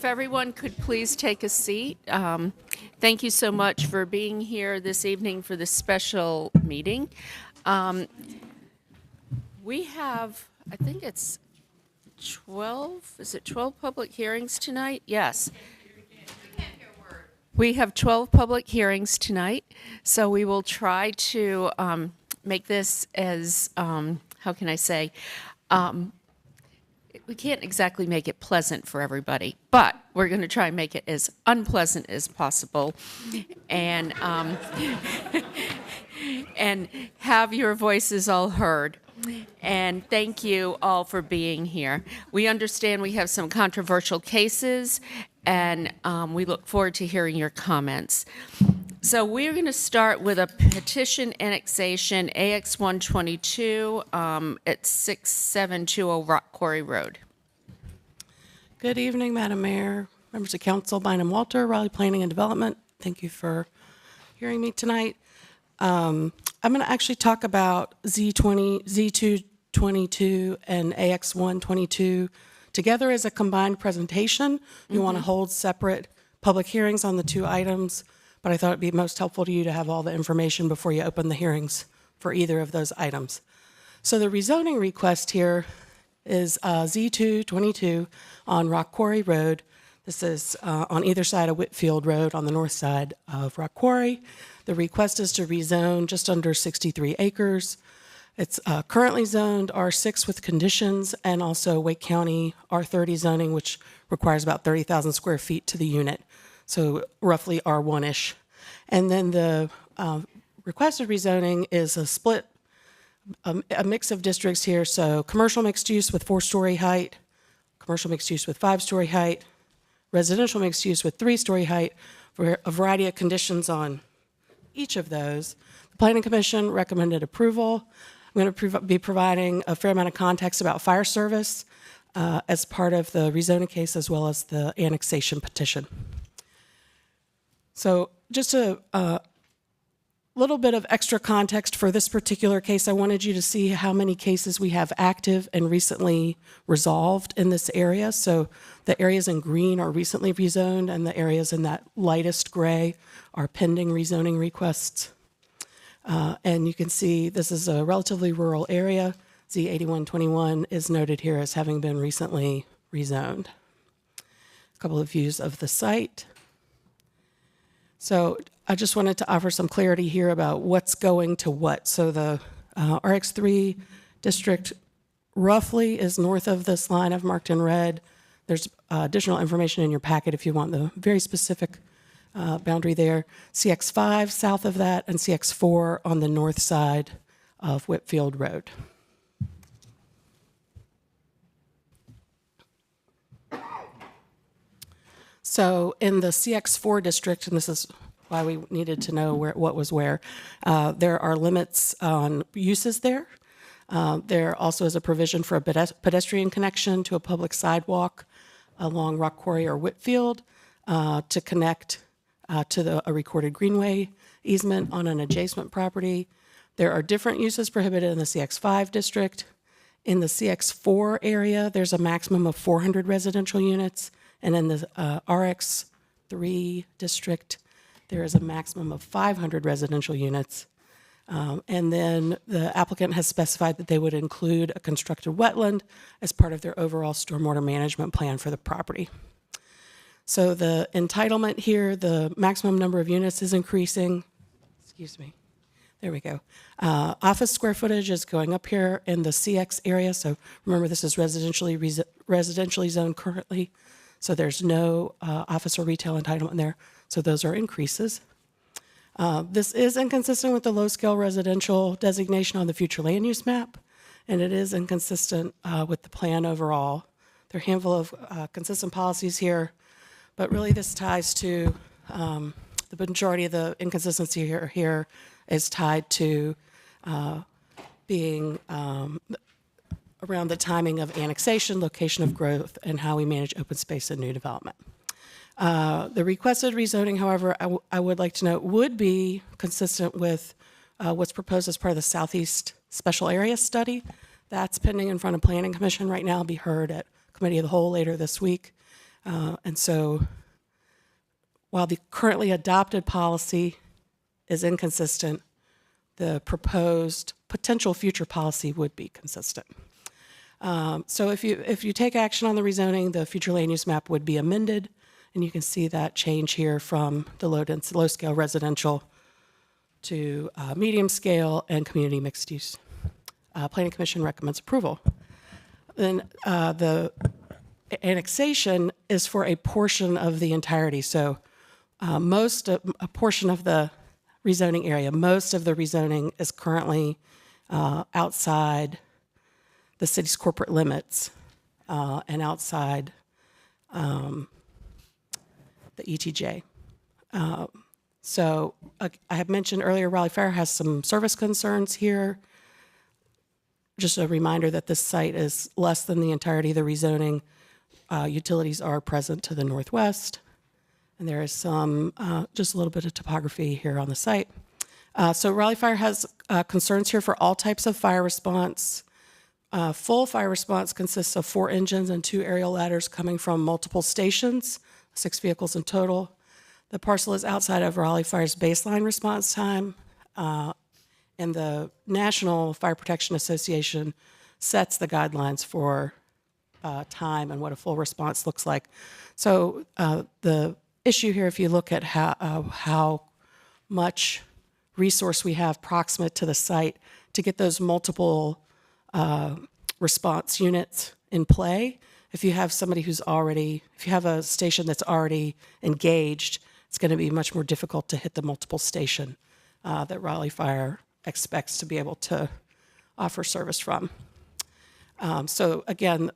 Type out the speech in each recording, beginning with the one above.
If everyone could please take a seat. Thank you so much for being here this evening for this special meeting. We have, I think it's 12, is it 12 public hearings tonight? Yes. We have 12 public hearings tonight, so we will try to make this as, how can I say, we can't exactly make it pleasant for everybody, but we're going to try and make it as unpleasant as possible and and have your voices all heard. And thank you all for being here. We understand we have some controversial cases, and we look forward to hearing your comments. So we're going to start with a petition annexation AX 122 at 6720 Rock Quarry Road. Good evening, Madam Mayor, members of council, Bynum Walter, Raleigh Planning and Development. Thank you for hearing me tonight. I'm going to actually talk about Z222 and AX 122 together as a combined presentation. You want to hold separate public hearings on the two items, but I thought it'd be most helpful to you to have all the information before you open the hearings for either of those items. So the rezoning request here is Z222 on Rock Quarry Road. This is on either side of Whitfield Road on the north side of Rock Quarry. The request is to rezone just under 63 acres. It's currently zoned R6 with conditions, and also Wake County R30 zoning, which requires about 30,000 square feet to the unit. So roughly R1-ish. And then the requested rezoning is a split, a mix of districts here. So commercial mixed use with 4-story height, commercial mixed use with 5-story height, residential mixed use with 3-story height, for a variety of conditions on each of those. The Planning Commission recommended approval. I'm going to be providing a fair amount of context about fire service as part of the rezoning case, as well as the annexation petition. So just a little bit of extra context for this particular case. I wanted you to see how many cases we have active and recently resolved in this area. So the areas in green are recently rezoned, and the areas in that lightest gray are pending rezoning requests. And you can see this is a relatively rural area. Z8121 is noted here as having been recently rezoned. A couple of views of the site. So I just wanted to offer some clarity here about what's going to what. So the RX3 district roughly is north of this line I've marked in red. There's additional information in your packet if you want the very specific boundary there. CX5 south of that, and CX4 on the north side of Whitfield Road. So in the CX4 district, and this is why we needed to know what was where, there are limits on uses there. There also is a provision for a pedestrian connection to a public sidewalk along Rock Quarry or Whitfield to connect to a recorded greenway easement on an adjacent property. There are different uses prohibited in the CX5 district. In the CX4 area, there's a maximum of 400 residential units. And in the RX3 district, there is a maximum of 500 residential units. And then the applicant has specified that they would include a constructed wetland as part of their overall stormwater management plan for the property. So the entitlement here, the maximum number of units is increasing. Excuse me. There we go. Office square footage is going up here in the CX area. So remember, this is residentially zoned currently. So there's no office or retail entitlement there. So those are increases. This is inconsistent with the low-scale residential designation on the future land use map, and it is inconsistent with the plan overall. There are a handful of consistent policies here, but really this ties to the majority of the inconsistency here is tied to being around the timing of annexation, location of growth, and how we manage open space and new development. The requested rezoning, however, I would like to note, would be consistent with what's proposed as part of the Southeast Special Area Study. That's pending in front of Planning Commission right now. It'll be heard at Committee of the Whole later this week. And so while the currently adopted policy is inconsistent, the proposed potential future policy would be consistent. So if you take action on the rezoning, the future land use map would be amended, and you can see that change here from the low scale residential to medium scale and community mixed use. Planning Commission recommends approval. Then the annexation is for a portion of the entirety. So a portion of the rezoning area, most of the rezoning is currently outside the city's corporate limits and outside the ETJ. So I have mentioned earlier, Raleigh Fire has some service concerns here. Just a reminder that this site is less than the entirety of the rezoning. Utilities are present to the northwest, and there is some, just a little bit of topography here on the site. So Raleigh Fire has concerns here for all types of fire response. Full fire response consists of 4 engines and 2 aerial ladders coming from multiple stations, 6 vehicles in total. The parcel is outside of Raleigh Fire's baseline response time, and the National Fire Protection Association sets the guidelines for time and what a full response looks like. So the issue here, if you look at how much resource we have proximate to the site to get those multiple response units in play, if you have if you have a station that's already engaged, it's going to be much more difficult to hit the multiple station that Raleigh Fire expects to be able to offer service from. So again,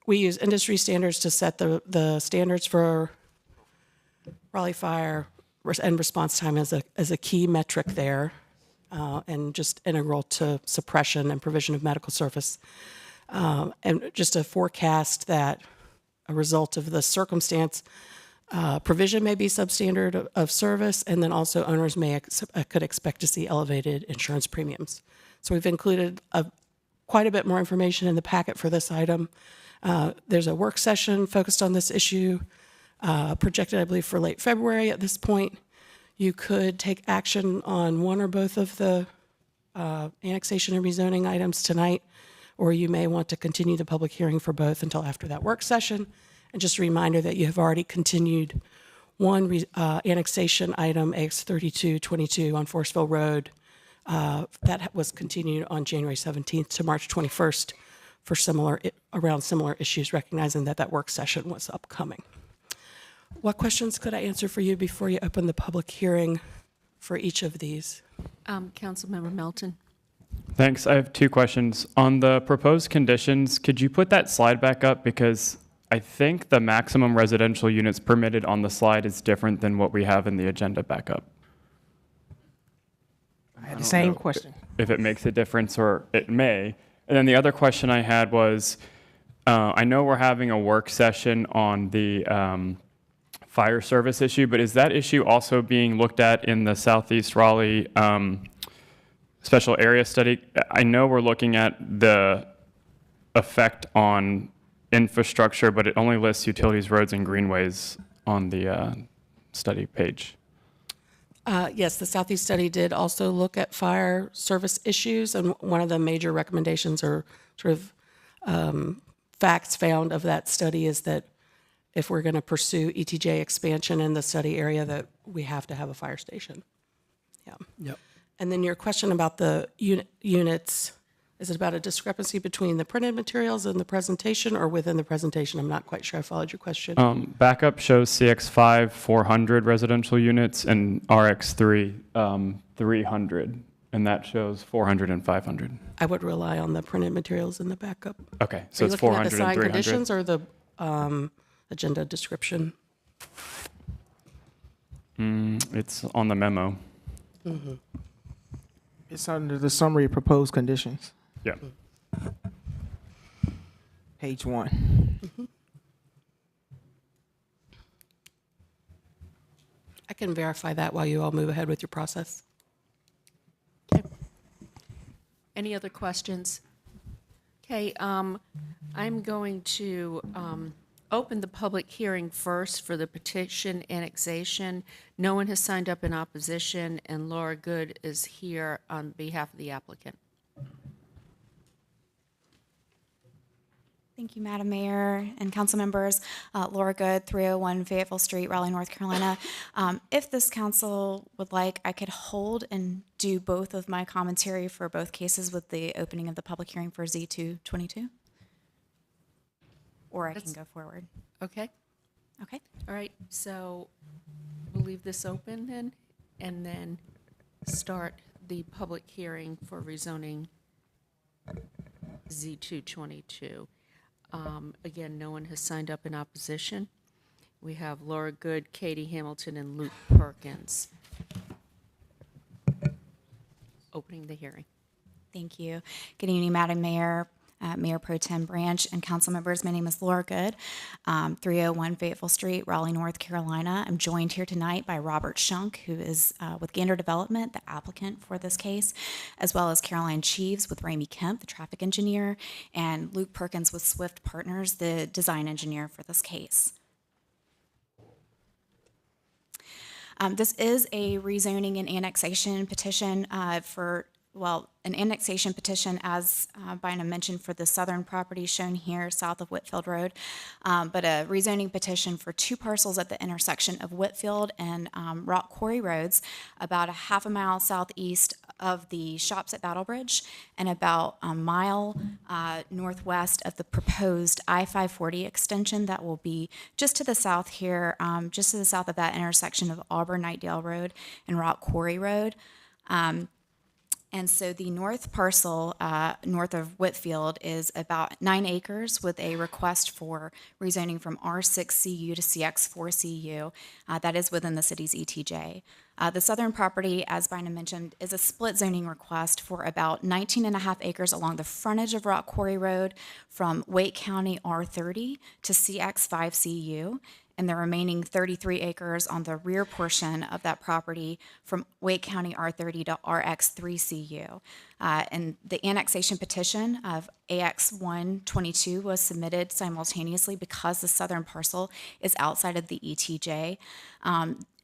we use industry standards to set the standards for Raleigh Fire, and response time as a key metric there, and just integral to suppression and provision of medical service. And just a forecast that a result of the circumstance, provision may be substandard of service, and then also owners could expect to see elevated insurance premiums. So we've included quite a bit more information in the packet for this item. There's a work session focused on this issue, projected, I believe, for late February at this point. You could take action on one or both of the annexation and rezoning items tonight, or you may want to continue the public hearing for both until after that work session. And just a reminder that you have already continued one annexation item, AX3222 on Forestville Road. That was continued on January 17th to March 21st for around similar issues, recognizing that work session was upcoming. What questions could I answer for you before you open the public hearing for each of these? Councilmember Melton. Thanks. I have 2 questions. On the proposed conditions, could you put that slide back up? Because I think the maximum residential units permitted on the slide is different than what we have in the agenda backup. I had the same question. If it makes a difference, or it may. And then the other question I had was, I know we're having a work session on the fire service issue, but is that issue also being looked at in the Southeast Raleigh special area study? I know we're looking at the effect on infrastructure, but it only lists utilities, roads, and greenways on the study page. Yes, the Southeast study did also look at fire service issues, and one of the major recommendations or sort of facts found of that study is that if we're going to pursue ETJ expansion in the study area, that we have to have a fire station. Yeah. Yep. And then your question about the units, is it about a discrepancy between the printed materials and the presentation, or within the presentation? I'm not quite sure I followed your question. Backup shows CX5 400 residential units and RX3 300, and that shows 400 and 500. I would rely on the printed materials in the backup. Okay, so Are you it's looking at 400 the and signed 300. conditions or the agenda description? It's on the memo. Mm-hmm. It's under the summary of proposed conditions, Yeah. page 1. Mm-hmm. I can verify that while you all move ahead with your process. Any other questions? Okay, I'm going to open the public hearing first for the petition annexation. No one has signed up in opposition, and Laura Good is here on behalf of the applicant. Thank you, Madam Mayor and council members. Laura Good, 301 Fayetteville Street, Raleigh, North Carolina. If this council would like, I could hold and do both of my commentary for both cases with the opening of the public hearing for Z222. Or I can go forward. Okay? Okay. All right, so we'll leave this open then, and then start the public hearing for rezoning Z222. Again, no one has signed up in opposition. We have Laura Good, Katie Hamilton, and Luke Perkins. Opening the hearing. Thank you. Good evening, Madam Mayor, Mayor Pro Tem Branch, and council members. My name is Laura Good, 301 Fayetteville Street, Raleigh, North Carolina. I'm joined here tonight by Robert Shunk, who is with Gander Development, the applicant for this case, as well as Caroline Cheeves with Ramey Kemp, the traffic engineer, and Luke Perkins with Swift Partners, the design engineer for this case. This is a rezoning and annexation petition an annexation petition, as Bynum mentioned, for the southern property shown here south of Whitfield Road, but a rezoning petition for two parcels at the intersection of Whitfield and Rock Quarry Roads, about a half a mile southeast of the shops at Battlebridge and about a mile northwest of the proposed I-540 extension that will be just to the south here, just to the south of that intersection of Auburn-Knightdale Road and Rock Quarry Road. And so the north parcel, north of Whitfield, is about 9 acres with a request for rezoning from R6CU to CX4CU. That is within the city's ETJ. The southern property, as Bynum mentioned, is a split zoning request for about 19.5 acres along the frontage of Rock Quarry Road from Wake County R30 to CX5CU, and the remaining 33 acres on the rear portion of that property from Wake County R30 to RX3CU. And the annexation petition of AX122 was submitted simultaneously because the southern parcel is outside of the ETJ.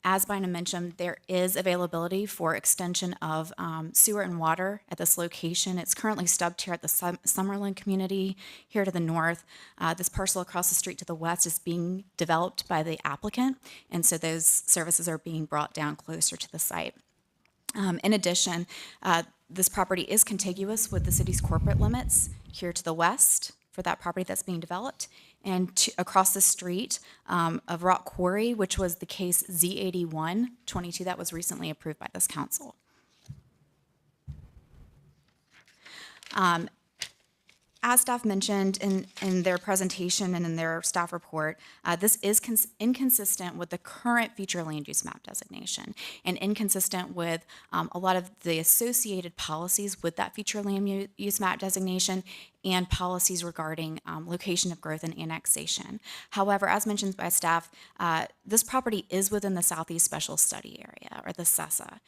As Bynum mentioned, there is availability for extension of sewer and water at this location. It's currently stubbed here at the Summerlin community here to the north. This parcel across the street to the west is being developed by the applicant, and so those services are being brought down closer to the site. In addition, this property is contiguous with the city's corporate limits here to the west for that property that's being developed, and across the street of Rock Quarry, which was the case Z8122 that was recently approved by this council. As staff mentioned in their presentation and in their staff report, this is inconsistent with the current future land use map designation and inconsistent with a lot of the associated policies with that future land use map designation and policies regarding location of growth and annexation. However, as mentioned by staff, this property is within the Southeast Special Study Area, or the SESA.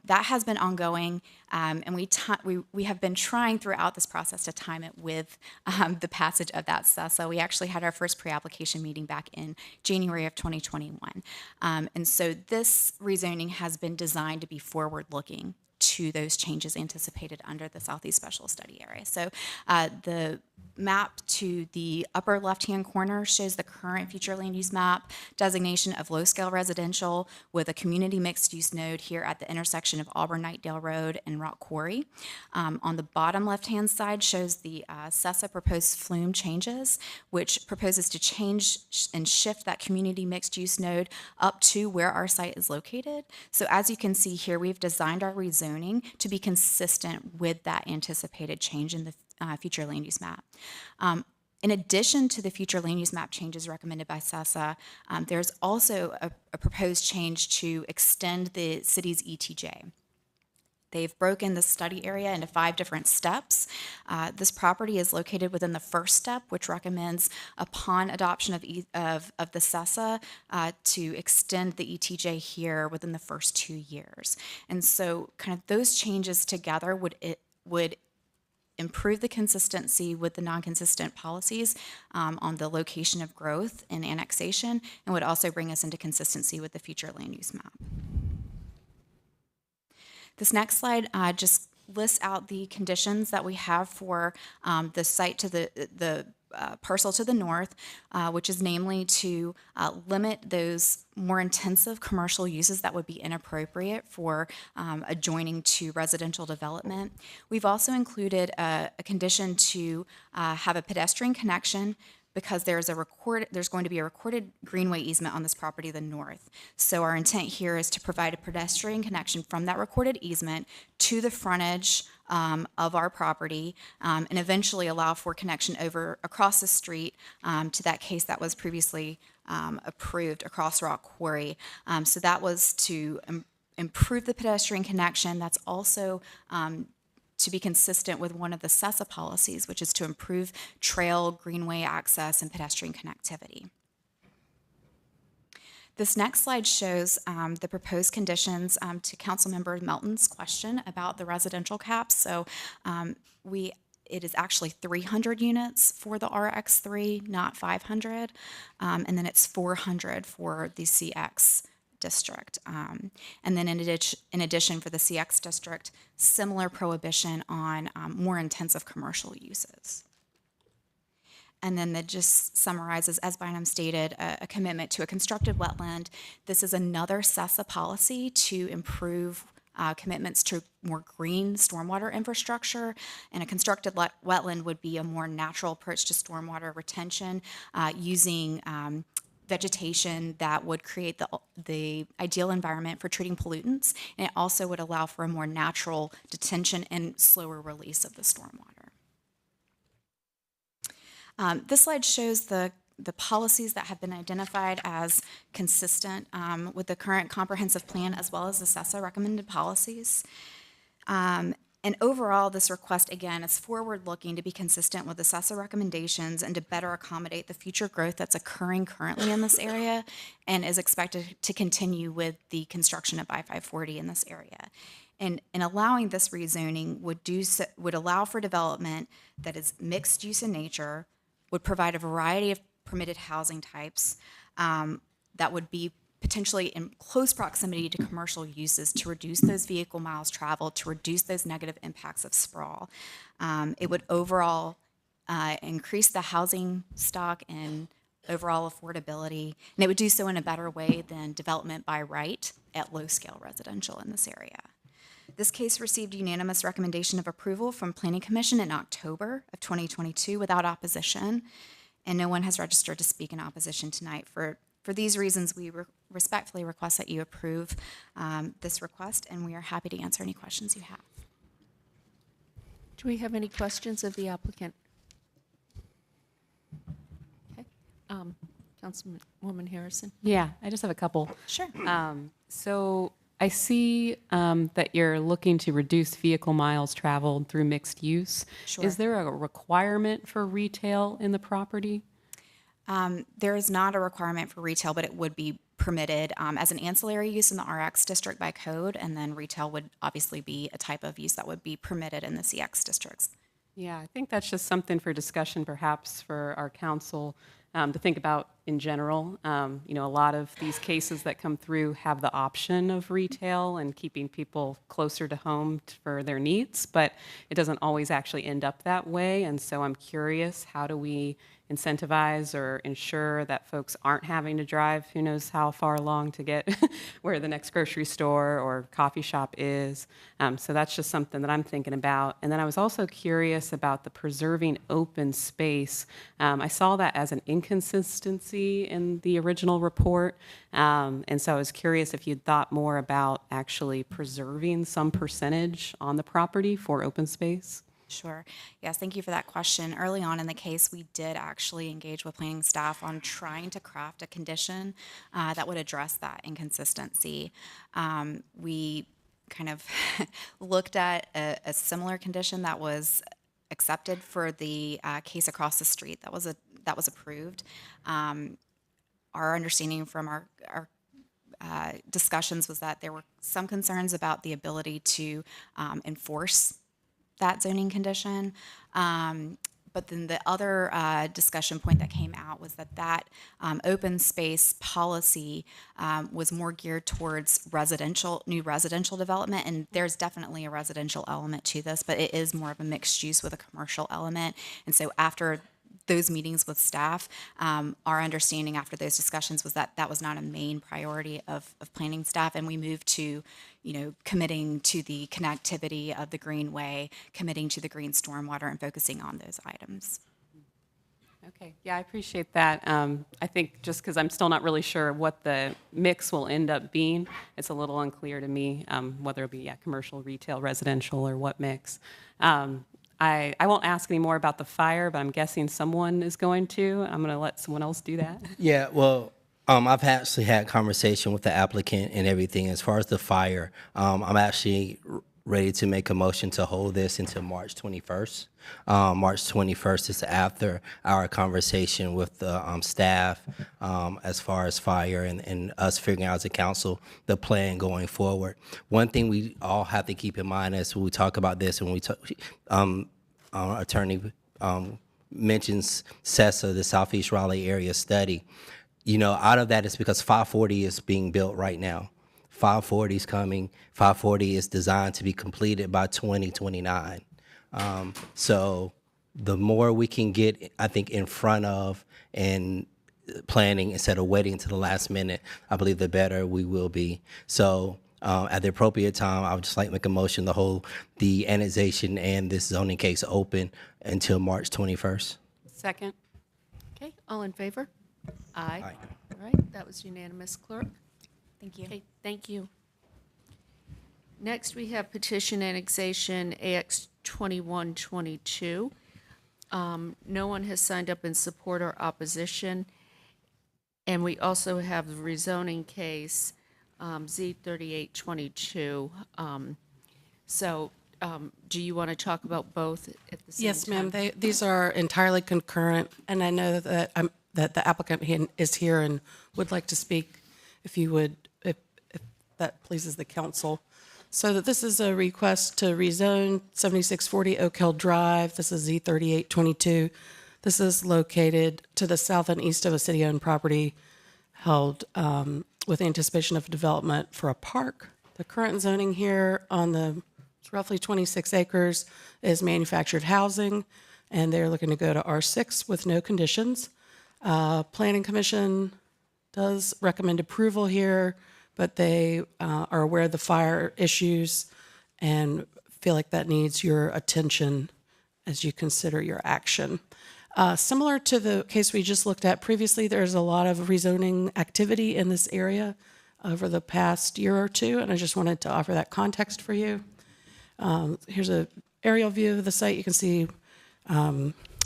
That has been ongoing, and we have been trying throughout this process to time it with the passage of that SESA. We actually had our first pre-application meeting back in January of 2021. And so this rezoning has been designed to be forward-looking to those changes anticipated under the Southeast Special Study Area. So the map to the upper left-hand corner shows the current future land use map designation of low-scale residential with a community mixed-use node here at the intersection of Auburn-Knightdale Road and Rock Quarry. On the bottom left-hand side shows the SESA proposed flume changes, which proposes to change and shift that community mixed-use node up to where our site is located. So as you can see here, we've designed our rezoning to be consistent with that anticipated change in the future land use map. In addition to the future land use map changes recommended by SESA, there's also a proposed change to extend the city's ETJ. They've broken the study area into 5 different steps. This property is located within the first step, which recommends, upon adoption of the SESA, to extend the ETJ here within the first 2 years. And so kind of those changes together would improve the consistency with the non-consistent policies on the location of growth and annexation, and would also bring us into consistency with the future land use map. This next slide just lists out the conditions that we have for the site to the parcel to the north, which is namely to limit those more intensive commercial uses that would be inappropriate for adjoining to residential development. We've also included a condition to have a pedestrian connection because there's going to be a recorded greenway easement on this property to the north. So our intent here is to provide a pedestrian connection from that recorded easement to the frontage of our property, and eventually allow for connection over across the street to that case that was previously approved across Rock Quarry. So that was to improve the pedestrian connection. That's also to be consistent with one of the CESA policies, which is to improve trail, greenway access, and pedestrian connectivity. This next slide shows the proposed conditions to Councilmember Melton's question about the residential caps. So it is actually 300 units for the RX3, not 500, and then it's 400 for the CX district. And then in addition for the CX district, similar prohibition on more intensive commercial uses. And then that just summarizes, as Bynum stated, a commitment to a constructed wetland. This is another CESA policy to improve commitments to more green stormwater infrastructure, and a constructed wetland would be a more natural approach to stormwater retention using vegetation that would create the ideal environment for treating pollutants, and it also would allow for a more natural detention and slower release of the stormwater. This slide shows the policies that have been identified as consistent with the current comprehensive plan, as well as the CESA recommended policies. And overall, this request, again, is forward-looking to be consistent with the CESA recommendations and to better accommodate the future growth that's occurring currently in this area and is expected to continue with the construction of I-540 in this area. And allowing this rezoning would allow for development that is mixed use in nature, would provide a variety of permitted housing types that would be potentially in close proximity to commercial uses to reduce those vehicle miles traveled, to reduce those negative impacts of sprawl. It would overall increase the housing stock and overall affordability, and it would do so in a better way than development by right at low-scale residential in this area. This case received unanimous recommendation of approval from Planning Commission in October of 2022 without opposition, and no one has registered to speak in opposition tonight. For these reasons, we respectfully request that you approve this request, and we are happy to answer any questions you have. Do we have any questions of the applicant? Okay. Councilwoman Harrison? Yeah, I just have a couple. Sure. So I see that you're looking to reduce vehicle miles traveled through mixed use. Sure. Is there a requirement for retail in the property? There is not a requirement for retail, but it would be permitted as an ancillary use in the RX district by code, and then retail would obviously be a type of use that would be permitted in the CX districts. Yeah, I think that's just something for discussion, perhaps for our council to think about in general. You know, a lot of these cases that come through have the option of retail and keeping people closer to home for their needs, but it doesn't always actually end up that way. And so I'm curious, how do we incentivize or ensure that folks aren't having to drive who knows how far along to get where the next grocery store or coffee shop is. So that's just something that I'm thinking about. And then I was also curious about the preserving open space. I saw that as an inconsistency in the original report. And so I was curious if you'd thought more about actually preserving some percentage on the property for open space. Sure. Yes, thank you for that question. Early on in the case, we did actually engage with planning staff on trying to craft a condition that would address that inconsistency. We kind of looked at a similar condition that was accepted for the case across the street that was approved. Our understanding from our discussions was that there were some concerns about the ability to enforce that zoning condition. But then the other discussion point that came out was that open space policy was more geared towards new residential development. And there's definitely a residential element to this, but it is more of a mixed use with a commercial element. And so after those meetings with staff, our understanding after those discussions was that that was not a main priority of planning staff, and we moved to, committing to the connectivity of the greenway, committing to the green stormwater, and focusing on those items. Okay, yeah, I appreciate that. I think just because I'm still not really sure what the mix will end up being, it's a little unclear to me whether it'll be commercial, retail, residential, or what mix. I won't ask any more about the fire, but I'm guessing someone is going to. I'm going to let someone else do that. Yeah, well, I've actually had conversation with the applicant and everything. As far as the fire, I'm actually ready to make a motion to hold this until March 21st. March 21st is after our conversation with the staff as far as fire and us figuring out as a council the plan going forward. One thing we all have to keep in mind as we talk about this, when we talk, our attorney mentions CESA, the Southeast Raleigh Area Study. Out of that is because 540 is being built right now. 540 is coming. 540 is designed to be completed by 2029. So the more we can get, I think, in front of and planning instead of waiting to the last minute, I believe the better we will be. So at the appropriate time, I would just like to make a motion to hold the annexation and this zoning case open until March 21st. Second. Okay, all in favor? Aye. Aye. All right, that was unanimous, clerk. Thank you. Okay, thank you. Next, we have petition annexation AX 2122. No one has signed up in support or opposition. And we also have the rezoning case, Z 3822. Do you want to talk about both at the same time? Yes, ma'am. These are entirely concurrent, and I know that that the applicant is here and would like to speak. If you would, if that pleases the council. So that this is a request to rezone 7640 Oak Hill Drive. This is Z 3822. This is located to the south and east of a city-owned property held with anticipation of development for a park. The current zoning here on it's roughly 26 acres is manufactured housing, and they're looking to go to R6 with no conditions. Planning Commission does recommend approval here, but they are aware of the fire issues and feel like that needs your attention as you consider your action. Similar to the case we just looked at previously, there's a lot of rezoning activity in this area over the past year or two, and I just wanted to offer that context for you. Here's an aerial view of the site. You can see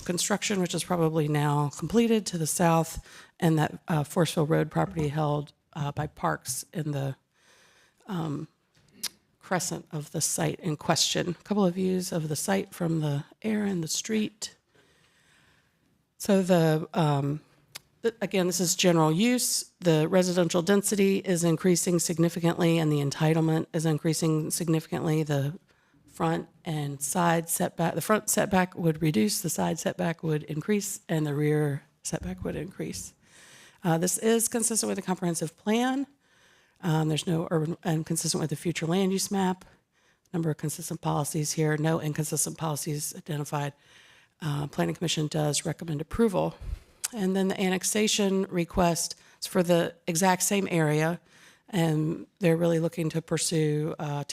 construction, which is probably now completed to the south, and that Forestville Road property held by Parks in the crescent of the site in question. A couple of views of the site from the air and the street. So again, this is general use. The residential density is increasing significantly, and the entitlement is increasing significantly. The front and side setback, the front setback would reduce, the side setback would increase, and the rear setback would increase. This is consistent with the comprehensive plan. There's no urban, and consistent with the future land use map. Number of consistent policies here, no inconsistent policies identified. Planning Commission does recommend approval. And then the annexation request is for the exact same area, and they're really looking to pursue, I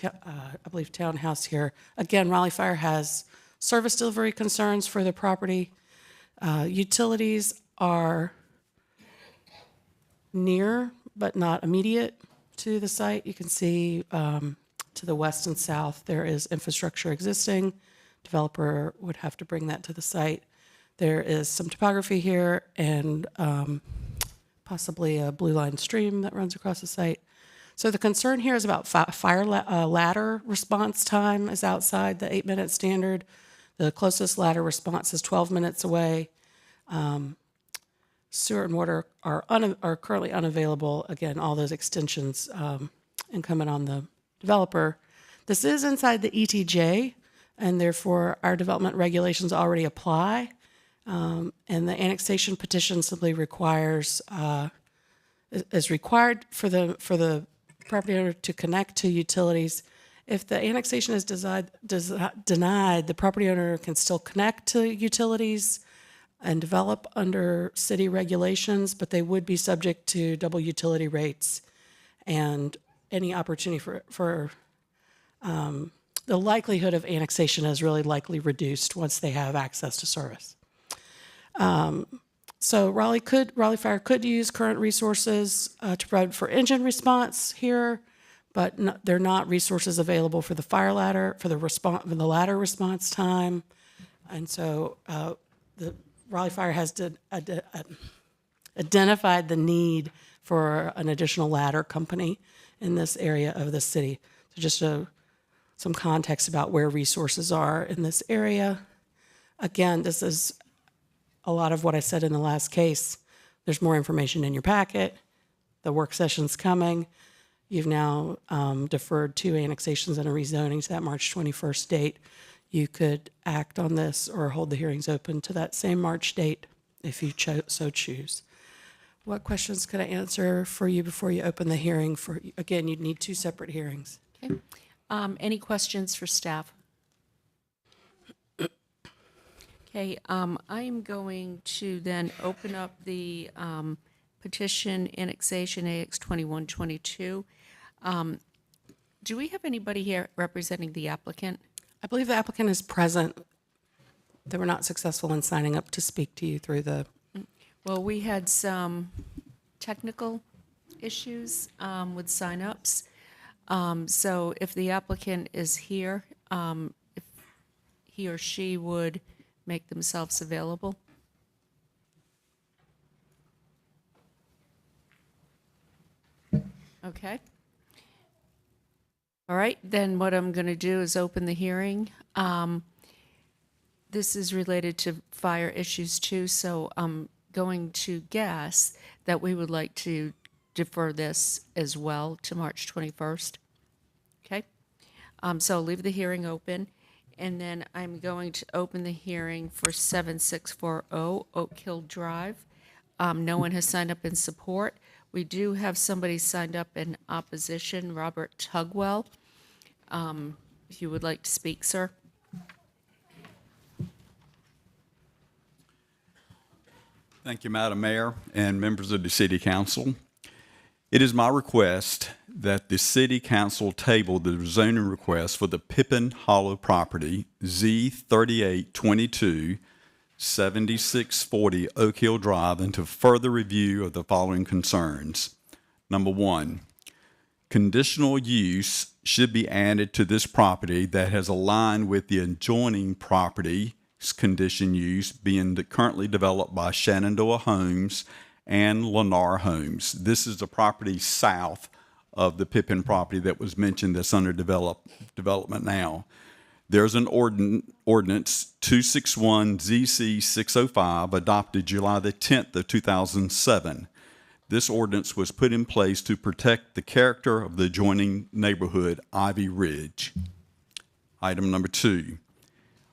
believe, townhouse here. Again, Raleigh Fire has service delivery concerns for the property. Utilities are near but not immediate to the site. You can see to the west and south there is infrastructure existing. Developer would have to bring that to the site. There is some topography here and possibly a blue line stream that runs across the site. So the concern here is about fire ladder response time is outside the 8-minute standard. The closest ladder response is 12 minutes away. Sewer and water are currently unavailable. Again, all those extensions incumbent on the developer. This is inside the ETJ, and therefore our development regulations already apply. And the annexation petition simply requires, is required for the property owner to connect to utilities. If the annexation is denied, the property owner can still connect to utilities and develop under city regulations, but they would be subject to double utility rates and any opportunity for the likelihood of annexation is really likely reduced once they have access to service. So Raleigh Fire could use current resources to provide for engine response here, but they're not resources available for the fire ladder, for the ladder response time. And so the Raleigh Fire has identified the need for an additional ladder company in this area of the city. So just some context about where resources are in this area. Again, this is a lot of what I said in the last case. There's more information in your packet. The work session's coming. You've now deferred 2 annexations and a rezoning to that March 21st date. You could act on this or hold the hearings open to that same March date if you so choose. What questions could I answer for you before you open the hearing? Again, you'd need 2 separate hearings. Okay. Any questions for staff? Okay, I am going to then open up the petition annexation AX 2122. Do we have anybody here representing the applicant? I believe the applicant is present. They were not successful in signing up to speak to you through the... Well, we had some technical issues with signups. So if the applicant is here, if he or she would make themselves available. Okay. All right, then what I'm going to do is open the hearing. This is related to fire issues too, so I'm going to guess that we would like to defer this as well to March 21st. Okay, so I'll leave the hearing open, and then I'm going to open the hearing for 7640 Oak Hill Drive. No one has signed up in support. We do have somebody signed up in opposition, Robert Tugwell. If you would like to speak, sir. Thank you, Madam Mayor and members of the City Council. It is my request that the City Council table the zoning request for the Pippin Hollow property, Z3822, 7640 Oak Hill Drive, into further review of the following concerns. Number 1, conditional use should be added to this property that has aligned with the adjoining property's condition use being currently developed by Shenandoah Homes and Lennar Homes. This is the property south of the Pippin property that was mentioned that's under development now. There's an ordinance 261 ZC 605 adopted July the 10th of 2007. This ordinance was put in place to protect the character of the adjoining neighborhood, Ivy Ridge. Item number 2.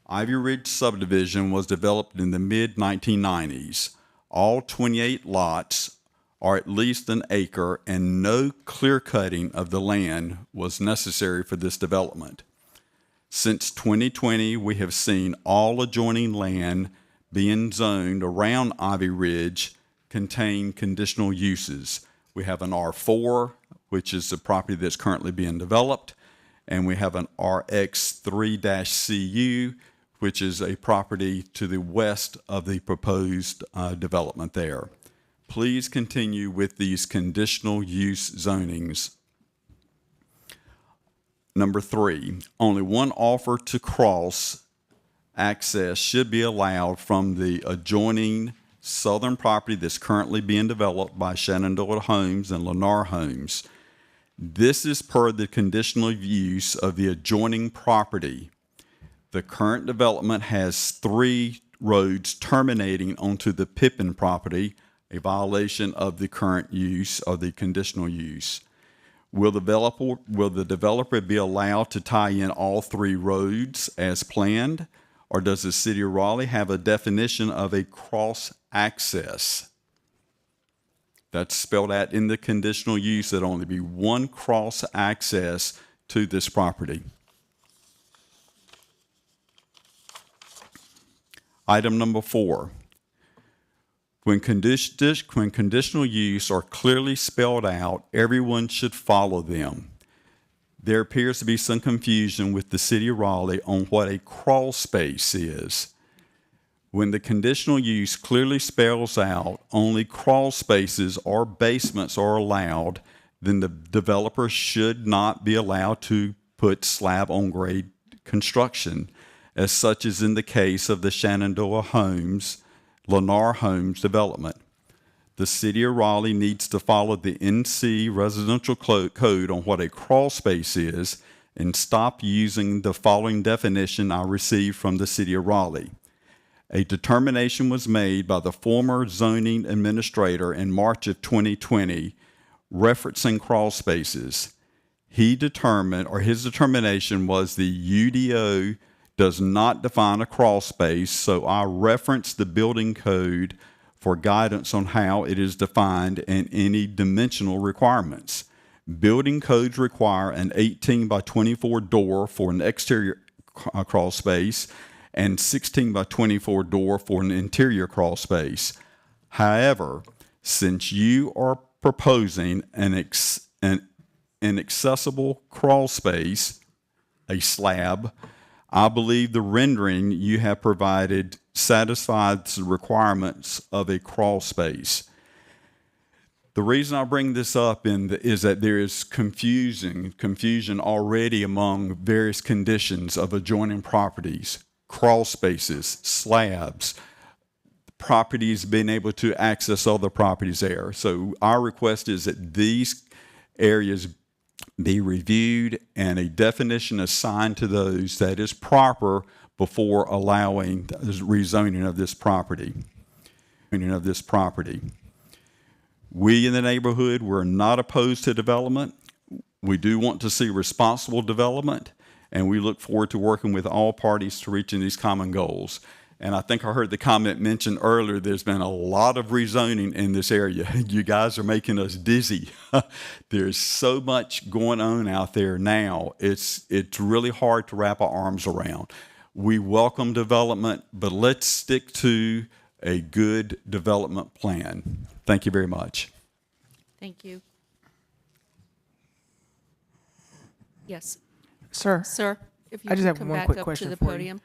Ivy Ridge subdivision was developed in the mid-1990s. All 28 lots are at least an acre, and no clear cutting of the land was necessary for this development. Since 2020, we have seen all adjoining land being zoned around Ivy Ridge contain conditional uses. We have an R4, which is the property that's currently being developed, and we have an RX3-CU, which is a property to the west of the proposed development there. Please continue with these conditional use zonings. Number 3, only one offer to cross access should be allowed from the adjoining southern property that's currently being developed by Shenandoah Homes and Lennar Homes. This is per the conditional use of the adjoining property. The current development has 3 roads terminating onto the Pippin property, a violation of the current use or the conditional use. Will the developer be allowed to tie in all 3 roads as planned? Or does the city of Raleigh have a definition of a cross access? That's spelled out in the conditional use that only be one cross access to this property. Item number 4. When conditional use are clearly spelled out, everyone should follow them. There appears to be some confusion with the city of Raleigh on what a crawl space is. When the conditional use clearly spells out only crawl spaces or basements are allowed, then the developer should not be allowed to put slab-on-grade construction, as such is in the case of the Shenandoah Homes, Lennar Homes development. The city of Raleigh needs to follow the NC residential code on what a crawl space is and stop using the following definition I received from the city of Raleigh. A determination was made by the former zoning administrator in March of 2020 referencing crawl spaces. His determination was the UDO does not define a crawl space, so I referenced the building code for guidance on how it is defined and any dimensional requirements. Building codes require an 18 by 24 door for an exterior crawl space and 16 by 24 door for an interior crawl space. However, since you are proposing an accessible crawl space, a slab, I believe the rendering you have provided satisfies the requirements of a crawl space. The reason I bring this up is that there is confusion already among various conditions of adjoining properties, crawl spaces, slabs, properties being able to access other properties there. So our request is that these areas be reviewed and a definition assigned to those that is proper before allowing the rezoning of this property. We in the neighborhood, we're not opposed to development. We do want to see responsible development, and we look forward to working with all parties to reaching these common goals. And I think I heard the comment mentioned earlier, there's been a lot of rezoning in this area. You guys are making us dizzy. There's so much going on out there now. It's really hard to wrap our arms around. We welcome development, but let's stick to a good development plan. Thank you very much. Thank you. Yes, Sir, sir, if you I just could have come one back quick up question to the for you. podium.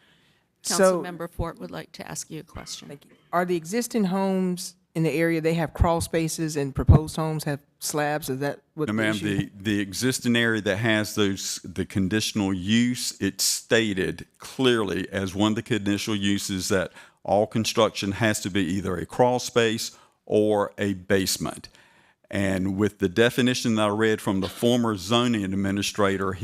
So- Councilmember Fort would like to ask you a question. are the existing homes in the area, they have crawl spaces, and proposed homes have slabs? Is that what No, the ma'am, issue? the existing area that has the conditional use, it's stated clearly as one of the conditional uses that all construction has to be either a crawl space or a basement. And with the definition that I read from the former zoning administrator,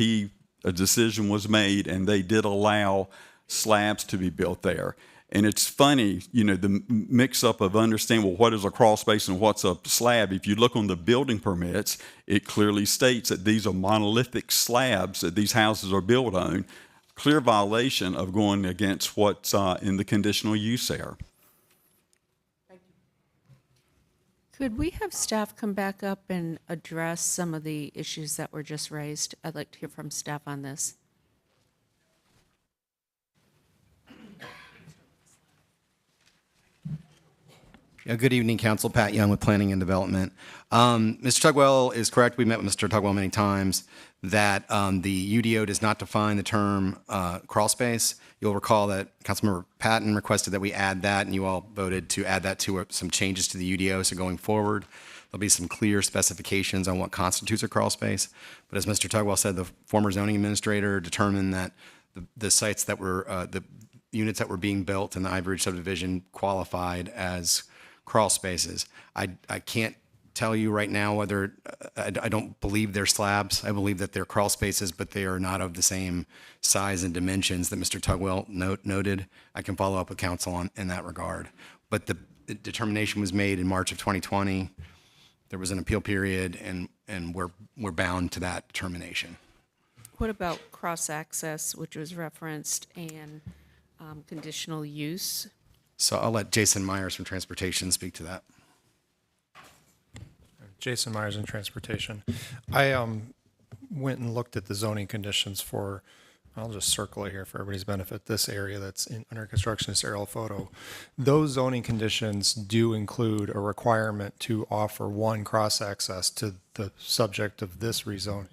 a decision was made and they did allow slabs to be built there. And it's funny, the mix-up of understanding, well, what is a crawl space and what's a slab? If you look on the building permits, it clearly states that these are monolithic slabs that these houses are built on. Clear violation of going against what's in the conditional use there. Could we have staff come back up and address some of the issues that were just raised? I'd like to hear from staff on this. Good evening, Council. Pat Young with Planning and Development. Mr. Tugwell is correct. We met with Mr. Tugwell many times that the UDO does not define the term crawl space. You'll recall that Councilmember Patton requested that we add that, and you all voted to add that to some changes to the UDO. So going forward, there'll be some clear specifications on what constitutes a crawl space. But as Mr. Tugwell said, the former zoning administrator determined that the sites that were, the units that were being built in the Ivy Ridge subdivision qualified as crawl spaces. I can't tell you right now whether, I don't believe they're slabs. I believe that they're crawl spaces, but they are not of the same size and dimensions that Mr. Tugwell noted. I can follow up with council in that regard. But the determination was made in March of 2020. there was an appeal period, and we're bound to that determination. What about cross-access, which was referenced, and conditional use? So I'll let Jason Myers from Transportation speak to that. Jason Myers in Transportation. I went and looked at the zoning conditions for, I'll just circle it here for everybody's benefit, this area that's under construction, this aerial photo. Those zoning conditions do include a requirement to offer one cross-access to the subject of this rezoning.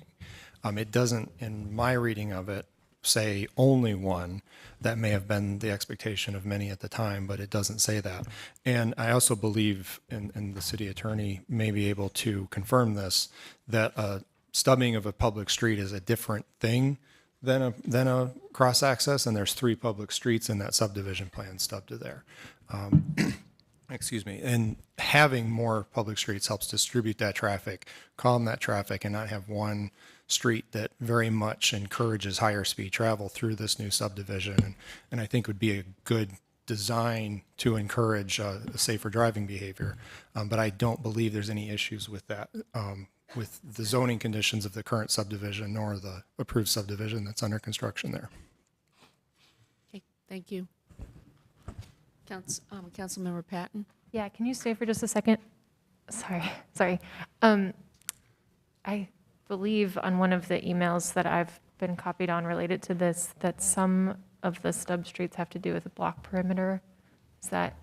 It doesn't, in my reading of it, say only one. That may have been the expectation of many at the time, but it doesn't say that. And I also believe, and the city attorney may be able to confirm this, that stubbing of a public street is a different thing than a cross-access, and there's 3 public streets in that subdivision plan stubbed to there. Excuse me. And having more public streets helps distribute that traffic, calm that traffic, and not have one street that very much encourages higher speed travel through this new subdivision. And I think would be a good design to encourage a safer driving behavior. But I don't believe there's any issues with that, with the zoning conditions of the current subdivision nor the approved subdivision that's under construction there. Okay, thank you. Councilmember Patton? Yeah, can you stay for just a second? Sorry. I believe on one of the emails that I've been copied on related to this, that some of the stub streets have to do with a block perimeter. Is that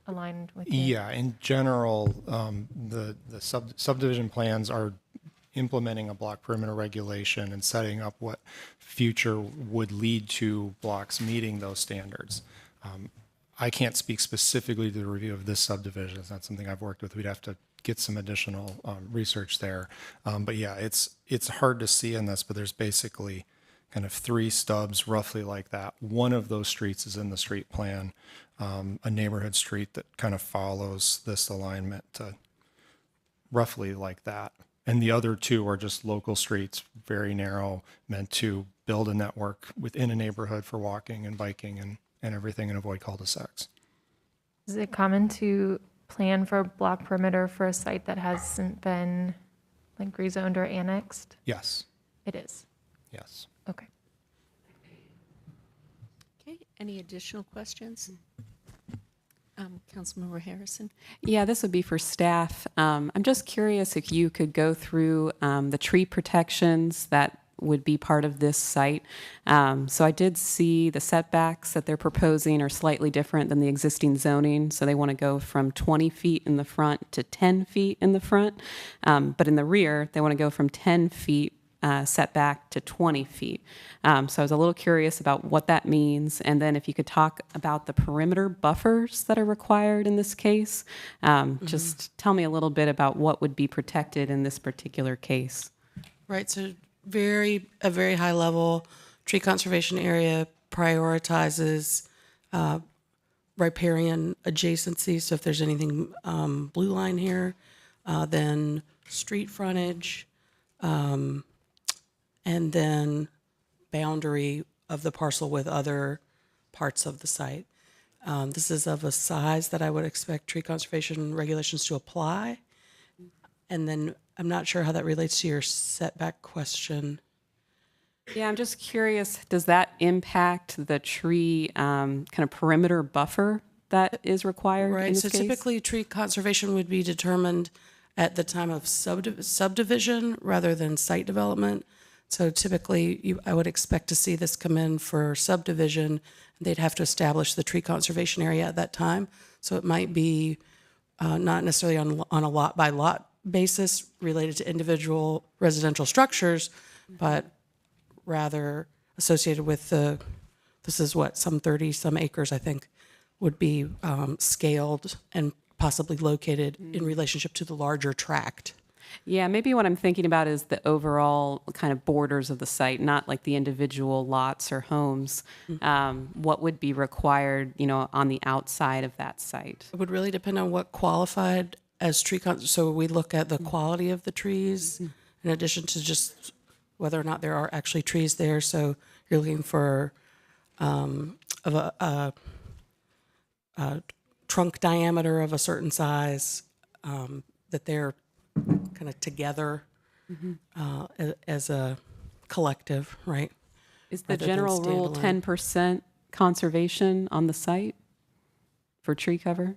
aligned with you? Yeah, in general, the subdivision plans are implementing a block perimeter regulation and setting up what future would lead to blocks meeting those standards. I can't speak specifically to the review of this subdivision. It's not something I've worked with. We'd have to get some additional research there. But yeah, it's hard to see in this, but there's basically kind of 3 stubs roughly like that. One of those streets is in the street plan, a neighborhood street that kind of follows this alignment roughly like that. And the other 2 are just local streets, very narrow, meant to build a network within a neighborhood for walking and biking and everything, and avoid cul-de-sacs. Is it common to plan for a block perimeter for a site that hasn't been like rezoned or annexed? Yes, It is. yes. Okay. Okay, any additional questions? Councilmember Harrison? Yeah, this would be for staff. I'm just curious if you could go through the tree protections that would be part of this site. So I did see the setbacks that they're proposing are slightly different than the existing zoning. So they want to go from 20 feet in the front to 10 feet in the front. But in the rear, they want to go from 10 feet setback to 20 feet. So I was a little curious about what that means. And then if you could talk about the perimeter buffers that are required in this case. Just tell me a little bit about what would be protected in this particular case. Right, so a very high level tree conservation area prioritizes riparian adjacency. So if there's anything blue line here, then street frontage, and then boundary of the parcel with other parts of the site. This is of a size that I would expect tree conservation regulations to apply. And then I'm not sure how that relates to your setback question. Yeah, I'm just curious, does that impact the tree kind of perimeter buffer that is required in Right, this so case? typically tree conservation would be determined at the time of subdivision rather than site development. So typically, I would expect to see this come in for subdivision. They'd have to establish the tree conservation area at that time. So it might be not necessarily on a lot by lot basis related to individual residential structures, but rather associated with this is what, some 30 some acres, I think, would be scaled and possibly located in relationship to the larger tract. Yeah, maybe what I'm thinking about is the overall kind of borders of the site, not like the individual lots or homes. What would be required, on the outside of that site? It would really depend on what qualified as tree so we look at the quality of the trees in addition to just whether or not there are actually trees there. So you're looking for a trunk diameter of a certain size, that they're kind of together as a collective, right? Is the rather than general rule standalone. 10% conservation on the site for tree cover?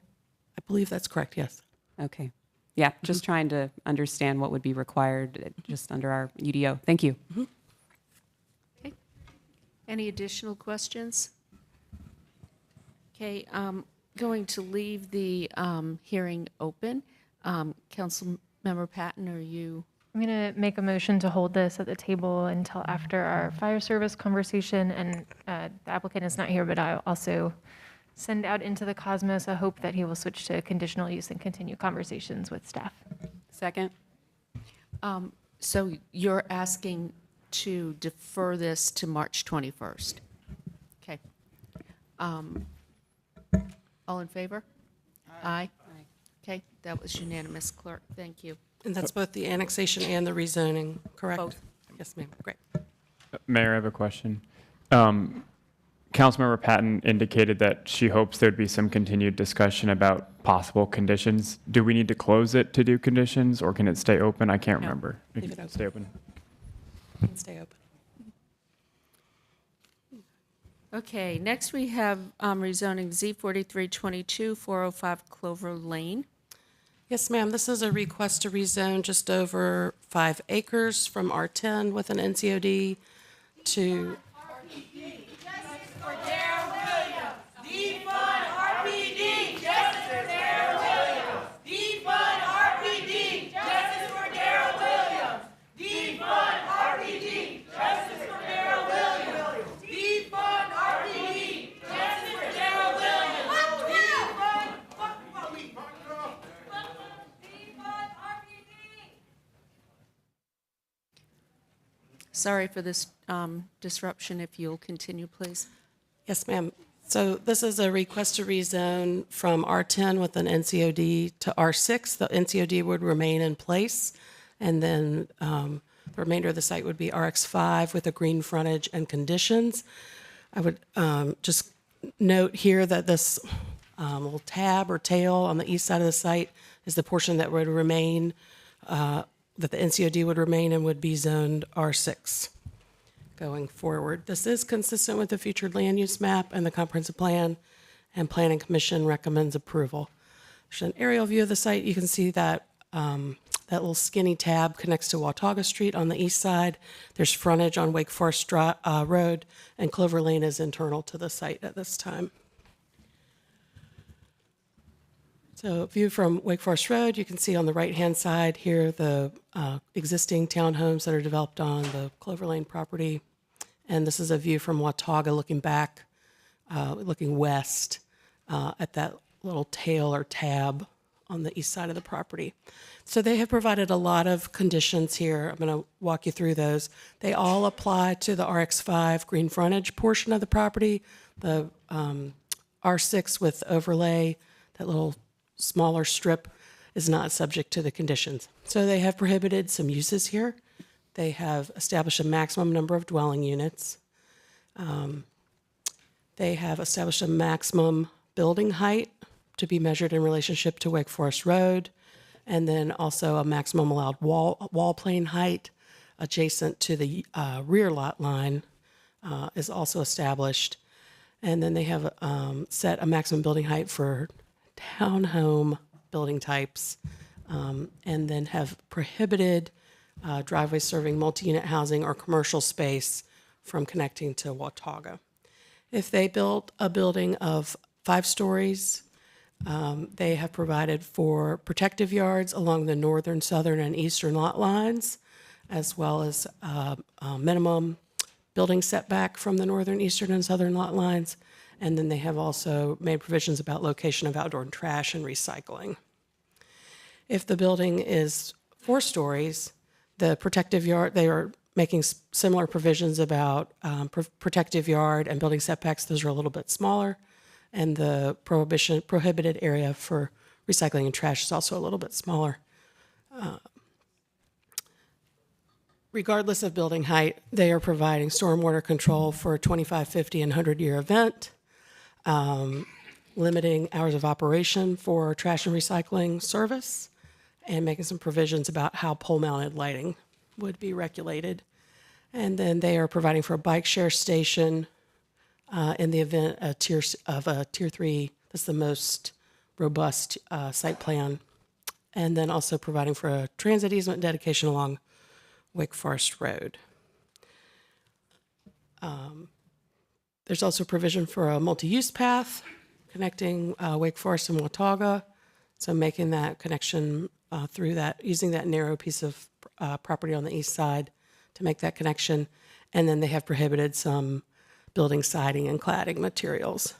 I believe that's correct, yes. Okay. Yeah, just trying to understand what would be required just under our UDO. Thank you. Okay. Any additional questions? Okay, going to leave the hearing open. Councilmember Patton, are you? I'm going to make a motion to hold this at the table until after our fire service conversation, and the applicant is not here, but I'll also send out into the cosmos a hope that he will switch to conditional use and continue conversations with staff. Second? So you're asking to defer this to March 21st? Okay. All in favor? Aye. Okay, that was unanimous, clerk. Thank you. And that's both the annexation and the rezoning, correct? Both. Yes, ma'am. Great. Mayor, I have a question. Councilmember Patton indicated that she hopes there'd be some continued discussion about possible conditions. Do we need to close it to do conditions, or can it stay open? I can't remember. leave it open. Stay open. Can stay open. Okay, next we have rezoning Z4322, 405 Clover Lane. Yes, ma'am. This is a request to rezone just over 5 acres from R10 with an NCOD to Sorry for this disruption. If you'll continue, please. Yes, ma'am. So this is a request to rezone from R10 with an NCOD to R6. The NCOD would remain in place, and then the remainder of the site would be RX5 with a green frontage and conditions. I would just note here that this little tab or tail on the east side of the site is the portion that would remain, that the NCOD would remain and would be zoned R6 going forward. This is consistent with the featured land use map and the comprehensive plan, and Planning Commission recommends approval. There's an aerial view of the site. You can see that that little skinny tab connects to Watauga Street on the east side. There's frontage on Wake Forest Road, and Clover Lane is internal to the site at this time. So view from Wake Forest Road, you can see on the right-hand side here the existing townhomes that are developed on the Clover Lane property. And this is a view from Watauga looking back, looking west at that little tail or tab on the east side of the property. So they have provided a lot of conditions here. I'm going to walk you through those. They all apply to the RX5 green frontage portion of the property, the R6 with overlay, that little smaller strip is not subject to the conditions. So they have prohibited some uses here. They have established a maximum number of dwelling units. They have established a maximum building height to be measured in relationship to Wake Forest Road, and then also a maximum allowed wall plane height adjacent to the rear lot line is also established. And then they have set a maximum building height for townhome building types, and then have prohibited driveways serving multi-unit housing or commercial space from connecting to Watauga. If they built a building of 5 stories, they have provided for protective yards along the northern, southern, and eastern lot lines, as well as minimum building setback from the northern, eastern, and southern lot lines. And then they have also made provisions about location of outdoor trash and recycling. If the building is 4 stories, the protective yard, they are making similar provisions about protective yard and building setbacks. Those are a little bit smaller. And the prohibited area for recycling and trash is also a little bit smaller. Regardless of building height, they are providing stormwater control for a 25, 50, and 100-year event, limiting hours of operation for trash and recycling service, and making some provisions about how pole-mounted lighting would be regulated. And then they are providing for a bike share station in the event a tier 3, that's the most robust site plan. And then also providing for a transit easement dedication along Wake Forest Road. There's also provision for a multi-use path connecting Wake Forest and Watauga. So making that connection through that, using that narrow piece of property on the east side to make that connection. And then they have prohibited some building siding and cladding materials.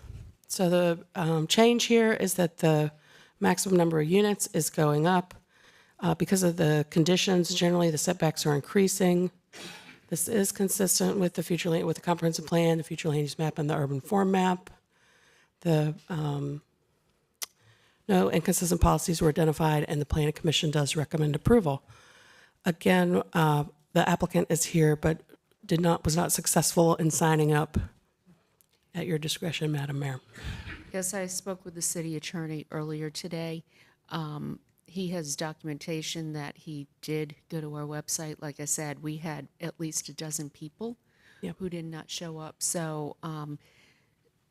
So the change here is that the maximum number of units is going up. Because of the conditions, generally the setbacks are increasing. This is consistent with with the comprehensive plan, the future land use map, and the urban form map. The no inconsistent policies were identified, and the Planning Commission does recommend approval. Again, the applicant is here, but was not successful in signing up. At your discretion, Madam Mayor. Yes, I spoke with the city attorney earlier today. He has documentation that he did go to our website. Like I said, we had at least a dozen people who did not show up. So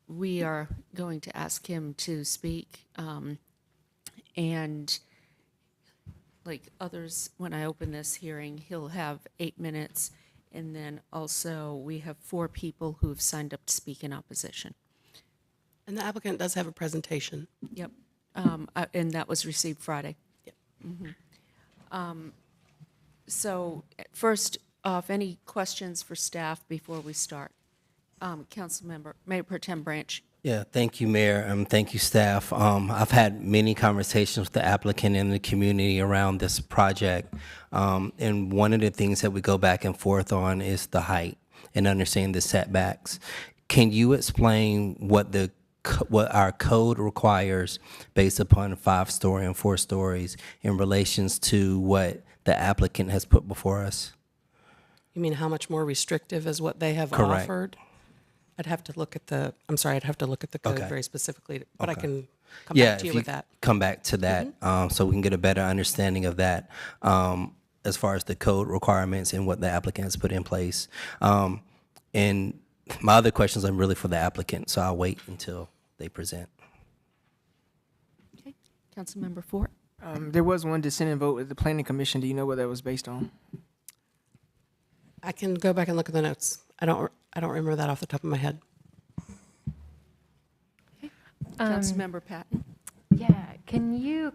we are going to ask him to speak. And like others, when I open this hearing, he'll have 8 minutes. And then also we have 4 people who have signed up to speak in opposition. And the applicant does have a presentation. Yep. And that was received Friday. So first off, any questions for staff before we start? Councilmember, Mayor Pro Tem Branch. Yeah, thank you, Mayor, and thank you, staff. I've had many conversations with the applicant and the community around this project, and one of the things that we go back and forth on is the height and understanding the setbacks. Can you explain what our code requires based upon 5-story and 4 stories in relations to what the applicant has put before us? You mean how much more restrictive is what they have Correct. offered? I'd have to look at the code Okay. very specifically, but I Okay. can come back to you if with that. Come back to that, so we can get a better understanding of that, as far as the code requirements and what the applicant has put in place. And my other questions are really for the applicant, so I'll wait until they present. Okay. Councilmember Fort. There was one dissenting vote at the Planning Commission. Do you know what that was based on? I can go back and look at the notes. I don't remember that off the top of my head. Councilmember Patton. Yeah, can you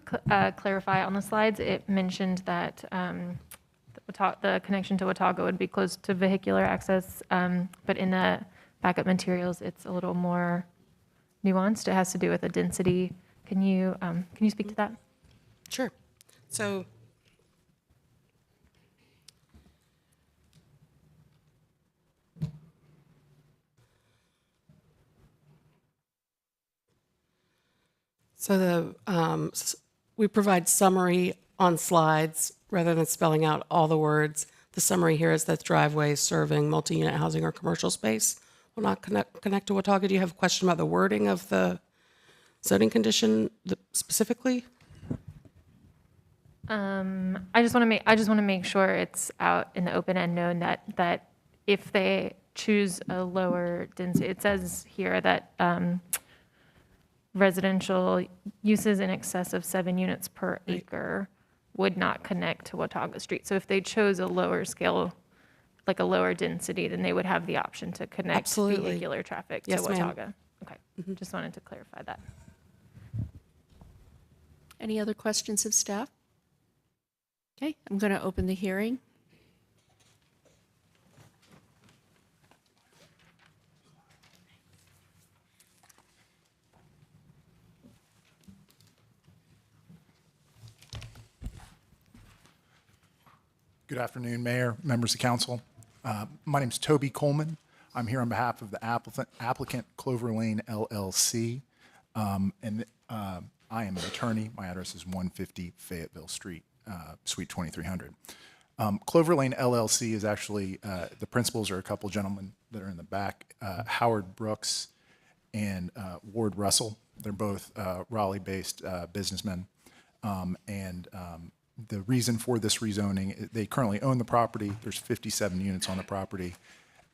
clarify on the slides? It mentioned that the connection to Watauga would be close to vehicular access, but in the backup materials, it's a little more nuanced. It has to do with the density. Can you speak to that? Sure. So we provide summary on slides rather than spelling out all the words. The summary here is that driveways serving multi-unit housing or commercial space will not connect to Watauga. Do you have a question about the wording of the zoning condition specifically? I just want to make sure it's out in the open and known that if they choose a lower density, it says here that residential uses in excess of 7 units per acre would not connect to Watauga Street. So if they chose a lower scale, like a lower density, then they would have the option to connect Absolutely. vehicular traffic to Yes, ma'am. Watauga. Okay, just wanted to clarify that. Any other questions of staff? Okay, I'm going to open the hearing. Good afternoon, Mayor, members of council. My name is Toby Coleman. I'm here on behalf of the applicant Clover Lane LLC. And I am an attorney. My address is 150 Fayetteville Street, Suite 2300. Clover Lane LLC is actually, the principals are a couple gentlemen that are in the back, Howard Brooks and Ward Russell. They're both Raleigh-based businessmen. The reason for this rezoning, they currently own the property. There's 57 units on the property,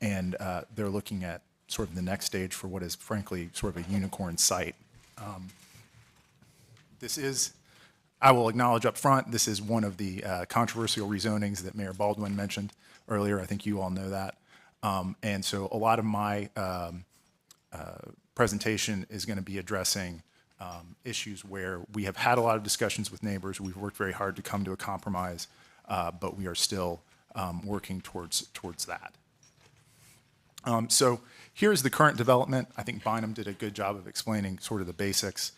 and they're looking at sort of the next stage for what is frankly sort of a unicorn site. This is, I will acknowledge up front, this is one of the controversial rezonings that Mayor Baldwin mentioned earlier. I think you all know that. And so a lot of my presentation is going to be addressing issues where we have had a lot of discussions with neighbors. We've worked very hard to come to a compromise, but we are still working towards that. So here's the current development. I think Bynum did a good job of explaining sort of the basics.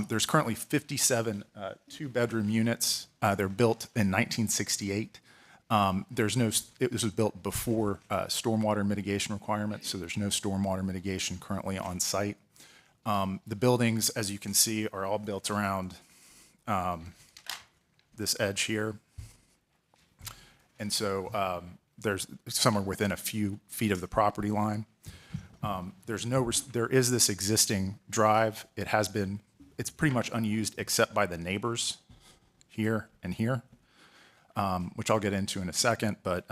There's currently 57 two-bedroom units. They're built in 1968. This was built before stormwater mitigation requirements, so there's no stormwater mitigation currently on site. The buildings, as you can see, are all built around this edge here. And so there's somewhere within a few feet of the property line. There is this existing drive. It's pretty much unused except by the neighbors here and here, which I'll get into in a second. But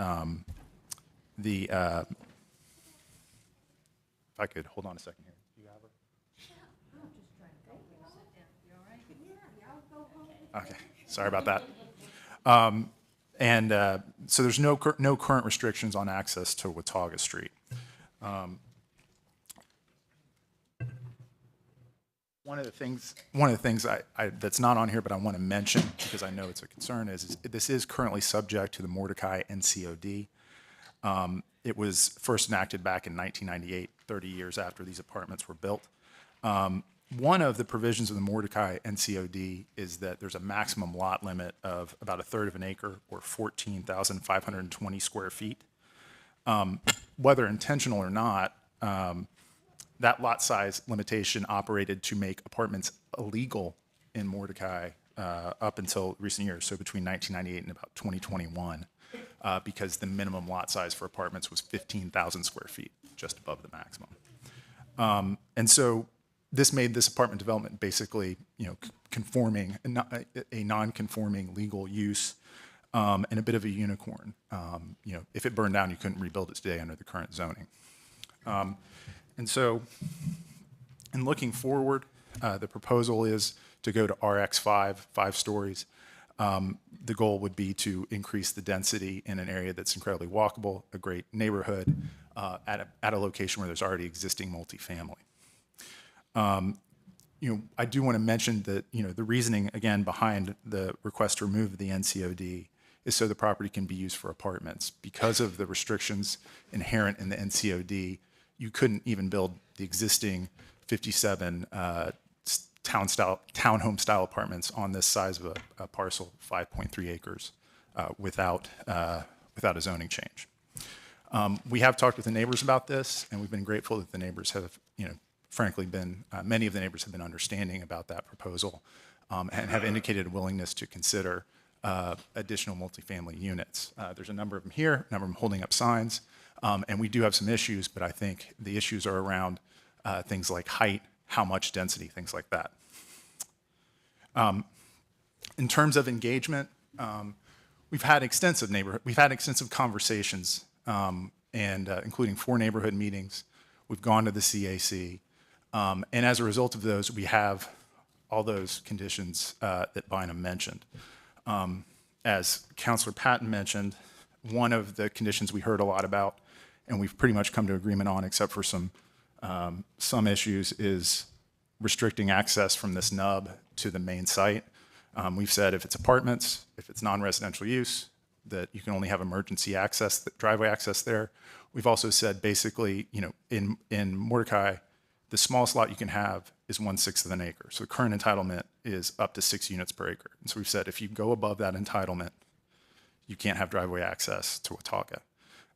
if I could hold on a second here. Do you have her? Okay, sorry about that. So there's no current restrictions on access to Watauga Street. One of the things that's not on here, but I want to mention because I know it's a concern, is this is currently subject to the Mordecai NCOD. It was first enacted back in 1998, 30 years after these apartments were built. One of the provisions of the Mordecai NCOD is that there's a maximum lot limit of about a third of an acre or 14,520 square feet. Whether intentional or not, that lot size limitation operated to make apartments illegal in Mordecai up until recent years, so between 1998 and about 2021, because the minimum lot size for apartments was 15,000 square feet, just above the maximum. And so this made this apartment development basically, conforming, a non-conforming legal use, and a bit of a unicorn. If it burned down, you couldn't rebuild it today under the current zoning. And so, in looking forward, the proposal is to go to RX5, 5 stories. The goal would be to increase the density in an area that's incredibly walkable, a great neighborhood, at a location where there's already existing multifamily. I do want to mention that, the reasoning, again, behind the request to remove the NCOD is so the property can be used for apartments. Because of the restrictions inherent in the NCOD, you couldn't even build the existing 57 townhome-style apartments on this size of a parcel, 5.3 acres, without a zoning change. We have talked with the neighbors about this, and we've been grateful that the neighbors have, frankly many of the neighbors have been understanding about that proposal, and have indicated a willingness to consider additional multifamily units. There's a number of them here, a number of them holding up signs, and we do have some issues, but I think the issues are around things like height, how much density, things like that. In terms of engagement, we've had extensive conversations, and including 4 neighborhood meetings. We've gone to the CAC, and as a result of those, we have all those conditions that Bynum mentioned. As Councilor Patton mentioned, one of the conditions we heard a lot about, and we've pretty much come to agreement on, except for some issues, is restricting access from this nub to the main site. We've said if it's apartments, if it's non-residential use, that you can only have emergency access, driveway access there. We've also said basically, in Mordecai, the smallest lot you can have is 1/6 of an acre. So the current entitlement is up to 6 units per acre. And so we've said if you go above that entitlement, you can't have driveway access to Watauga.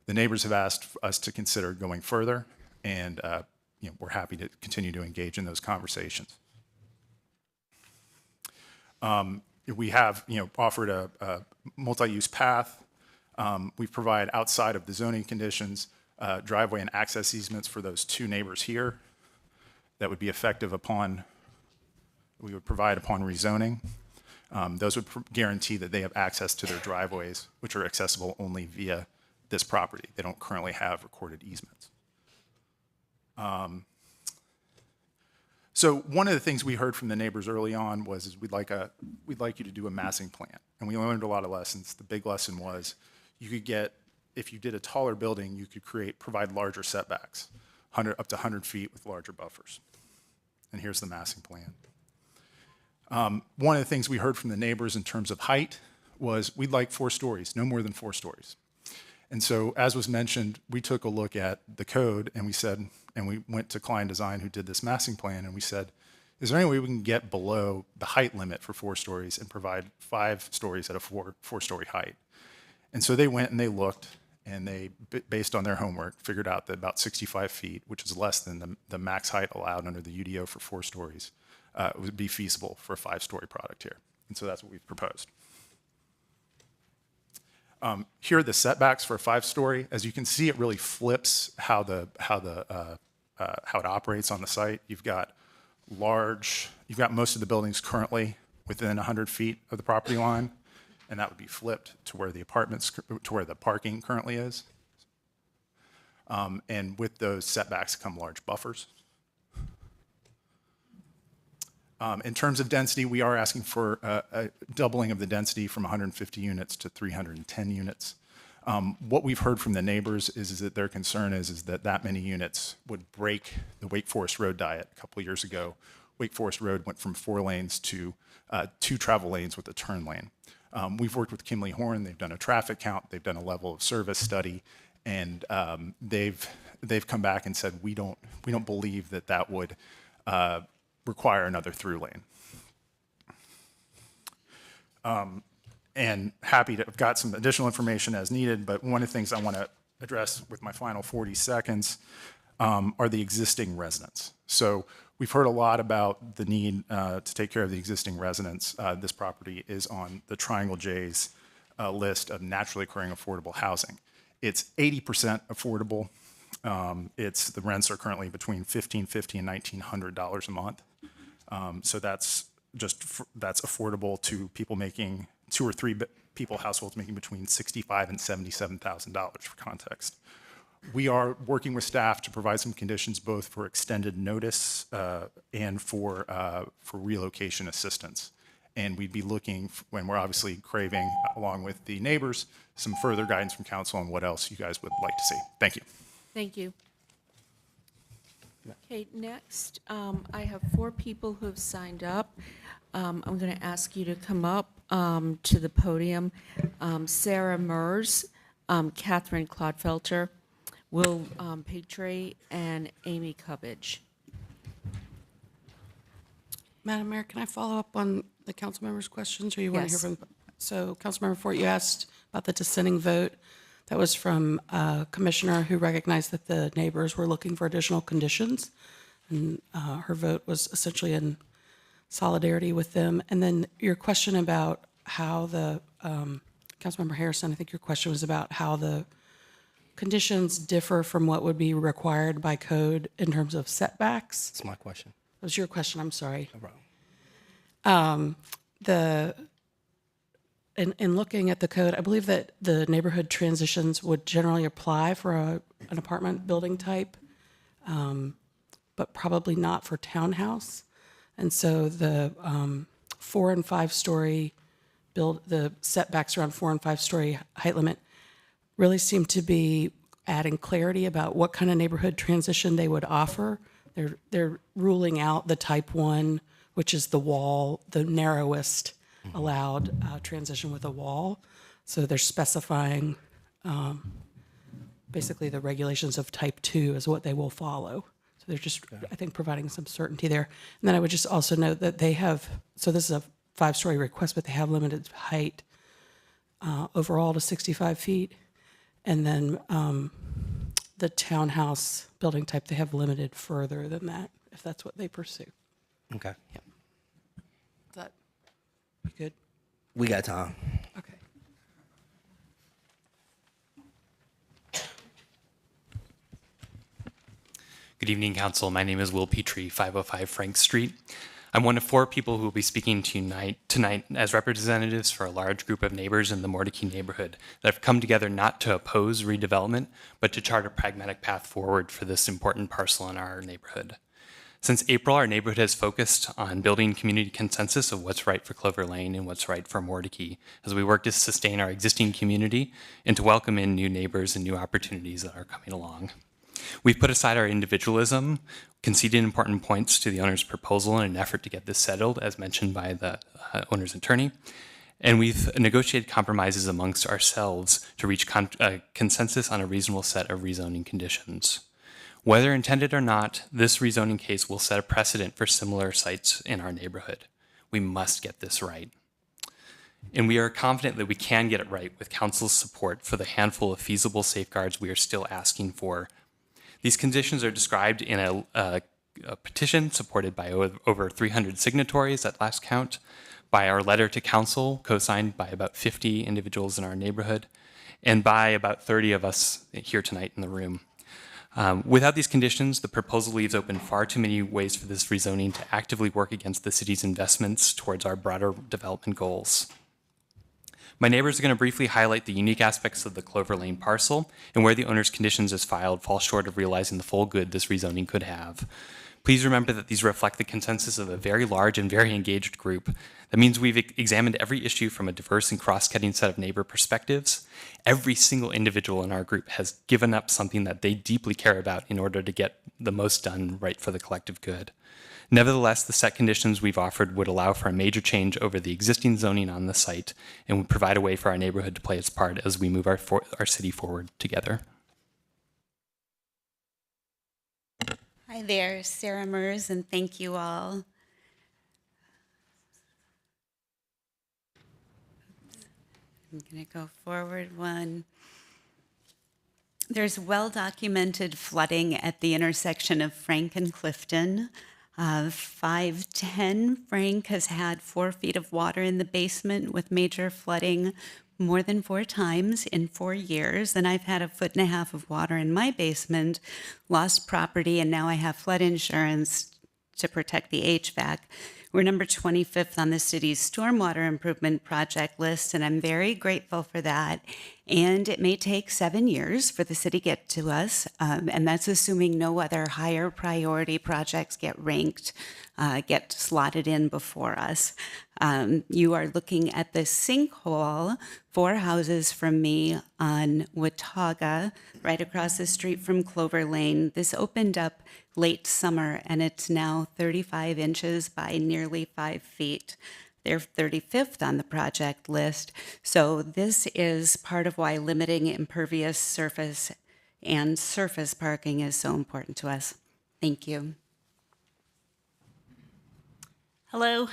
The neighbors have asked us to consider going further, and we're happy to continue to engage in those conversations. We have offered a multi-use path. We provide, outside of the zoning conditions, driveway and access easements for those 2 neighbors here that would be effective we would provide upon rezoning. Those would guarantee that they have access to their driveways, which are accessible only via this property. They don't currently have recorded easements. So one of the things we heard from the neighbors early on was we'd like you to do a massing plan. And we learned a lot of lessons. The big lesson was you could get, if you did a taller building, you could provide larger setbacks, up to 100 feet with larger buffers. And here's the massing plan. One of the things we heard from the neighbors in terms of height was we'd like 4 stories, no more than 4 stories. And so, as was mentioned, we took a look at the code and we went to Klein Design, who did this massing plan, and we said, is there any way we can get below the height limit for 4 stories and provide 5 stories at a 4-story height? And so they went and they looked, and they, based on their homework, figured out that about 65 feet, which is less than the max height allowed under the UDO for 4 stories, would be feasible for a 5-story product here. And so that's what we've proposed. Here are the setbacks for a 5-story. As you can see, it really flips how it operates on the site. You've got most of the buildings currently within 100 feet of the property line, and that would be flipped to where the parking currently is. And with those setbacks come large buffers. In terms of density, we are asking for a doubling of the density from 150 units to 310 units. What we've heard from the neighbors is that their concern is that many units would break the Wake Forest Road diet. A couple of years ago, Wake Forest Road went from 4 lanes to 2 travel lanes with a turn lane. We've worked with Kimley Horn. They've done a traffic count. They've done a level of service study, and they've come back and said we don't believe that would require another through lane. And happy to have got some additional information as needed, but one of the things I want to address with my final 40 seconds are the existing residents. So we've heard a lot about the need to take care of the existing residents. This property is on the Triangle J's list of naturally occurring affordable housing. It's 80% affordable. The rents are currently between $1,550 and $1,900 a month. So that's affordable to people making 2 or 3 people households making between $65,000 and $77,000 for context. We are working with staff to provide some conditions both for extended notice and for relocation assistance. And we'd be looking, when we're obviously craving, along with the neighbors, some further guidance from council on what else you guys would like to see. Thank you. Thank you. Okay, next, I have 4 people who have signed up. I'm going to ask you to come up to the podium. Sarah Mers, Catherine Clodfelter, Will Petrie, and Amy Cubbage. Madam Mayor, can I follow up on the council members' questions, or you want to Yes. hear from? So, Councilmember Fort, you asked about the dissenting vote. That was from a commissioner who recognized that the neighbors were looking for additional conditions, and her vote was essentially in solidarity with them. And then your question about how the, Councilmember Harrison, I think your question was about how the conditions differ from what would be required by code in terms of setbacks. That's my question. That was your question, I'm sorry. No problem. In looking at the code, I believe that the neighborhood transitions would generally apply for an apartment building type, but probably not for townhouse. And so the 4 and 5 story the setbacks around 4 and 5 story height limit really seem to be adding clarity about what kind of neighborhood transition they would offer. They're ruling out the type 1, which is the wall, the narrowest allowed transition with a wall. So they're specifying basically the regulations of type 2 is what they will follow. So they're just, I think, providing some certainty there. And then I would just also note that they have, so this is a 5-story request, but they have limited height overall to 65 feet. And then the townhouse building type, they have limited further than that, if that's what they pursue. Okay. Is that you good? We got time. Okay. Good evening, Council. My name is Will Petrie, 505 Frank Street. I'm one of 4 people who will be speaking to you tonight as representatives for a large group of neighbors in the Mordecai neighborhood that have come together not to oppose redevelopment, but to chart a pragmatic path forward for this important parcel in our neighborhood. Since April, our neighborhood has focused on building community consensus of what's right for Clover Lane and what's right for Mordecai as we work to sustain our existing community and to welcome in new neighbors and new opportunities that are coming along. We've put aside our individualism, conceded important points to the owner's proposal in an effort to get this settled, as mentioned by the owner's attorney, and we've negotiated compromises amongst ourselves to reach consensus on a reasonable set of rezoning conditions. Whether intended or not, this rezoning case will set a precedent for similar sites in our neighborhood. We must get this right. And we are confident that we can get it right with council's support for the handful of feasible safeguards we are still asking for. These conditions are described in a petition supported by over 300 signatories at last count, by our letter to council, co-signed by about 50 individuals in our neighborhood, and by about 30 of us here tonight in the room. Without these conditions, the proposal leaves open far too many ways for this rezoning to actively work against the city's investments towards our broader development goals. My neighbors are going to briefly highlight the unique aspects of the Clover Lane parcel and where the owner's conditions as filed fall short of realizing the full good this rezoning could have. Please remember that these reflect the consensus of a very large and very engaged group. That means we've examined every issue from a diverse and cross-cutting set of neighbor perspectives. Every single individual in our group has given up something that they deeply care about in order to get the most done right for the collective good. Nevertheless, the set conditions we've offered would allow for a major change over the existing zoning on the site and would provide a way for our neighborhood to play its part as we move our city forward together. Hi there, Sarah Mers, and thank you all. I'm going to go forward one. There's well-documented flooding at the intersection of Frank and Clifton. 510 Frank has had 4 feet of water in the basement with major flooding more than 4 times in 4 years. And I've had 1.5 feet of water in my basement, lost property, and now I have flood insurance to protect the HVAC. We're number 25th on the city's stormwater improvement project list, and I'm very grateful for that. And it may take 7 years for the city to get to us, and that's assuming no other higher priority projects get ranked, get slotted in before us. You are looking at the sinkhole 4 houses from me on Watauga, right across the street from Clover Lane. This opened up late summer, and it's now 35 inches by nearly 5 feet. They're 35th on the project list. So this is part of why limiting impervious surface and surface parking is so important to us. Thank you. Hello.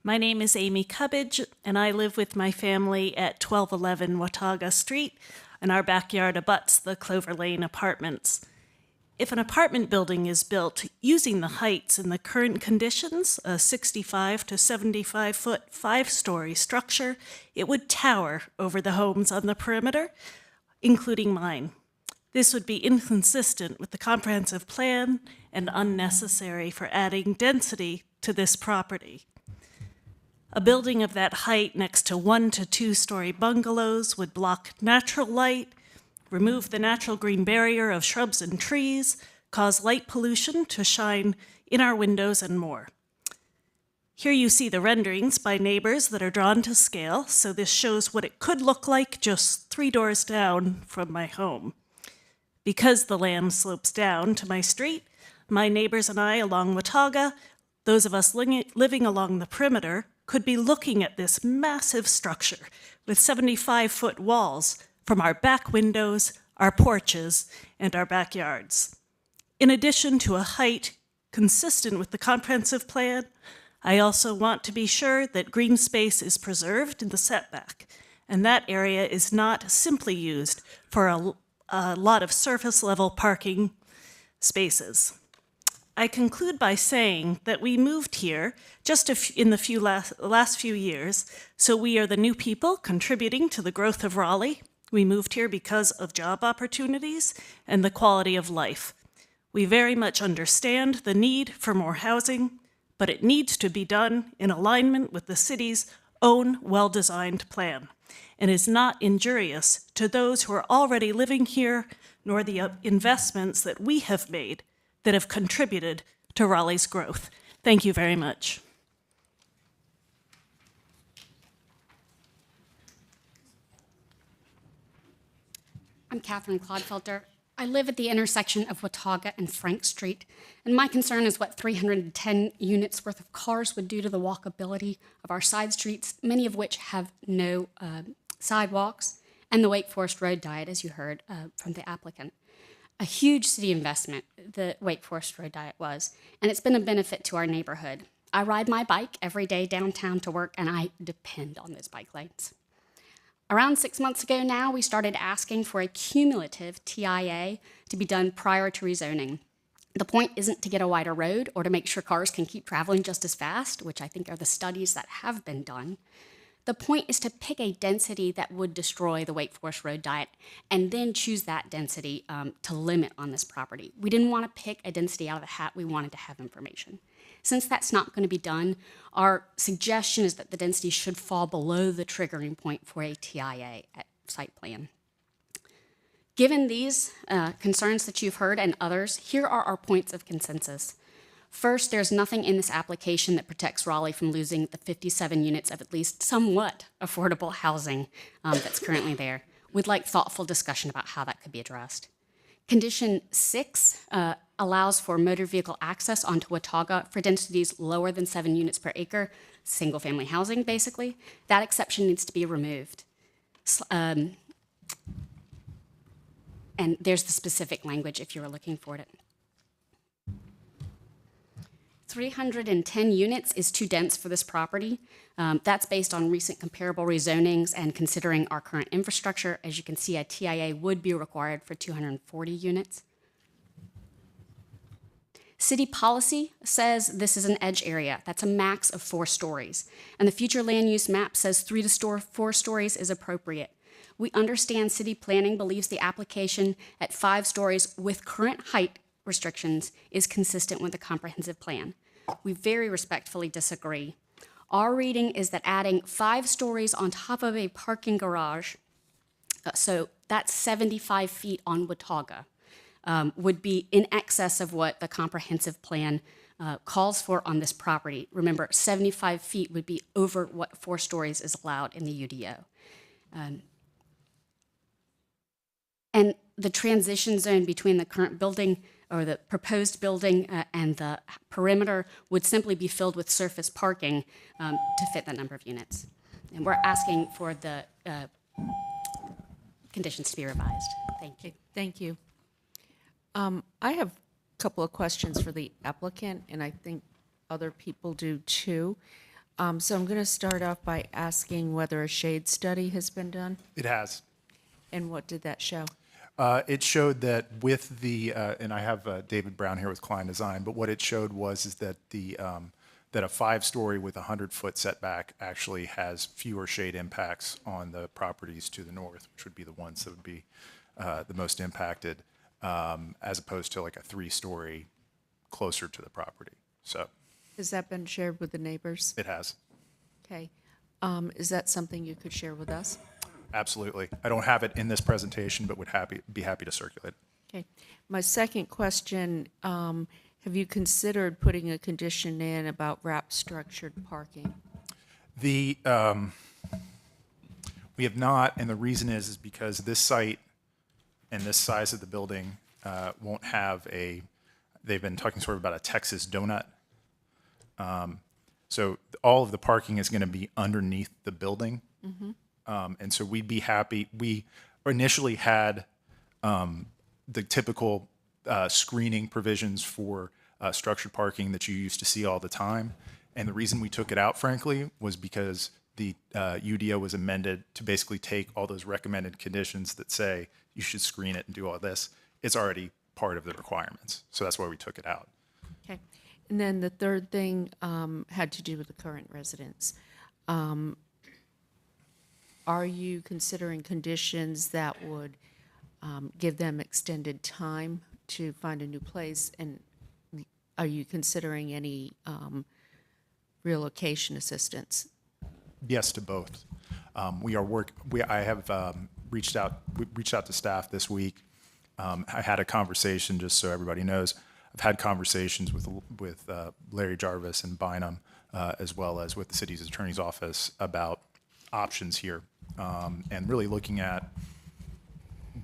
My name is Amy Cubbage, and I live with my family at 1211 Watauga Street, and our backyard abuts the Clover Lane apartments. If an apartment building is built using the heights in the current conditions, a 65 to 75 foot 5-story structure, it would tower over the homes on the perimeter, including mine. This would be inconsistent with the comprehensive plan and unnecessary for adding density to this property. A building of that height next to 1 to 2-story bungalows would block natural light, remove the natural green barrier of shrubs and trees, cause light pollution to shine in our windows, and more. Here you see the renderings by neighbors that are drawn to scale, so this shows what it could look like just 3 doors down from my home. Because the land slopes down to my street, my neighbors and I along Watauga, those of us living along the perimeter, could be looking at this massive structure with 75-foot walls from our back windows, our porches, and our backyards. In addition to a height consistent with the comprehensive plan, I also want to be sure that green space is preserved in the setback, and that area is not simply used for a lot of surface-level parking spaces. I conclude by saying that we moved here just in the last few years, so we are the new people contributing to the growth of Raleigh. We moved here because of job opportunities and the quality of life. We very much understand the need for more housing, but it needs to be done in alignment with the city's own well-designed plan and is not injurious to those who are already living here, nor the investments that we have made that have contributed to Raleigh's growth. Thank you very much. I'm Catherine Clodfelter. I live at the intersection of Watauga and Frank Street, and my concern is what 310 units worth of cars would do to the walkability of our side streets, many of which have no sidewalks, and the Wake Forest Road Diet, as you heard from the applicant. A huge city investment, the Wake Forest Road Diet was, and it's been a benefit to our neighborhood. I ride my bike every day downtown to work, and I depend on those bike lanes. Around 6 months ago now, we started asking for a cumulative TIA to be done prior to rezoning. The point isn't to get a wider road or to make sure cars can keep traveling just as fast, which I think are the studies that have been done. The point is to pick a density that would destroy the Wake Forest Road Diet and then choose that density to limit on this property. We didn't want to pick a density out of the hat, we wanted to have information. Since that's not going to be done, our suggestion is that the density should fall below the triggering point for a TIA at site plan. Given these concerns that you've heard and others, here are our points of consensus. First, there's nothing in this application that protects Raleigh from losing the 57 units of at least somewhat affordable housing that's currently there. We'd like thoughtful discussion about how that could be addressed. Condition 6 allows for motor vehicle access onto Watauga for densities lower than 7 units per acre, single-family housing, basically. That exception needs to be removed. And there's the specific language if you were looking for it. 310 units is too dense for this property. That's based on recent comparable rezonings and considering our current infrastructure. As you can see, a TIA would be required for 240 units. City policy says this is an edge area. That's a max of 4 stories. And the future land use map says 3 to 4 stories is appropriate. We understand city planning believes the application at 5 stories with current height restrictions is consistent with the comprehensive plan. We very respectfully disagree. Our reading is that adding 5 stories on top of a parking garage, so that's 75 feet on Watauga, would be in excess of what the comprehensive plan calls for on this property. Remember, 75 feet would be over what 4 stories is allowed in the UDO. And the transition zone between the current building or the proposed building and the perimeter would simply be filled with surface parking to fit that number of units. And we're asking for the conditions to be revised. Thank you. Thank you. I have a couple of questions for the applicant, and I think other people do too. So I'm going to start off by asking whether a shade study has been done. It has. And what did that show? It showed that with the, and I have David Brown here with Klein Design, but what it showed is that the that a 5-story with a 100-foot setback actually has fewer shade impacts on the properties to the north, which would be the ones that would be the most impacted, as opposed to like a 3-story closer to the property. So, Has that been shared with the neighbors? it has. Okay. Is that something you could share with us? Absolutely. I don't have it in this presentation, but would be happy to circulate. Okay. My second question, have you considered putting a condition in about wrap structured parking? We have not, and the reason is because this site and this size of the building won't have they've been talking sort of about a Texas donut. So all of the parking is going to be underneath the building. Mm-hmm. And so we'd be happy. We initially had the typical screening provisions for structured parking that you used to see all the time. And the reason we took it out, frankly, was because the UDO was amended to basically take all those recommended conditions that say you should screen it and do all this. It's already part of the requirements. So that's why we took it out. Okay. And then the third thing had to do with the current residents. Are you considering conditions that would give them extended time to find a new place? And are you considering any relocation assistance? Yes to both. I have reached out to staff this week. I had a conversation, just so everybody knows, I've had conversations with Larry Jarvis and Bynum, as well as with the city's attorney's office about options here, and really looking at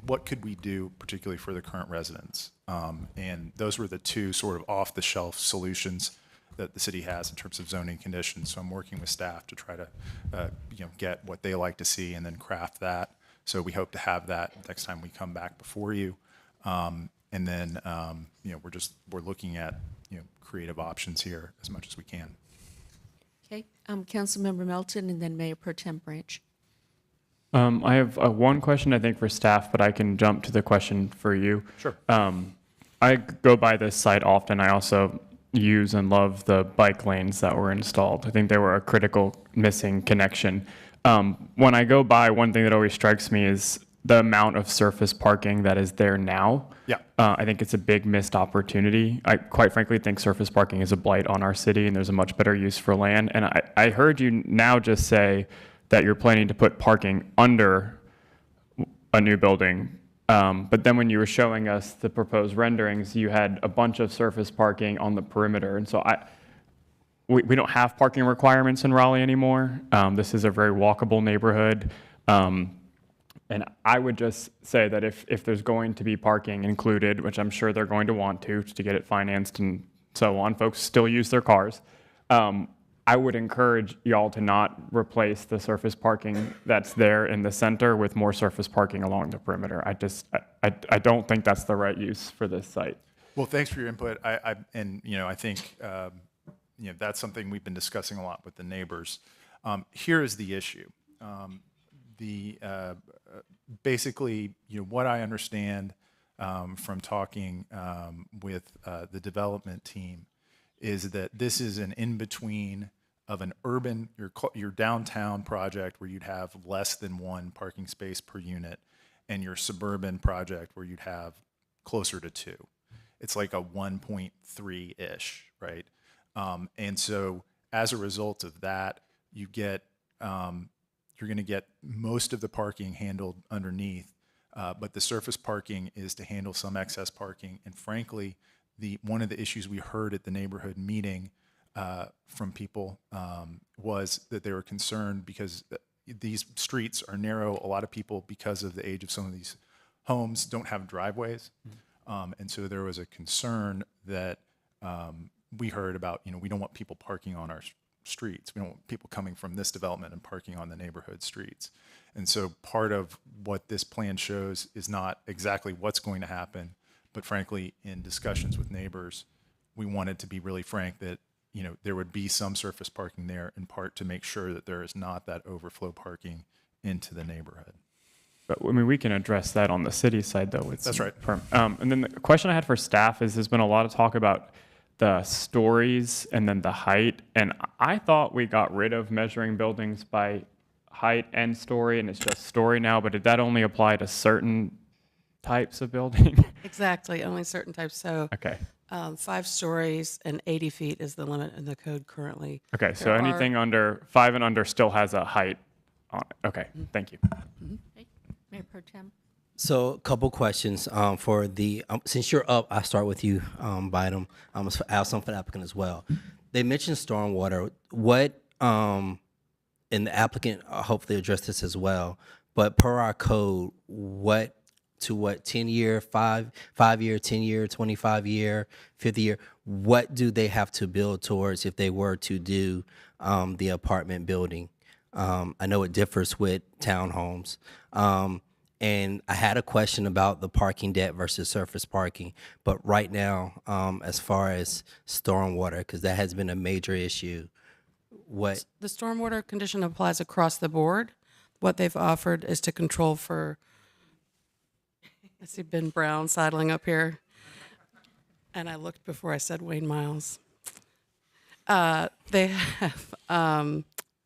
what could we do, particularly for the current residents. And those were the two sort of off-the-shelf solutions that the city has in terms of zoning conditions. So I'm working with staff to try to get what they like to see and then craft that. So we hope to have that next time we come back before you. And then we're looking at creative options here as much as we can. Okay, Councilmember Melton and then Mayor Pro Tem Branch. I have one question, I think, for staff, but I can jump to the question for you. Sure. I go by this site often. I also use and love the bike lanes that were installed. I think they were a critical missing connection. When I go by, one thing that always strikes me is the amount of surface parking that is there now. Yeah. I think it's a big missed opportunity. I quite frankly think surface parking is a blight on our city, and there's a much better use for land. And I heard you now just say that you're planning to put parking under a new building. But then when you were showing us the proposed renderings, you had a bunch of surface parking on the perimeter. And so we don't have parking requirements in Raleigh anymore. This is a very walkable neighborhood. And I would just say that if there's going to be parking included, which I'm sure they're going to want to get it financed and so on, folks still use their cars. I would encourage y'all to not replace the surface parking that's there in the center with more surface parking along the perimeter. I don't think that's the right use for this site. Well, thanks for your input. I think that's something we've been discussing a lot with the neighbors. Here is the issue. Basically, what I understand from talking with the development team is that this is an in-between of an urban, your downtown project where you'd have less than one parking space per unit, and your suburban project where you'd have closer to 2. It's like a 1.3-ish, right? And so as a result of that, you're going to get most of the parking handled underneath, but the surface parking is to handle some excess parking. And frankly, one of the issues we heard at the neighborhood meeting from people was that they were concerned because these streets are narrow. A lot of people, because of the age of some of these homes, don't have driveways. And so there was a concern that we heard about, we don't want people parking on our streets. We don't want people coming from this development and parking on the neighborhood streets. And so part of what this plan shows is not exactly what's going to happen, but frankly, in discussions with neighbors, we wanted to be really frank that there would be some surface parking there, in part to make sure that there is not that overflow parking into the neighborhood. But I mean, we can address that on the city side, though. That's right. And then the question I had for staff is, there's been a lot of talk about the stories and then the height. And I thought we got rid of measuring buildings by height and story, and it's just story now. But did that only apply to certain types of building? Exactly, only certain types. So Okay. 5 stories and 80 feet is the limit in the code currently. Okay, so There are- anything under 5 and under still has a height on it. Okay, thank you. Okay. Mayor Pro Tem. So a couple questions for the, since you're up, I'll start with you, Bynum. I have some for the applicant as well. They mentioned stormwater. What, and the applicant hopefully addressed this as well, but per our code, what 10-year, 5-year, 10-year, 25-year, 50-year, what do they have to build towards if they were to do the apartment building? I know it differs with townhomes. And I had a question about the parking deck versus surface parking, but right now, as far as stormwater, because that has been a major issue, what? The stormwater condition applies across the board. What they've offered is to control for, I see Ben Brown sidling up here, and I looked before I said Wayne Miles. They have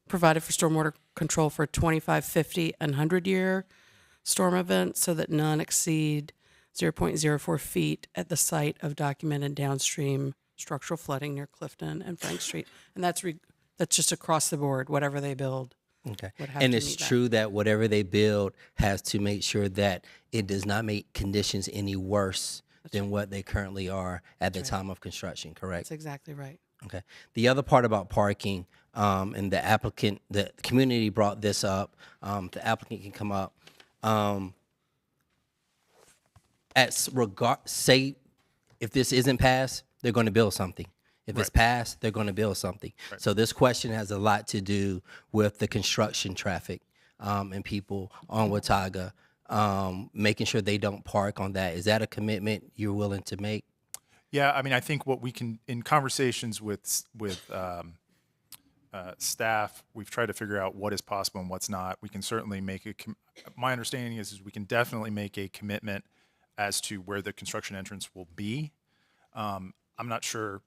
provided for stormwater control for 25, 50, and 100-year storm events so that none exceed 0.04 feet at the site of documented downstream structural flooding near Clifton and Frank Street. And that's That's just across the board, whatever they build. Okay. would have And to it's meet that. true that whatever they build has to make sure that it does not make conditions any worse than what they currently are at the time of construction, correct? That's exactly right. Okay. The other part about parking, and the community brought this up. The applicant can come up. Say if this isn't passed, they're going to build something. If it's passed, they're going to build something. So this question has a lot to do with the construction traffic and people on Watauga, making sure they don't park on that. Is that a commitment you're willing to make? Yeah, I mean, I think what we can, in conversations with staff, we've tried to figure out what is possible and what's not. We can certainly make my understanding is we can definitely make a commitment as to where the construction entrance will be. I'm not sure.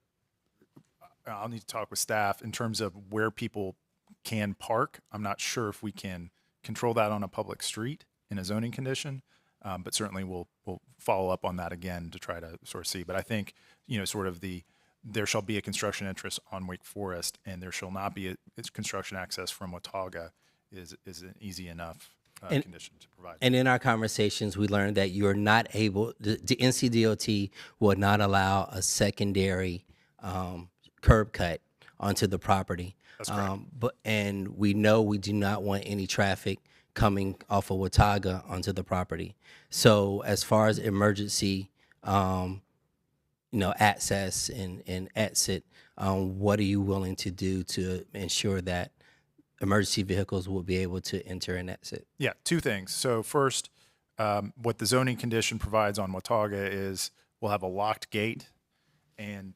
I'll need to talk with staff in terms of where people can park. I'm not sure if we can control that on a public street in a zoning condition, but certainly we'll follow up on that again to try to sort of see. But I think, sort of there shall be a construction interest on Wake Forest, and there shall not be a construction access from Watauga is an easy enough condition to provide. And in our conversations, we learned that you're not able, the NCDOT will not allow a secondary curb cut onto the property. That's correct. And we know we do not want any traffic coming off of Watauga onto the property. So as far as emergency, access and exit, what are you willing to do to ensure that emergency vehicles will be able to enter and exit? Yeah, two things. So first, what the zoning condition provides on Watauga is we'll have a locked gate, and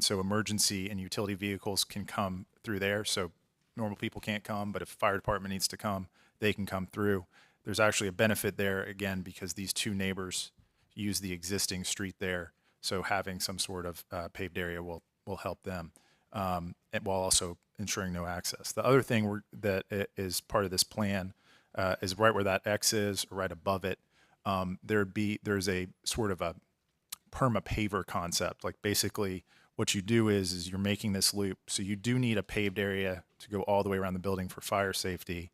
so emergency and utility vehicles can come through there. So normal people can't come, but if fire department needs to come, they can come through. There's actually a benefit there, again, because these two neighbors use the existing street there. So having some sort of paved area will help them, and while also ensuring no access. The other thing that is part of this plan is right where that X is, or right above it. There's a sort of a perma-paver concept. Like basically what you do is you're making this loop. So you do need a paved area to go all the way around the building for fire safety.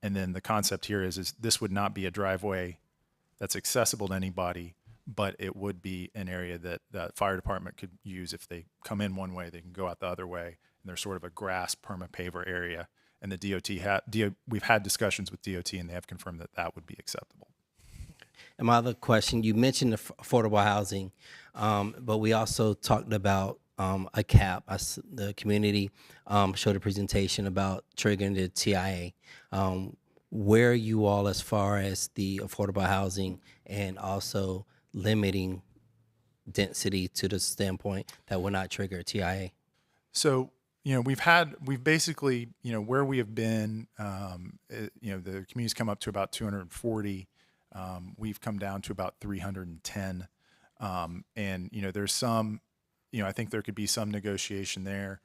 And then the concept here is this would not be a driveway that's accessible to anybody, but it would be an area that the fire department could use. If they come in one way, they can go out the other way. And there's sort of a grass perma-paver area. And the we've had discussions with DOT, and they have confirmed that that would be acceptable. And my other question, you mentioned affordable housing, but we also talked about a cap. The community showed a presentation about triggering the TIA. Where are you all as far as the affordable housing and also limiting density to the standpoint that will not trigger a TIA? So, we've basically, where we have been, the community's come up to about 240. We've come down to about 310. And, there's some, I think there could be some negotiation there.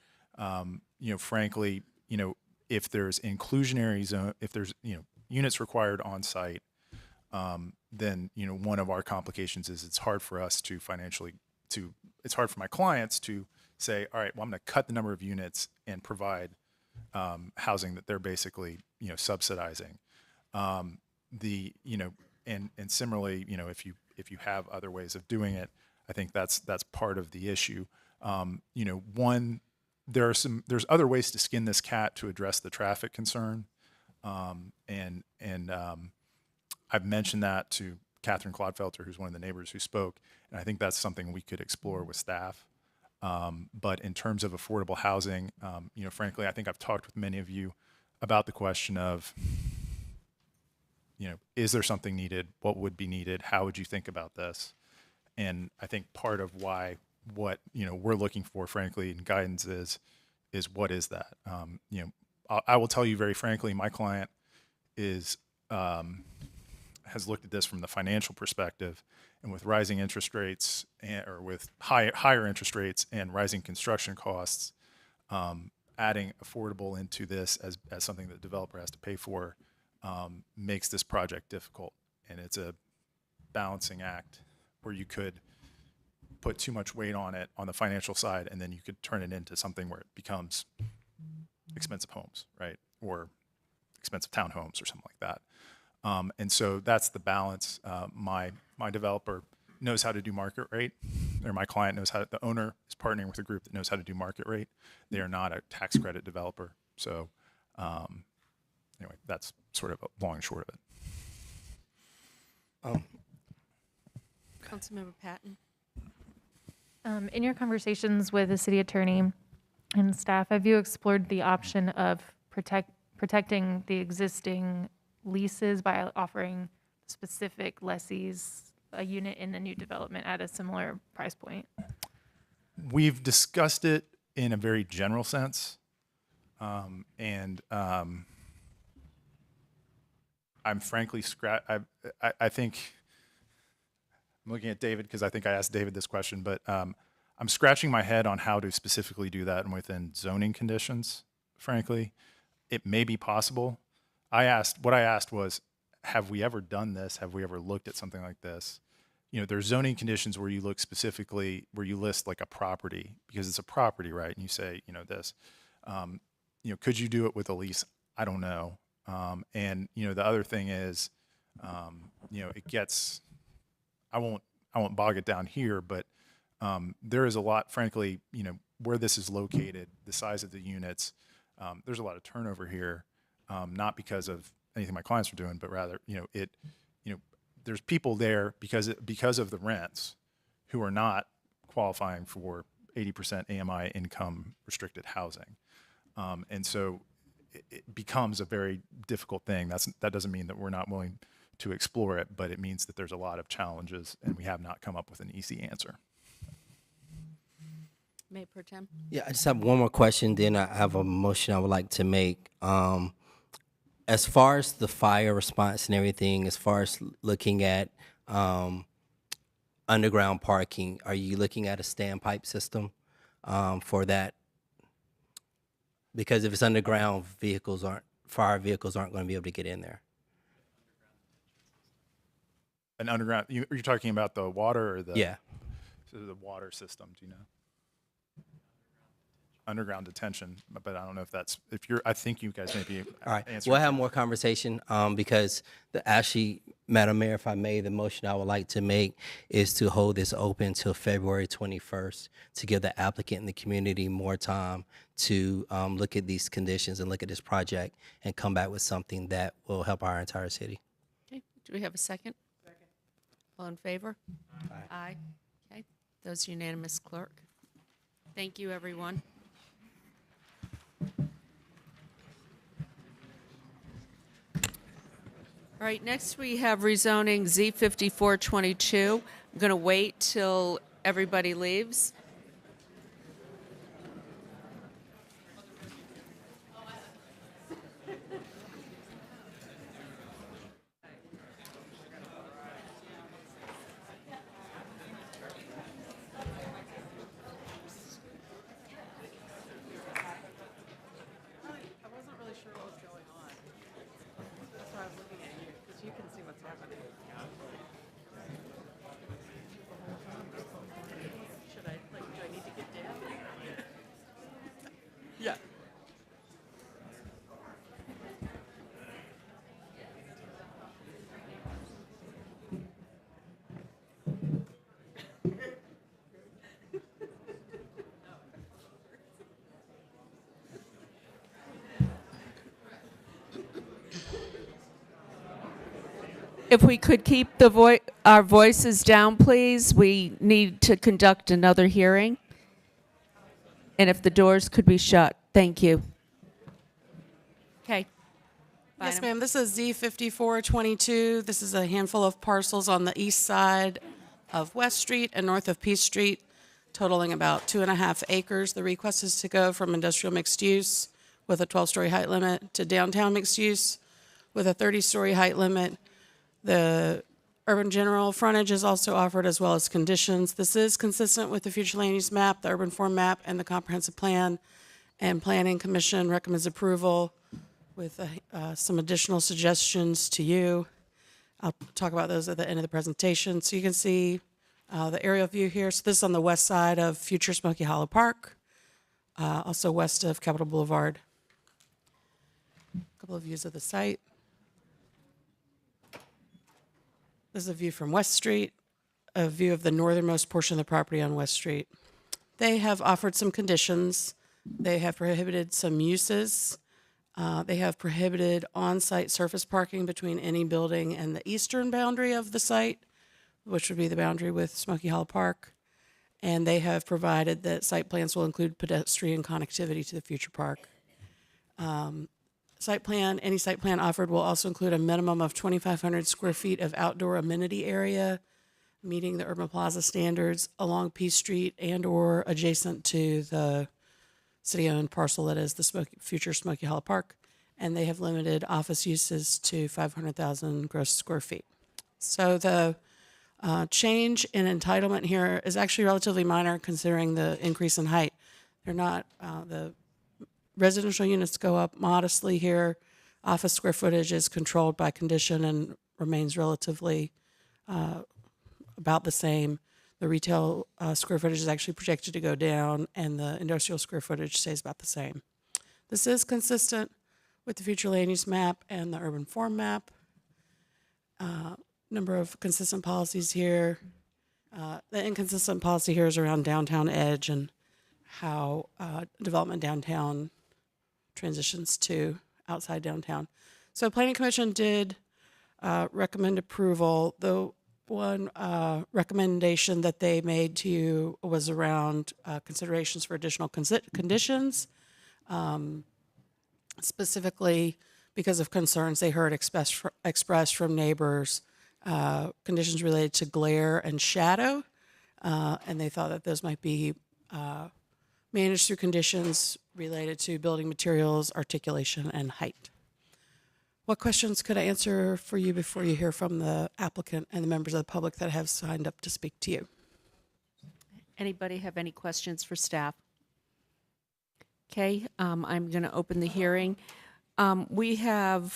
Frankly, if there's inclusionary zone, if there's, units required on site, then, one of our complications is it's hard for us to it's hard for my clients to say, all right, well, I'm going to cut the number of units and provide housing that they're basically, subsidizing. And similarly, if you have other ways of doing it, I think that's part of the issue. There's other ways to skin this cat to address the traffic concern. I've mentioned that to Catherine Clodfelter, who's one of the neighbors who spoke, and I think that's something we could explore with staff. But in terms of affordable housing, frankly, I think I've talked with many of you about the question of, is there something needed? What would be needed? How would you think about this? And I think part of what we're looking for, frankly, in guidance is what is that? I will tell you very frankly, my client has looked at this from the financial perspective, and with rising interest rates or with higher interest rates and rising construction costs, adding affordable into this as something that the developer has to pay for makes this project difficult. And it's a balancing act where you could put too much weight on it on the financial side, and then you could turn it into something where it becomes expensive homes, right? Or expensive townhomes or something like that. And so that's the balance. My developer knows how to do market rate, or my client knows how, the owner is partnering with a group that knows how to do market rate. They are not a tax credit developer. So anyway, that's sort of a long and short of it. Councilmember Patton. In your conversations with the city attorney and staff, have you explored the option of protecting the existing leases by offering specific lessees a unit in the new development at a similar price point? We've discussed it in a very general sense. I'm frankly, I think, I'm looking at David because I think I asked David this question, but I'm scratching my head on how to specifically do that and within zoning conditions, frankly. It may be possible. What I asked was, have we ever done this? Have we ever looked at something like this? You know, there's zoning conditions where you look specifically, where you list like a property, because it's a property, right? And you say, you know, this, you know, could you do it with a lease? I don't know. And, you know, the other thing is, you know, it gets, I won't bog it down here, but there is a lot, frankly, you know, where this is located, the size of the units, there's a lot of turnover here, not because of anything my clients are doing, but rather, you know, there's people there because of the rents who are not qualifying for 80% AMI income restricted housing. And so it becomes a very difficult thing. That doesn't mean that we're not willing to explore it, but it means that there's a lot of challenges and we have not come up with an easy answer. Mayor Pro Tem. Yeah, I just have one more question, then I have a motion I would like to make. As far as the fire response and everything, as far as looking at underground parking, are you looking at a standpipe system for that? Because if it's underground, fire vehicles aren't going to be able to get in there. An underground, are you talking about the water or the? Yeah. So the water system, do you know? Underground detention, but I don't know if that's, I think you guys may be All right, answering. we'll have more conversation because actually, Madam Mayor, if I may, the motion I would like to make is to hold this open till February 21st to give the applicant and the community more time to look at these conditions and look at this project and come back with something that will help our entire city. Okay, do we have a second? Second. All in favor? Aye. Aye. Okay, those unanimous, clerk. Thank you, everyone. All right, next we have rezoning Z5422. I'm going to wait till everybody leaves. Yeah. If we could keep our voices down, please. We need to conduct another hearing. And if the doors could be shut, thank you. Okay. Yes, ma'am. This is Z5422. This is a handful of parcels on the east side of West Street and north of Peace Street, totaling about 2.5 acres. The request is to go from industrial mixed use with a 12-story height limit to downtown mixed use with a 30-story height limit. The urban general frontage is also offered as well as conditions. This is consistent with the future land use map, the urban form map, and the comprehensive plan. And Planning Commission recommends approval with some additional suggestions to you. I'll talk about those at the end of the presentation. So you can see the aerial view here. So this is on the west side of future Smoky Hollow Park, also west of Capitol Boulevard. couple of views of the site. This is a view from West Street, a view of the northernmost portion of the property on West Street. They have offered some conditions. They have prohibited some uses. They have prohibited on-site surface parking between any building and the eastern boundary of the site, which would be the boundary with Smoky Hollow Park. And they have provided that site plans will include pedestrian connectivity to the future park. Any site plan offered will also include a minimum of 2,500 square feet of outdoor amenity area, meeting the urban plaza standards along P Street and or adjacent to the city-owned parcel that is the future Smoky Hollow Park. And they have limited office uses to 500,000 gross square feet. So the change in entitlement here is actually relatively minor considering the increase in height. They're not, the residential units go up modestly here. Office square footage is controlled by condition and remains relatively about the same. The retail square footage is actually projected to go down, and the industrial square footage stays about the same. This is consistent with the future land use map and the urban form map. Number of consistent policies here. The inconsistent policy here is around downtown edge and how development downtown transitions to outside downtown. So Planning Commission did recommend approval. The one recommendation that they made to you was around considerations for additional conditions, specifically because of concerns they heard expressed from neighbors, conditions related to glare and shadow, and they thought that those might be managed through conditions related to building materials, articulation, and height. What questions could I answer for you before you hear from the applicant and the members of the public that have signed up to speak to you? Anybody have any questions for staff? Okay, I'm going to open the hearing. We have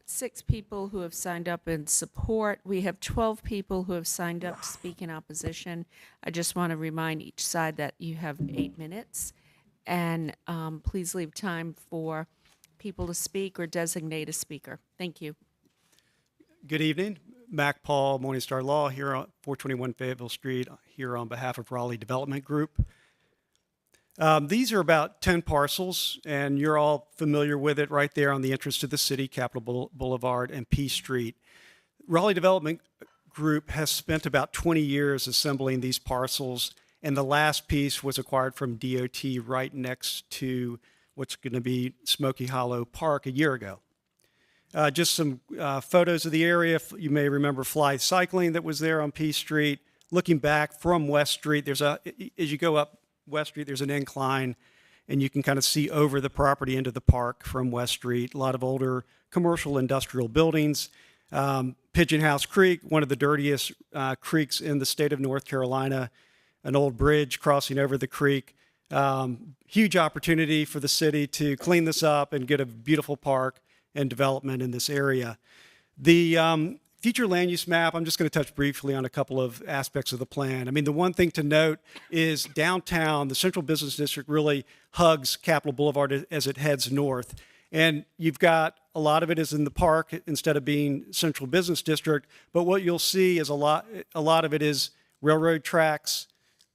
6 people who have signed up in support. We have 12 people who have signed up to speak in opposition. I just want to remind each side that you have 8 minutes, and please leave time for people to speak or designate a speaker. Thank you. Good evening. Mac Paul, Morningstar Law, here on 421 Fayetteville Street, here on behalf of Raleigh Development Group. These are about 10 parcels, and you're all familiar with it right there on the entrance to the city, Capitol Boulevard and P Street. Raleigh Development Group has spent about 20 years assembling these parcels, and the last piece was acquired from DOT right next to what's going to be Smoky Hollow Park a year ago. Just some photos of the area. You may remember Fly Cycling that was there on P Street. Looking back from West Street, as you go up West Street, there's an incline, and you can kind of see over the property into the park from West Street. A lot of older commercial industrial buildings. Pigeon House Creek, one of the dirtiest creeks in the state of North Carolina. An old bridge crossing over the creek. Huge opportunity for the city to clean this up and get a beautiful park and development in this area. The future land use map, I'm just going to touch briefly on a couple of aspects of the plan. I mean, the one thing to note is downtown, the central business district really hugs Capitol Boulevard as it heads north. And you've got a lot of it is in the park instead of being central business district. But what you'll see is a lot of it is railroad tracks,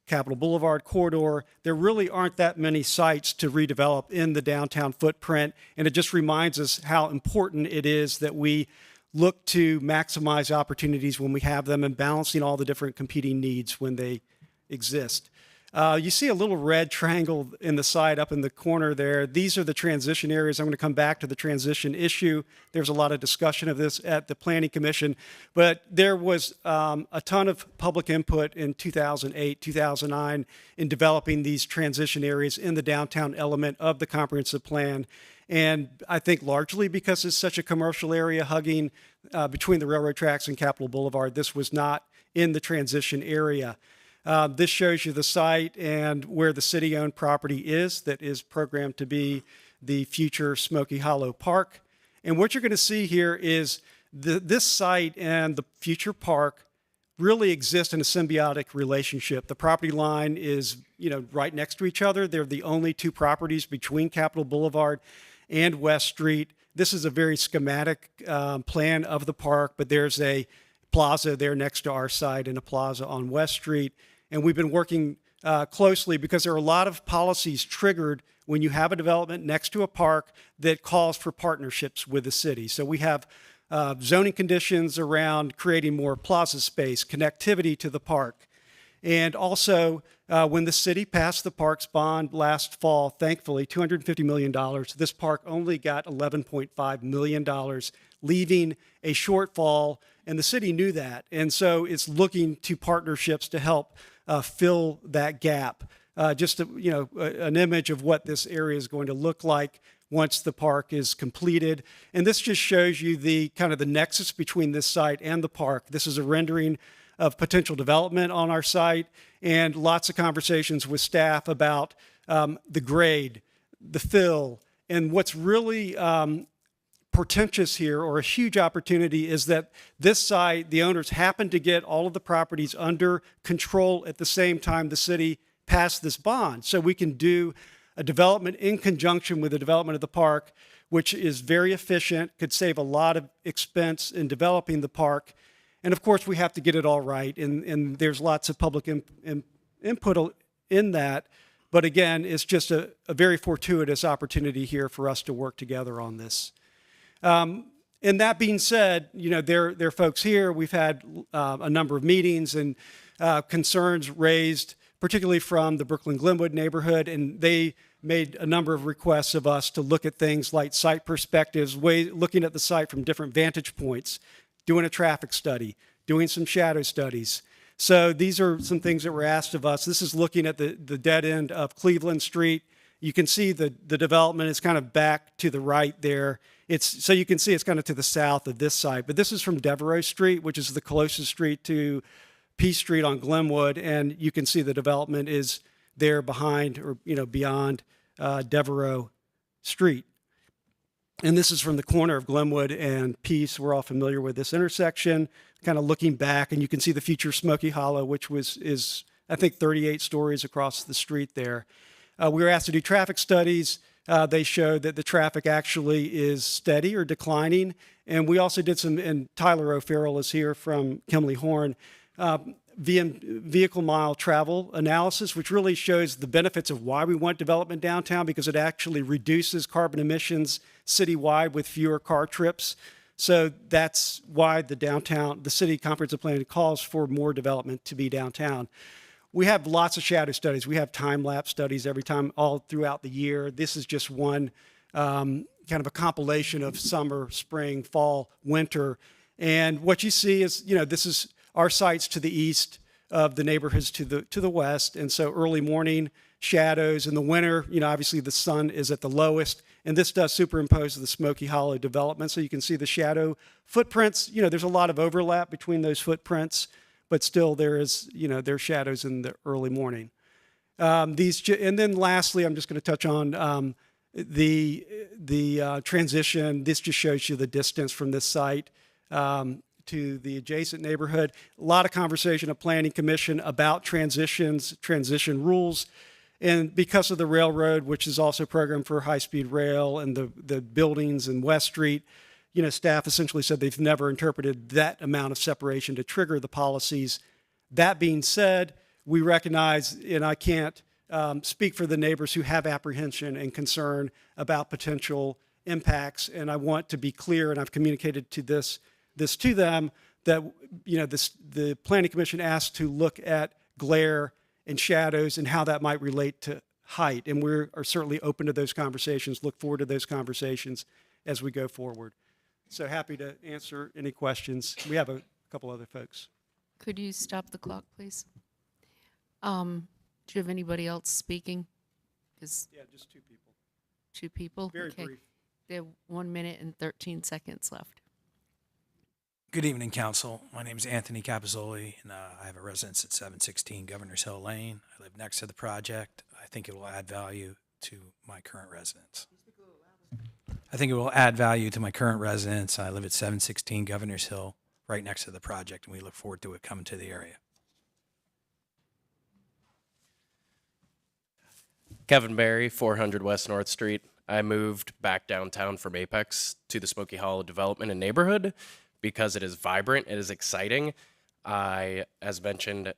Capitol Boulevard corridor. There really aren't that many sites to redevelop in the downtown footprint, and it just reminds us how important it is that we look to maximize opportunities when we have them and balancing all the different competing needs when they exist. You see a little red triangle in the side up in the corner there. These are the transition areas. I'm going to come back to the transition issue. There's a lot of discussion of this at the Planning Commission, but there was a ton of public input in 2008, 2009 in developing these transition areas in the downtown element of the comprehensive plan. And I think largely because it's such a commercial area hugging between the railroad tracks and Capitol Boulevard, this was not in the transition area. This shows you the site and where the city-owned property is that is programmed to be the future Smoky Hollow Park. And what you're going to see here is this site and the future park really exist in a symbiotic relationship. The property line is, right next to each other. They're the only two properties between Capitol Boulevard and West Street. This is a very schematic plan of the park, but there's a plaza there next to our site and a plaza on West Street. And we've been working closely because there are a lot of policies triggered when you have a development next to a park that calls for partnerships with the city. So we have zoning conditions around creating more plaza space, connectivity to the park. And also, when the city passed the parks bond last fall, thankfully, $250 million, this park only got $11.5 million, leaving a shortfall, and the city knew that. And so it's looking to partnerships to help fill that gap. Just an image of what this area is going to look like once the park is completed. And this just shows you the kind of the nexus between this site and the park. This is a rendering of potential development on our site, and lots of conversations with staff about the grade, the fill, and what's really portentous here, or a huge opportunity, is that this site, the owners happened to get all of the properties under control at the same time the city passed this bond. So we can do a development in conjunction with the development of the park, which is very efficient, could save a lot of expense in developing the park. And of course, we have to get it all right, and there's lots of public input in that. But again, it's just a very fortuitous opportunity here for us to work together on this. And that being said, there are folks here. We've had a number of meetings and concerns raised, particularly from the Brooklyn-Glenwood neighborhood, and they made a number of requests of us to look at things like site perspectives, looking at the site from different vantage points, doing a traffic study, doing some shadow studies. So these are some things that were asked of us. This is looking at the dead end of Cleveland Street. You can see the development is kind of back to the right there. So you can see it's kind of to the south of this site. But this is from Devereaux Street, which is the closest street to Peace Street on Glenwood. And you can see the development is there behind or beyond Devereaux Street. And this is from the corner of Glenwood and Peace. We're all familiar with this intersection, kind of looking back, and you can see the future Smoky Hollow, which is, I think, 38 stories across the street there. We were asked to do traffic studies. They showed that the traffic actually is steady or declining. And we also did some, and Tyler O'Farrell is here from Kimley Horn, vehicle mile travel analysis, which really shows the benefits of why we want development downtown, because it actually reduces carbon emissions citywide with fewer car trips. So that's why the city comprehensive plan calls for more development to be downtown. We have lots of shadow studies. We have time-lapse studies every time, all throughout the year. This is just one kind of a compilation of summer, spring, fall, winter. And what you see is, this is our sites to the east of the neighborhoods to the west. And so early morning shadows. In the winter, obviously the sun is at the lowest. And this does superimpose the Smoky Hollow development. So you can see the shadow footprints. There's a lot of overlap between those footprints, but still there's shadows in the early morning. And then lastly, I'm just going to touch on the transition. This just shows you the distance from this site to the adjacent neighborhood. A lot of conversation at Planning Commission about transition rules. And because of the railroad, which is also programmed for high-speed rail, and the buildings in West Street, staff essentially said they've never interpreted that amount of separation to trigger the policies. That being said, we recognize, and I can't speak for the neighbors who have apprehension and concern about potential impacts, and I want to be clear, and I've communicated this to them, that the Planning Commission asked to look at glare and shadows and how that might relate to height, and we are certainly open to those conversations, look forward to those conversations as we go forward. So happy to answer any questions. We have a couple other folks. Could you stop the clock, please? Do you have anybody else speaking? Yeah, just two people. Two people? Very Okay. brief. They have 1 minute and 13 seconds left. Good evening, Council. My name is Anthony Capozzoli, and I have a residence at 716 Governor's Hill Lane. I live next to the project. I think it will add value to my current residence. I think it will add value to my current residence. I live at 716 Governor's Hill, right next to the project, and we look forward to it coming to the area. Kevin Barry, 400 West North Street. I moved back downtown from Apex to the Smoky Hollow development and neighborhood because it is vibrant, it is exciting. As mentioned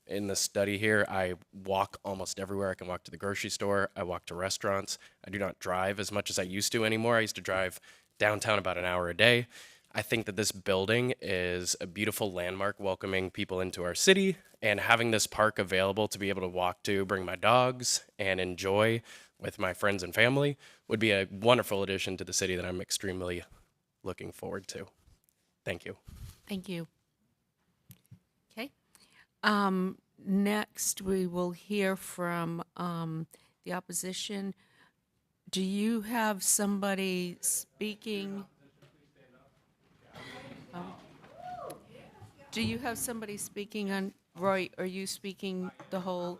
in the study here, I walk almost everywhere. I can walk to the grocery store. I walk to restaurants. I do not drive as much as I used to anymore. I used to drive downtown about an hour a day. I think that this building is a beautiful landmark welcoming people into our city, and having this park available to be able to walk to, bring my dogs, and enjoy with my friends and family would be a wonderful addition to the city that I'm extremely looking forward to. Thank you. Thank you. Okay. Next, we will hear from the opposition. Do you have somebody speaking? Do you have somebody speaking on, Roy, are you speaking the whole?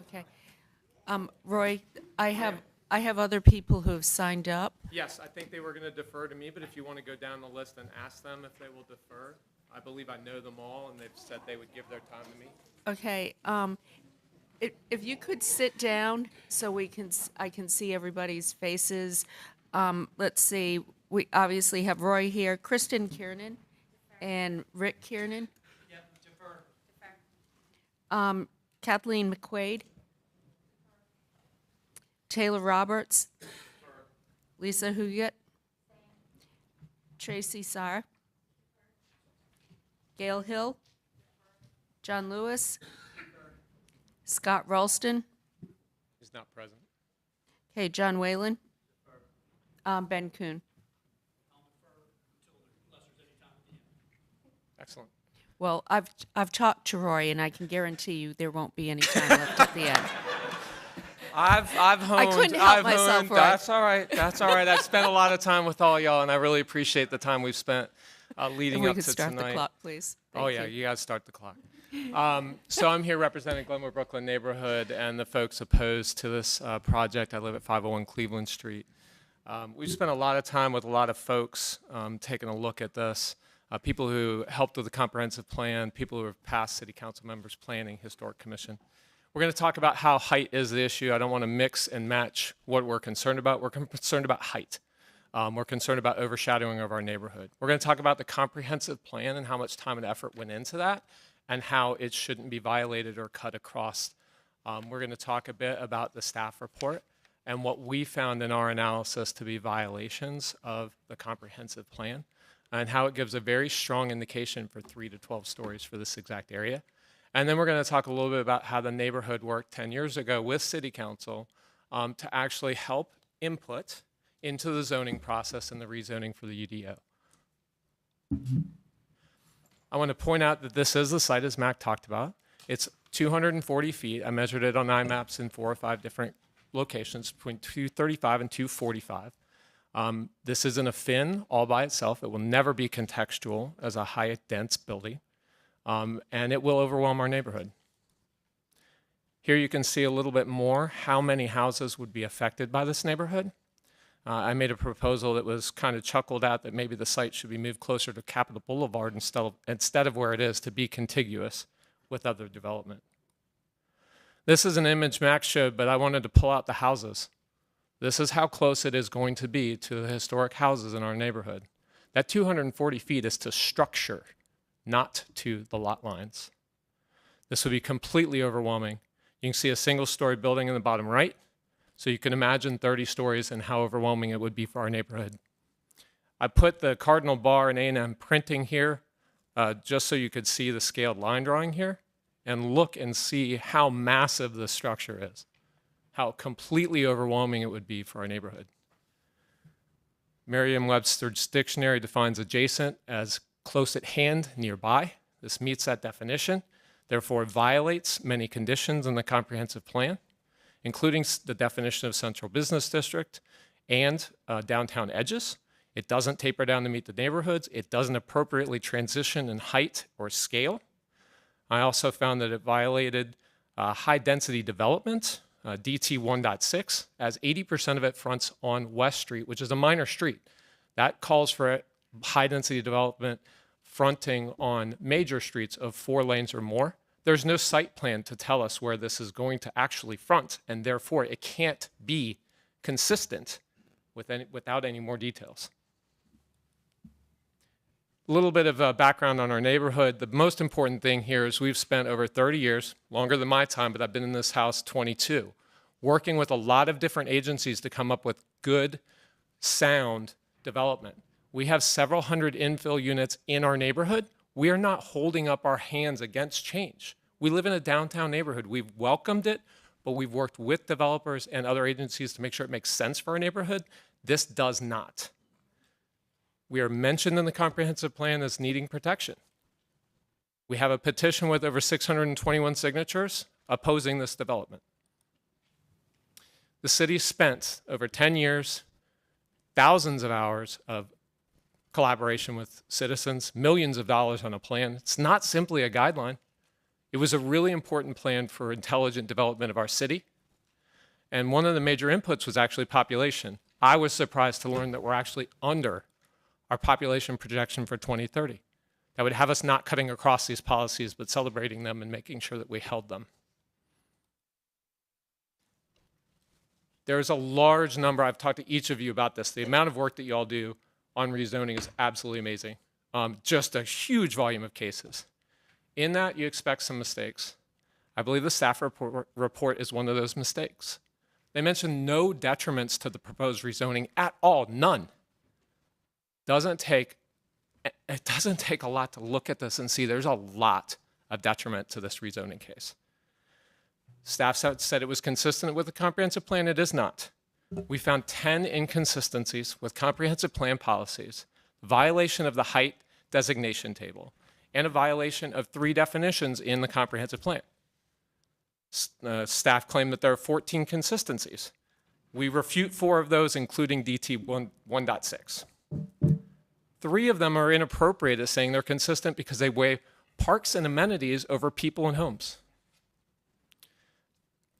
Okay. Roy, I have other people who have signed up. Yes, I think they were going to defer to me, but if you want to go down the list and ask them if they will defer, I believe I know them all, and they've said they would give their time to me. Okay. If you could sit down so I can see everybody's faces. Let's see. We obviously have Roy here, Kristen Kiernan, and Rick Kiernan. Yep, defer. Kathleen McQuaid. Taylor Roberts. Lisa Huguet. Tracy Sarr. Gail Hill. John Lewis. Scott Ralston. He's not present. Okay, John Whalen. Ben Kuhn. Excellent. Well, I've talked to Roy, and I can guarantee you there won't be any time left at the end. I've honed. I couldn't help myself, Roy. That's all right. That's all right. I've spent a lot of time with all y'all, and I really appreciate the time we've spent leading up to tonight. We could start the clock, please. Oh, yeah, you got to start the clock. So I'm here representing Glenmore Brooklyn neighborhood and the folks opposed to this project. I live at 501 Cleveland Street. We've spent a lot of time with a lot of folks taking a look at this. People who helped with the comprehensive plan, people who have past city council members, planning, historic commission. We're going to talk about how height is the issue. I don't want to mix and match what we're concerned about. We're concerned about height. We're concerned about overshadowing of our neighborhood. We're going to talk about the comprehensive plan and how much time and effort went into that and how it shouldn't be violated or cut across. We're going to talk a bit about the staff report and what we found in our analysis to be violations of the comprehensive plan and how it gives a very strong indication for 3 to 12 stories for this exact area. And then we're going to talk a little bit about how the neighborhood worked 10 years ago with City Council to actually help input into the zoning process and the rezoning for the UDO. I want to point out that this is the site as Mac talked about. It's 240 feet. I measured it on iMaps in 4 or 5 different locations between 235 and 245. This isn't a fin all by itself. It will never be contextual as a high dense building. And it will overwhelm our neighborhood. Here you can see a little bit more how many houses would be affected by this neighborhood. I made a proposal that was kind of chuckled at that maybe the site should be moved closer to Capitol Boulevard instead of where it is to be contiguous with other development. This is an image Max showed, but I wanted to pull out the houses. This is how close it is going to be to the historic houses in our neighborhood. That 240 feet is to structure, not to the lot lines. This would be completely overwhelming. You can see a single-story building in the bottom right, so you can imagine 30 stories and how overwhelming it would be for our neighborhood. I put the cardinal bar and A&M printing here just so you could see the scaled line drawing here and look and see how massive the structure is, how completely overwhelming it would be for our neighborhood. Merriam-Webster's dictionary defines adjacent as close at hand, nearby. This meets that definition, therefore violates many conditions in the comprehensive plan, including the definition of central business district and downtown edges. It doesn't taper down to meet the neighborhoods. It doesn't appropriately transition in height or scale. I also found that it violated high density development, DT 1.6, as 80% of it fronts on West Street, which is a minor street. That calls for high density development fronting on major streets of 4 lanes or more. There's no site plan to tell us where this is going to actually front, and therefore it can't be consistent without any more details. A little bit of background on our neighborhood. The most important thing here is we've spent over 30 years, longer than my time, but I've been in this house 22, working with a lot of different agencies to come up with good, sound development. We have several hundred infill units in our neighborhood. We are not holding up our hands against change. We live in a downtown neighborhood. We've welcomed it, but we've worked with developers and other agencies to make sure it makes sense for our neighborhood. This does not. We are mentioned in the comprehensive plan as needing protection. We have a petition with over 621 signatures opposing this development. The city spent over 10 years, thousands of hours of collaboration with citizens, millions of dollars on a plan. It's not simply a guideline. It was a really important plan for intelligent development of our city. And one of the major inputs was actually population. I was surprised to learn that we're actually under our population projection for 2030. That would have us not cutting across these policies, but celebrating them and making sure that we held them. There's a large number, I've talked to each of you about this, the amount of work that you all do on rezoning is absolutely amazing. Just a huge volume of cases. In that, you expect some mistakes. I believe the staff report is one of those mistakes. They mentioned no detriments to the proposed rezoning at all, none. It doesn't take a lot to look at this and see there's a lot of detriment to this rezoning case. Staff said it was consistent with the comprehensive plan. It is not. We found 10 inconsistencies with comprehensive plan policies, violation of the height designation table, and a violation of 3 definitions in the comprehensive plan. Staff claimed that there are 14 consistencies. We refute 4 of those, including DT 1.6. 3 of them are inappropriate as saying they're consistent because they weigh parks and amenities over people and homes.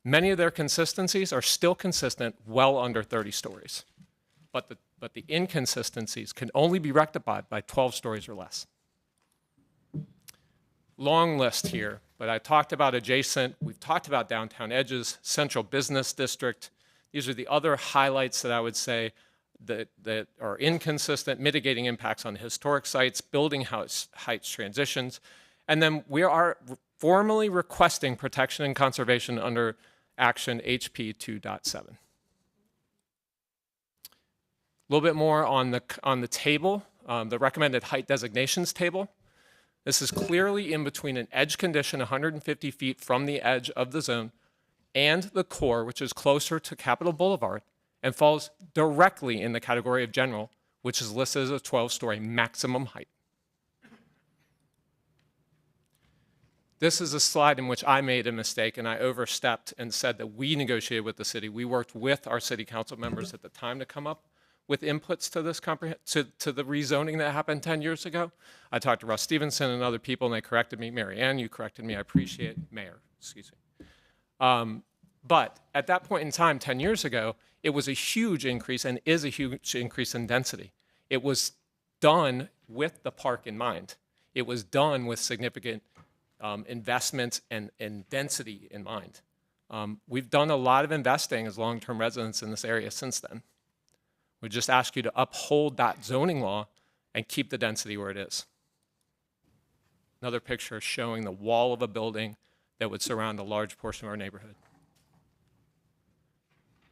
Many of their consistencies are still consistent well under 30 stories, but the inconsistencies can only be rectified by 12 stories or less. Long list here, but I talked about adjacent, we've talked about downtown edges, central business district. These are the other highlights that I would say that are inconsistent, mitigating impacts on historic sites, building heights transitions. And then we are formally requesting protection and conservation under Action HP 2.7. A little bit more on the table, the recommended height designations table. This is clearly in between an edge condition 150 feet from the edge of the zone and the core, which is closer to Capitol Boulevard and falls directly in the category of general, which is listed as a 12-story maximum height. This is a slide in which I made a mistake and I overstepped and said that we negotiated with the city. We worked with our city council members at the time to come up with inputs to this to the rezoning that happened 10 years ago. I talked to Russ Stevenson and other people and they corrected me. Mary Ann, you corrected me. I appreciate it. Mayor, excuse me. But at that point in time, 10 years ago, it was a huge increase and is a huge increase in density. It was done with the park in mind. It was done with significant investment and density in mind. We've done a lot of investing as long-term residents in this area since then. We just ask you to uphold that zoning law and keep the density where it is. Another picture showing the wall of a building that would surround a large portion of our neighborhood.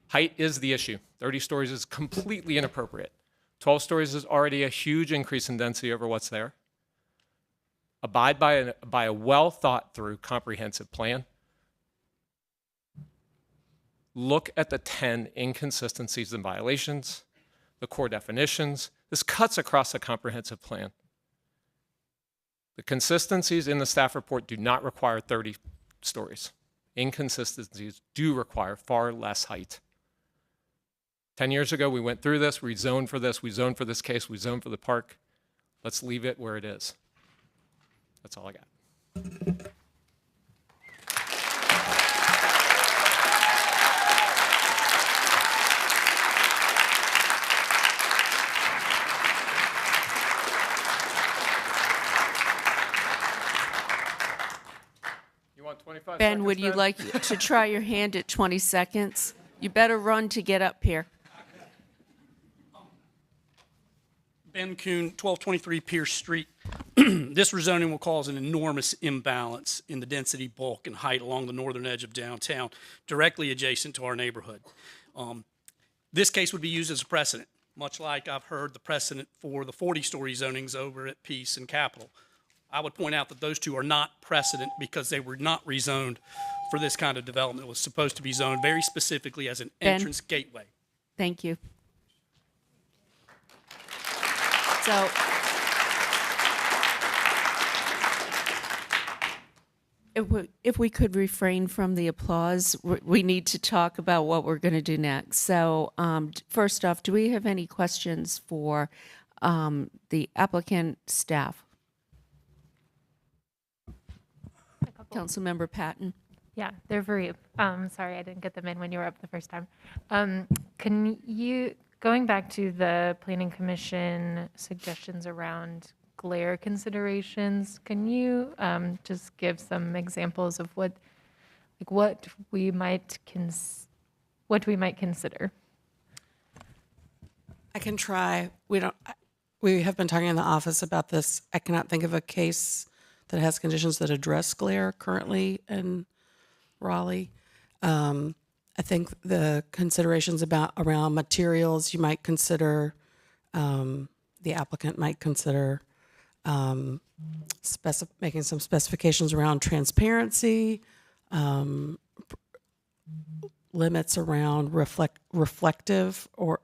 Height is the issue. 30 stories is completely inappropriate. 12 stories is already a huge increase in density over what's there. Abide by a well-thought-through comprehensive plan. Look at the 10 inconsistencies and violations, the core definitions. This cuts across the comprehensive plan. The consistencies in the staff report do not require 30 stories. Inconsistencies do require far less height. 10 years ago, we went through this, we zoned for this, we zoned for this case, we zoned for the park. Let's leave it where it is. That's all I got. Ben, would you like to try your hand at 20 seconds? You better run to get up here. Ben Kuhn, 1223 Pierce Street. This rezoning will cause an enormous imbalance in the density, bulk, and height along the northern edge of downtown, directly adjacent to our neighborhood. This case would be used as a precedent, much like I've heard the precedent for the 40-story zonings over at Peace and Capitol. I would point out that those two are not precedent because they were not rezoned for this kind of development. It was supposed to be zoned very specifically as an Ben? entrance gateway. Thank you. So, if we could refrain from the applause, we need to talk about what we're going to do next. So, first off, do we have any questions for the applicant staff? Councilmember Patton. Yeah, they're for you. Sorry, I didn't get them in when you were up the first time. Can you, going back to the Planning Commission suggestions around glare considerations, can you just give some examples of what we might consider? I can try. We have been talking in the office about this. I cannot think of a case that has conditions that address glare currently in Raleigh. I think the considerations around materials you might consider, the applicant might consider making some specifications around transparency, limits around reflective or,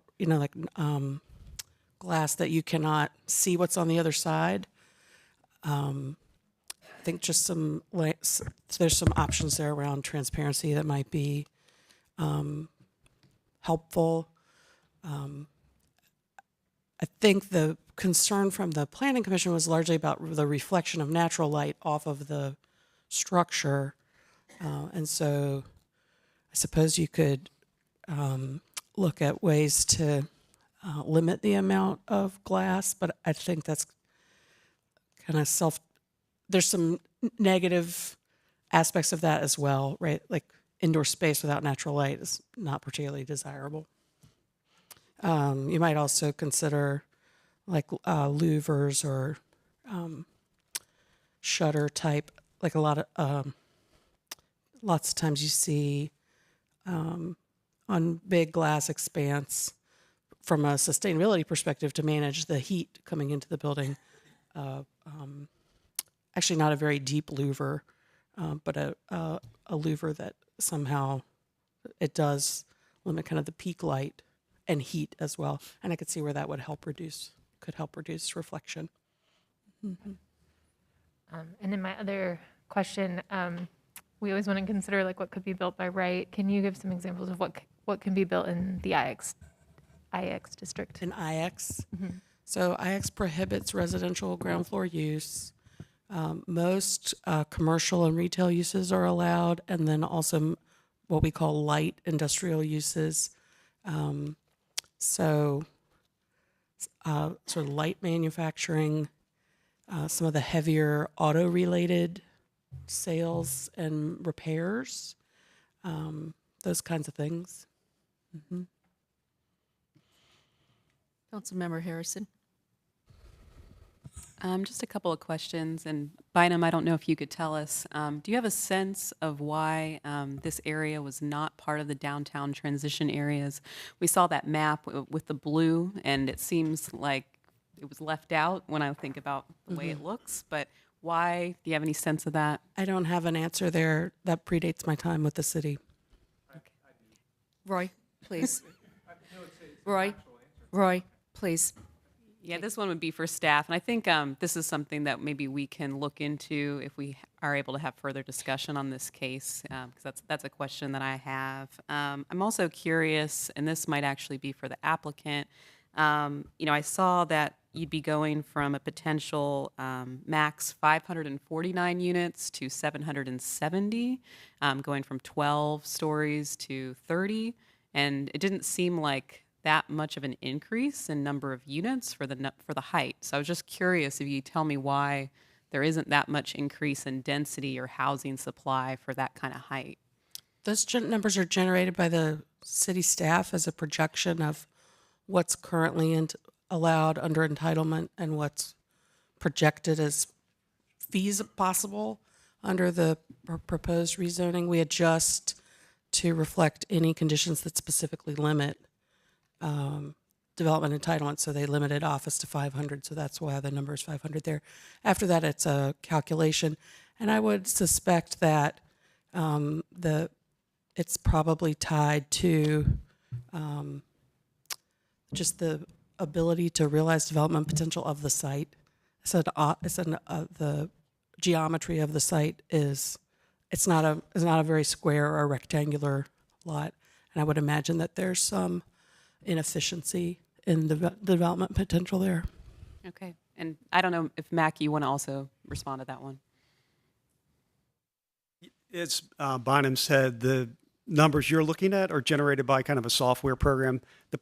glass that you cannot see what's on the other side. I think just there's some options there around transparency that might be helpful. I think the concern from the Planning Commission was largely about the reflection of natural light off of the structure. And so I suppose you could look at ways to limit the amount of glass, but I think that's kind of there's some negative aspects of that as well, right? Like indoor space without natural light is not particularly desirable. You might also consider like louvers or shutter type, like lots of times you see on big glass expanse from a sustainability perspective to manage the heat coming into the building. Actually not a very deep louver, but a louver that somehow it does limit kind of the peak light and heat as well. And I could see where that would could help reduce reflection. Mm-hmm. And then my other question, we always want to consider like what could be built by right. Can you give some examples of what can be built in the IX district? In IX? Mm-hmm. So IX prohibits residential ground floor use. Most commercial and retail uses are allowed, and then also what we call light industrial uses. Sort of light manufacturing, some of the heavier auto-related sales and repairs, those kinds of things. Mm-hmm. Councilmember Harrison. Just a couple of questions, and Bynum, I don't know if you could tell us, do you have a sense of why this area was not part of the downtown transition areas? We saw that map with the blue, and it seems like it was left out when I think about the way it looks, but why? Do you have any sense of that? I don't have an answer there. That predates my time with the city. Roy, please. Roy, please. Yeah, this one would be for staff, and I think this is something that maybe we can look into if we are able to have further discussion on this case, because that's a question that I have. I'm also curious, and this might actually be for the applicant. I saw that you'd be going from a potential max 549 units to 770, going from 12 stories to 30, and it didn't seem like that much of an increase in number of units for the height. So I was just curious if you tell me why there isn't that much increase in density or housing supply for that kind of height. Those numbers are generated by the city staff as a projection of what's currently allowed under entitlement and what's projected as fees possible under the proposed rezoning. We adjust to reflect any conditions that specifically limit development entitlement. So they limited office to 500. So that's why the number is 500 there. After that, it's a calculation. And I would suspect that it's probably tied to just the ability to realize development potential of the site. So the geometry of the site is it's not a very square or rectangular lot, and I would imagine that there's some inefficiency in the development potential there. Okay. And I don't know if Mac, you want to also respond to that one. As Bynum said, the numbers you're looking at are generated by kind of a software program. The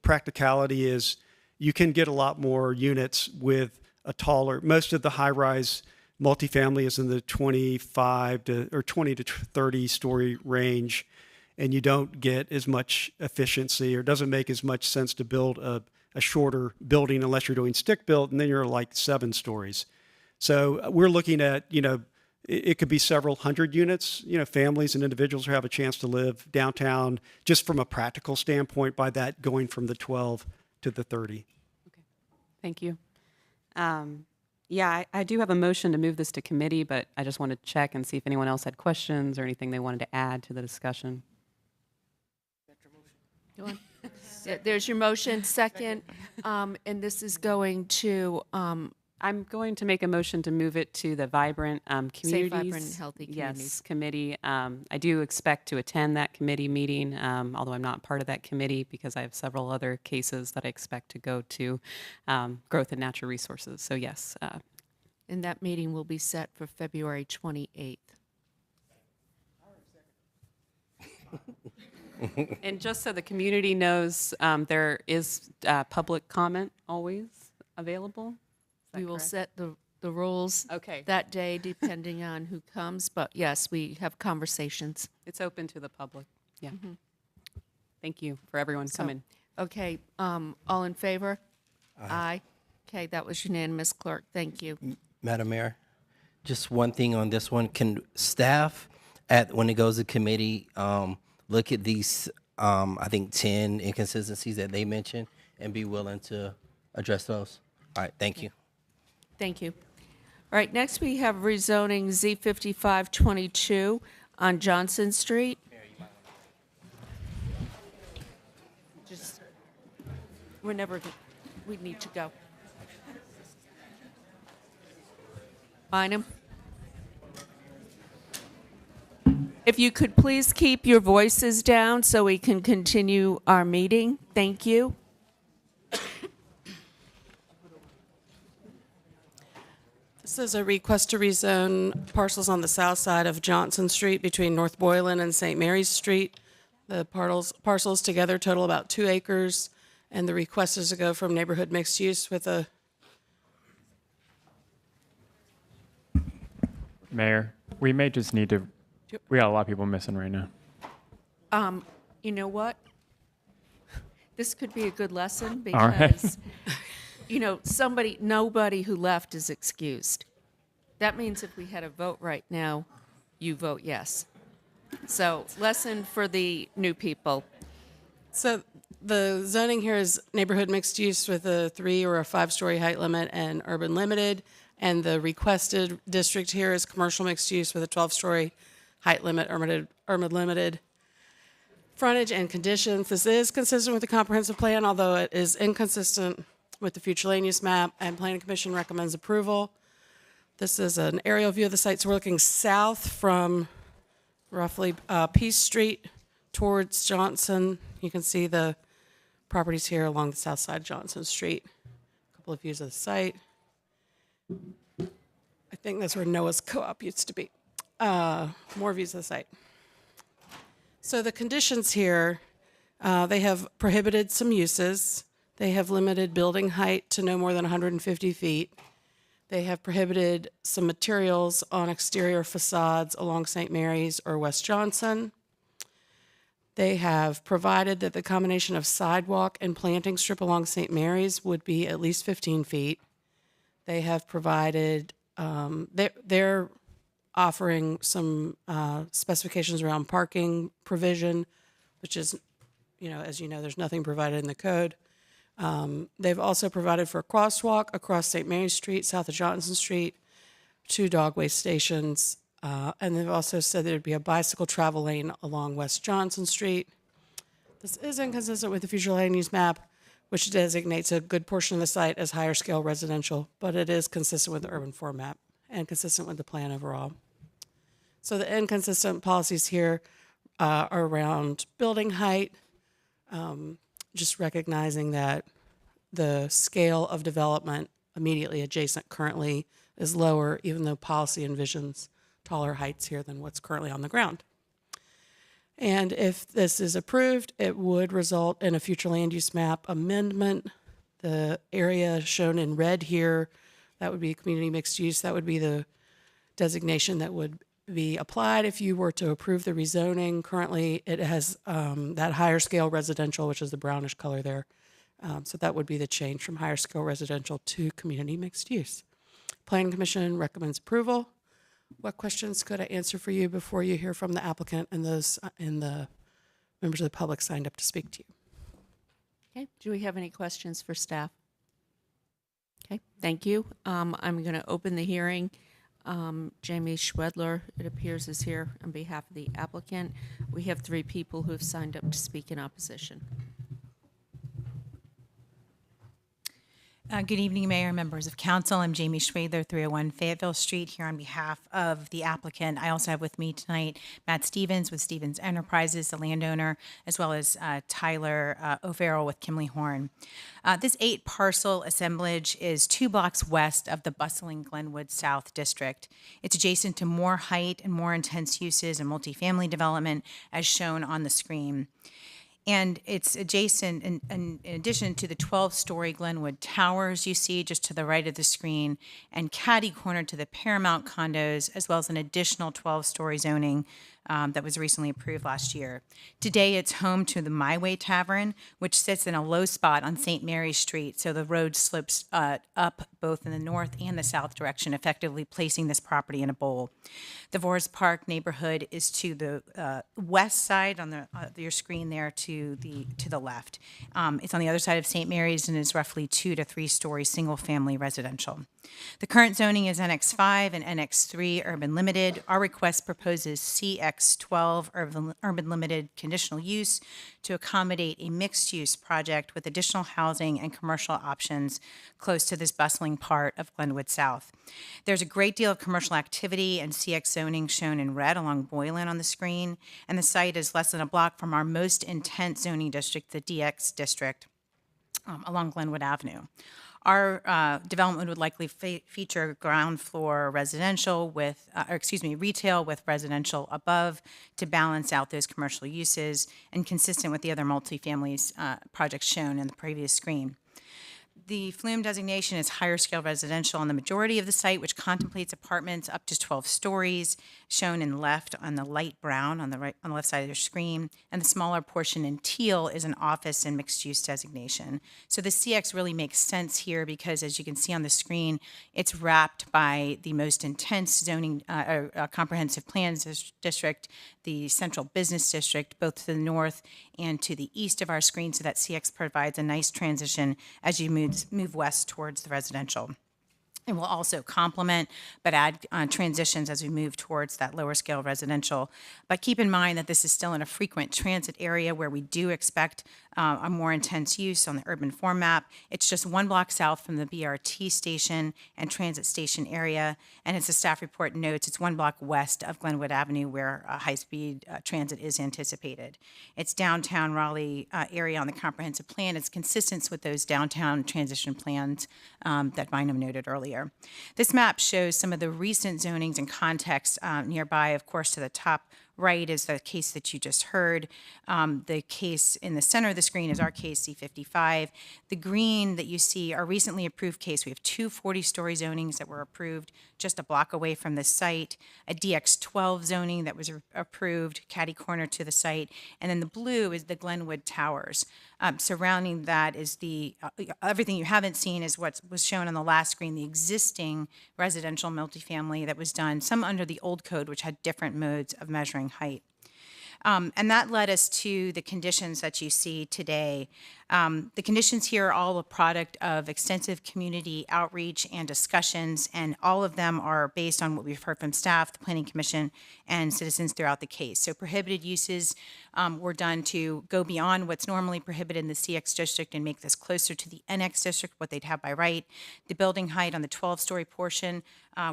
practicality is you can get a lot more units with a taller, most of the high-rise multifamily is in the 25 to or 20 to 30 story range, and you don't get as much efficiency, or doesn't make as much sense to build a shorter building unless you're doing stick built, and then you're like 7 stories. So we're looking at, it could be several hundred units, families and individuals who have a chance to live downtown, just from a practical standpoint, by that going from the 12 to the 30. Okay. Thank you. Yeah, I do have a motion to move this to committee, but I just want to check and see if anyone else had questions or anything they wanted to add to the discussion. Go on. Yeah, there's your motion, second, and this is going to, I'm going to make a motion to move it to the Vibrant Communities. Vibrant and Healthy Communities. Yes, committee. I do expect to attend that committee meeting, although I'm not part of that committee because I have several other cases that I expect to go to, Growth and Natural Resources. So yes. and that meeting will be set for February 28th. And just so the community knows, there is public comment always available. We will set the rules Okay. that day depending on who comes, but yes, we have conversations. It's open to the public. Yeah. Thank you for everyone So, coming. Okay, all in favor? Aye. Okay, that was unanimous, clerk. Thank you. Madam Mayor, just one thing on this one. Can staff, when it goes to committee, look at these, I think, 10 inconsistencies that they mentioned and be willing to address those? All right, thank you. Thank you. All right, next we have rezoning Z5522 on Johnson Street. Just, we need to go. Bynum? If you could please keep your voices down so we can continue our meeting. Thank you. This is a request to rezone parcels on the south side of Johnson Street between North Boylan and St. Mary's Street. The parcels together total about 2 acres, and the request is to go from neighborhood mixed use with a... Mayor, we may just need to, we got a lot of people missing right now. You know what? This could be a good lesson All right. because, nobody who left is excused. That means if we had a vote right now, you vote yes. So, lesson for the new people. So the zoning here is neighborhood mixed use with a 3 or a 5-story height limit and urban limited. And the requested district here is commercial mixed use with a 12-story height limit, urban limited. Frontage and conditions. This is consistent with the comprehensive plan, although it is inconsistent with the future land use map, and Planning Commission recommends approval. This is an aerial view of the site. So we're looking south from roughly Peace Street towards Johnson. You can see the properties here along the south side of Johnson Street. A couple of views of the site. I think that's where Noah's Co-op used to be. More views of the site. So the conditions here, they have prohibited some uses. They have limited building height to no more than 150 feet. They have prohibited some materials on exterior facades along St. Mary's or West Johnson. They have provided that the combination of sidewalk and planting strip along St. Mary's would be at least 15 feet. They have provided, they're offering some specifications around parking provision, which is, as you know, there's nothing provided in the code. They've also provided for a crosswalk across St. Mary's Street, south of Johnson Street, 2 dogway stations, and they've also said there'd be a bicycle travel lane along West Johnson Street. This is inconsistent with the future land use map, which designates a good portion of the site as higher scale residential, but it is consistent with the urban form map and consistent with the plan overall. So the inconsistent policies here are around building height, just recognizing that the scale of development immediately adjacent currently is lower, even though policy envisions taller heights here than what's currently on the ground. And if this is approved, it would result in a future land use map amendment. The area shown in red here, that would be community mixed use. That would be the designation that would be applied if you were to approve the rezoning. Currently, it has that higher scale residential, which is the brownish color there. So that would be the change from higher scale residential to community mixed use. Planning Commission recommends approval. What questions could I answer for you before you hear from the applicant and those and the members of the public signed up to speak to you? Okay, do we have any questions for staff? Okay, thank you. I'm going to open the hearing. Jamie Schwedler, it appears, is here on behalf of the applicant. We have 3 people who have signed up to speak in opposition. Good evening, Mayor, members of council. I'm Jamie Schwedler, 301 Fayetteville Street, here on behalf of the applicant. I also have with me tonight Matt Stevens with Stevens Enterprises, the landowner, as well as Tyler O'Farrell with Kimley Horn. This 8-parcel assemblage is 2 blocks west of the bustling Glenwood South District. It's adjacent to more height and more intense uses and multifamily development, as shown on the screen. And it's adjacent, in addition to the 12-story Glenwood Towers you see just to the right of the screen, and catty-corner to the Paramount condos, as well as an additional 12-story zoning that was recently approved last year. Today, it's home to the My Way Tavern, which sits in a low spot on St. Mary's Street, so the road slopes up both in the north and the south direction, effectively placing this property in a bowl. The Forest Park neighborhood is to the west side on your screen there to the left. It's on the other side of St. Mary's and is roughly 2 to 3-story single-family residential. The current zoning is NX5 and NX3 Urban Limited. Our request proposes CX12 Urban Limited conditional use to accommodate a mixed-use project with additional housing and commercial options close to this bustling part of Glenwood South. There's a great deal of commercial activity and CX zoning shown in red along Boylan on the screen, and the site is less than a block from our most intense zoning district, the DX district, along Glenwood Avenue. Our development would likely feature ground floor residential with, retail with residential above to balance out those commercial uses and consistent with the other multifamily projects shown in the previous screen. The Flume designation is higher scale residential on the majority of the site, which contemplates apartments up to 12 stories, shown in left on the light brown on the left side of your screen, and the smaller portion in teal is an office and mixed use designation. So the CX really makes sense here because, as you can see on the screen, it's wrapped by the most intense zoning comprehensive plans district, the central business district, both to the north and to the east of our screen, so that CX provides a nice transition as you move west towards the residential. It will also complement but add transitions as we move towards that lower scale residential. But keep in mind that this is still in a frequent transit area where we do expect a more intense use on the urban form map. It's just 1 block south from the BRT station and transit station area. And as the staff report notes, it's 1 block west of Glenwood Avenue where high-speed transit is anticipated. It's downtown Raleigh area on the comprehensive plan. It's consistent with those downtown transition plans that Bynum noted earlier. This map shows some of the recent zonings and context nearby, of course, to the top right is the case that you just heard. The case in the center of the screen is our case C55. The green that you see are recently approved case. We have two 40-story zonings that were approved just a block away from the site, a DX12 zoning that was approved catty corner to the site, and then the blue is the Glenwood Towers. Surrounding that is the everything you haven't seen is what was shown on the last screen, the existing residential multifamily that was done, some under the old code, which had different modes of measuring height. And that led us to the conditions that you see today. The conditions here are all a product of extensive community outreach and discussions, and all of them are based on what we've heard from staff, the Planning Commission, and citizens throughout the case. So prohibited uses were done to go beyond what's normally prohibited in the CX district and make this closer to the NX district, what they'd have by right. The building height on the 12-story portion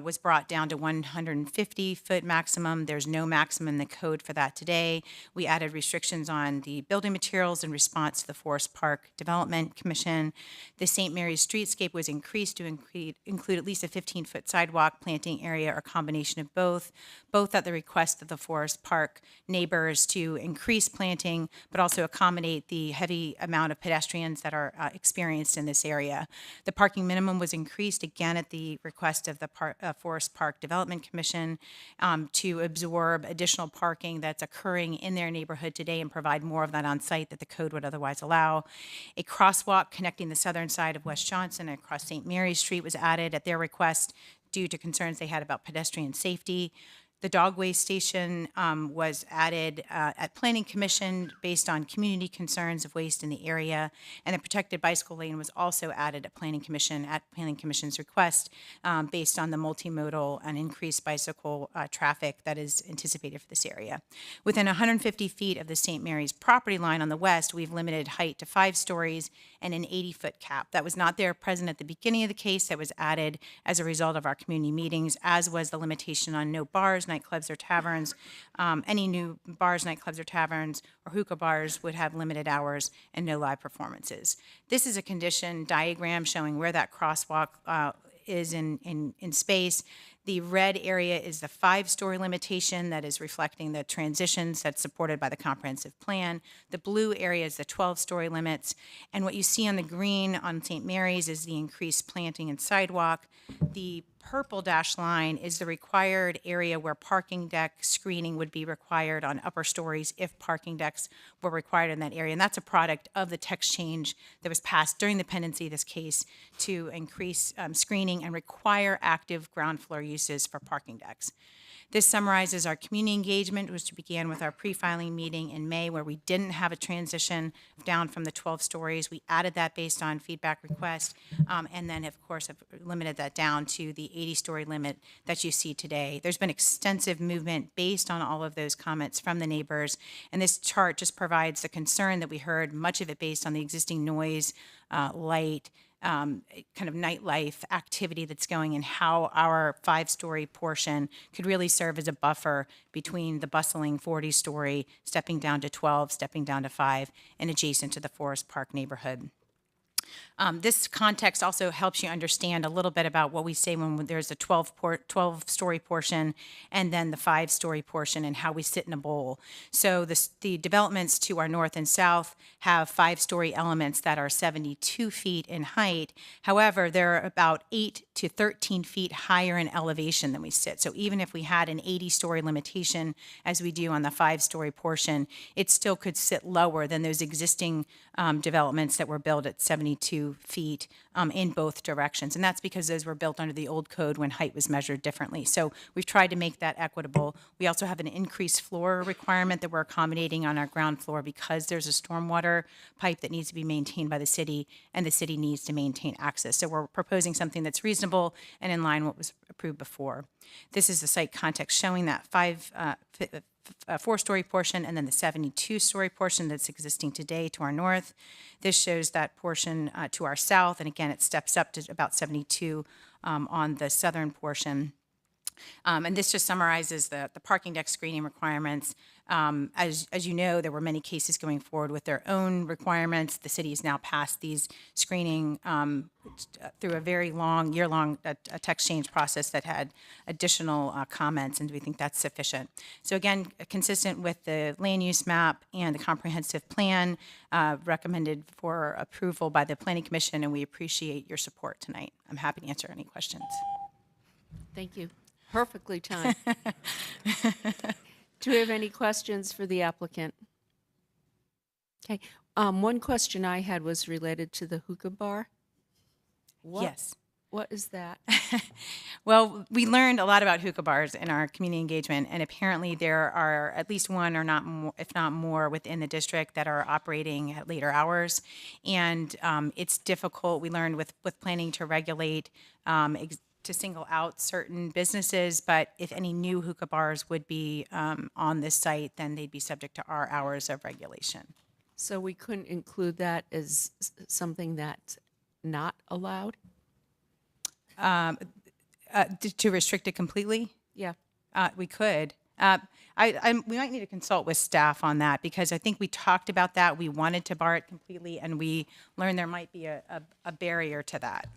was brought down to 150-foot maximum. There's no maximum in the code for that today. We added restrictions on the building materials in response to the Forest Park Development Commission. The St. Mary's streetscape was increased to include at least a 15-foot sidewalk, planting area, or combination of both at the request of the Forest Park neighbors to increase planting, but also accommodate the heavy amount of pedestrians that are experienced in this area. The parking minimum was increased, again, at the request of the Forest Park Development Commission to absorb additional parking that's occurring in their neighborhood today and provide more of that on site that the code would otherwise allow. A crosswalk connecting the southern side of West Johnson across St. Mary's Street was added at their request due to concerns they had about pedestrian safety. The dog waste station was added at Planning Commission based on community concerns of waste in the area, and the protected bicycle lane was also added at Planning Commission's request based on the multimodal and increased bicycle traffic that is anticipated for this area. Within 150 feet of the St. Mary's property line on the west, we've limited height to 5 stories and an 80-foot cap. That was not there present at the beginning of the case. That was added as a result of our community meetings, as was the limitation on no bars, nightclubs, or taverns. Any new bars, nightclubs, or taverns or hookah bars would have limited hours and no live performances. This is a condition diagram showing where that crosswalk is in space. The red area is the 5-story limitation that is reflecting the transitions that's supported by the comprehensive plan. The blue area is the 12-story limits. And what you see on the green on St. Mary's is the increased planting and sidewalk. The purple dashed line is the required area where parking deck screening would be required on upper stories if parking decks were required in that area. And that's a product of the text change that was passed during the pendency of this case to increase screening and require active ground floor uses for parking decks. This summarizes our community engagement, which began with our pre-filing meeting in May, where we didn't have a transition down from the 12 stories. We added that based on feedback requests, and then, of course, have limited that down to the 80-story limit that you see today. There's been extensive movement based on all of those comments from the neighbors, and this chart just provides the concern that we heard, much of it based on the existing noise, light, kind of nightlife activity that's going, and how our 5-story portion could really serve as a buffer between the bustling 40-story, stepping down to 12, stepping down to 5, and adjacent to the Forest Park neighborhood. This context also helps you understand a little bit about what we say when there's a 12-story portion and then the 5-story portion and how we sit in a bowl. So the developments to our north and south have 5-story elements that are 72 feet in height. However, they're about 8 to 13 feet higher in elevation than we sit. So even if we had an 80-story limitation, as we do on the 5-story portion, it still could sit lower than those existing developments that were built at 72 feet in both directions. And that's because those were built under the old code when height was measured differently. So we've tried to make that equitable. We also have an increased floor requirement that we're accommodating on our ground floor because there's a stormwater pipe that needs to be maintained by the city, and the city needs to maintain access. So we're proposing something that's reasonable and in line with what was approved before. This is the site context showing that 4-story portion and then the 72-story portion that's existing today to our north. This shows that portion to our south, and again, it steps up to about 72 on the southern portion. And this just summarizes the parking deck screening requirements. As you know, there were many cases going forward with their own requirements. The city has now passed these screening through a very long, year-long text change process that had additional comments, and we think that's sufficient. So again, consistent with the land use map and the comprehensive plan, recommended for approval by the Planning Commission, and we appreciate your support tonight. I'm happy to answer any questions. Thank you. Perfectly timed. Do we have any questions for the applicant? Okay. One question I had was related to the hookah bar. Yes. What is that? Well, we learned a lot about hookah bars in our community engagement, and apparently there are at least one or not more, if not more, within the district that are operating at later hours. And it's difficult, we learned with planning to regulate, to single out certain businesses, but if any new hookah bars would be on this site, then they'd be subject to our hours of regulation. So we couldn't include that as something that's not allowed? To restrict it completely? Yeah. We could. We might need to consult with staff on that, because I think we talked about that. We wanted to bar it completely, and we learned there might be a barrier to that.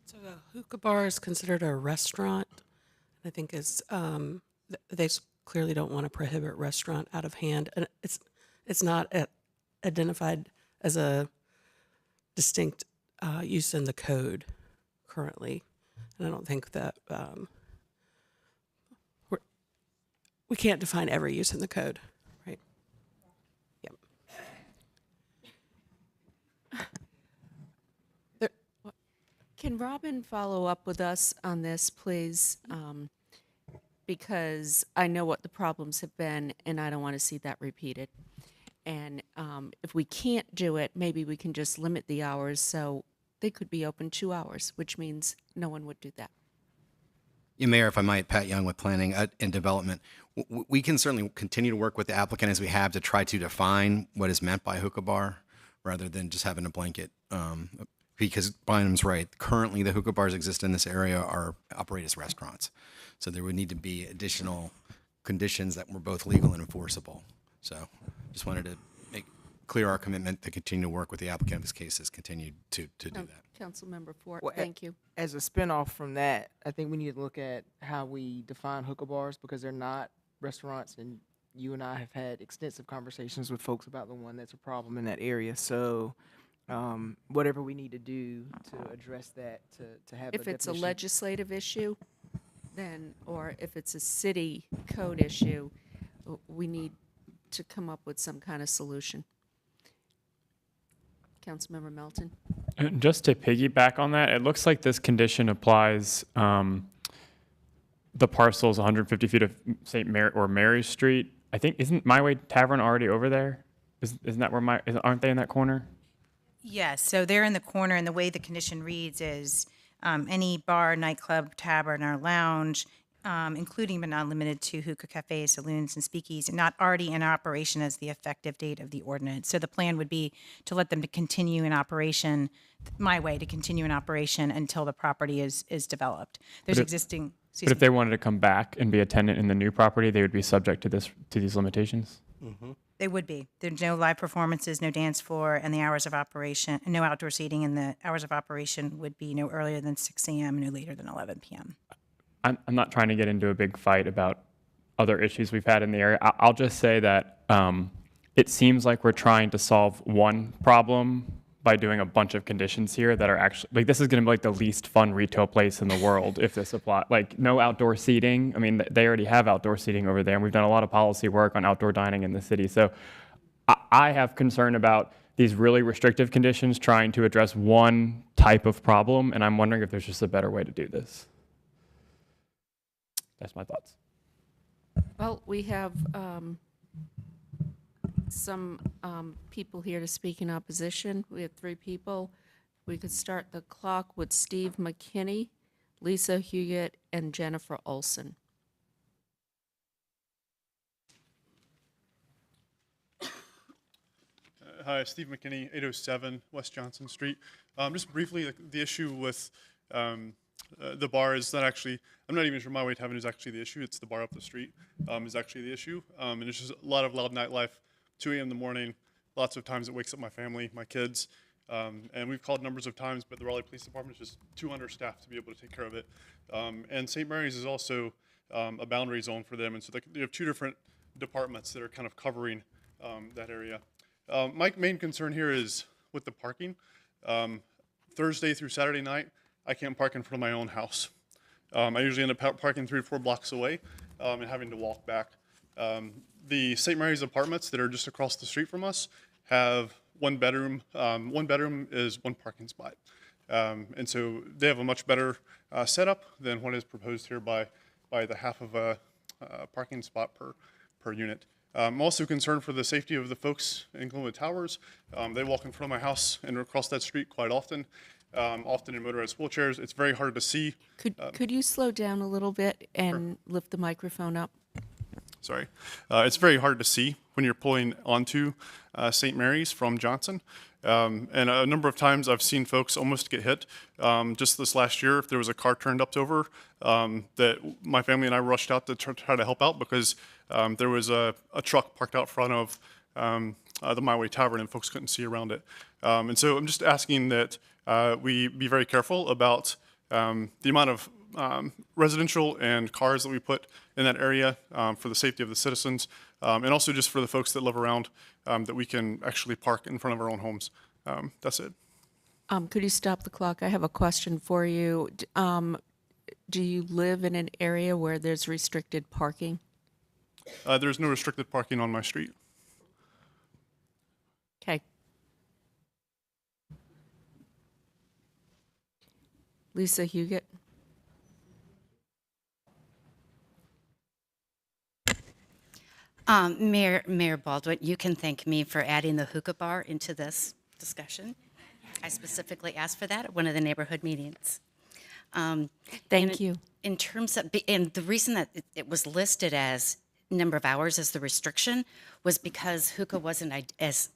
So a hookah bar is considered a restaurant. I think they clearly don't want to prohibit restaurant out of hand, and it's not identified as a distinct use in the code currently, and I don't think that we can't define every use in the code, right? Yep. Can Robin follow up with us on this, please? Because I know what the problems have been, and I don't want to see that repeated. And if we can't do it, maybe we can just limit the hours so they could be open 2 hours, which means no one would do that. Yeah, Mayor, if I might, Pat Young with Planning and Development. We can certainly continue to work with the applicant as we have to try to define what is meant by hookah bar rather than just having a blanket. Because Bynum's right, currently the hookah bars exist in this area operate as restaurants. So there would need to be additional conditions that were both legal and enforceable. So just wanted to make clear our commitment to continue to work with the applicant if his case has continued to do that. Councilmember Fort, Well, thank you. As a spinoff from that, I think we need to look at how we define hookah bars, because they're not restaurants, and you and I have had extensive conversations with folks about the one that's a problem in that area. So whatever we need to do to address that, to have If it's a definition. legislative issue, then, or if it's a city code issue, we need to come up with some kind of solution. Councilmember Melton? Just to piggyback on that, it looks like this condition applies the parcels 150 feet of St. Mary or Mary Street. I think, isn't My Way Tavern already over there? Isn't that where aren't they in that corner? Yes, so they're in the corner, and the way the condition reads is any bar, nightclub, tavern, or lounge, including but not limited to hookah cafes, saloons, and speakeasies, not already in operation as the effective date of the ordinance. So the plan would be to let them to continue in operation, My Way to continue in operation until the property is developed. There's existing. But if they wanted to come back and be a tenant in the new property, they would be subject to these limitations? Mm-hmm. They would be. There's no live performances, no dance floor, and the hours of operation, no outdoor seating, and the hours of operation would be no earlier than 6 a.m., no later than 11 p.m. I'm not trying to get into a big fight about other issues we've had in the area. I'll just say that it seems like we're trying to solve one problem by doing a bunch of conditions here that are actually, like, this is going to be like the least fun retail place in the world if this applies. Like, no outdoor seating. I mean, they already have outdoor seating over there, and we've done a lot of policy work on outdoor dining in the city. So I have concern about these really restrictive conditions trying to address one type of problem, and I'm wondering if there's just a better way to do this. That's my thoughts. Well, we have some people here to speak in opposition. We have 3 people. We could start the clock with Steve McKinney, Lisa Huguet, and Jennifer Olson. Hi, Steve McKinney, 807 West Johnson Street. Just briefly, the issue with the bar is not actually, I'm not even sure My Way to Heaven is actually the issue. It's the bar up the street is actually the issue. And it's just a lot of loud nightlife, 2 a.m. in the morning, lots of times it wakes up my family, my kids. And we've called numbers of times, but the Raleigh Police Department is just too understaffed to be able to take care of it. And St. Mary's is also a boundary zone for them. And so you have 2 different departments that are kind of covering that area. My main concern here is with the parking. Thursday through Saturday night, I can't park in front of my own house. I usually end up parking 3 or 4 blocks away and having to walk back. The St. Mary's apartments that are just across the street from us have 1 bedroom. 1 bedroom is 1 parking spot. And so they have a much better setup than what is proposed here by the half of a parking spot per unit. I'm also concerned for the safety of the folks in Glenwood Towers. They walk in front of my house and across that street quite often, often in motorized wheelchairs. It's very hard to see. Could you slow down a little bit and lift the microphone up? Sorry. It's very hard to see when you're pulling onto St. Mary's from Johnson. And a number of times I've seen folks almost get hit. Just this last year, if there was a car turned up over, that my family and I rushed out to try to help out because there was a truck parked out front of the My Way Tavern and folks couldn't see around it. And so I'm just asking that we be very careful about the amount of residential and cars that we put in that area for the safety of the citizens, and also just for the folks that live around, that we can actually park in front of our own homes. That's it. Could you stop the clock? I have a question for you. Do you live in an area where there's restricted parking? There's no restricted parking on my street. Okay. Lisa Huguet. Mayor Baldwin, you can thank me for adding the hookah bar into this discussion. I specifically asked for that at one of the neighborhood meetings. Thank you. In terms of, and the reason that it was listed as number of hours as the restriction was because hookah wasn't as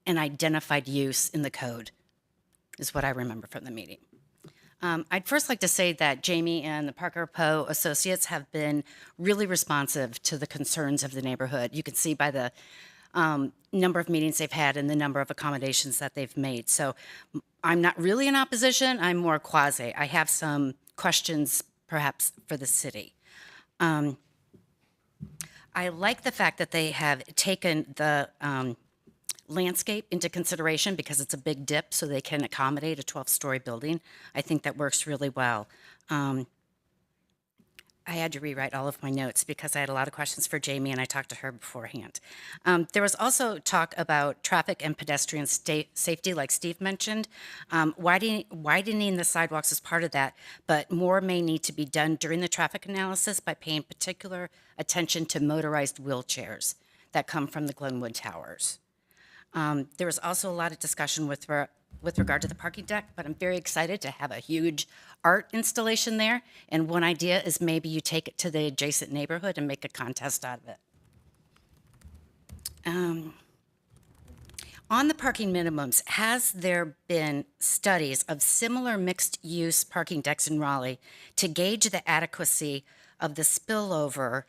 an identified use in the code, is what I remember from the meeting. I'd first like to say that Jamie and the Parker Poe Associates have been really responsive to the concerns of the neighborhood. You can see by the number of meetings they've had and the number of accommodations that they've made. So I'm not really in opposition, I'm more quasi. I have some questions perhaps for the city. I like the fact that they have taken the landscape into consideration because it's a big dip, so they can accommodate a 12-story building. I think that works really well. I had to rewrite all of my notes because I had a lot of questions for Jamie and I talked to her beforehand. There was also talk about traffic and pedestrian safety, like Steve mentioned. Widening the sidewalks is part of that, but more may need to be done during the traffic analysis by paying particular attention to motorized wheelchairs that come from the Glenwood Towers. There was also a lot of discussion with regard to the parking deck, but I'm very excited to have a huge art installation there. And one idea is maybe you take it to the adjacent neighborhood and make a contest out of it. On the parking minimums, has there been studies of similar mixed-use parking decks in Raleigh to gauge the adequacy of the spillover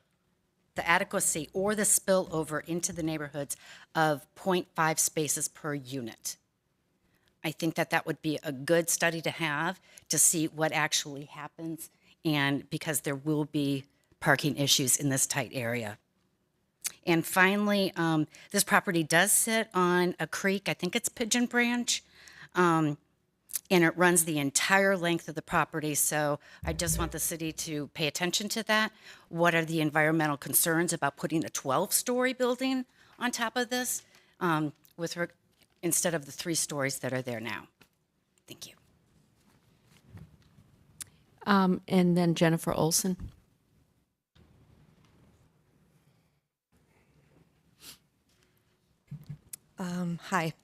or the spillover into the neighborhoods of 0.5 spaces per unit? I think that that would be a good study to have to see what actually happens, and because there will be parking issues in this tight area. And finally, this property does sit on a creek, I think it's Pigeon Branch, and it runs the entire length of the property, so I just want the city to pay attention to that. What are the environmental concerns about putting a 12-story building on top of this instead of the 3 stories that are there now? Thank you. And then Jennifer Olson. Hi,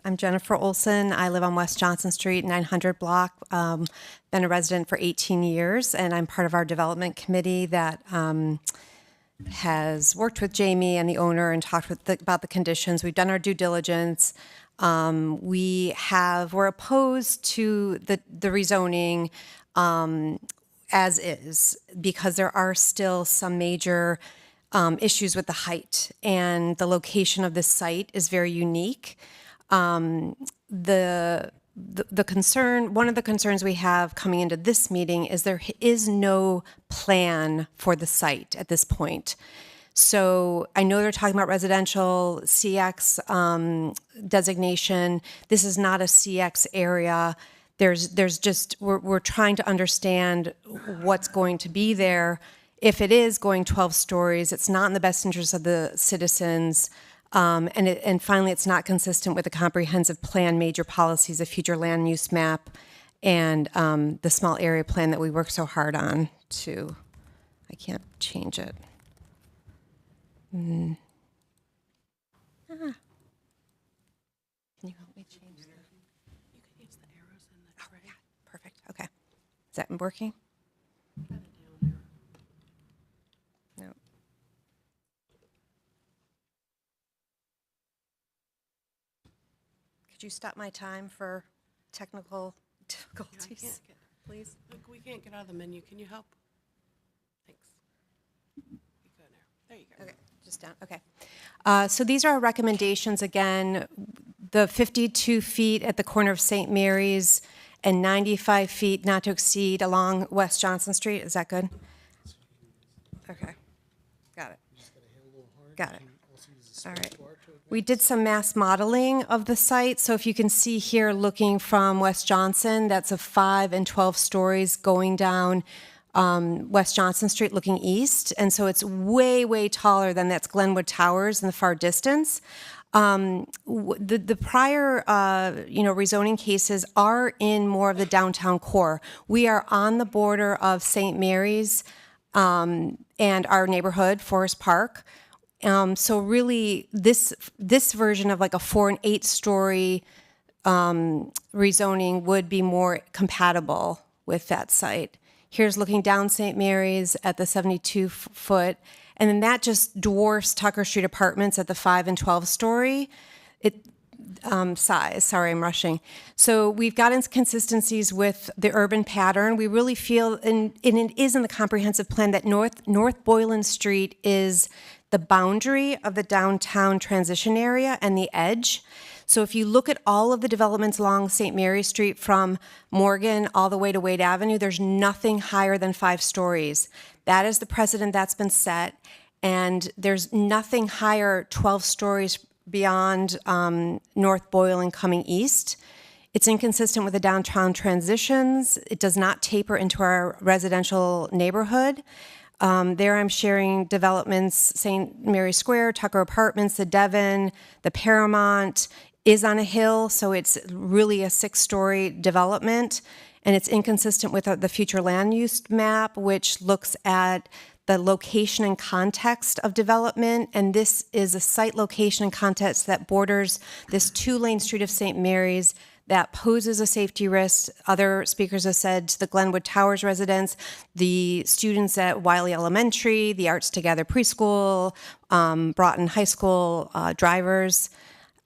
I'm Jennifer Olson. I live on West Johnson Street, 900 block. Been a resident for 18 years, and I'm part of our development committee that has worked with Jamie and the owner and talked about the conditions. We've done our due diligence. We're opposed to the rezoning as is, because there are still some major issues with the height, and the location of this site is very unique. The concern, one of the concerns we have coming into this meeting is there is no plan for the site at this point. So I know they're talking about residential CX designation. This is not a CX area. There's just, we're trying to understand what's going to be there. If it is going 12 stories, it's not in the best interest of the citizens. And finally, it's not consistent with the comprehensive plan, major policies, a future land use map, and the small area plan that we worked so hard on to, I can't change it. Can you help me change that? You can use the arrows in the tray. Oh, yeah. Perfect. Okay. Is that working? No. Could you stop my time for technical difficulties, please? Look, we can't get out of the menu. Can you help? Thanks. You go there. There you go. Okay, just down. Okay. So these are our recommendations. Again, the 52 feet at the corner of St. Mary's and 95 feet not to exceed along West Johnson Street. Is that good? Okay. Got it. Got it. All right. We did some mass modeling of the site. So if you can see here, looking from West Johnson, that's a 5 and 12 stories going down West Johnson Street looking east. And so it's way, way taller than that's Glenwood Towers in the far distance. The prior, rezoning cases are in more of the downtown core. We are on the border of St. Mary's and our neighborhood, Forest Park. So really, this version of like a 4 and 8 story rezoning would be more compatible with that site. Here's looking down St. Mary's at the 72 foot, and then that just dwarfs Tucker Street Apartments at the 5 and 12 story size. Sorry, I'm rushing. So we've got inconsistencies with the urban pattern. We really feel, and it is in the comprehensive plan, that North Boylan Street is the boundary of the downtown transition area and the edge. So if you look at all of the developments along St. Mary Street from Morgan all the way to Wade Avenue, there's nothing higher than 5 stories. That is the precedent that's been set, and there's nothing higher 12 stories beyond North Boylan coming east. It's inconsistent with the downtown transitions. It does not taper into our residential neighborhood. There I'm sharing developments, St. Mary Square, Tucker Apartments, the Devon, the Paramount is on a hill, so it's really a 6-story development, and it's inconsistent with the future land use map, which looks at the location and context of development, and this is a site location and context that borders this 2-lane street of St. Mary's that poses a safety risk. Other speakers have said to the Glenwood Towers residents, the students at Wiley Elementary, the Arts Together preschool, Broughton High School drivers.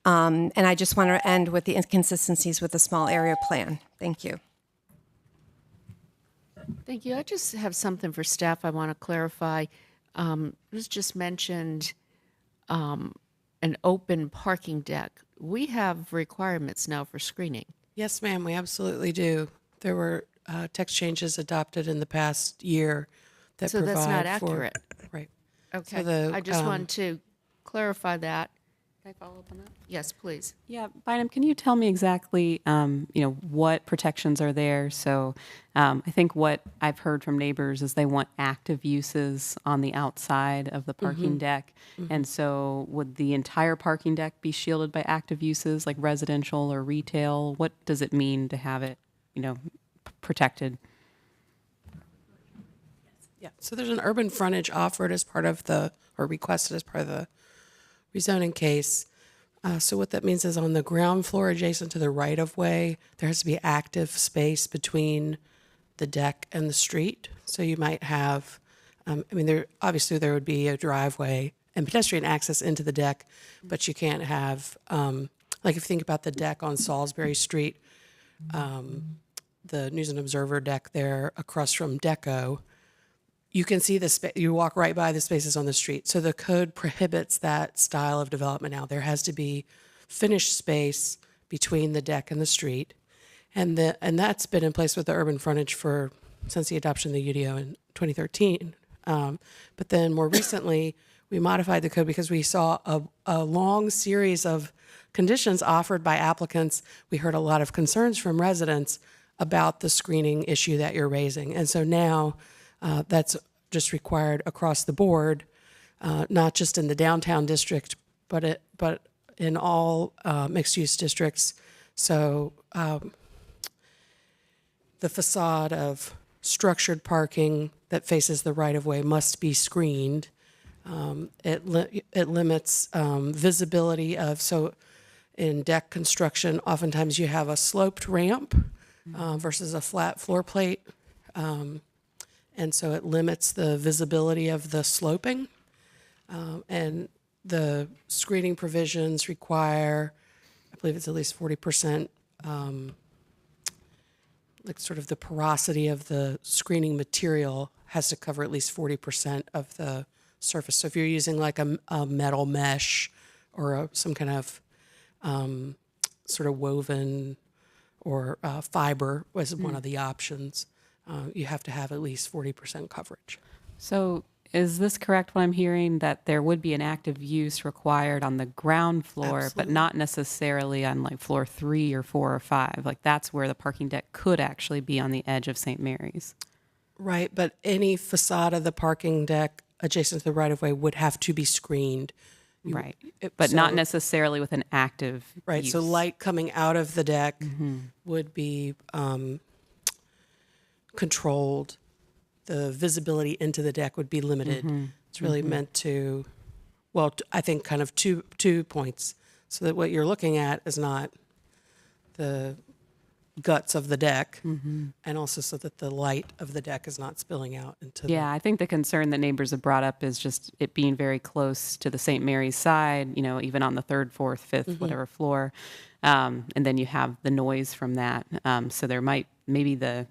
And I just want to end with the inconsistencies with the small area plan. Thank you. Thank you. I just have something for staff I want to clarify. It was just mentioned an open parking deck. We have requirements now for screening. Yes, ma'am, we absolutely do. There were text changes adopted in the past year that So provide that's not for- accurate. Right. Okay. So I just wanted to clarify that. Can I follow up on that? Yes, please. Yeah, Bynum, can you tell me exactly, what protections are there? So I think what I've heard from neighbors is they want active uses on the outside of the parking deck. And so would the entire parking deck be shielded by active uses like residential or retail? What does it mean to have it, protected? Yeah, so there's an urban frontage offered as part of or requested as part of the rezoning case. So what that means is on the ground floor adjacent to the right-of-way, there has to be active space between the deck and the street. So you might have, there would be a driveway and pedestrian access into the deck, but you can't have, like if you think about the deck on Salisbury Street, the News and Observer deck there across from Deco, you can see you walk right by the spaces on the street. So the code prohibits that style of development now. There has to be finished space between the deck and the street. And that's been in place with the urban frontage since the adoption of the UDO in 2013. But then more recently, we modified the code because we saw a long series of conditions offered by applicants. We heard a lot of concerns from residents about the screening issue that you're raising. And so now that's just required across the board, not just in the downtown district, but in all mixed-use districts. So the facade of structured parking that faces the right-of-way must be screened. It limits visibility so in deck construction, oftentimes you have a sloped ramp versus a flat floor plate. And so it limits the visibility of the sloping. And the screening provisions require, I believe it's at least 40%, like sort of the porosity of the screening material has to cover at least 40% of the surface. So if you're using like a metal mesh or some kind of sort of woven or fiber was one of the options, you have to have at least 40% coverage. So is this correct, what I'm hearing, that there would be an active use required on the ground floor, but Absolutely. not necessarily on like floor 3 or 4 or 5? Like that's where the parking deck could actually be on the edge of St. Mary's. Right, but any facade of the parking deck adjacent to the right-of-way would have to be screened. Right, but not necessarily with an active Right, use. so light coming out of the deck would be controlled. The visibility into the deck would be limited. It's really meant to, I think kind of two points, so that what you're looking at is not the guts of the deck, and also so that the light of the deck is not spilling out into Yeah, I think the concern that neighbors have brought up is just it being very close to the St. Mary's side, even on the 3rd, 4th, 5th, whatever floor. And then you have the noise from that. So there maybe the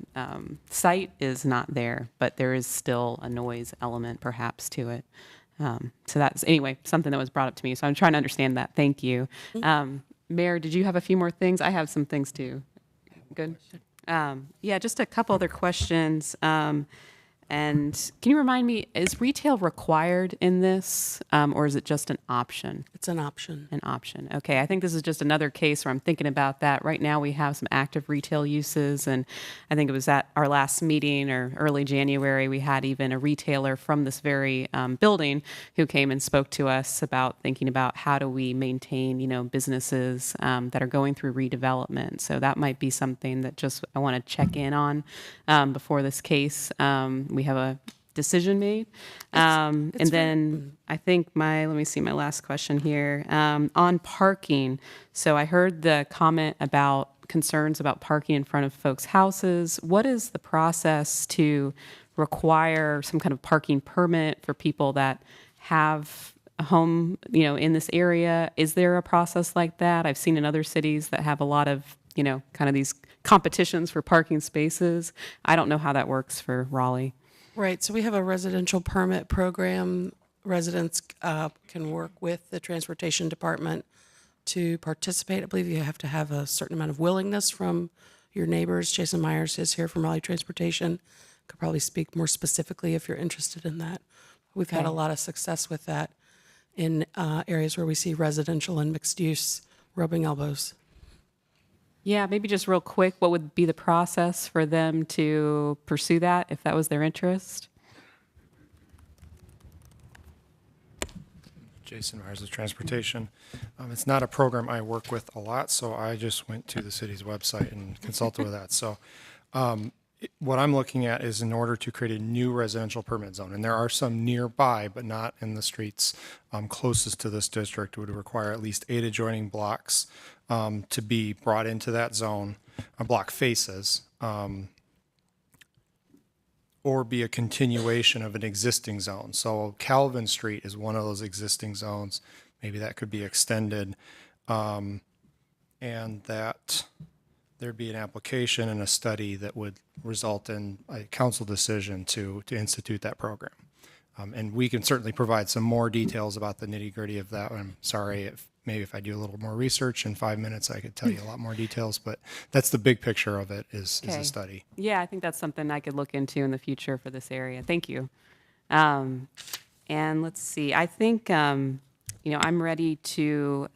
site is not there, but there is still a noise element perhaps to it. So that's, anyway, something that was brought up to me. So I'm trying to understand that. Thank you. Mayor, did you have a few more things? I have some things too. Good. Yeah, just a couple other questions. And can you remind me, is retail required in this, or is it just an option? It's an option. An option. Okay, I think this is just another case where I'm thinking about that. Right now, we have some active retail uses, and I think it was at our last meeting or early January, we had even a retailer from this very building who came and spoke to us about thinking about how do we maintain, businesses that are going through redevelopment. So that might be something that just I want to check in on before this case. We have a decision made. And then I think let me see my last question here. On parking, so I heard the comment about concerns about parking in front of folks' houses. What is the process to require some kind of parking permit for people that have a home, in this area? Is there a process like that? I've seen in other cities that have a lot of, kind of these competitions for parking spaces. I don't know how that works for Raleigh. Right, so we have a residential permit program. Residents can work with the transportation department to participate. I believe you have to have a certain amount of willingness from your neighbors. Jason Myers is here from Raleigh Transportation. Could probably speak more specifically if you're interested in that. We've had a lot of success with that in areas where we see residential and mixed use rubbing elbows. Yeah, maybe just real quick, what would be the process for them to pursue that if that was their interest? Jason Myers of Transportation. It's not a program I work with a lot, so I just went to the city's website and consulted with that. So what I'm looking at is in order to create a new residential permit zone, and there are some nearby, but not in the streets closest to this district, would require at least 8 adjoining blocks to be brought into that zone, block faces, or be a continuation of an existing zone. So Calvin Street is one of those existing zones. Maybe that could be extended, and that there'd be an application and a study that would result in a council decision to institute that program. And we can certainly provide some more details about the nitty-gritty of that. I'm sorry if maybe if I do a little more research in 5 minutes, I could tell you a lot more details, but that's the big picture of it is Okay. a study. Yeah, I think that's something I could look into in the future for this area. Thank you. And let's see, I think, I'm ready to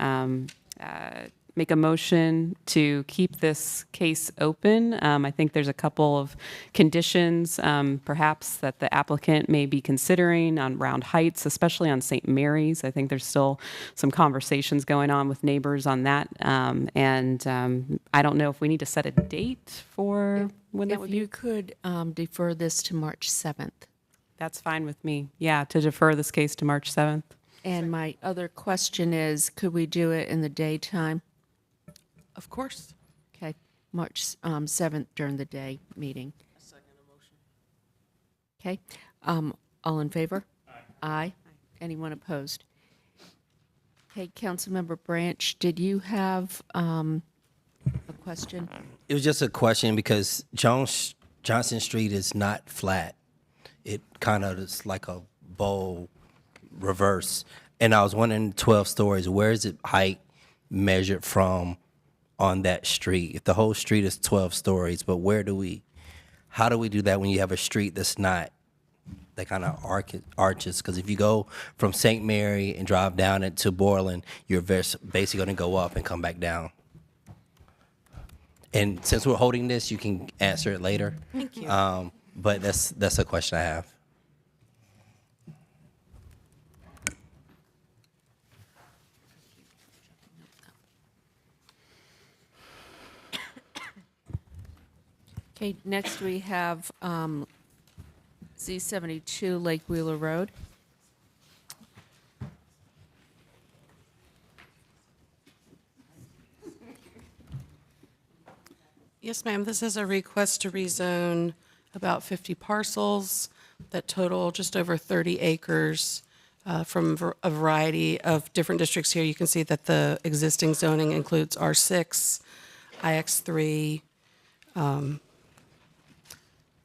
make a motion to keep this case open. I think there's a couple of conditions, perhaps, that the applicant may be considering on Round Heights, especially on St. Mary's. I think there's still some conversations going on with neighbors on that. I don't know if we need to set a date for when that would If be. you could defer this to March 7th. That's fine with me. Yeah, to defer this case to March 7th. And my other question is, could we do it in the daytime? Of course. Okay, March 7th during the day meeting. Okay, all in favor? Aye. Anyone opposed? Okay, Councilmember Branch, did you have a question? It was just a question because Johnson Street is not flat. It kind of is like a bowl reverse. And I was wondering, 12 stories, where is it height measured from on that street? If the whole street is 12 stories, but how do we do that when you have a street that's not, that kind of arches? Because if you go from St. Mary and drive down it to Borland, you're basically going to go up and come back down. And since we're holding this, you can answer it later. Thank you. But that's a question I have. Okay, next we have Z72 Lake Wheeler Road. Yes, ma'am. This is a request to rezone about 50 parcels that total just over 30 acres from a variety of different districts here. You can see that the existing zoning includes R6, IX3,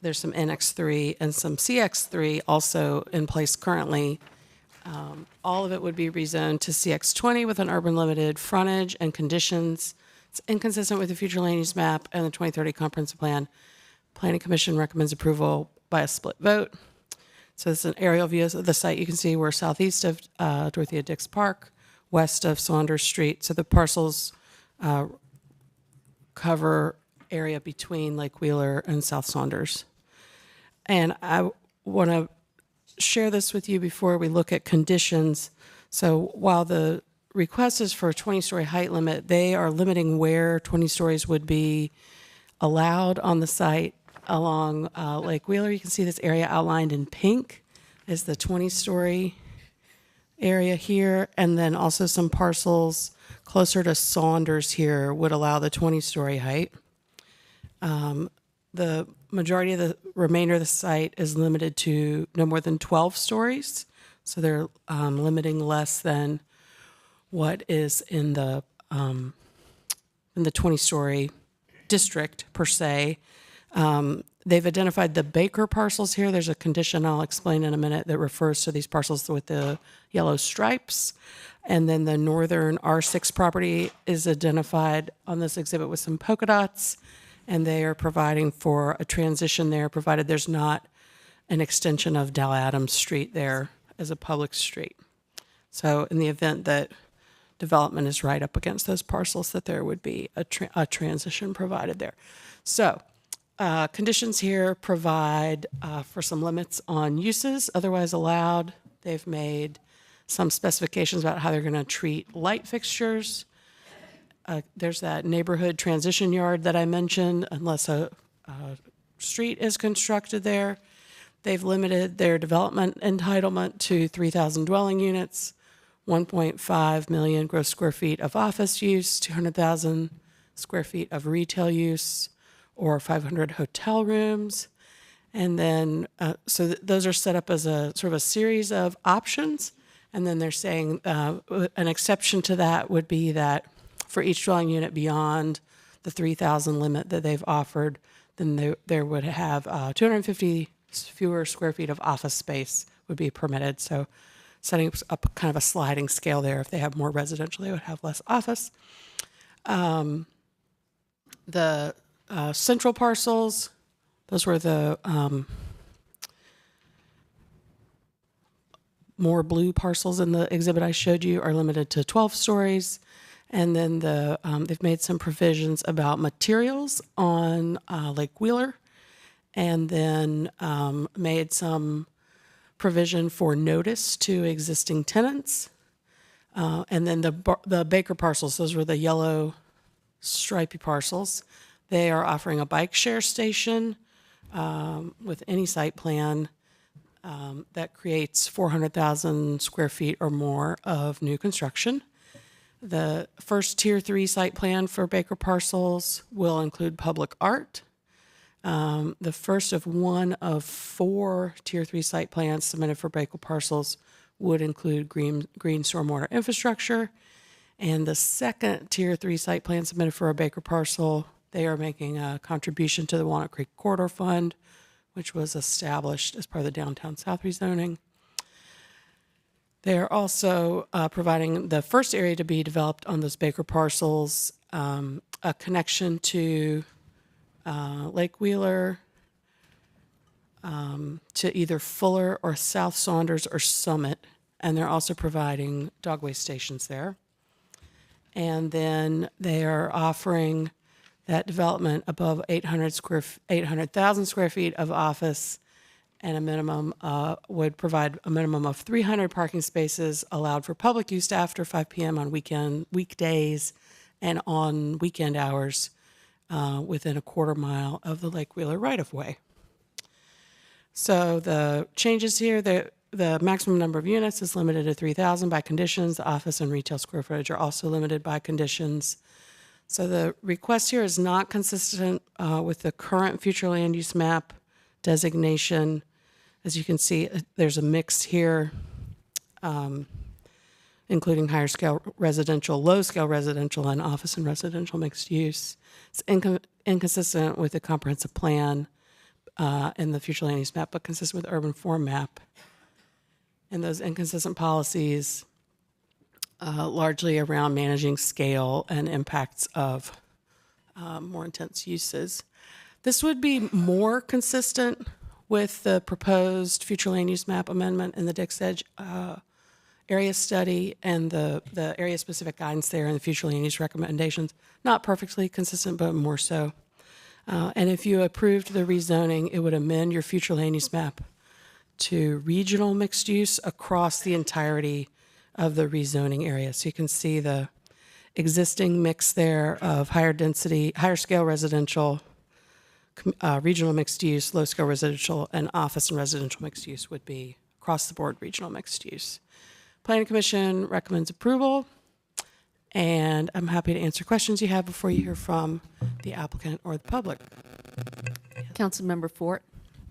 there's some NX3 and some CX3 also in place currently. All of it would be rezoned to CX20 with an urban limited frontage and conditions. It's inconsistent with the future land use map and the 2030 comprehensive plan. Planning Commission recommends approval by a split vote. So this is an aerial view of the site. You can see we're southeast of Dorothea Dix Park, west of Saunders Street. So the parcels cover area between Lake Wheeler and South Saunders. And I want to share this with you before we look at conditions. So while the request is for a 20-story height limit, they are limiting where 20 stories would be allowed on the site along Lake Wheeler. You can see this area outlined in pink is the 20-story area here, and then also some parcels closer to Saunders here would allow the 20-story height. The majority of the remainder of the site is limited to no more than 12 stories, so they're limiting less than what is in the 20-story district per se. They've identified the Baker parcels here. There's a condition I'll explain in a minute that refers to these parcels with the yellow stripes. And then the northern R6 property is identified on this exhibit with some polka dots, and they are providing for a transition there, provided there's not an extension of Dal Adams Street there as a public street. So in the event that development is right up against those parcels, that there would be a transition provided there. So conditions here provide for some limits on uses otherwise allowed. They've made some specifications about how they're going to treat light fixtures. There's that neighborhood transition yard that I mentioned, unless a street is constructed there. They've limited their development entitlement to 3,000 dwelling units, 1.5 million gross square feet of office use, 200,000 square feet of retail use, or 500 hotel rooms. And then, those are set up as a sort of a series of options. And then they're saying an exception to that would be that for each dwelling unit beyond the 3,000 limit that they've offered, then there would have 250 fewer square feet of office space would be permitted. So setting up kind of a sliding scale there. If they have more residential, they would have less office. The central parcels, those were the more blue parcels in the exhibit I showed you, are limited to 12 stories. And then they've made some provisions about materials on Lake Wheeler, and then made some provision for notice to existing tenants. And then the Baker parcels, those were the yellow stripy parcels. They are offering a bike share station with any site plan that creates 400,000 square feet or more of new construction. The first Tier 3 site plan for Baker parcels will include public art. The first of one of 4 Tier 3 site plans submitted for Baker parcels would include green stormwater infrastructure. And the second Tier 3 site plan submitted for a Baker parcel, they are making a contribution to the Walnut Creek Corridor Fund, which was established as part of the Downtown South rezoning. They're also providing the first area to be developed on those Baker parcels, a connection to Lake Wheeler, to either Fuller or South Saunders or Summit, and they're also providing dogway stations there. And then they are offering that development above 800,000 square feet of office, and a minimum would provide a minimum of 300 parking spaces allowed for public use after 5 p.m. on weekdays and on weekend hours within a quarter mile of the Lake Wheeler right-of-way. So the changes here, the maximum number of units is limited to 3,000 by conditions. The office and retail square footage are also limited by conditions. So the request here is not consistent with the current future land use map designation. As you can see, there's a mix here, including higher scale residential, low scale residential, and office and residential mixed use. It's inconsistent with the comprehensive plan and the future land use map, but consistent with urban form map. And those inconsistent policies largely around managing scale and impacts of more intense uses. This would be more consistent with the proposed future land use map amendment in the Dix Edge area study and the area specific guidance there and the future land use recommendations. Not perfectly consistent, but more so. And if you approved the rezoning, it would amend your future land use map to regional mixed use across the entirety of the rezoning area. So you can see the existing mix there of higher density, higher scale residential, regional mixed use, low scale residential, and office and residential mixed use would be across the board regional mixed use. Planning Commission recommends approval, and I'm happy to answer questions you have before you hear from the applicant or the public. Councilmember Fort.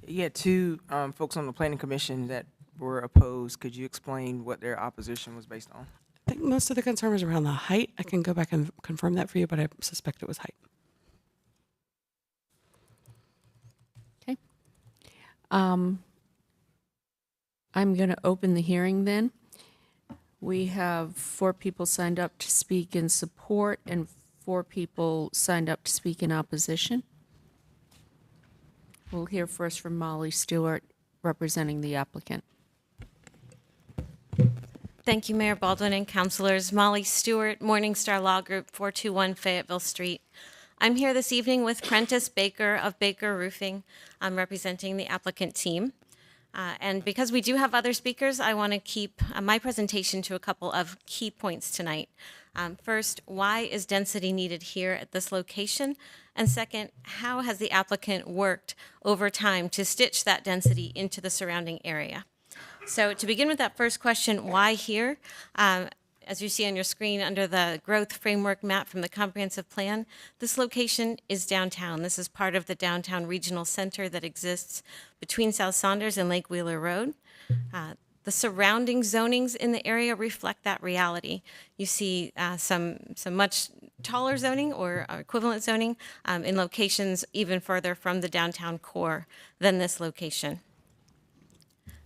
You had 2 folks on the Planning Commission that were opposed. Could you explain what their opposition was based on? I think most of the concern was around the height. I can go back and confirm that for you, but I suspect it was height. Okay. I'm going to open the hearing then. We have 4 people signed up to speak in support and 4 people signed up to speak in opposition. We'll hear first from Molly Stewart, representing the applicant. Thank you, Mayor Baldwin and councilors. Molly Stewart, Morningstar Law Group, 421 Fayetteville Street. I'm here this evening with Prentice Baker of Baker Roofing. I'm representing the applicant team. And because we do have other speakers, I want to keep my presentation to a couple of key points tonight. First, why is density needed here at this location? And second, how has the applicant worked over time to stitch that density into the surrounding area? So to begin with that first question, why here? As you see on your screen under the growth framework map from the comprehensive plan, this location is downtown. This is part of the downtown regional center that exists between South Saunders and Lake Wheeler Road. The surrounding zonings in the area reflect that reality. You see some much taller zoning or equivalent zoning in locations even further from the downtown core than this location.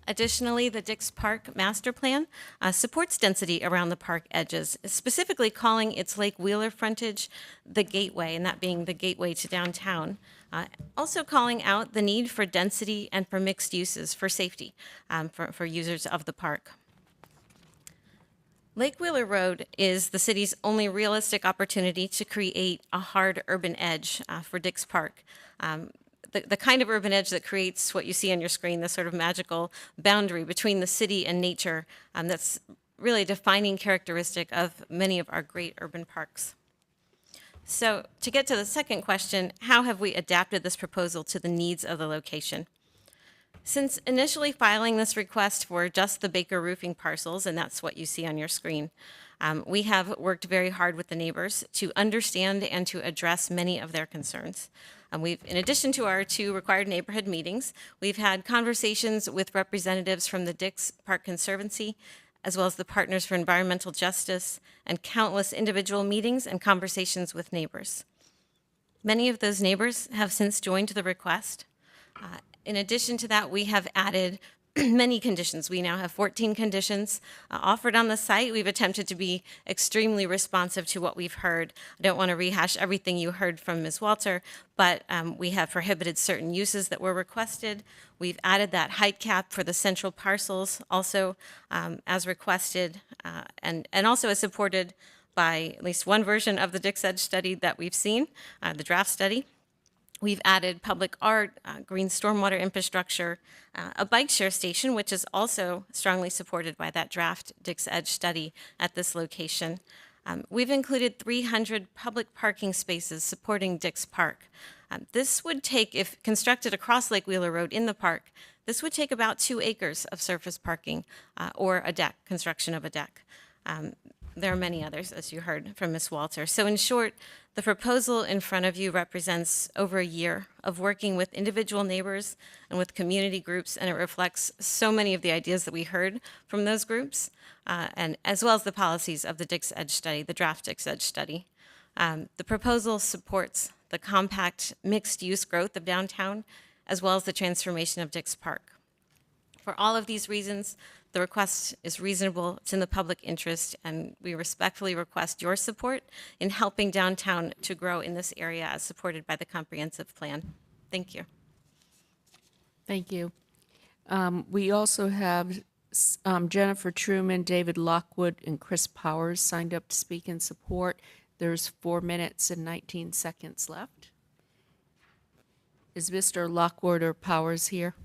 Additionally, the Dix Park Master Plan supports density around the park edges, specifically calling its Lake Wheeler frontage the gateway, and that being the gateway to downtown. Also calling out the need for density and for mixed uses for safety for users of the park. Lake Wheeler Road is the city's only realistic opportunity to create a hard urban edge for Dix Park. The kind of urban edge that creates what you see on your screen, the sort of magical boundary between the city and nature that's really a defining characteristic of many of our great urban parks. So to get to the second question, how have we adapted this proposal to the needs of the location? Since initially filing this request for just the Baker roofing parcels, and that's what you see on your screen, we have worked very hard with the neighbors to understand and to address many of their concerns. In addition to our 2 required neighborhood meetings, we've had conversations with representatives from the Dix Park Conservancy, as well as the Partners for Environmental Justice, and countless individual meetings and conversations with neighbors. Many of those neighbors have since joined the request. In addition to that, we have added many conditions. We now have 14 conditions offered on the site. We've attempted to be extremely responsive to what we've heard. I don't want to rehash everything you heard from Ms. Walter, but we have prohibited certain uses that were requested. We've added that height cap for the central parcels also as requested and also as supported by at least one version of the Dix Edge study that we've seen, the draft study. We've added public art, green stormwater infrastructure, a bike share station, which is also strongly supported by that draft Dix Edge study at this location. We've included 300 public parking spaces supporting Dix Park. This would take, if constructed across Lake Wheeler Road in the park, this would take about 2 acres of surface parking or a deck, construction of a deck. There are many others, as you heard from Ms. Walter. So in short, the proposal in front of you represents over a year of working with individual neighbors and with community groups, and it reflects so many of the ideas that we heard from those groups, and as well as the policies of the Dix Edge study, the draft Dix Edge study. The proposal supports the compact mixed-use growth of downtown, as well as the transformation of Dix Park. For all of these reasons, the request is reasonable, it's in the public interest, and we respectfully request your support in helping downtown to grow in this area as supported by the comprehensive plan. Thank you. Thank you. We also have Jennifer Truman, David Lockwood, and Chris Powers signed up to speak in support. There's 4 minutes and 19 seconds left. Is Mr. Lockwood or Powers here?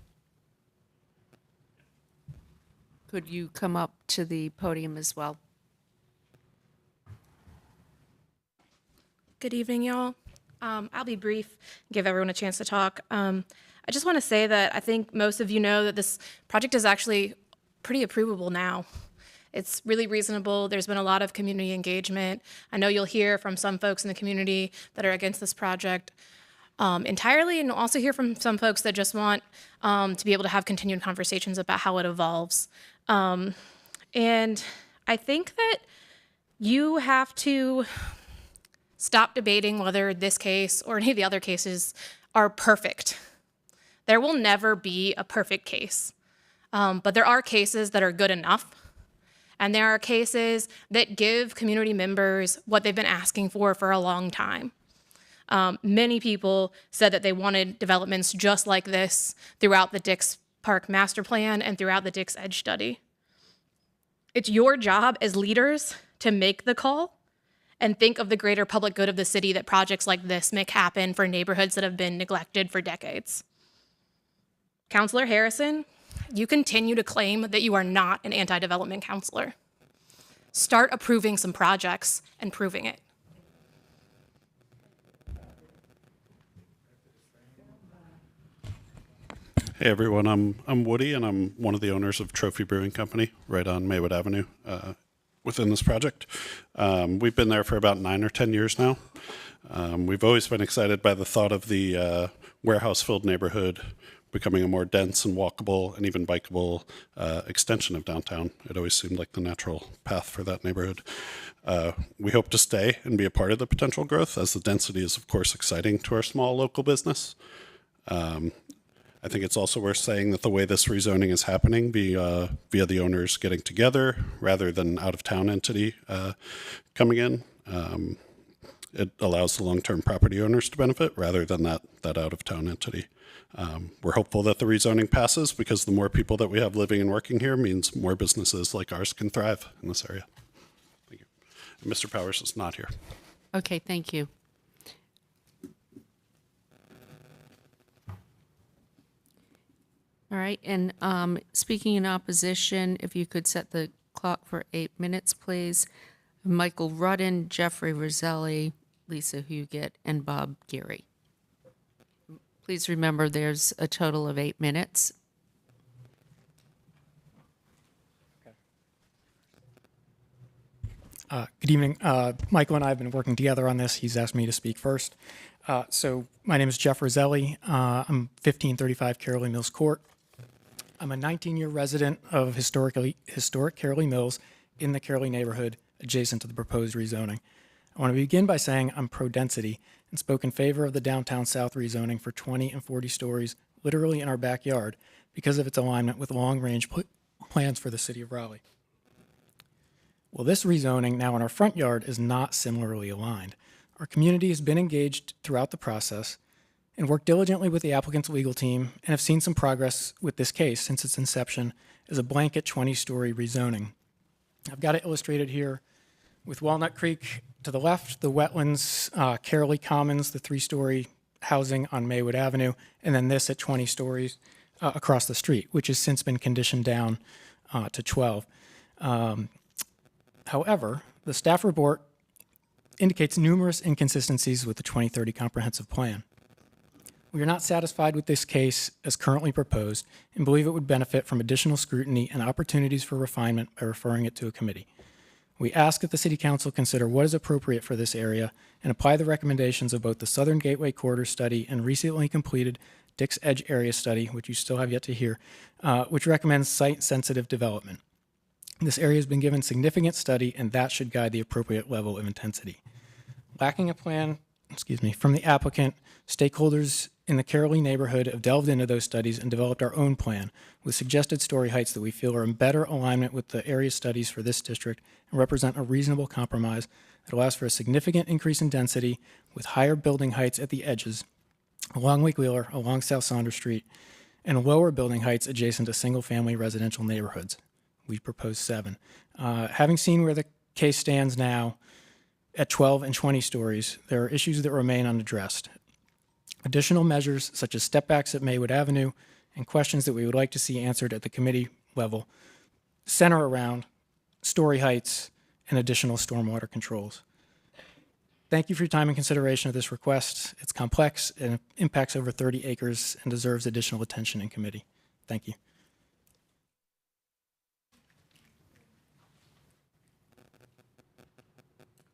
Could you come up to the podium as well? Good evening, y'all. I'll be brief, give everyone a chance to talk. I just want to say that I think most of you know that this project is actually pretty approvable now. It's really reasonable. There's been a lot of community engagement. I know you'll hear from some folks in the community that are against this project entirely, and also hear from some folks that just want to be able to have continued conversations about how it evolves. And I think that you have to stop debating whether this case or any of the other cases are perfect. There will never be a perfect case, but there are cases that are good enough. And there are cases that give community members what they've been asking for a long time. Many people said that they wanted developments just like this throughout the Dix Park Master Plan and throughout the Dix Edge study. It's your job as leaders to make the call and think of the greater public good of the city that projects like this make happen for neighborhoods that have been neglected for decades. Councilor Harrison, you continue to claim that you are not an anti-development counselor. Start approving some projects and proving it. Hey everyone, I'm Woody, and I'm one of the owners of Trophy Brewing Company right on Maywood Avenue within this project. We've been there for about 9 or 10 years now. We've always been excited by the thought of the warehouse-filled neighborhood becoming a more dense and walkable and even bikeable extension of downtown. It always seemed like the natural path for that neighborhood. We hope to stay and be a part of the potential growth, as the density is, of course, exciting to our small local business. I think it's also worth saying that the way this rezoning is happening via the owners getting together rather than out-of-town entity coming in, it allows the long-term property owners to benefit rather than that out-of-town entity. We're hopeful that the rezoning passes because the more people that we have living and working here means more businesses like ours can thrive in this area. Thank you. And Mr. Powers is not here. Okay, thank you. All right, and speaking in opposition, if you could set the clock for 8 minutes, please. Michael Rudden, Jeffrey Roselli, Lisa Huguet, and Bob Geary. Please remember there's a total of 8 minutes. Good evening. Michael and I have been working together on this. He's asked me to speak first. So my name is Jeff Roselli. I'm 1535 Carolee Mills Court. I'm a 19-year resident of historic Carolee Mills in the Carolee neighborhood adjacent to the proposed rezoning. I want to begin by saying I'm pro-density and spoke in favor of the downtown south rezoning for 20 and 40 stories literally in our backyard because of its alignment with long-range plans for the city of Raleigh. Well, this rezoning now in our front yard is not similarly aligned. Our community has been engaged throughout the process and worked diligently with the applicant's legal team and have seen some progress with this case since its inception as a blanket 20-story rezoning. I've got it illustrated here with Walnut Creek to the left, the wetlands, Carolee Commons, the 3-story housing on Maywood Avenue, and then this at 20 stories across the street, which has since been conditioned down to 12. However, the staff report indicates numerous inconsistencies with the 2030 comprehensive plan. We are not satisfied with this case as currently proposed and believe it would benefit from additional scrutiny and opportunities for refinement by referring it to a committee. We ask that the City Council consider what is appropriate for this area and apply the recommendations of both the Southern Gateway Corridor Study and recently completed Dick's Edge Area Study, which you still have yet to hear, which recommends site-sensitive development. This area has been given significant study, and that should guide the appropriate level of intensity. Lacking a plan, from the applicant, stakeholders in the Carolee neighborhood have delved into those studies and developed our own plan with suggested story heights that we feel are in better alignment with the area studies for this district and represent a reasonable compromise that allows for a significant increase in density with higher building heights at the edges, along Lake Wheeler, along South Saunders Street, and lower building heights adjacent to single-family residential neighborhoods. We propose 7. Having seen where the case stands now at 12 and 20 stories, there are issues that remain unaddressed. Additional measures such as stepbacks at Maywood Avenue and questions that we would like to see answered at the committee level center around story heights and additional stormwater controls. Thank you for your time and consideration of this request. It's complex and it impacts over 30 acres and deserves additional attention in committee. Thank you.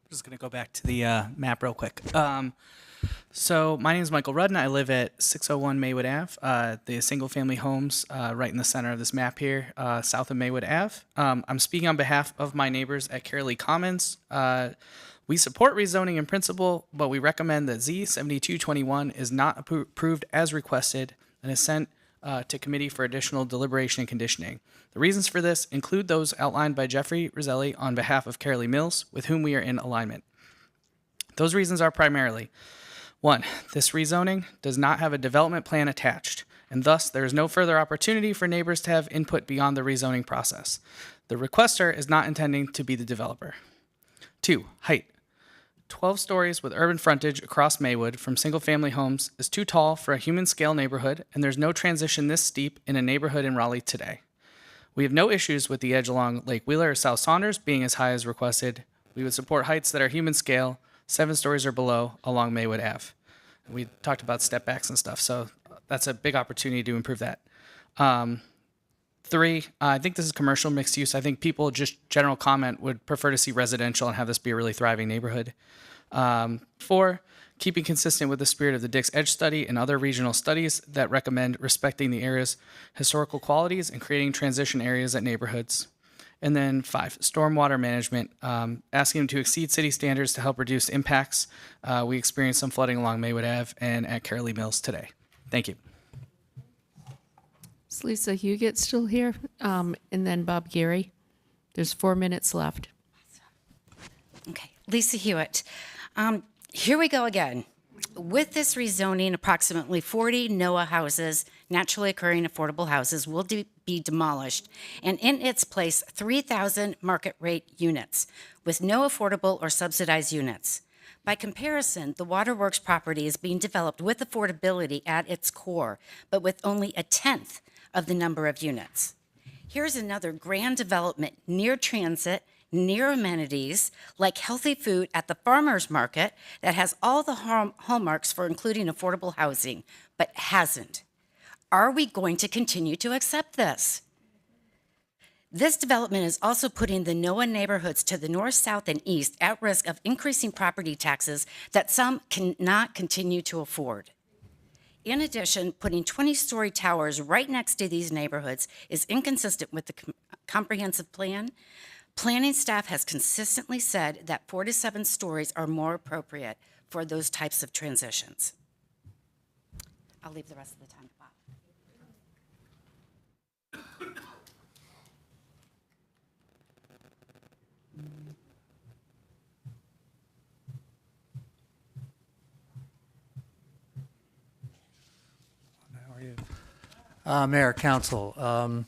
Just going to go back to the map real quick. So my name is Michael Rudden. I live at 601 Maywood Ave, the single-family homes right in the center of this map here, south of Maywood Ave. I'm speaking on behalf of my neighbors at Carolee Commons. We support rezoning in principle, but we recommend that Z7221 is not approved as requested and is sent to committee for additional deliberation and conditioning. The reasons for this include those outlined by Jeffrey Roselli on behalf of Carolee Mills, with whom we are in alignment. Those reasons are primarily, 1, this rezoning does not have a development plan attached, and thus there is no further opportunity for neighbors to have input beyond the rezoning process. The requester is not intending to be the developer. 2, height. 12 stories with urban frontage across Maywood from single-family homes is too tall for a human-scale neighborhood, and there's no transition this steep in a neighborhood in Raleigh today. We have no issues with the edge along Lake Wheeler or South Saunders being as high as requested. We would support heights that are human-scale, 7 stories or below, along Maywood Ave. We talked about step-backs and stuff, so that's a big opportunity to improve that. 3, I think this is commercial mixed use. I think people, just general comment, would prefer to see residential and have this be a really thriving neighborhood. 4, keeping consistent with the spirit of the Dix Edge study and other regional studies that recommend respecting the area's historical qualities and creating transition areas at neighborhoods. And then 5, stormwater management, asking them to exceed city standards to help reduce impacts. We experienced some flooding along Maywood Ave and at Carolee Mills today. Thank you. Is Lisa Huguet still here? And then Bob Geary. There's 4 minutes left. Okay, Lisa Hewitt. Here we go again. With this rezoning, approximately 40 NOAA houses, naturally occurring affordable houses, will be demolished, and in its place, 3,000 market rate units with no affordable or subsidized units. By comparison, the Waterworks property is being developed with affordability at its core, but with only a tenth of the number of units. Here's another grand development near transit, near amenities, like healthy food at the farmer's market that has all the hallmarks for including affordable housing, but hasn't. Are we going to continue to accept this? This development is also putting the NOAA neighborhoods to the north, south, and east at risk of increasing property taxes that some cannot continue to afford. In addition, putting 20-story towers right next to these neighborhoods is inconsistent with the comprehensive plan. Planning staff has consistently said that 4 to 7 stories are more appropriate for those types of transitions. I'll leave the rest of the time to Bob. Mayor, Council,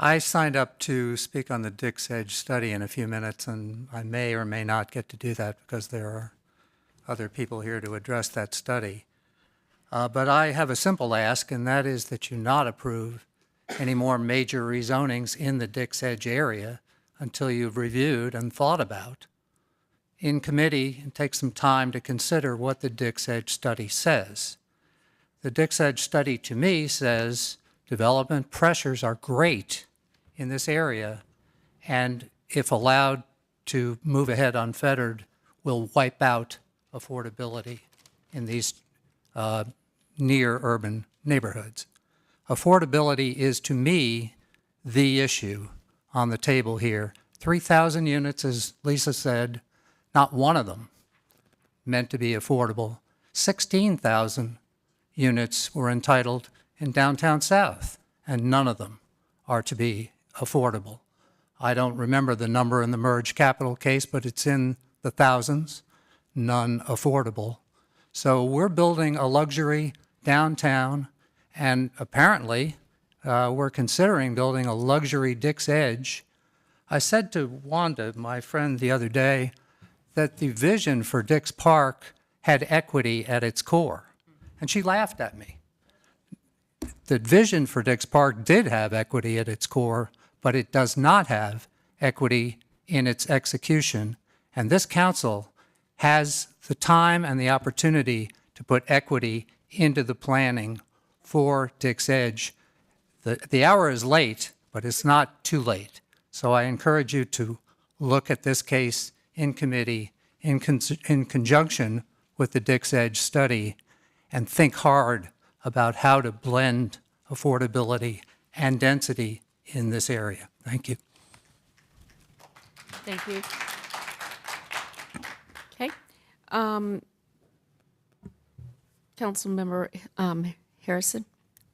I signed up to speak on the Dix Edge study in a few minutes, and I may or may not get to do that because there are other people here to address that study. But I have a simple ask, and that is that you not approve any more major rezonings in the Dix Edge area until you've reviewed and thought about in committee and take some time to consider what the Dix Edge study says. The Dix Edge study to me says development pressures are great in this area, and if allowed to move ahead unfettered, will wipe out affordability in these near urban neighborhoods. Affordability is, to me, the issue on the table here. 3,000 units, as Lisa said, not one of them meant to be affordable. 16,000 units were entitled in downtown South, and none of them are to be affordable. I don't remember the number in the merged capital case, but it's in the thousands, none affordable. So we're building a luxury downtown, and apparently we're considering building a luxury Dix Edge. I said to Wanda, my friend, the other day, that the vision for Dix Park had equity at its core. And she laughed at me. The vision for Dix Park did have equity at its core, but it does not have equity in its execution. And this council has the time and the opportunity to put equity into the planning for Dix Edge. The hour is late, but it's not too late. So I encourage you to look at this case in committee in conjunction with the Dix Edge study and think hard about how to blend affordability and density in this area. Thank you. Thank you. Okay. Councilmember Harrison.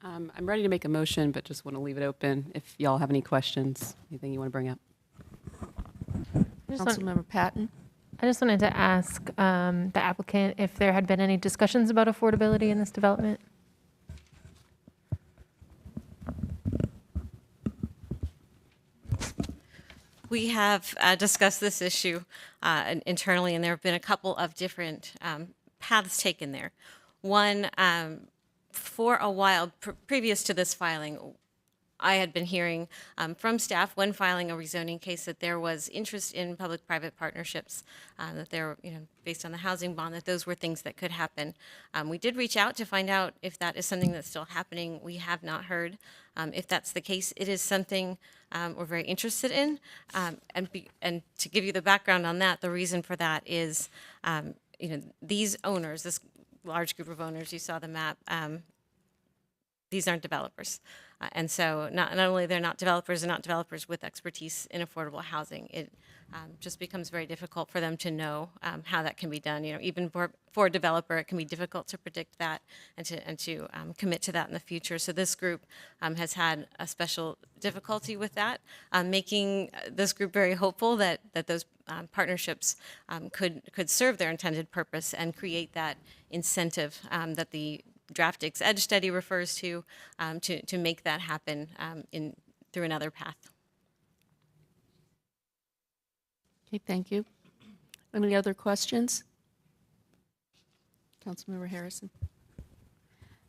I'm ready to make a motion, but just want to leave it open if y'all have any questions, anything you want to bring up. Councilmember Patton. I just wanted to ask the applicant if there had been any discussions about affordability in this development. We have discussed this issue internally, and there have been a couple of different paths taken there. One, for a while previous to this filing, I had been hearing from staff when filing a rezoning case that there was interest in public-private partnerships, that there, based on the housing bond, that those were things that could happen. We did reach out to find out if that is something that's still happening. We have not heard. If that's the case, it is something we're very interested in. And to give you the background on that, the reason for that is these owners, this large group of owners, you saw the map, these aren't developers. And so not only they're not developers, they're not developers with expertise in affordable housing. It just becomes very difficult for them to know how that can be done. Even for a developer, it can be difficult to predict that and to commit to that in the future. So this group has had a special difficulty with that, making this group very hopeful that those partnerships could serve their intended purpose and create that incentive that the Draft Dix Edge study refers to make that happen through another path. Okay, thank you. Any other questions? Councilmember Harrison.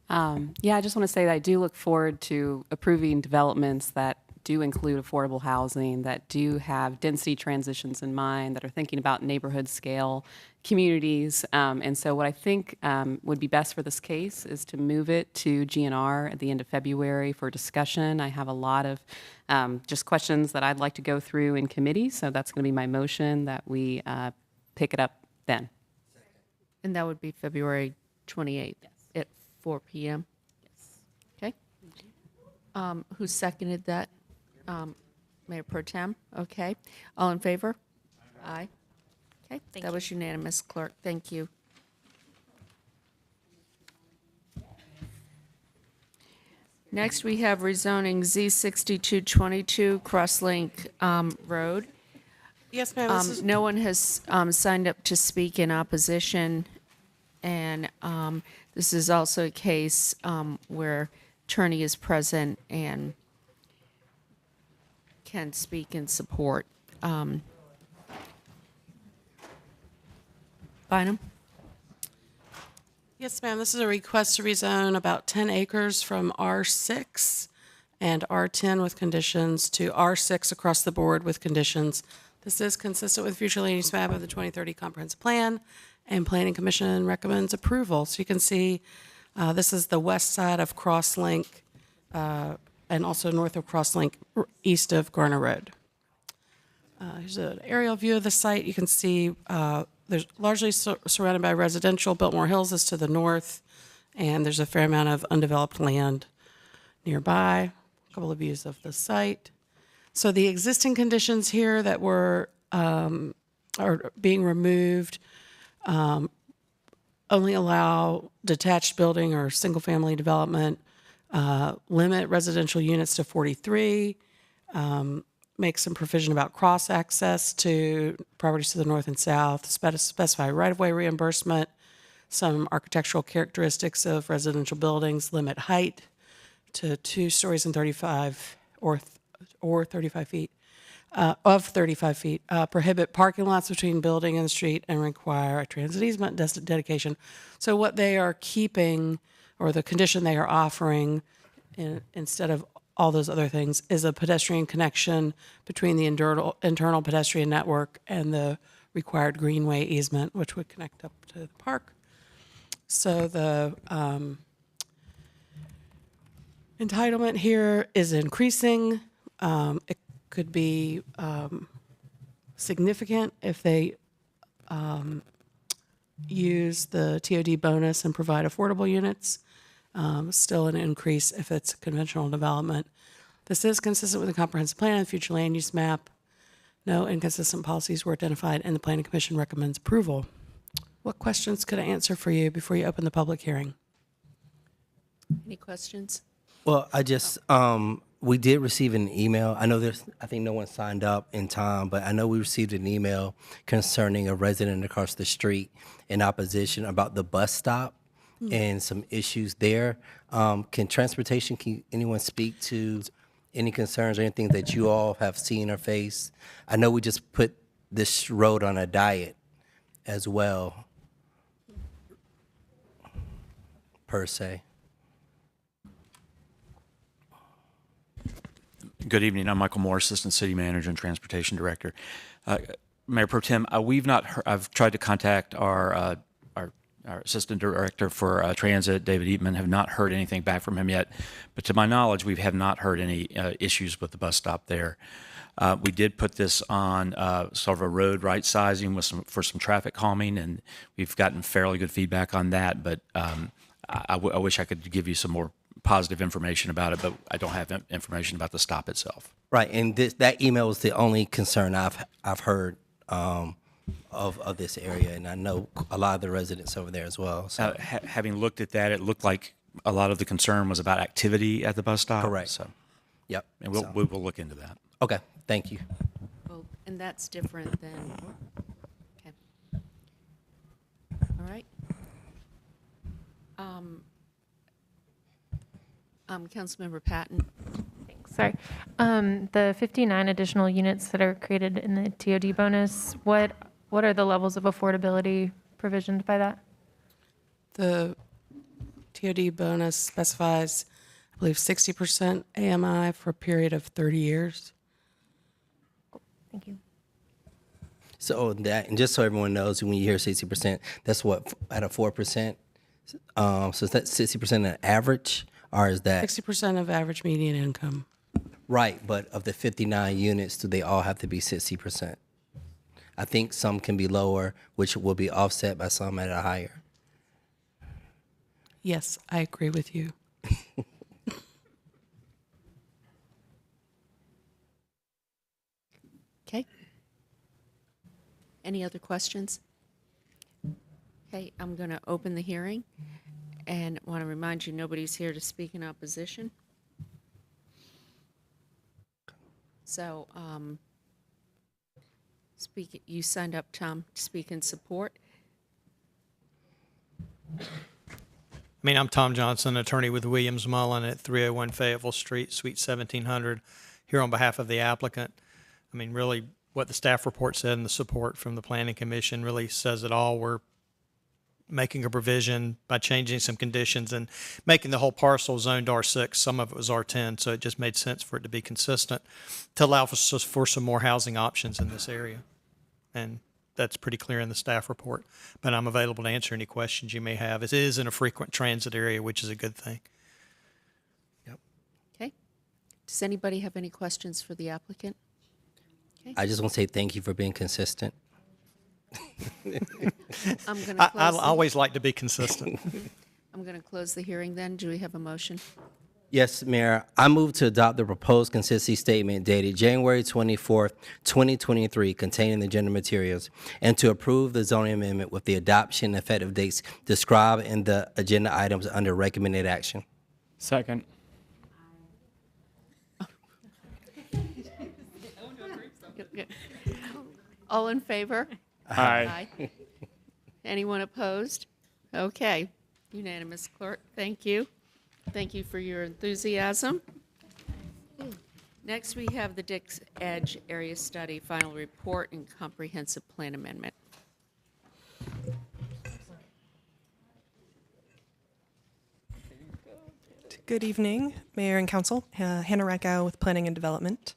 Yeah, I just want to say that I do look forward to approving developments that do include affordable housing, that do have density transitions in mind, that are thinking about neighborhood scale communities. And so what I think would be best for this case is to move it to GNR at the end of February for discussion. I have a lot of just questions that I'd like to go through in committee, so that's going to be my motion that we pick it up then. And that would be February 28th at 4 p.m.? Yes. Okay. Who seconded that? Mayor Pro Tem? Okay. All in favor? Aye. Okay, that was unanimous, Clerk. Thank you. Next, we have rezoning Z6222 Crosslink Road. Yes, ma'am. No one has signed up to speak in opposition, and this is also a case where attorney is present and can speak in support. Bynum? Yes, ma'am. This is a request to rezone about 10 acres from R6 and R10 with conditions to R6 across the board with conditions. This is consistent with future land use map of the 2030 comprehensive plan, and Planning Commission recommends approval. So you can see this is the west side of Crosslink and also north of Crosslink, east of Garner Road. Here's an aerial view of the site. You can see there's largely surrounded by residential. Biltmore Hills is to the north, and there's a fair amount of undeveloped land nearby. A couple of views of the site. So the existing conditions here that were are being removed only allow detached building or single-family development, limit residential units to 43, make some provision about cross-access to properties to the north and south, specify right-of-way reimbursement, some architectural characteristics of residential buildings, limit height to 2 stories and 35 or 35 feet, of 35 feet, prohibit parking lots between building and the street, and require a transit easement dedication. So what they are keeping, or the condition they are offering, instead of all those other things, is a pedestrian connection between the internal pedestrian network and the required greenway easement, which would connect up to the park. So the entitlement here is increasing. It could be significant if they use the TOD bonus and provide affordable units. Still an increase if it's conventional development. This is consistent with the comprehensive plan and future land use map. No inconsistent policies were identified, and the Planning Commission recommends approval. What questions could I answer for you before you open the public hearing? Any questions? Well, I just, we did receive an email. I think no one signed up in time, but I know we received an email concerning a resident across the street in opposition about the bus stop and some issues there. Can anyone speak to any concerns or anything that you all have seen or faced? I know we just put this road on a diet as well, per se. Good evening. I'm Michael Moore, Assistant City Manager and Transportation Director. Mayor Pro Tem, we've not heard, I've tried to contact our our Assistant Director for Transit, David Eatman, have not heard anything back from him yet. But to my knowledge, we have not heard any issues with the bus stop there. We did put this on sort of a road right sizing with for some traffic calming, and we've gotten fairly good feedback on that. But I wish I could give you some more positive information about it, but I don't have information about the stop itself. Right, and that email was the only concern I've heard of this area, and I know a lot of the residents over there as well. So. Having looked at that, it looked like a lot of the concern was about activity at the bus stop. Correct. So, yep. and we will look into that. Okay, thank you. Well, and that's different than, okay. All right. Councilmember Patton. Sorry. The 59 additional units that are created in the TOD bonus, what are the levels of affordability provisioned by that? The TOD bonus specifies, I believe, 60% AMI for a period of 30 years. Thank you. So that, and just so everyone knows, when you hear 60%, that's what, at a 4%? So is that 60% an average, or is that? 60% of average median income. Right, but of the 59 units, do they all have to be 60%? I think some can be lower, which will be offset by some at a higher. Yes, I agree with you. Okay. Any other questions? Okay, I'm going to open the hearing and want to remind you nobody's here to speak in opposition. So, you signed up, Tom, to speak in support. I'm Tom Johnson, attorney with Williams Mullen at 301 Fayetteville Street, Suite 1700, here on behalf of the applicant. Really, what the staff report said and the support from the Planning Commission really says it all. We're making a provision by changing some conditions and making the whole parcel zoned R6. Some of it was R10, so it just made sense for it to be consistent to allow for some more housing options in this area. And that's pretty clear in the staff report. But I'm available to answer any questions you may have. It is in a frequent transit area, which is a good thing. Yep. Okay. Does anybody have any questions for the applicant? Okay. I just want to say thank you for being consistent. I'm going to I always like to be consistent. I'm going to close the hearing then. Do we have a motion? Yes, Mayor. I move to adopt the proposed consistency statement dated January 24th, 2023, containing the agenda materials, and to approve the zoning amendment with the adoption and effective dates described in the agenda items under recommended action. Second. All in favor? Aye. Anyone opposed? Okay. Unanimous, clerk. Thank you. Thank you for your enthusiasm. Next, we have the Dix Edge Area Study Final Report and Comprehensive Plan Amendment. Good evening, Mayor and Council. Hannah Rackow with Planning and Development.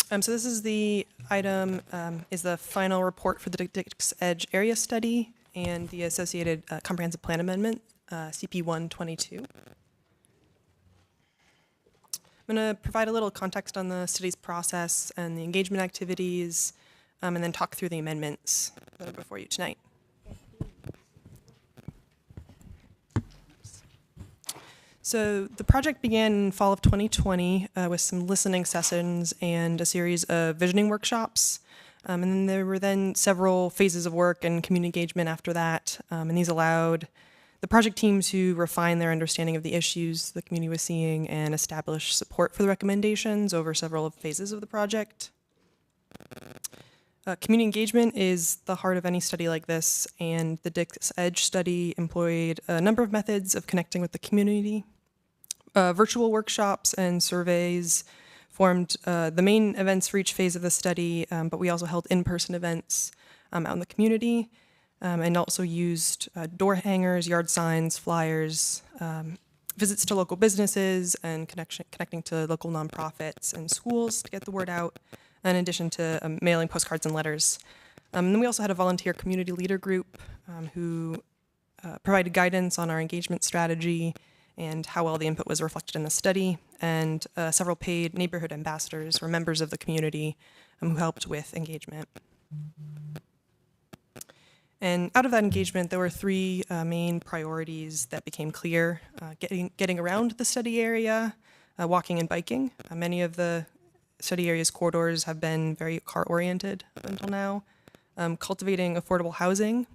So this is the item, is the final report for the Dix Edge Area Study and the associated Comprehensive Plan Amendment, CP 122. I'm going to provide a little context on the study's process and the engagement activities, and then talk through the amendments that are before you tonight. So the project began in fall of 2020 with some listening sessions and a series of visioning workshops. And then there were then several phases of work and community engagement after that. And these allowed the project team to refine their understanding of the issues the community was seeing and establish support for the recommendations over several phases of the project. Community engagement is the heart of any study like this, and the Dix Edge study employed a number of methods of connecting with the community. Virtual workshops and surveys formed the main events for each phase of the study, but we also held in-person events out in the community, and also used door hangers, yard signs, flyers, visits to local businesses, and connecting to local nonprofits and schools to get the word out, in addition to mailing postcards and letters. And then we also had a volunteer community leader group who provided guidance on our engagement strategy and how well the input was reflected in the study, and several paid neighborhood ambassadors or members of the community who helped with engagement. And out of that engagement, there were three main priorities that became clear: getting around the study area, walking and biking. Many of the study area's corridors have been very car-oriented up until now. Cultivating affordable housing.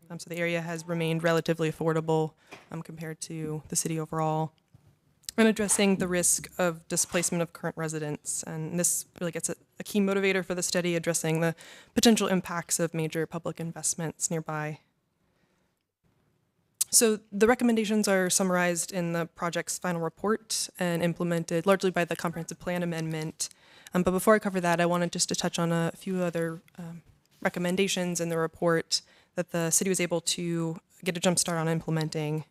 So the area has remained relatively affordable compared to the city overall. And addressing the risk of displacement of current residents. And this really gets a key motivator for the study, addressing the potential impacts of major public investments nearby. So the recommendations are summarized in the project's final report and implemented largely by the comprehensive plan amendment. But before I cover that, I wanted just to touch on a few other recommendations in the report that the city was able to get a jump start on implementing.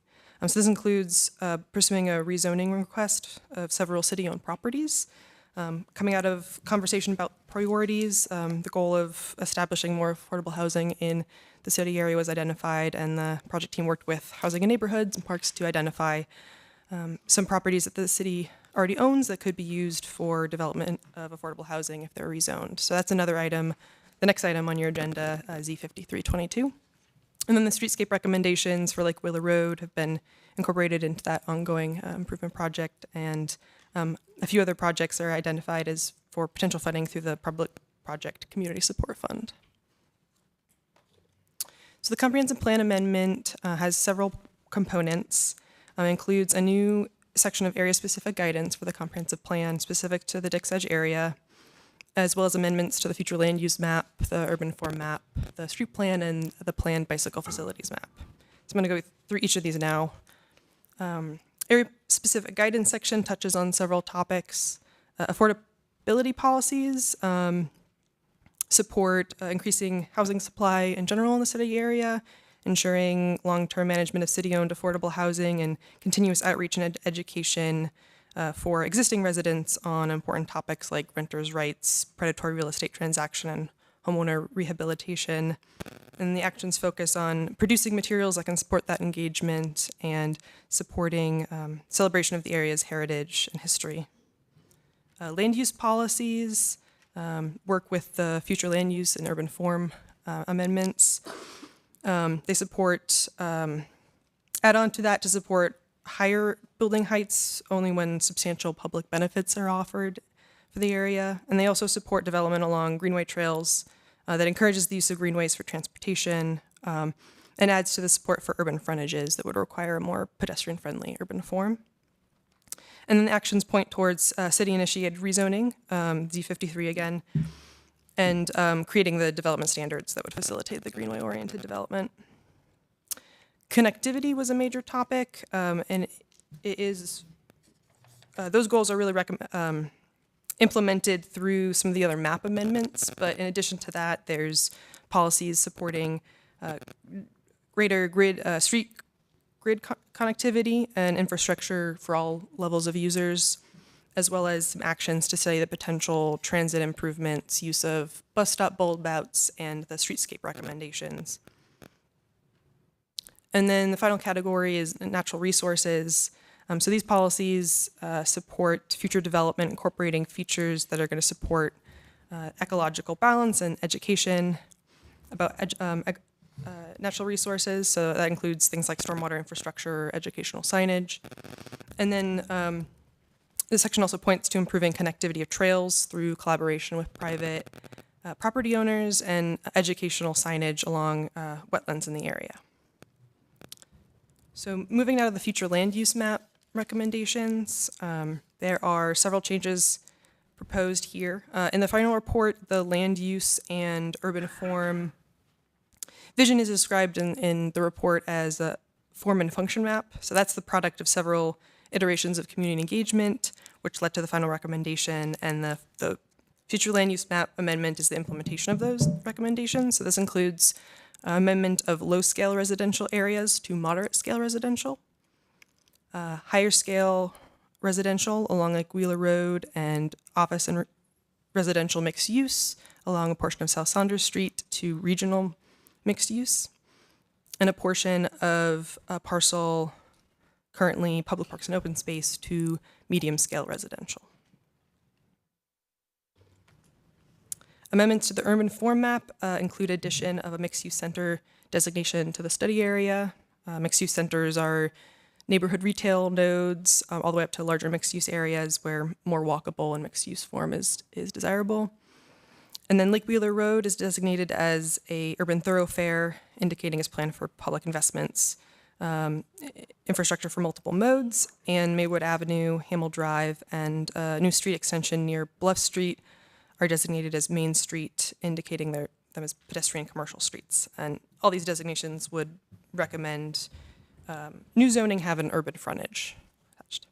So this includes pursuing a rezoning request of several city-owned properties. Coming out of conversation about priorities, the goal of establishing more affordable housing in the city area was identified, and the project team worked with Housing and Neighborhoods and Parks to identify some properties that the city already owns that could be used for development of affordable housing if they're rezoned. So that's another item, the next item on your agenda, Z5322. And then the streetscape recommendations for Lake Wheeler Road have been incorporated into that ongoing improvement project, and a few other projects are identified as for potential funding through the Public Project Community Support Fund. So the comprehensive plan amendment has several components. Includes a new section of area-specific guidance for the comprehensive plan specific to the Dix Edge area, as well as amendments to the future land use map, the urban form map, the street plan, and the planned bicycle facilities map. So I'm going to go through each of these now. Area-specific guidance section touches on several topics. Affordability policies support increasing housing supply in general in the city area, ensuring long-term management of city-owned affordable housing, and continuous outreach and education for existing residents on important topics like renters' rights, predatory real estate transaction, and homeowner rehabilitation. And the actions focus on producing materials that can support that engagement and supporting celebration of the area's heritage and history. Land use policies work with the future land use and urban form amendments. They support, add on to that to support higher building heights only when substantial public benefits are offered for the area. And they also support development along greenway trails that encourages the use of greenways for transportation and adds to the support for urban frontages that would require a more pedestrian-friendly urban form. And then the actions point towards city-initiated rezoning, Z53 again, and creating the development standards that would facilitate the greenway-oriented development. Connectivity was a major topic, and it is, those goals are really implemented through some of the other map amendments, but in addition to that, there's policies supporting greater street grid connectivity and infrastructure for all levels of users, as well as some actions to study the potential transit improvements, use of bus stop bulb outs, and the streetscape recommendations. And then the final category is natural resources. So these policies support future development, incorporating features that are going to support ecological balance and education about natural resources. So that includes things like stormwater infrastructure, educational signage. And then this section also points to improving connectivity of trails through collaboration with private property owners and educational signage along wetlands in the area. So moving now to the future land use map recommendations, there are several changes proposed here. In the final report, the land use and urban form vision is described in the report as a form and function map. So that's the product of several iterations of community engagement, which led to the final recommendation, and the future land use map amendment is the implementation of those recommendations. So this includes amendment of low-scale residential areas to moderate-scale residential, higher-scale residential along like Wheeler Road, and office and residential mixed use along a portion of South Saunders Street to regional mixed use. and a portion of a parcel currently public parks and open space to medium-scale residential. Amendments to the urban form map include addition of a mixed-use center designation to the study area. Mixed-use centers are neighborhood retail nodes all the way up to larger mixed-use areas where more walkable and mixed-use form is desirable. And then Lake Wheeler Road is designated as a urban thoroughfare, indicating its plan for public investments, infrastructure for multiple modes, and Maywood Avenue, Hamel Drive, and a new street extension near Bluff Street are designated as Main Street, indicating them as pedestrian commercial streets. And all these designations would recommend new zoning have an urban frontage attached.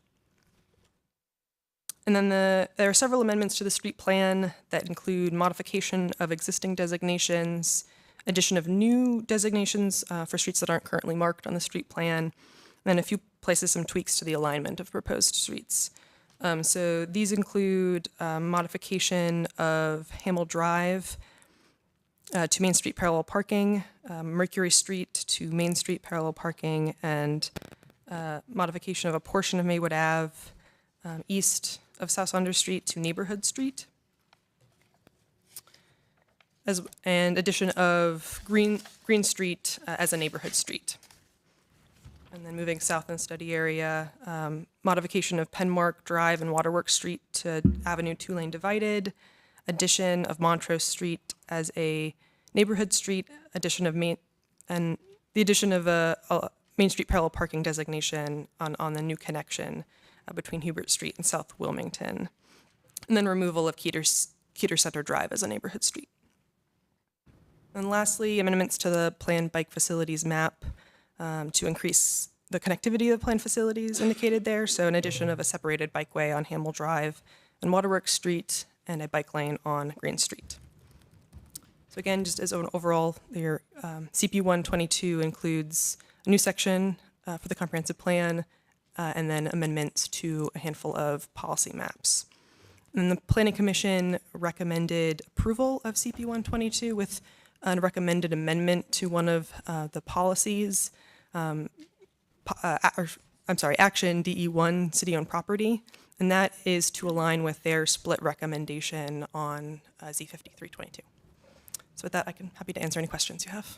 And then there are several amendments to the street plan that include modification of existing designations, addition of new designations for streets that aren't currently marked on the street plan, and then a few places some tweaks to the alignment of proposed streets. So these include modification of Hamel Drive to Main Street parallel parking, Mercury Street to Main Street parallel parking, and modification of a portion of Maywood Ave east of South Saunders Street to Neighborhood Street, and addition of Green Street as a neighborhood street. And then moving south in the study area, modification of Penmark Drive and Waterworks Street to Avenue 2-lane divided, addition of Montrose Street as a neighborhood street, addition of the addition of a Main Street parallel parking designation on the new connection between Hubert Street and South Wilmington, and then removal of Keeter Center Drive as a neighborhood street. And lastly, amendments to the planned bike facilities map to increase the connectivity of the planned facilities indicated there. So an addition of a separated bikeway on Hamel Drive and Waterworks Street and a bike lane on Green Street. So again, just as an overall, your CP 122 includes a new section for the comprehensive plan and then amendments to a handful of policy maps. And the Planning Commission recommended approval of CP 122 with a recommended amendment to one of the policies, Action DE1, city-owned property, and that is to align with their split recommendation on Z5322. So with that, I'm happy to answer any questions you have.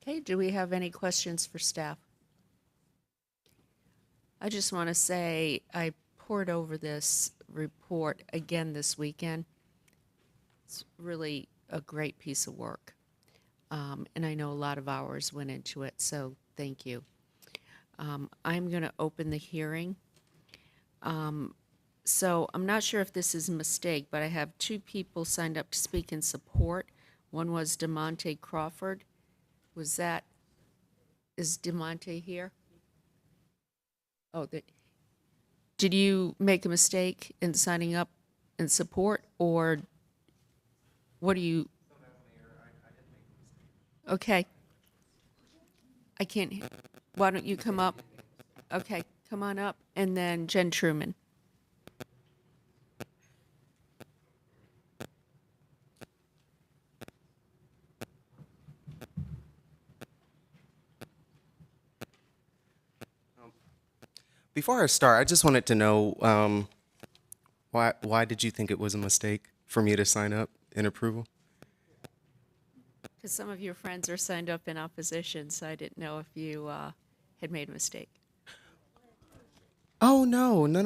Okay, do we have any questions for staff? I just want to say I pored over this report again this weekend. It's really a great piece of work. And I know a lot of hours went into it, so thank you. I'm going to open the hearing. So I'm not sure if this is a mistake, but I have two people signed up to speak in support. One was DeMonte Crawford. Is DeMonte here? Oh, did you make a mistake in signing up in support, or what do you? Okay. I can't hear. Why don't you come up? Okay, come on up. And then Jen Truman. Before I start, I just wanted to know why did you think it was a mistake for me to sign up in approval? Because some of your friends are signed up in opposition, so I didn't know if you had made a mistake. Oh, no. No,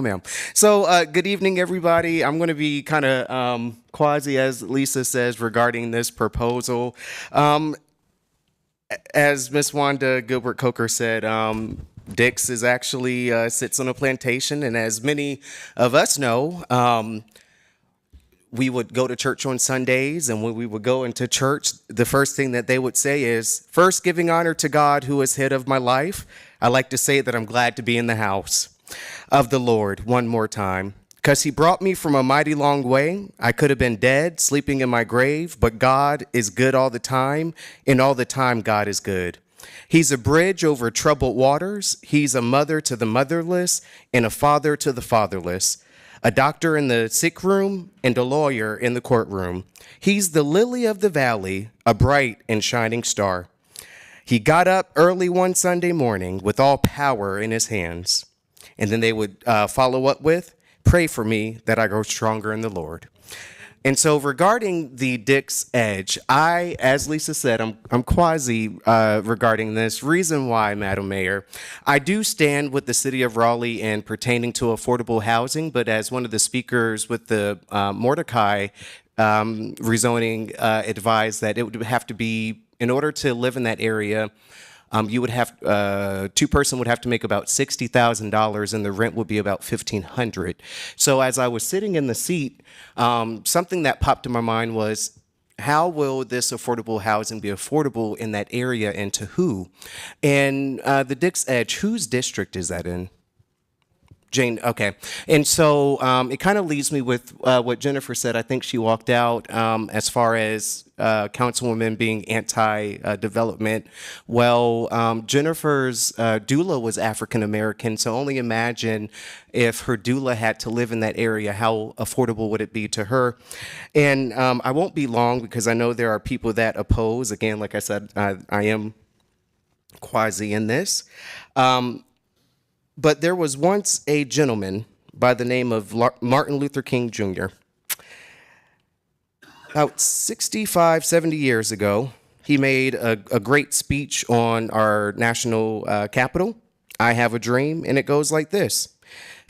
ma'am. So good evening, everybody. I'm going to be kind of quasi, as Lisa says, regarding this proposal. As Miss Wanda Gilbert Coker said, Dix is actually sits on a plantation, and as many of us know, we would go to church on Sundays, and when we would go into church, the first thing that they would say is, first giving honor to God who is head of my life. I like to say that I'm glad to be in the house of the Lord one more time, because he brought me from a mighty long way. I could have been dead, sleeping in my grave, but God is good all the time, and all the time God is good. He's a bridge over troubled waters. He's a mother to the motherless and a father to the fatherless. a doctor in the sick room, and a lawyer in the courtroom. He's the lily of the valley, a bright and shining star. He got up early one Sunday morning with all power in his hands. And then they would follow up with, pray for me that I grow stronger in the Lord. And so regarding the Dix Edge, as Lisa said, I'm quasi regarding this. Reason why, Madam Mayor, I do stand with the city of Raleigh in pertaining to affordable housing, but as one of the speakers with the Mordecai rezoning advised that it would have to be, in order to live in that area, you would have, two-person would have to make about $60,000 and the rent would be about $1,500. So as I was sitting in the seat, something that popped in my mind was, how will this affordable housing be affordable in that area and to who? And the Dix Edge, whose district is that in? Jane, okay. And so it kind of leaves me with what Jennifer said. I think she walked out as far as Councilwoman being anti-development. Well, Jennifer's doula was African-American, so only imagine if her doula had to live in that area, how affordable would it be to her? And I won't be long because I know there are people that oppose. Again, like I said, I am quasi in this. But there was once a gentleman by the name of Martin Luther King Jr. About 65, 70 years ago, he made a great speech on our national capital. I have a dream, and it goes like this.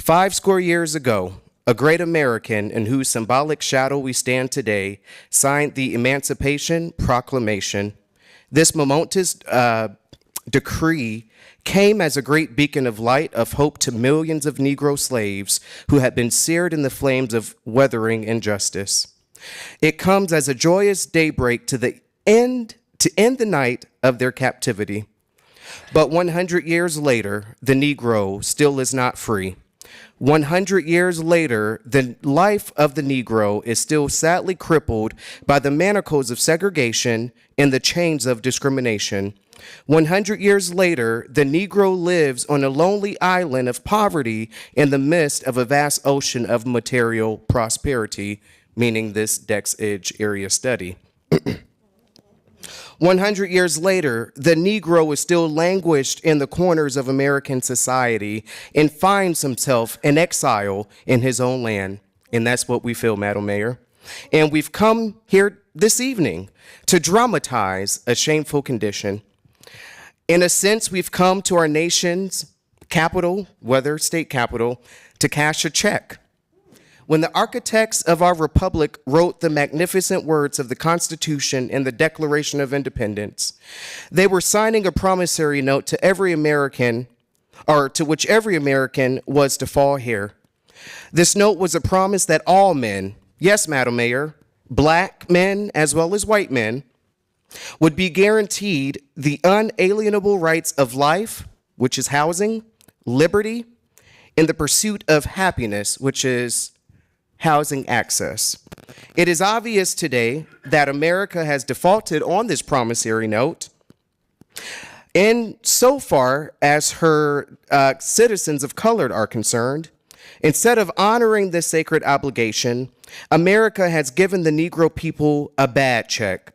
50 years ago, a great American in whose symbolic shadow we stand today signed the Emancipation Proclamation. This momentous decree came as a great beacon of light of hope to millions of Negro slaves who had been seared in the flames of weathering injustice. It comes as a joyous daybreak to end the night of their captivity. But 100 years later, the Negro still is not free. 100 years later, the life of the Negro is still sadly crippled by the manacles of segregation and the chains of discrimination. 100 years later, the Negro lives on a lonely island of poverty in the midst of a vast ocean of material prosperity, meaning this Dix Edge area study. 100 years later, the Negro is still languished in the corners of American society and finds himself in exile in his own land. And that's what we feel, Madam Mayor. And we've come here this evening to dramatize a shameful condition. In a sense, we've come to our nation's capital, whether state capital, to cash a check. When the architects of our republic wrote the magnificent words of the Constitution and the Declaration of Independence, they were signing a promissory note to every American, or to which every American was to fall here. This note was a promise that all men, yes, Madam Mayor, black men as well as white men, would be guaranteed the unalienable rights of life, which is housing, liberty, and the pursuit of happiness, which is housing access. It is obvious today that America has defaulted on this promissory note, and so far as her citizens of color are concerned, instead of honoring this sacred obligation, America has given the Negro people a bad check,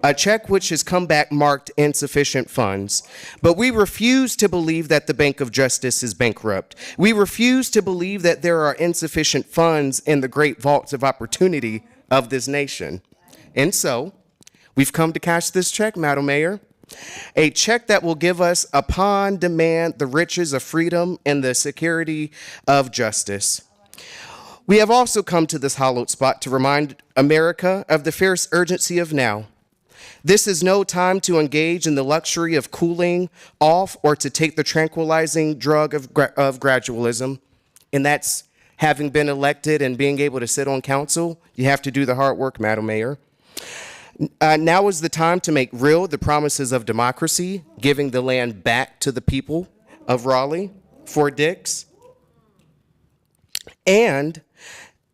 a check which has come back marked insufficient funds. But we refuse to believe that the Bank of Justice is bankrupt. We refuse to believe that there are insufficient funds in the great vaults of opportunity of this nation. And so, we've come to cash this check, Madam Mayor. A check that will give us, upon demand, the riches of freedom and the security of justice. We have also come to this hallowed spot to remind America of the fierce urgency of now. This is no time to engage in the luxury of cooling off or to take the tranquilizing drug of gradualism. And that's having been elected and being able to sit on council. You have to do the hard work, Madam Mayor. Now is the time to make real the promises of democracy, giving the land back to the people of Raleigh for Dix. And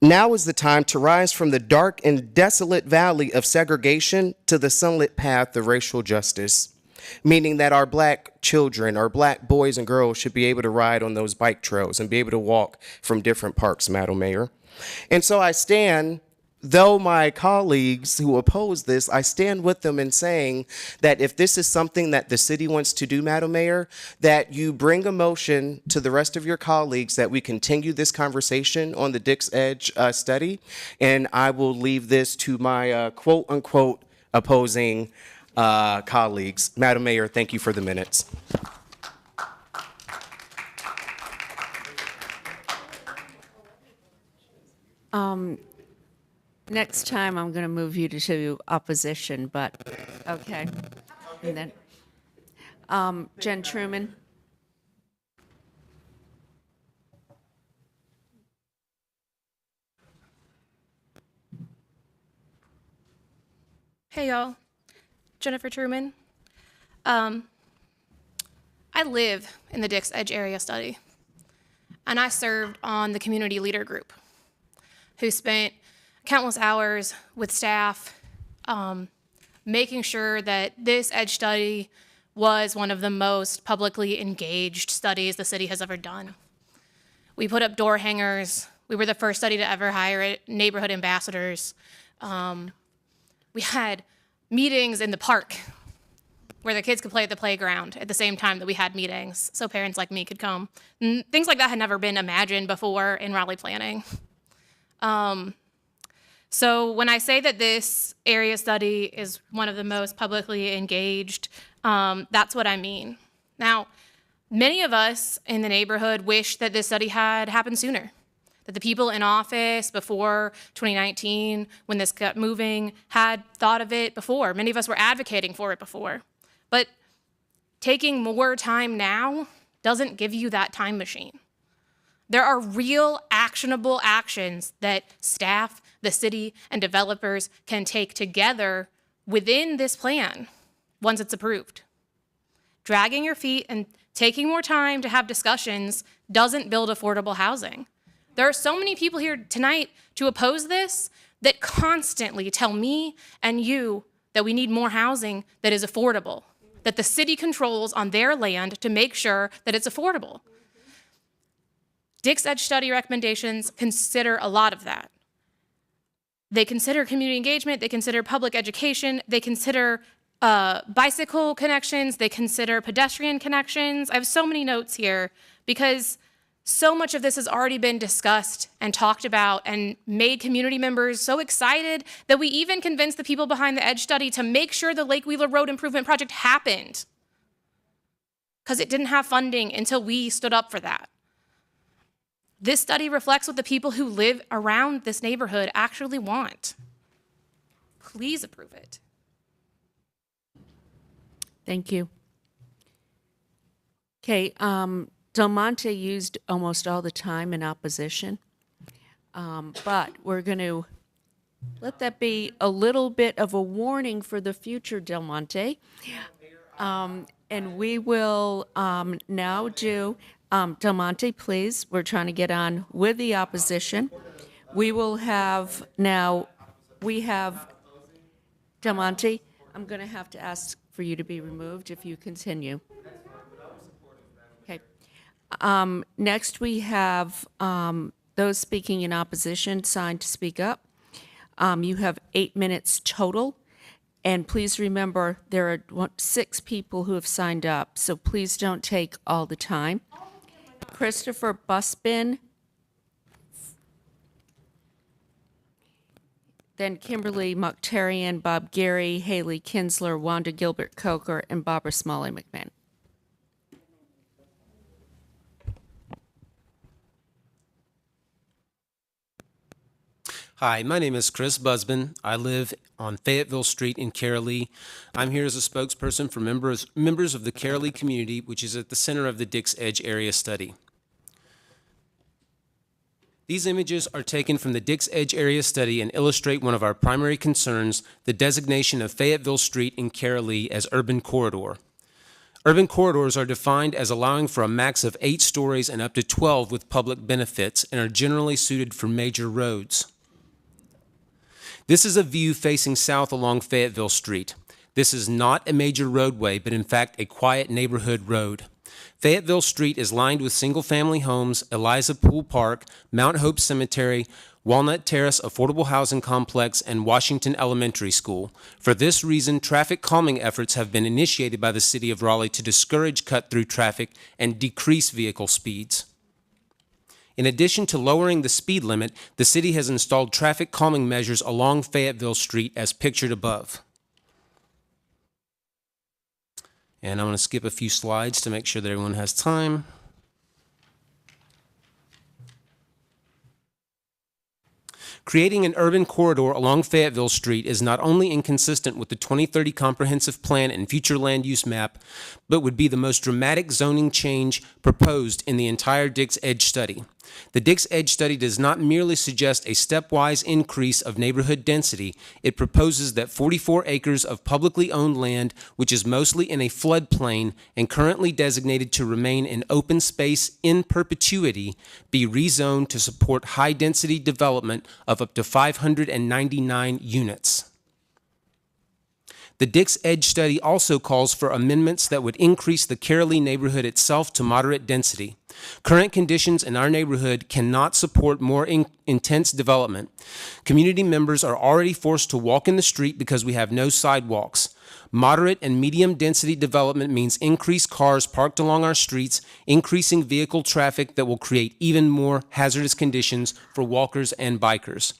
now is the time to rise from the dark and desolate valley of segregation to the sunlit path of racial justice. meaning that our black children, our black boys and girls should be able to ride on those bike trails and be able to walk from different parks, Madam Mayor. And so I stand, though my colleagues who oppose this, I stand with them in saying that if this is something that the city wants to do, Madam Mayor, that you bring a motion to the rest of your colleagues that we continue this conversation on the Dix Edge study, and I will leave this to my quote unquote opposing colleagues. Madam Mayor, thank you for the minutes. Next time, I'm going to move you to opposition, but, okay. And then, Jen Truman. Hey y'all, Jennifer Truman. I live in the Dix Edge area study, and I served on the community leader group who spent countless hours with staff making sure that this Edge study was one of the most publicly engaged studies the city has ever done. We put up door hangers. We were the first study to ever hire neighborhood ambassadors. We had meetings in the park where the kids could play at the playground at the same time that we had meetings, so parents like me could come. Things like that had never been imagined before in Raleigh planning. So when I say that this area study is one of the most publicly engaged, that's what I mean. Now, many of us in the neighborhood wish that this study had happened sooner, that the people in office before 2019, when this got moving, had thought of it before. Many of us were advocating for it before. But taking more time now doesn't give you that time machine. There are real actionable actions that staff, the city, and developers can take together within this plan once it's approved. Dragging your feet and taking more time to have discussions doesn't build affordable housing. There are so many people here tonight to oppose this that constantly tell me and you that we need more housing that is affordable, that the city controls on their land to make sure that it's affordable. Dix Edge study recommendations consider a lot of that. They consider community engagement, they consider public education, they consider bicycle connections, they consider pedestrian connections. I have so many notes here because so much of this has already been discussed and talked about and made community members so excited that we even convinced the people behind the Edge study to make sure the Lake Wheeler Road Improvement Project happened, because it didn't have funding until we stood up for that. This study reflects what the people who live around this neighborhood actually want. Please approve it. Thank you. Okay, Del Monte used almost all the time in opposition, but we're going to let that be a little bit of a warning for the future, Del Monte. And we will now do, Del Monte, please, we're trying to get on with the opposition. We will have now, we have, Del Monte, I'm going to have to ask for you to be removed if you continue. Okay. Next, we have those speaking in opposition signed to speak up. You have 8 minutes total. And please remember, there are 6 people who have signed up, so please don't take all the time. Christopher Busbin, then Kimberly Mokhtarian, Bob Gary, Haley Kinsler, Wanda Gilbert Coker, and Barbara Smalley McMahon. Hi, my name is Chris Busbin. I live on Fayetteville Street in Carolee. I'm here as a spokesperson for members of the Carolee community, which is at the center of the Dix Edge area study. These images are taken from the Dix Edge area study and illustrate one of our primary concerns, the designation of Fayetteville Street in Carolee as urban corridor. Urban corridors are defined as allowing for a max of 8 stories and up to 12 with public benefits and are generally suited for major roads. This is a view facing south along Fayetteville Street. This is not a major roadway, but in fact a quiet neighborhood road. Fayetteville Street is lined with single-family homes, Eliza Pool Park, Mount Hope Cemetery, Walnut Terrace Affordable Housing Complex, and Washington Elementary School. For this reason, traffic calming efforts have been initiated by the City of Raleigh to discourage cut-through traffic and decrease vehicle speeds. In addition to lowering the speed limit, the city has installed traffic calming measures along Fayetteville Street as pictured above. And I'm going to skip a few slides to make sure that everyone has time. Creating an urban corridor along Fayetteville Street is not only inconsistent with the 2030 Comprehensive Plan and future land use map, but would be the most dramatic zoning change proposed in the entire Dix Edge study. The Dix Edge study does not merely suggest a stepwise increase of neighborhood density. It proposes that 44 acres of publicly owned land, which is mostly in a floodplain and currently designated to remain in open space in perpetuity, be rezoned to support high-density development of up to 599 units. The Dix Edge study also calls for amendments that would increase the Carolee neighborhood itself to moderate density. Current conditions in our neighborhood cannot support more intense development. Community members are already forced to walk in the street because we have no sidewalks. Moderate and medium density development means increased cars parked along our streets, increasing vehicle traffic that will create even more hazardous conditions for walkers and bikers.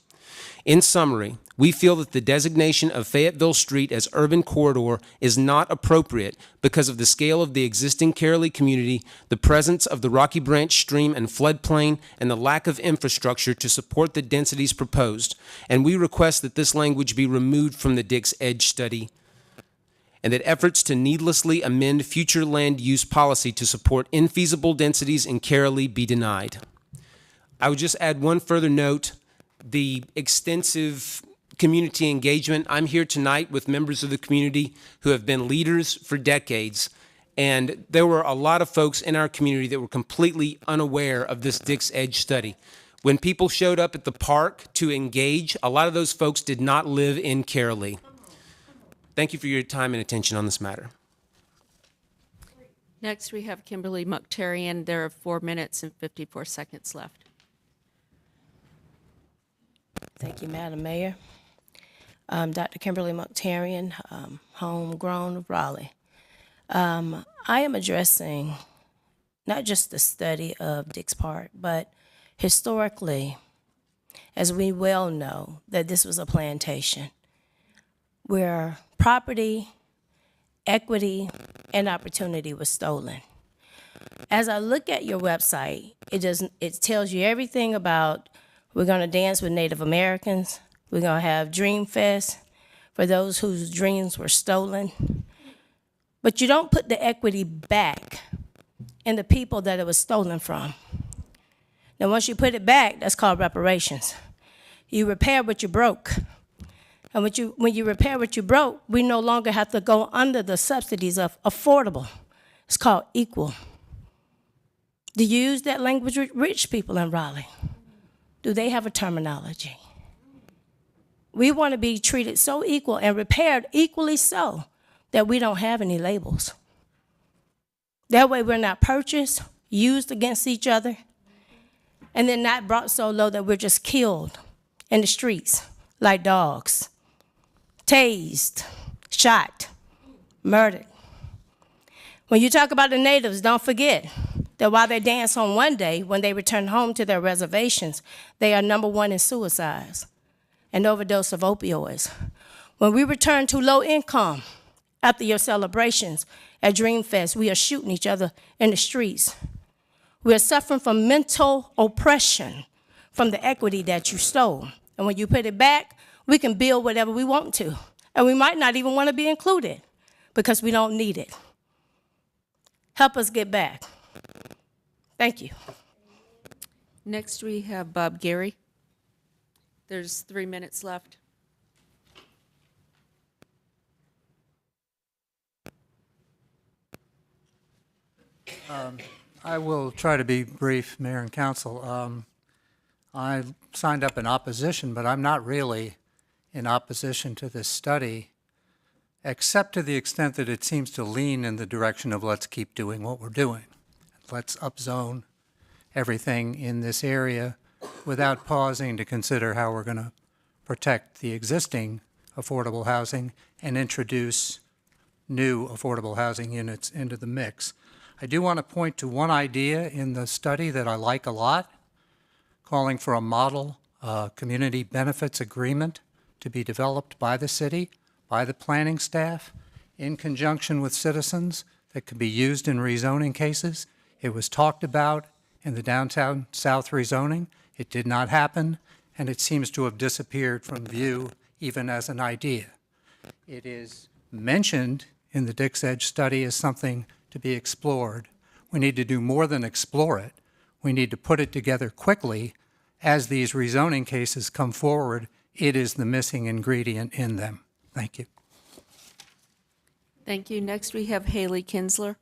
In summary, we feel that the designation of Fayetteville Street as urban corridor is not appropriate because of the scale of the existing Carolee community, the presence of the Rocky Branch stream and floodplain, and the lack of infrastructure to support the densities proposed. And we request that this language be removed from the Dix Edge study, and that efforts to needlessly amend future land use policy to support infeasible densities in Carolee be denied. I would just add one further note. The extensive community engagement. I'm here tonight with members of the community who have been leaders for decades, and there were a lot of folks in our community that were completely unaware of this Dix Edge study. When people showed up at the park to engage, a lot of those folks did not live in Carolee. Thank you for your time and attention on this matter. Next, we have Kimberly Mukhtarian. There are 4 minutes and 54 seconds left. Thank you, Madam Mayor. Dr. Kimberly Mukhtarian, homegrown of Raleigh. I am addressing not just the study of Dix Park, but historically, as we well know, that this was a plantation where property, equity, and opportunity was stolen. As I look at your website, it tells you everything about we're going to dance with Native Americans. We're going to have Dream Fest for those whose dreams were stolen. But you don't put the equity back in the people that it was stolen from. Now, once you put it back, that's called reparations. You repair what you broke. And when you repair what you broke, we no longer have to go under the subsidies of affordable. It's called equal. Do you use that language with rich people in Raleigh? Do they have a terminology? We want to be treated so equal and repaired equally so that we don't have any labels. That way we're not purchased, used against each other, and then not brought so low that we're just killed in the streets like dogs, tased, shot, murdered. When you talk about the natives, don't forget that while they dance on one day, when they return home to their reservations, they are #1 in suicides and overdose of opioids. When we return to low income after your celebrations at Dreamfest, we are shooting each other in the streets. We are suffering from mental oppression from the equity that you stole. And when you put it back, we can build whatever we want to. And we might not even want to be included because we don't need it. Help us get back. Thank you. Next, we have Bob Gary. There's 3 minutes left. I will try to be brief, Mayor and Council. I signed up in opposition, but I'm not really in opposition to this study. except to the extent that it seems to lean in the direction of let's keep doing what we're doing. Let's upzone everything in this area without pausing to consider how we're going to protect the existing affordable housing and introduce new affordable housing units into the mix. I do want to point to one idea in the study that I like a lot, calling for a model community benefits agreement to be developed by the city, by the planning staff, in conjunction with citizens that could be used in rezoning cases. It was talked about in the downtown south rezoning. It did not happen, and it seems to have disappeared from view even as an idea. It is mentioned in the Dix Edge study as something to be explored. We need to do more than explore it. We need to put it together quickly as these rezoning cases come forward. It is the missing ingredient in them. Thank you. Thank you. Next, we have Haley Kinsler.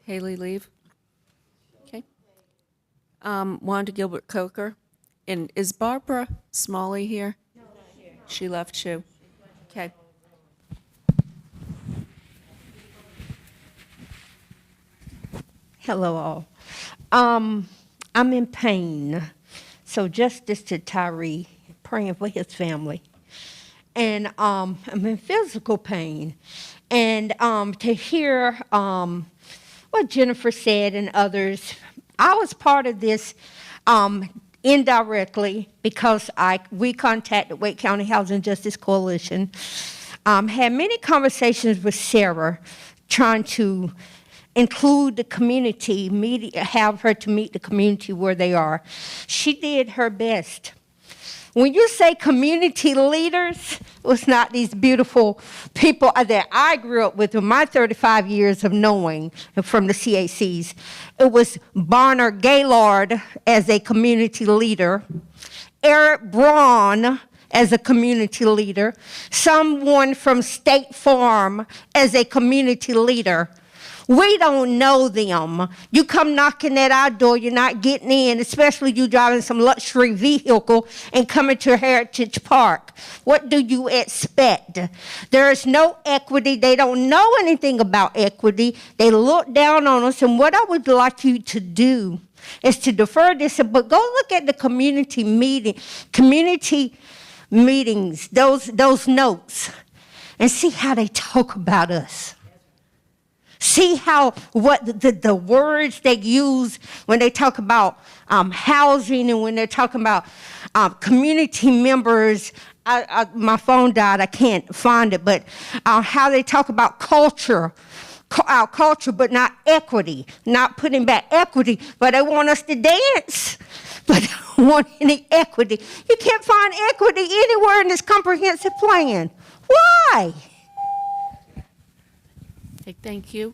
Haley, leave. Okay. Wanda Gilbert Coker. And is Barbara Smalley here? No, not here. She left too. Okay. Hello, all. I'm in pain. So justice to Tyree, praying for his family. And I'm in physical pain. And to hear what Jennifer said and others, I was part of this indirectly because we contacted Wake County Housing Justice Coalition, had many conversations with Sarah trying to include the community, have her to meet the community where they are. She did her best. When you say community leaders, it was not these beautiful people that I grew up with in my 35 years of knowing from the CACs. It was Barner Gaylord as a community leader, Eric Braun as a community leader, someone from State Farm as a community leader. We don't know them. You come knocking at our door, you're not getting in, especially you driving some luxury vehicle and coming to Heritage Park. What do you expect? There is no equity. They don't know anything about equity. They look down on us, and what I would like you to do is to defer this, but go look at the community meetings, those notes, and see how they talk about us. See what the words they use when they talk about housing and when they're talking about community members. My phone died, I can't find it, but how they talk about culture, our culture, but not equity, not putting back equity, but they want us to dance, but don't want any equity. You can't find equity anywhere in this comprehensive plan. Why? Okay, thank you.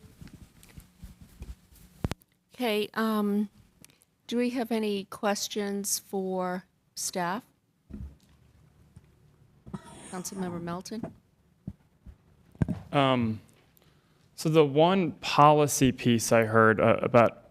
Okay, do we have any questions for staff? Councilmember Melton? So the one policy piece I heard about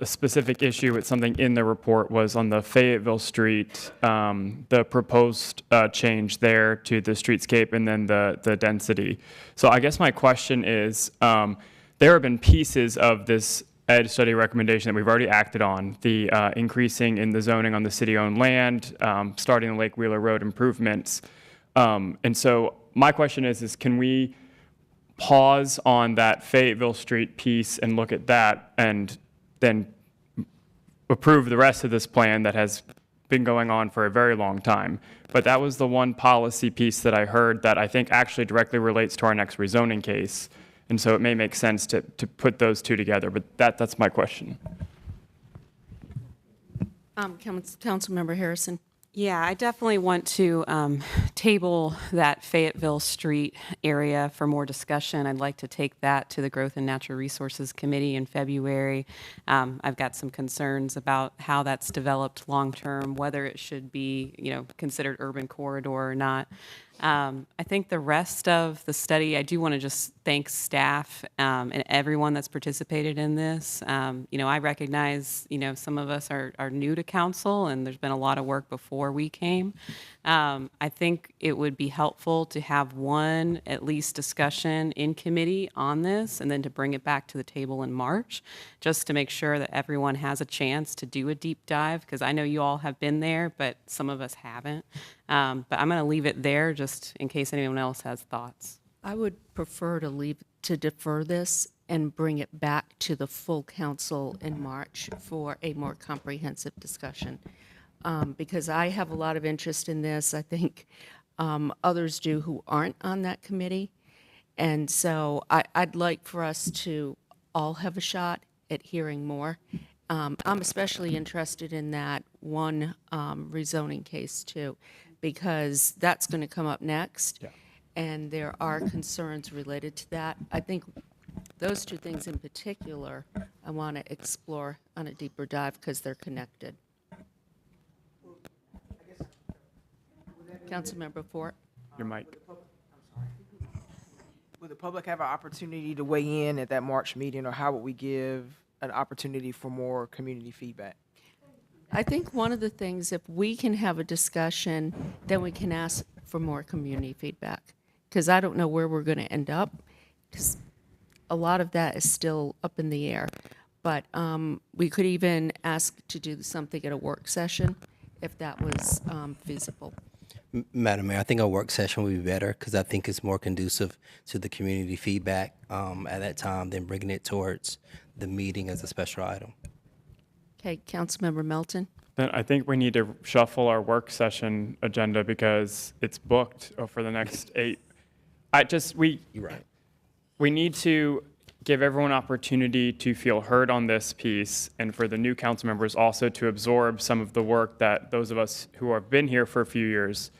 a specific issue with something in the report was on the Fayetteville Street, the proposed change there to the streetscape and then the density. So I guess my question is, there have been pieces of this EDGE study recommendation that we've already acted on, the increasing in the zoning on the city-owned land, starting the Lake Wheeler Road improvements. And so my question is can we pause on that Fayetteville Street piece and look at that and then approve the rest of this plan that has been going on for a very long time? But that was the one policy piece that I heard that I think actually directly relates to our next rezoning case. And so it may make sense to put those two together, but that's my question. Councilmember Harrison. Yeah, I definitely want to table that Fayetteville Street area for more discussion. I'd like to take that to the Growth and Natural Resources Committee in February. I've got some concerns about how that's developed long-term, whether it should be, considered urban corridor or not. I think the rest of the study, I do want to just thank staff and everyone that's participated in this. I recognize, some of us are new to council, and there's been a lot of work before we came. I think it would be helpful to have one, at least, discussion in committee on this, and then to bring it back to the table in March, just to make sure that everyone has a chance to do a deep dive, because I know you all have been there, but some of us haven't. But I'm going to leave it there just in case anyone else has thoughts. I would prefer to defer this and bring it back to the full council in March for a more comprehensive discussion. Because I have a lot of interest in this. I think others do who aren't on that committee. And so I'd like for us to all have a shot at hearing more. I'm especially interested in that one rezoning case too, because that's going to come up next. Yeah. And there are concerns related to that. I think those two things in particular I want to explore on a deeper dive because they're connected. Councilmember Fort. Your mic. Would the public have an opportunity to weigh in at that March meeting, or how would we give an opportunity for more community feedback? I think one of the things, if we can have a discussion, then we can ask for more community feedback. Because I don't know where we're going to end up, because a lot of that is still up in the air. But we could even ask to do something at a work session, if that was feasible. Madam Mayor, I think a work session would be better because I think it's more conducive to the community feedback at that time than bringing it towards the meeting as a special item. Okay, Councilmember Melton. Then I think we need to shuffle our work session agenda because it's booked for the next 8. You're right. We need to give everyone opportunity to feel heard on this piece, and for the new council members also to absorb some of the work that those of us who have been here for a few years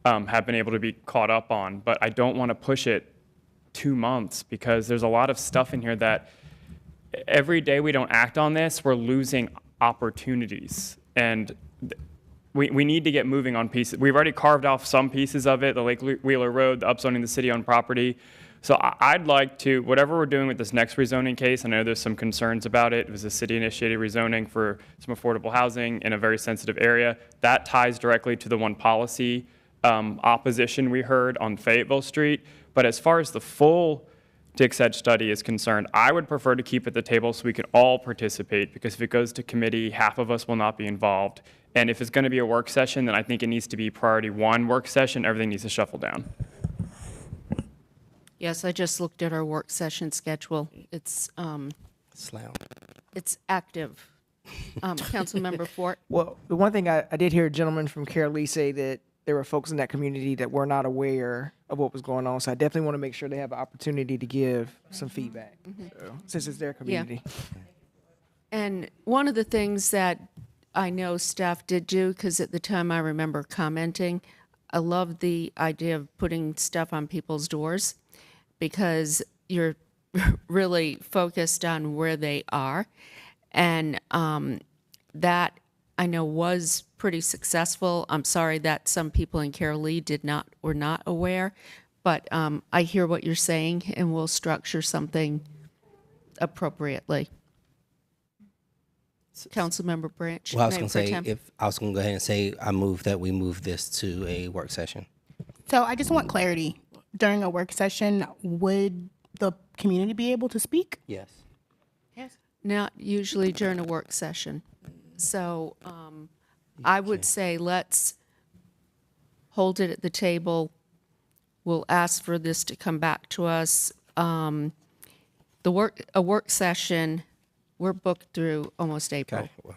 have been able to be caught up on. But I don't want to push it 2 months because there's a lot of stuff in here that every day we don't act on this, we're losing opportunities. And we need to get moving on pieces. We've already carved off some pieces of it, the Lake Wheeler Road, the upzoning the city-owned property. So I'd like to, whatever we're doing with this next rezoning case, I know there's some concerns about it. It was a city-initiated rezoning for some affordable housing in a very sensitive area. That ties directly to the one policy opposition we heard on Fayetteville Street. But as far as the full Dix Edge study is concerned, I would prefer to keep it at the table so we can all participate, because if it goes to committee, half of us will not be involved. And if it's going to be a work session, then I think it needs to be priority 1 work session. Everything needs to shuffle down. Yes, I just looked at our work session schedule. It's Slam. It's active. Councilmember Fort. Well, the one thing I did hear a gentleman from Carolee say that there were folks in that community that were not aware of what was going on. So I definitely want to make sure they have an opportunity to give some feedback, so, since it's their community. Yeah. And one of the things that I know staff did do, because at the time I remember commenting, I love the idea of putting stuff on people's doors, because you're really focused on where they are. And that I know was pretty successful. I'm sorry that some people in Carolee were not aware, but I hear what you're saying, and we'll structure something appropriately. Councilmember Branch. Well, I was Mayor going to Pro say, Tem. I was going to go ahead and say, I move that we move this to a work session. So I just want clarity. During a work session, would the community be able to speak? Yes. Yes. Not usually during a work session. So I would say let's hold it at the table. We'll ask for this to come back to us. A work session, we're booked through almost April. Okay. Well,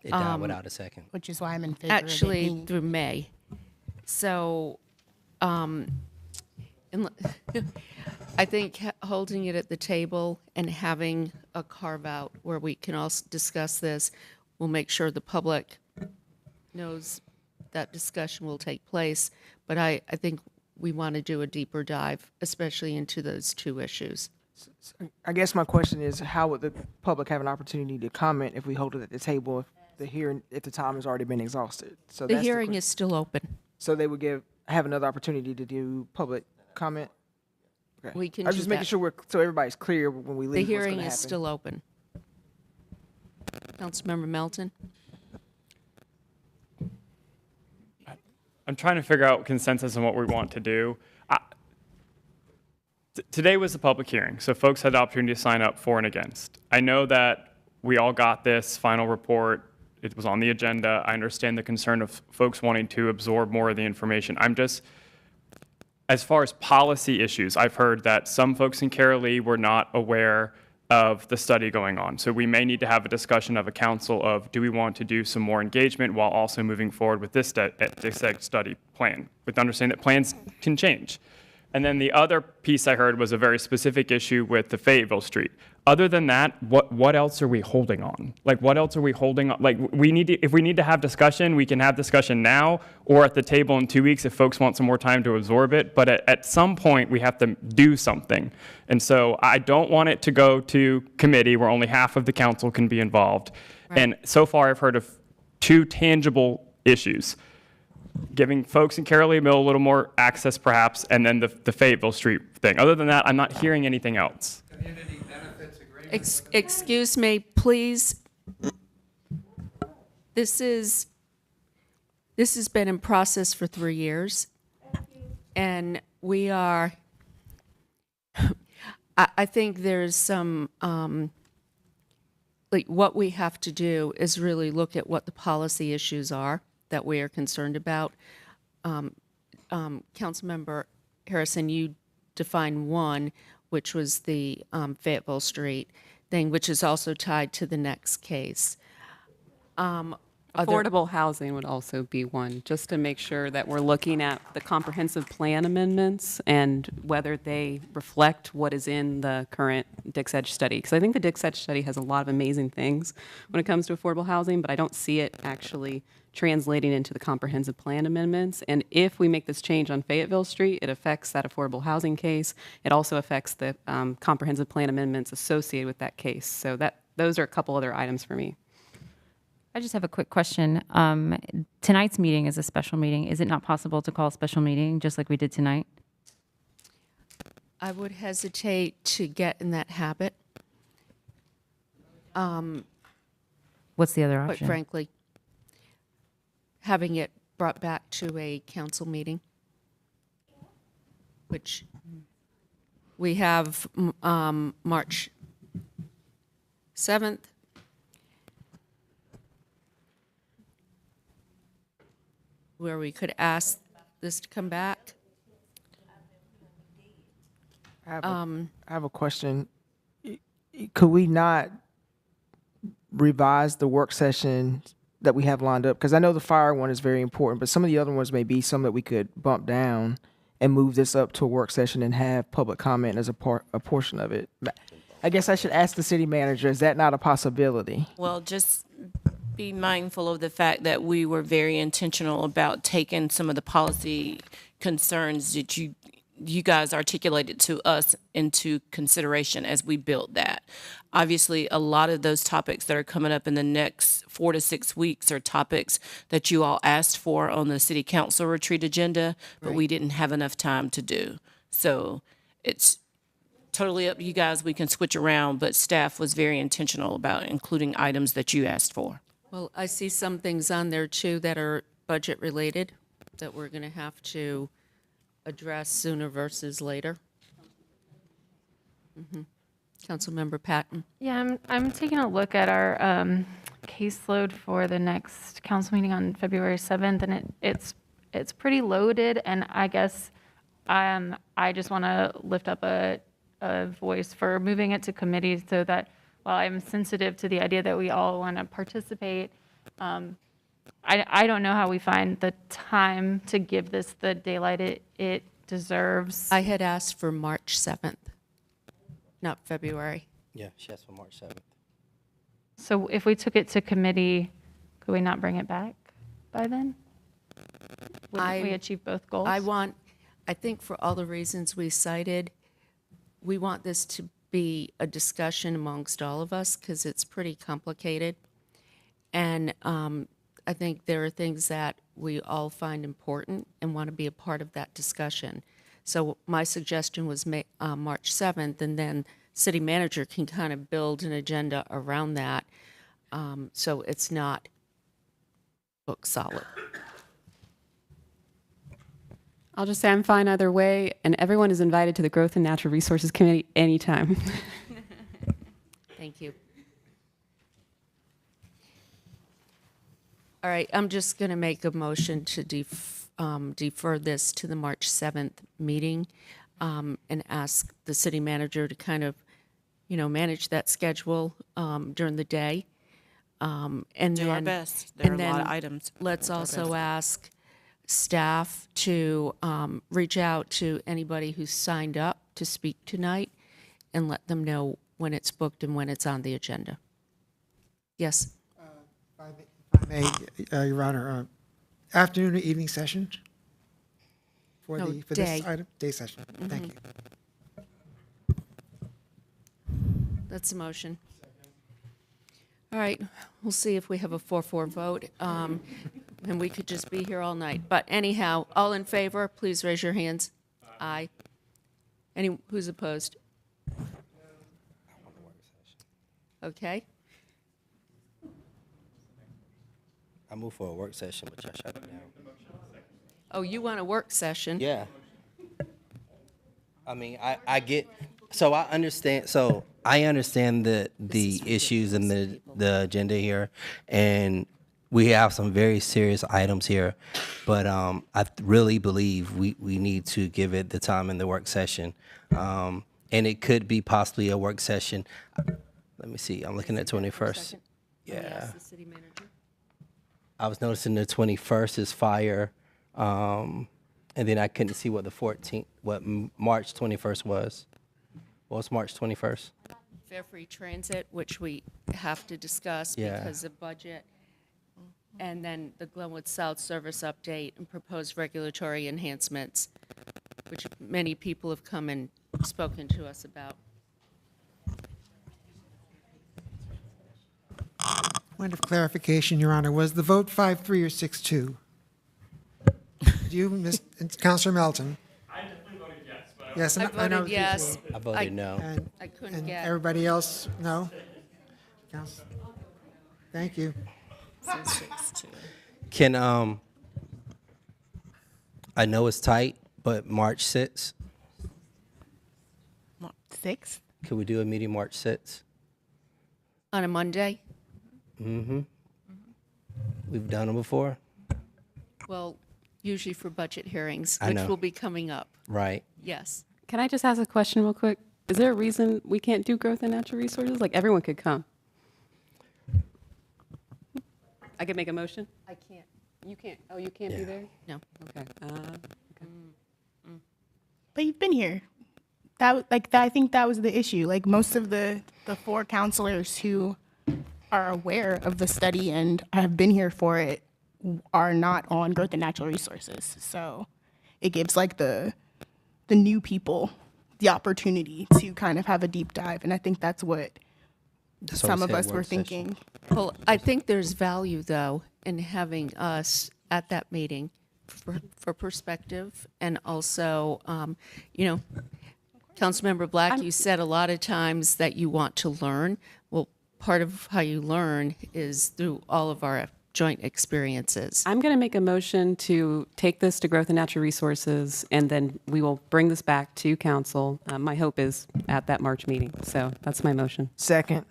it died without a second. Which is why I'm in favor Actually, of it being through May. So I think holding it at the table and having a carve-out where we can also discuss this will make sure the public knows that discussion will take place. But I think we want to do a deeper dive, especially into those 2 issues. I guess my question is, how would the public have an opportunity to comment if we hold it at the table if the time has already been exhausted? So The hearing is still open. So they would give have another opportunity to do public comment? Okay. We can I was do just making that. sure so everybody's clear when we The leave. hearing is still open. Councilmember Melton? I'm trying to figure out consensus on what we want to do. Today was the public hearing, so folks had the opportunity to sign up for and against. I know that we all got this final report. It was on the agenda. I understand the concern of folks wanting to absorb more of the information. I'm just, as far as policy issues, I've heard that some folks in Caralee were not aware of the study going on. So we may need to have a discussion of a council of, do we want to do some more engagement while also moving forward with this study plan, with understanding that plans can change. And then the other piece I heard was a very specific issue with the Fayetteville Street. Other than that, what else are we holding on? Like, what else are we holding on? Like, if we need to have discussion, we can have discussion now or at the table in 2 weeks if folks want some more time to absorb it. But at some point, we have to do something. And so I don't want it to go to committee where only half of the council can be involved. Right. And so far, I've heard of 2 tangible issues: giving folks in Caralee Mill a little more access, perhaps, and then the Fayetteville Street thing. Other than that, I'm not hearing anything else. Community benefits agreement. Excuse me, please. This has been in process for 3 years, and we are. I think there's some. Like, what we have to do is really look at what the policy issues are that we are concerned about. Councilmember Harrison, you defined one, which was the Fayetteville Street thing, which is also tied to the next case. Affordable housing would also be one, just to make sure that we're looking at the comprehensive plan amendments and whether they reflect what is in the current Dix Edge study. Because I think the Dix Edge study has a lot of amazing things when it comes to affordable housing, but I don't see it actually translating into the comprehensive plan amendments. And if we make this change on Fayetteville Street, it affects that affordable housing case. It also affects the comprehensive plan amendments associated with that case. So those are a couple other items for me. I just have a quick question. Tonight's meeting is a special meeting. Is it not possible to call a special meeting just like we did tonight? I would hesitate to get in that habit. What's the other option? Quite frankly, having it brought back to a council meeting, which we have March 7th. Where we could ask this to come back. I have a question. Could we not revise the work session that we have lined up? Because I know the fire one is very important, but some of the other ones may be some that we could bump down and move this up to a work session and have public comment as a portion of it. I guess I should ask the city manager, is that not a possibility? Well, just be mindful of the fact that we were very intentional about taking some of the policy concerns that you guys articulated to us into consideration as we built that. Obviously, a lot of those topics that are coming up in the next 4 to 6 weeks are topics that you all asked for on the city council retreat agenda, but we didn't have enough time to do. So it's totally up to you guys. We can switch around, but staff was very intentional about including items that you asked for. Well, I see some things on there too that are budget related that we're going to have to address sooner versus later. Councilmember Patton. Yeah, I'm taking a look at our caseload for the next council meeting on February 7th, and it's pretty loaded. And I guess I just want to lift up a voice for moving it to committee so that while I'm sensitive to the idea that we all want to participate, I don't know how we find the time to give this the daylight it deserves. I had asked for March 7th, not February. Yeah, she asked for March 7th. So if we took it to committee, could we not bring it back by then? Wouldn't we achieve both goals? I think for all the reasons we cited, we want this to be a discussion amongst all of us because it's pretty complicated. And I think there are things that we all find important and want to be a part of that discussion. So my suggestion was March 7th, and then city manager can kind of build an agenda around that, so it's not book solid. I'll just say I'm fine either way, and everyone is invited to the Growth and Natural Resources Committee anytime. Thank you. All right, I'm just going to make a motion to defer this to the March 7th meeting, and ask the city manager to kind of, manage that schedule during the day. And Do our then, best. There are and a lot then of items. Let's Do our also best. ask staff to reach out to anybody who's signed up to speak tonight and let them know when it's booked and when it's on the agenda. Yes? If I may, Your Honor, afternoon or evening session for No, for day. this item? Day session. Thank you. That's a motion. All right, we'll see if we have a 4-4 vote, and we could just be here all night. But anyhow, all in favor, please raise your hands. Aye. Who's opposed? Okay. I move for a work session, but y'all shut it down. Oh, you want a work session? Yeah. I mean, I get, so I understand, so I understand the issues and the agenda here, and we have some very serious items here, but I really believe we need to give it the time in the work session. And it could be possibly a work session. Let me see, I'm looking at 21st. Yeah. The city manager. I was noticing the 21st is fire, and then I couldn't see what the 14th, March 21st was. What was March 21st? Fare free transit, which we have to discuss Yeah. because of budget. And then the Glenwood South service update and proposed regulatory enhancements, which many people have come and spoken to us about. Point of clarification, Your Honor, was the vote 5-3 or 6-2? You, Councilor Melton? I definitely voted yes, but Yes, I I know. voted yes. I voted no. And, I couldn't and get. everybody else, no? Thank you. Can, I know it's tight, but March 6th, 6th? could we do a meeting March 6th? On a Monday? Mm-hmm. We've done them before, Well, usually for budget hearings, I which know. will be coming up. right? Yes. Can I just ask a question real quick? Is there a reason we can't do Growth and Natural Resources? Like, everyone could come. I could make a motion? I can't. You can't. Oh, you can't be Yeah. there? No. Okay. But you've been here. I think that was the issue. Like most of the 4 counselors who are aware of the study and have been here for it are not on Growth and Natural Resources. So it gives like the new people the opportunity to kind of have a deep dive. And I think that's what That's why some we of said us were work session. thinking. Well, I think there's value, though, in having us at that meeting for perspective. And also, Councilmember Black, you said a lot of times that you want to learn. Well, part of how you learn is through all of our joint experiences. I'm going to make a motion to take this to Growth and Natural Resources, and then we will bring this back to council. My hope is at that March meeting. So that's my motion. Second.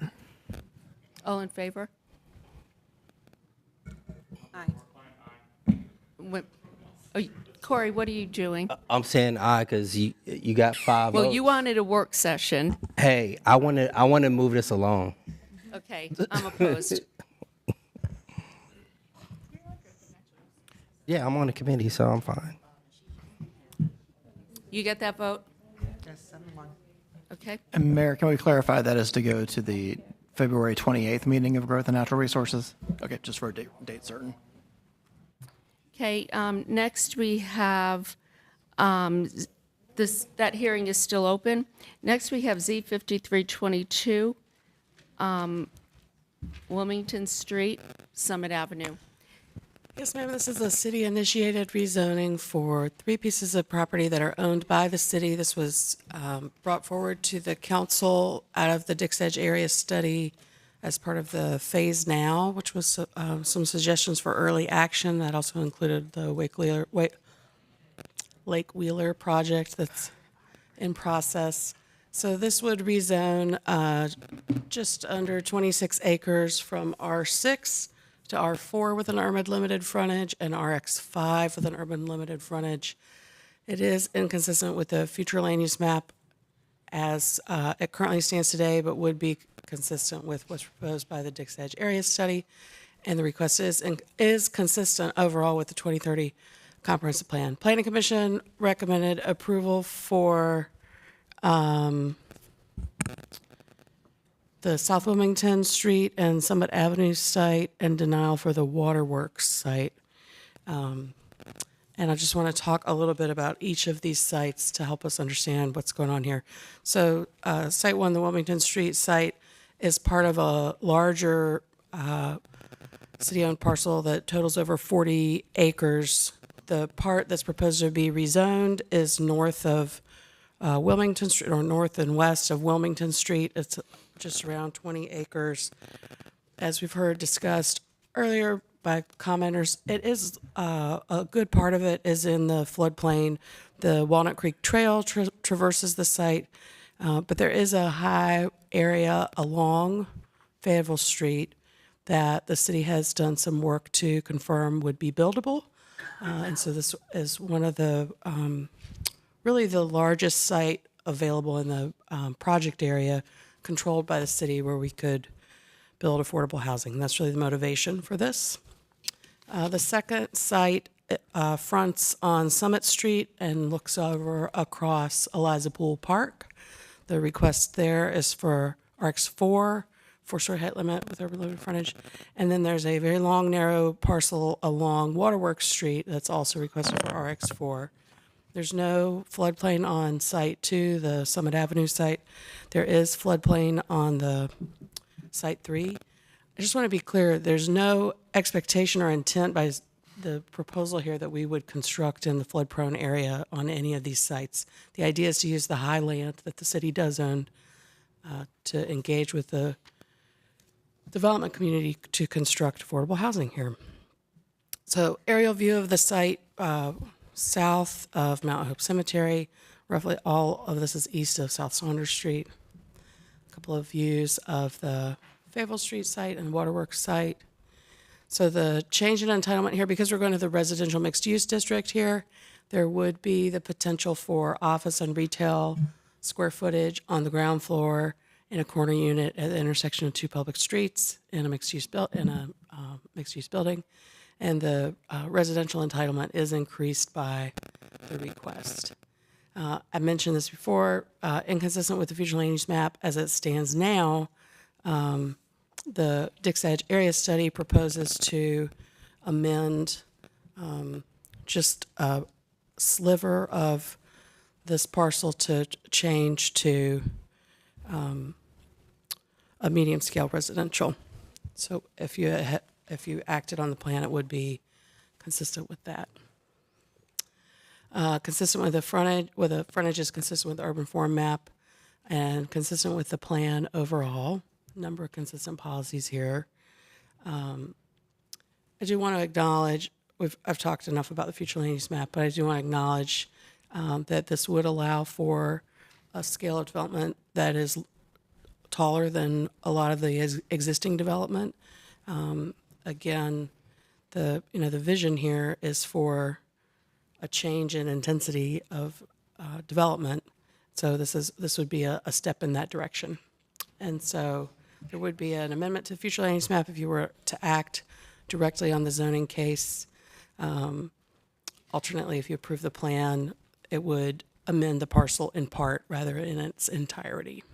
All in favor? Aye. Corey, what are you doing? I'm saying aye because you got 5 Well, votes. you wanted a work session. Hey, I want to move this along. Okay, I'm opposed. Yeah, I'm on the committee, so I'm fine. You get that vote? Yes, 7-1. Okay. And Mayor, can we clarify that is to go to the February 28th meeting of Growth and Natural Resources? Okay, just for a date certain. Okay, next we have, that hearing is still open. Next we have Z 5322, Wilmington Street, Summit Avenue. Yes, ma'am. This is a city-initiated rezoning for 3 pieces of property that are owned by the city. This was brought forward to the council out of the Dix Edge area study as part of the Phase Now, which was some suggestions for early action. That also included the Lake Wheeler project that's in process. So this would rezone just under 26 acres from R6 to R4 with an urban limited frontage and RX5 with an urban limited frontage. It is inconsistent with the future land use map as it currently stands today, but would be consistent with what's proposed by the Dix Edge area study. And the request is consistent overall with the 2030 comprehensive plan. Planning Commission recommended approval for the South Wilmington Street and Summit Avenue site and denial for the Waterworks site. And I just want to talk a little bit about each of these sites to help us understand what's going on here. So Site 1, the Wilmington Street site, is part of a larger city-owned parcel that totals over 40 acres. The part that's proposed to be rezoned is north of Wilmington Street, or north and west of Wilmington Street. It's just around 20 acres. As we've heard discussed earlier by commenters, it is a good part of it is in the floodplain. The Walnut Creek Trail traverses the site, but there is a high area along Fayetteville Street that the city has done some work to confirm would be buildable. And so this is one of the really the largest site available in the project area controlled by the city where we could build affordable housing. That's really the motivation for this. The second site fronts on Summit Street and looks over across Eliza Pool Park. The request there is for RX4, 4-story height limit with urban limited frontage. And then there's a very long, narrow parcel along Waterworks Street that's also requested for RX4. There's no floodplain on Site 2, the Summit Avenue site. There is floodplain on the Site 3. I just want to be clear, there's no expectation or intent by the proposal here that we would construct in the flood-prone area on any of these sites. The idea is to use the high land that the city does own to engage with the development community to construct affordable housing here. So aerial view of the site south of Mount Hope Cemetery. Roughly all of this is east of South Saunders Street. A couple of views of the Fayetteville Street site and Waterworks site. So the change in entitlement here, because we're going to the residential mixed use district here, there would be the potential for office and retail square footage on the ground floor in a corner unit at the intersection of 2 public streets in a mixed use building. And the residential entitlement is increased by the request. I mentioned this before, inconsistent with the future land use map as it stands now. The Dix Edge area study proposes to amend just a sliver of this parcel to change to a medium scale residential. So if you acted on the plan, it would be consistent with that. Consistent with the frontage is consistent with the urban form map and consistent with the plan overall. Number of consistent policies here. I do want to acknowledge, I've talked enough about the future land use map, but I do want to acknowledge that this would allow for a scale of development that is taller than a lot of the existing development. Again, the vision here is for a change in intensity of development. So this would be a step in that direction. And so there would be an amendment to the future land use map if you were to act directly on the zoning case. Alternately, if you approve the plan, it would amend the parcel in part rather than in its entirety.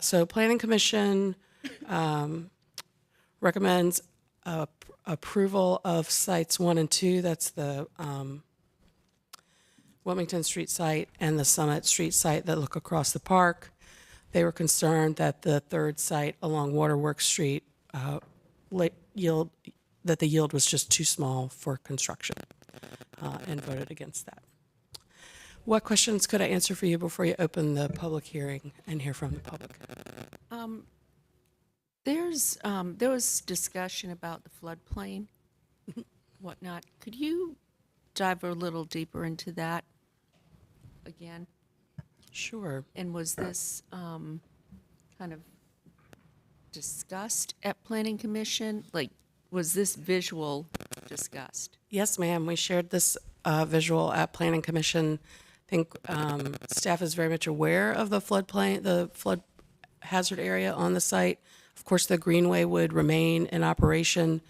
So Planning Commission recommends approval of sites 1 and 2. That's the Wilmington Street site and the Summit Street site that look across the park. They were concerned that the third site along Waterworks Street that the yield was just too small for construction, and voted against that. What questions could I answer for you before you open the public hearing and hear from the public? There was discussion about the floodplain, whatnot. Could you dive a little deeper into that again? Sure. And was this kind of discussed at Planning Commission? Like, was this visual discussed? Yes, ma'am. We shared this visual at Planning Commission. I think staff is very much aware of the floodplain, the flood hazard area on the site. Of course, the greenway would remain in operation.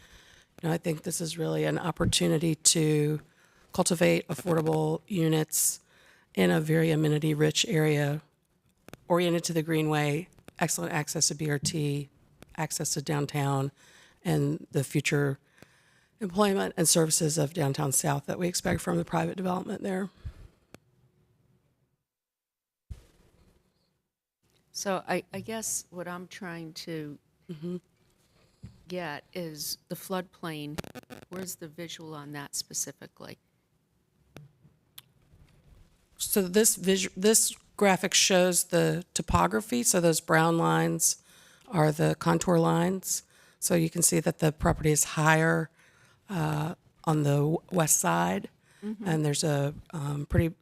I think this is really an opportunity to cultivate affordable units in a very amenity-rich area oriented to the greenway, excellent access to BRT, access to downtown, and the future employment and services of downtown South that we expect from the private development there. So I guess what I'm trying to get is the floodplain. Where's the visual on that specifically? So this graphic shows the topography. So those brown lines are the contour lines. So you can see that the property is higher on the west side, and there's a pretty.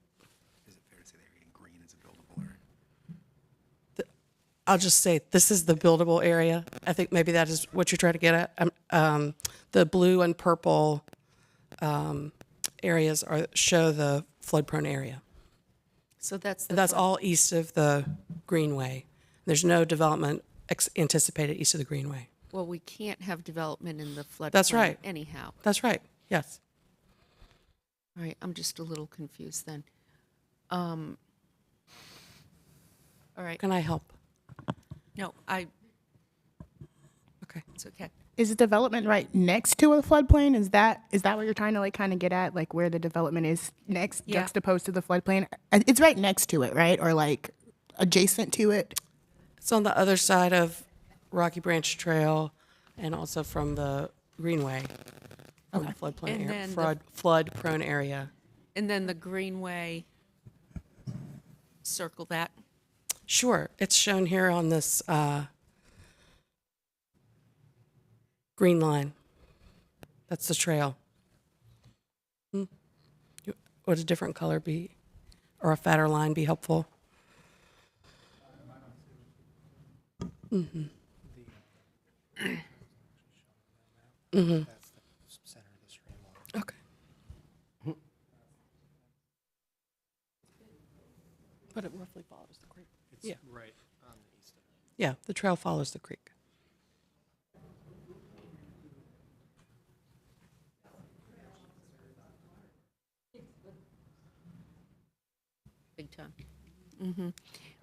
I'll just say this is the buildable area. I think maybe that is what you're trying to get at. The blue and purple areas show the flood-prone area. So that's And that's all east of the Greenway. There's no development anticipated east of the Greenway. Well, we can't have development in the floodplain. That's right. Anyhow. That's right. Yes. All right. I'm just a little confused then. All right. Can I help? No, Okay. It's okay. Is the development right next to a floodplain? Is that what you're trying to like kind of get at, like where the development is next, Yeah. juxtaposed to the floodplain? It's right next to it, right, or like adjacent to it? It's on the other side of Rocky Branch Trail, and also from the Greenway, from the floodplain And area, then flood-prone area. And then the Greenway, circle that. Sure. It's shown here on this green line. That's the trail. Would a different color be, or a fatter line be helpful? Mm-hmm. Mm-hmm. Okay. But it roughly follows the creek. It's right on the east of it. Yeah, the trail follows the creek. Big time.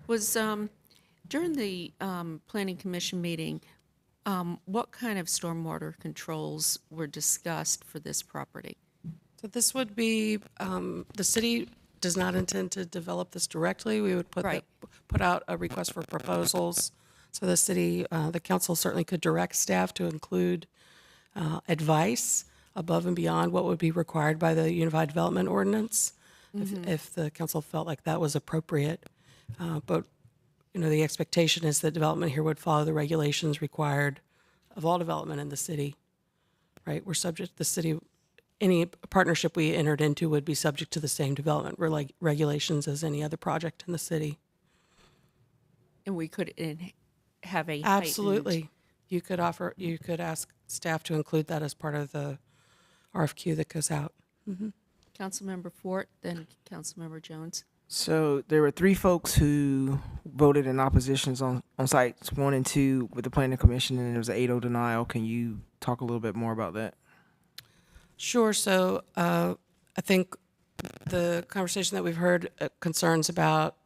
Was, during the Planning Commission meeting, what kind of stormwater controls were discussed for this property? So this would be, the city does not intend to develop this directly. We would put out a request for proposals. So the city, the council certainly could direct staff to include advice above and beyond what would be required by the Unified Development Ordinance, if the council felt like that was appropriate. But the expectation is that development here would follow the regulations required of all development in the city, right? We're subject, the city, any partnership we entered into would be subject to the same development regulations as any other project in the city. And we could have a Absolutely. You could ask staff to include that as part of the RFQ that goes out. Councilmember Fort, then Councilmember Jones. So there were 3 folks who voted in oppositions on sites 1 and 2 with the Planning Commission, and there was an 8-0 denial. Can you talk a little bit more about that? Sure. So I think the conversation that we've heard concerns about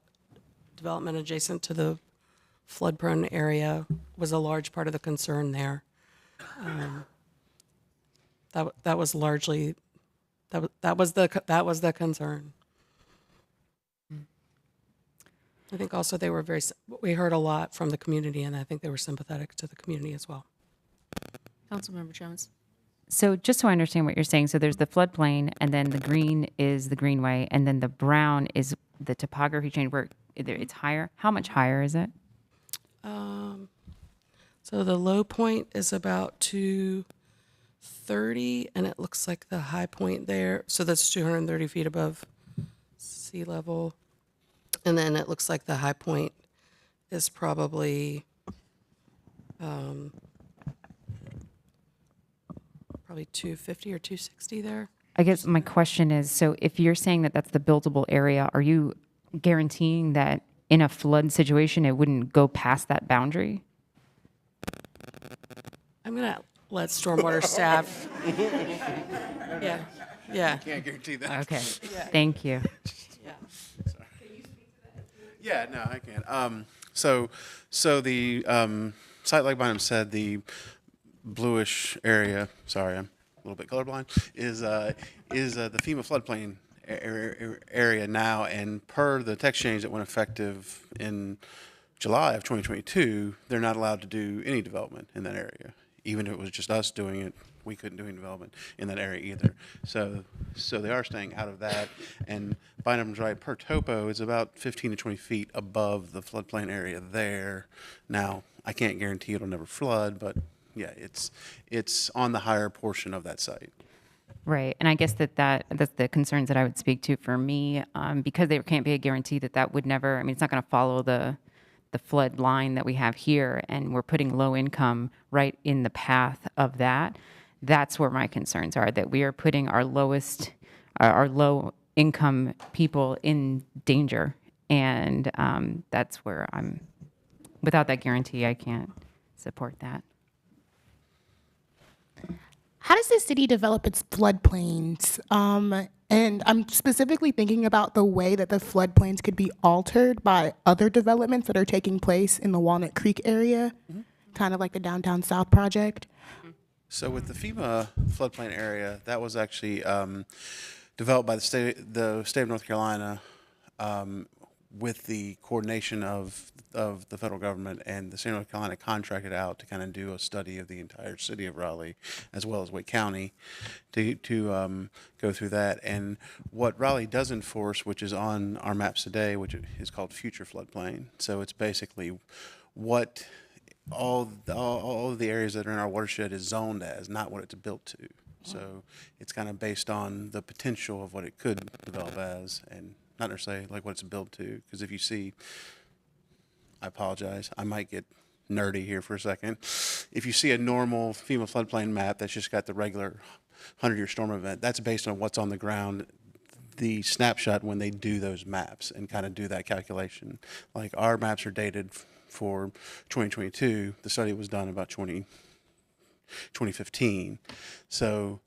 development adjacent to the flood-prone area was a large part of the concern there. That was largely that was the concern. I think also we heard a lot from the community, and I think they were sympathetic to the community as well. Councilmember Jones. So just so I understand what you're saying, so there's the floodplain, and then the green is the greenway, and then the brown is the topography change where it's higher. How much higher is it? So the low point is about 230, and it looks like the high point there. So that's 230 feet above sea level. And then it looks like the high point is probably probably 250 or 260 there. I guess my question is, so if you're saying that that's the buildable area, are you guaranteeing that in a flood situation it wouldn't go past that boundary? I'm going to let stormwater staff. Yeah. Can't guarantee that. Okay, thank you. Yeah, no, I can't. So the site, like Bynum said, the bluish area. Sorry, I'm a little bit colorblind. Is the FEMA floodplain area now, and per the text change that went effective in July of 2022, they're not allowed to do any development in that area. Even if it was just us doing it, we couldn't do any development in that area either. So they are staying out of that. And Bynum's right, per topo, it's about 15 to 20 feet above the floodplain area there. Now, I can't guarantee it'll never flood, but yeah, it's on the higher portion of that site. Right, and I guess that's the concerns that I would speak to for me, because there can't be a guarantee that would never, I mean, it's not going to follow the flood line that we have here, and we're putting low income right in the path of that. That's where my concerns are, that we are putting our our low income people in danger, and that's where without that guarantee, I can't support that. How does the city develop its floodplains? And I'm specifically thinking about the way that the floodplains could be altered by other developments that are taking place in the Walnut Creek area, kind of like the Downtown South project. So with the FEMA floodplain area, that was actually developed by the state of North Carolina with the coordination of the federal government, and the state of North Carolina contracted out to kind of do a study of the entire city of Raleigh, as well as Wake County, to go through that. And what Raleigh does enforce, which is on our maps today, which is called future floodplain. So it's basically what all of the areas that are in our watershed is zoned as, not what it's built to. So it's kind of based on the potential of what it could develop as, and not necessarily like what it's built to. Because if you see, I apologize, I might get nerdy here for a second. If you see a normal FEMA floodplain map that's just got the regular 100-year storm event, that's based on what's on the ground, the snapshot when they do those maps and kind of do that calculation. Like our maps are dated for 2022. The study was done about 2015. So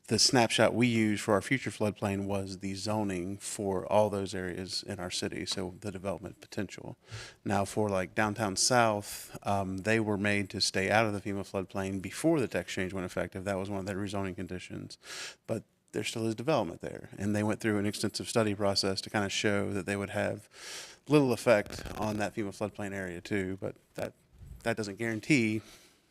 the snapshot we used for our future floodplain was the zoning for all those areas in our city, so the development potential. Now for like Downtown South, they were made to stay out of the FEMA floodplain before the text change went effective. That was one of their rezoning conditions, but there still is development there. And they went through an extensive study process to kind of show that they would have little effect on that FEMA floodplain area too, but that doesn't guarantee,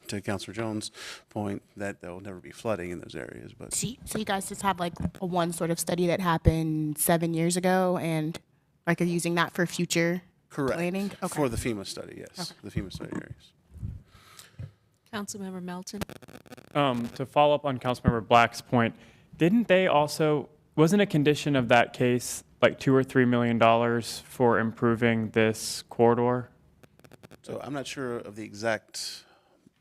to Councilor Jones' point, that there will never be flooding in those areas. But So you guys just have like one sort of study that happened 7 years ago, and like are using that for future planning? Okay. For the FEMA study, yes, Okay. the FEMA study areas. Councilmember Melton. To follow up on Councilmember Black's point, didn't they also, wasn't a condition of that case like $2 or $3 million for improving this corridor? So I'm not sure of the exact.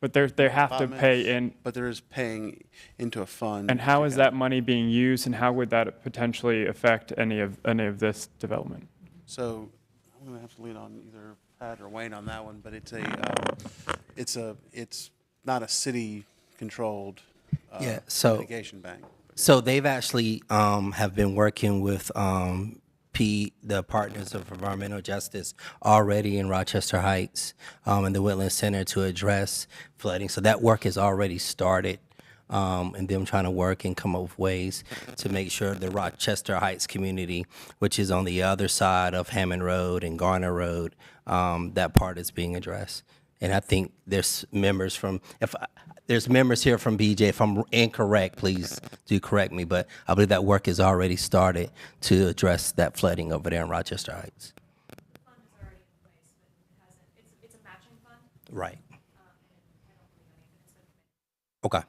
But they have to pay in. But there is paying into a fund. And how is that money being used, and how would that potentially affect any of this development? So I'm going to have to lean on either Pat or Wayne on that one, but it's not a city controlled mitigation bank. So they've actually have been working with the Partners of Environmental Justice already in Rochester Heights and the Woodland Center to address flooding. So that work has already started, and them trying to work and come up with ways to make sure the Rochester Heights community, which is on the other side of Hammond Road and Garner Road, that part is being addressed. And I think there's members from, there's members here from BJ. If I'm incorrect, please do correct me, but I believe that work is already started to address that flooding over there in Rochester Heights. Right. Okay.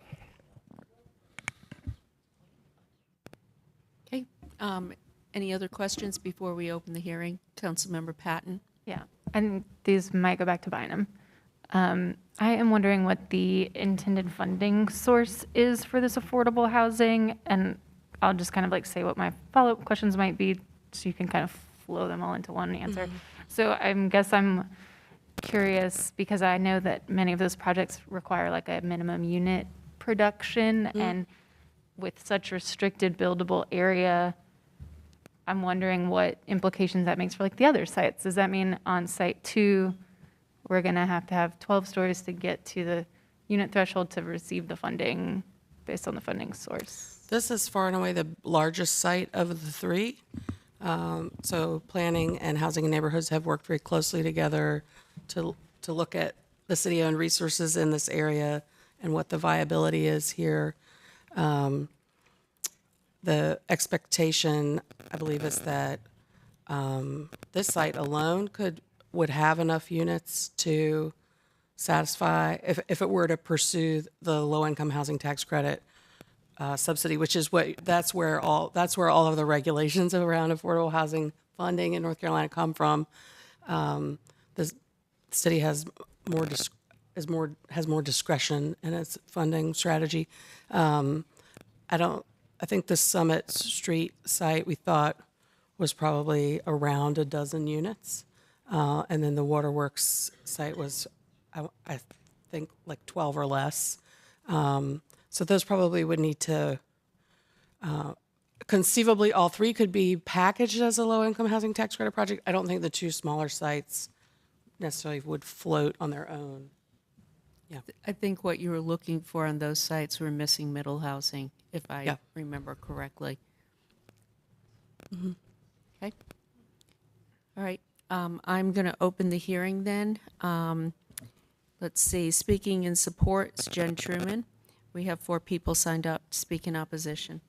Okay. Any other questions before we open the hearing? Councilmember Patton? Yeah, and these might go back to Bynum. I am wondering what the intended funding source is for this affordable housing, and I'll just kind of like say what my follow-up questions might be, so you can kind of flow them all into one answer. So I'm curious, because I know that many of those projects require like a minimum unit production, and with such restricted buildable area, I'm wondering what implications that makes for like the other sites. Does that mean on site 2, we're gonna have to have 12 stories to get to the unit threshold to receive the funding based on the funding source? This is far and away the largest site of the 3. So planning and housing and neighborhoods have worked very closely together to look at the city-owned resources in this area and what the viability is here. The expectation, I believe, is that this site alone would have enough units to satisfy, if it were to pursue the low-income housing tax credit subsidy, which is that's where all of the regulations around affordable housing funding in North Carolina come from. The city has more discretion in its funding strategy. I think the Summit Street site we thought was probably around a dozen units. And then the Waterworks site was, I think, like 12 or less. So those probably would need to, conceivably all 3 could be packaged as a low-income housing tax credit project. I don't think the 2 smaller sites necessarily would float on their own. Yeah. I think what you were looking for on those sites were missing middle housing, if I remember correctly. Okay. All right. I'm going to open the hearing then. Let's see. Speaking in support is Jen Truman. We have 4 people signed up to speak in opposition.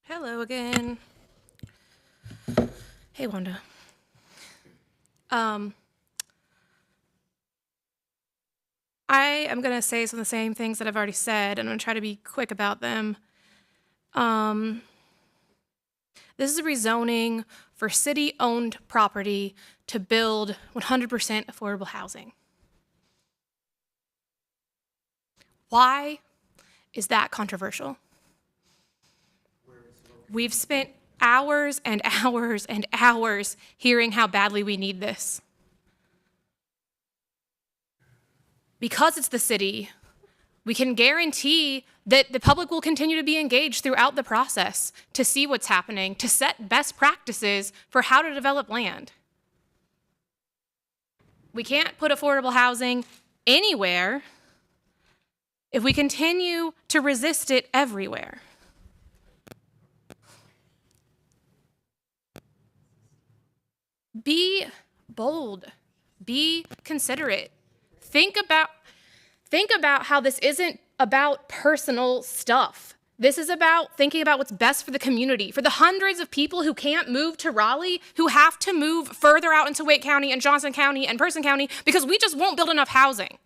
Hello again. Hey, Wanda. I am going to say some of the same things that I've already said, and I'm going to try to be quick about them. This is a rezoning for city-owned property to build 100% affordable housing. Why is that controversial? We've spent hours and hours and hours hearing how badly we need this. Because it's the city, we can guarantee that the public will continue to be engaged throughout the process to see what's happening, to set best practices for how to develop land. We can't put affordable housing anywhere if we continue to resist it everywhere. Be bold, be considerate. Think about how this isn't about personal stuff. This is about thinking about what's best for the community, for the hundreds of people who can't move to Raleigh, who have to move further out into Wake County and Johnson County and Person County because we just won't build enough housing.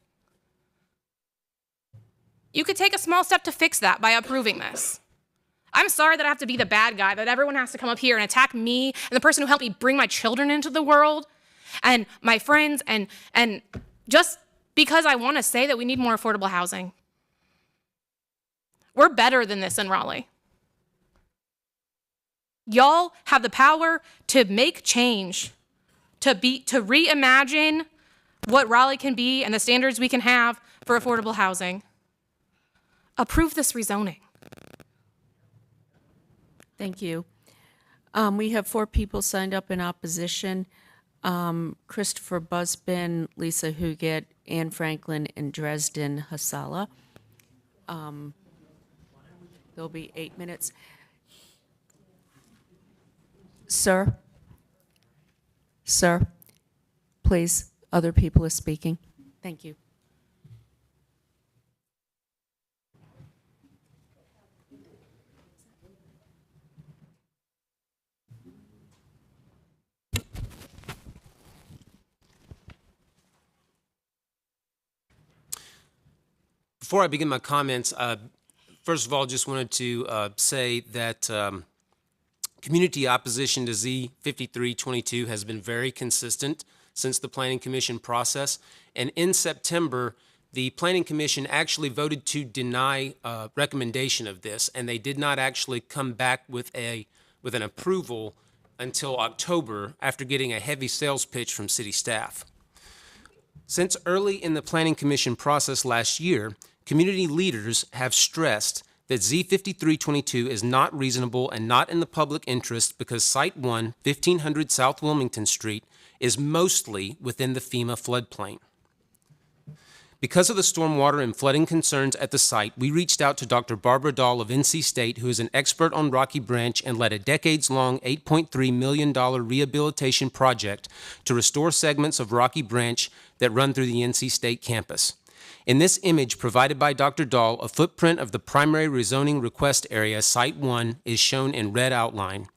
You could take a small step to fix that by approving this. I'm sorry that I have to be the bad guy, that everyone has to come up here and attack me and the person who helped me bring my children into the world and my friends and just because I want to say that we need more affordable housing. We're better than this in Raleigh. Y'all have the power to make change, to reimagine what Raleigh can be and the standards we can have for affordable housing. Approve this rezoning. Thank you. We have 4 people signed up in opposition. Christopher Busbin, Lisa Huget, Ann Franklin, and Dresden Hasala. There'll be 8 minutes. Sir? Sir, please, other people are speaking. Thank you. Before I begin my comments, first of all, just wanted to say that community opposition to Z5322 has been very consistent since the Planning Commission process. And in September, the Planning Commission actually voted to deny recommendation of this, and they did not actually come back with an approval until October after getting a heavy sales pitch from city staff. Since early in the Planning Commission process last year, community leaders have stressed that Z5322 is not reasonable and not in the public interest because Site 1, 1500 South Wilmington Street, is mostly within the FEMA floodplain. Because of the stormwater and flooding concerns at the site, we reached out to Dr. Barbara Dahl of NC State, who is an expert on Rocky Branch and led a decades-long $8.3 million rehabilitation project to restore segments of Rocky Branch that run through the NC State campus. In this image provided by Dr. Dahl, a footprint of the primary rezoning request area, Site 1, is shown in red outline.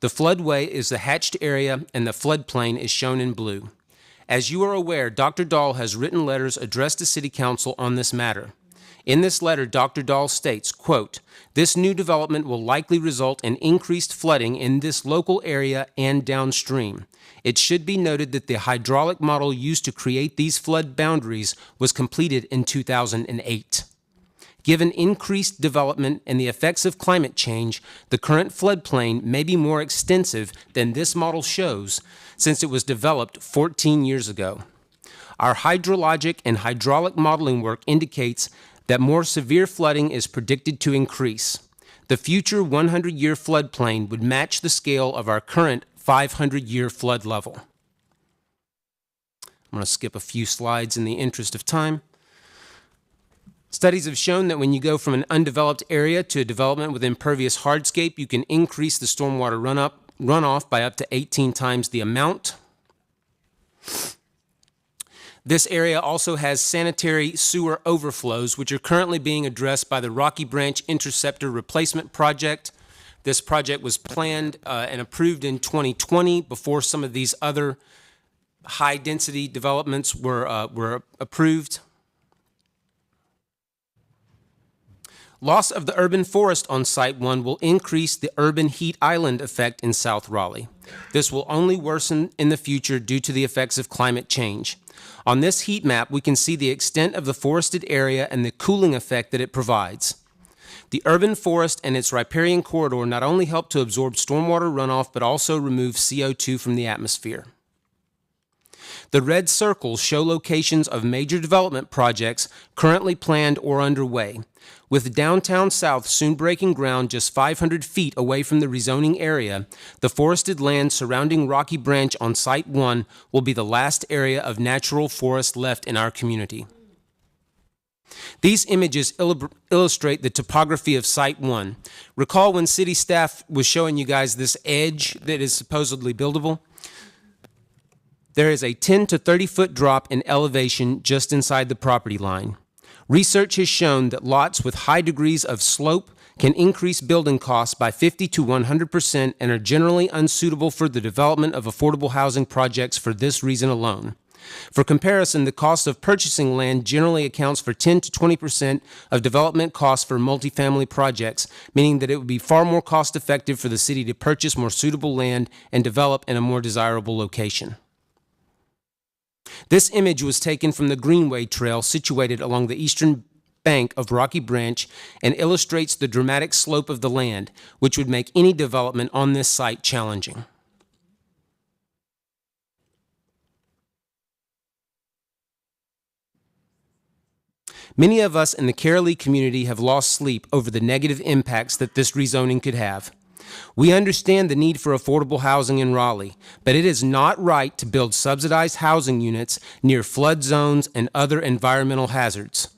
The floodway is the hatched area and the floodplain is shown in blue. As you are aware, Dr. Dahl has written letters addressed to City Council on this matter. In this letter, Dr. Dahl states, quote, "This new development will likely result in increased flooding in this local area and downstream. It should be noted that the hydraulic model used to create these flood boundaries was completed in 2008. Given increased development and the effects of climate change, the current floodplain may be more extensive than this model shows since it was developed 14 years ago. Our hydrologic and hydraulic modeling work indicates that more severe flooding is predicted to increase. The future 100-year floodplain would match the scale of our current 500-year flood level." I'm going to skip a few slides in the interest of time. Studies have shown that when you go from an undeveloped area to a development with impervious hardscape, you can increase the stormwater runoff by up to 18 times the amount. This area also has sanitary sewer overflows, which are currently being addressed by the Rocky Branch Interceptor Replacement Project. This project was planned and approved in 2020 before some of these other high-density developments were approved. Loss of the urban forest on Site 1 will increase the urban heat island effect in South Raleigh. This will only worsen in the future due to the effects of climate change. On this heat map, we can see the extent of the forested area and the cooling effect that it provides. The urban forest and its riparian corridor not only help to absorb stormwater runoff, but also remove CO2 from the atmosphere. The red circles show locations of major development projects currently planned or underway. With downtown South soon breaking ground just 500 feet away from the rezoning area, the forested land surrounding Rocky Branch on Site 1 will be the last area of natural forest left in our community. These images illustrate the topography of Site 1. Recall when city staff was showing you guys this edge that is supposedly buildable? There is a 10 to 30 foot drop in elevation just inside the property line. Research has shown that lots with high degrees of slope can increase building costs by 50 to 100% and are generally unsuitable for the development of affordable housing projects for this reason alone. For comparison, the cost of purchasing land generally accounts for 10 to 20% of development costs for multifamily projects, meaning that it would be far more cost effective for the city to purchase more suitable land and develop in a more desirable location. This image was taken from the Greenway Trail situated along the eastern bank of Rocky Branch and illustrates the dramatic slope of the land, which would make any development on this site challenging. Many of us in the Raleigh community have lost sleep over the negative impacts that this rezoning could have. We understand the need for affordable housing in Raleigh, but it is not right to build subsidized housing units near flood zones and other environmental hazards.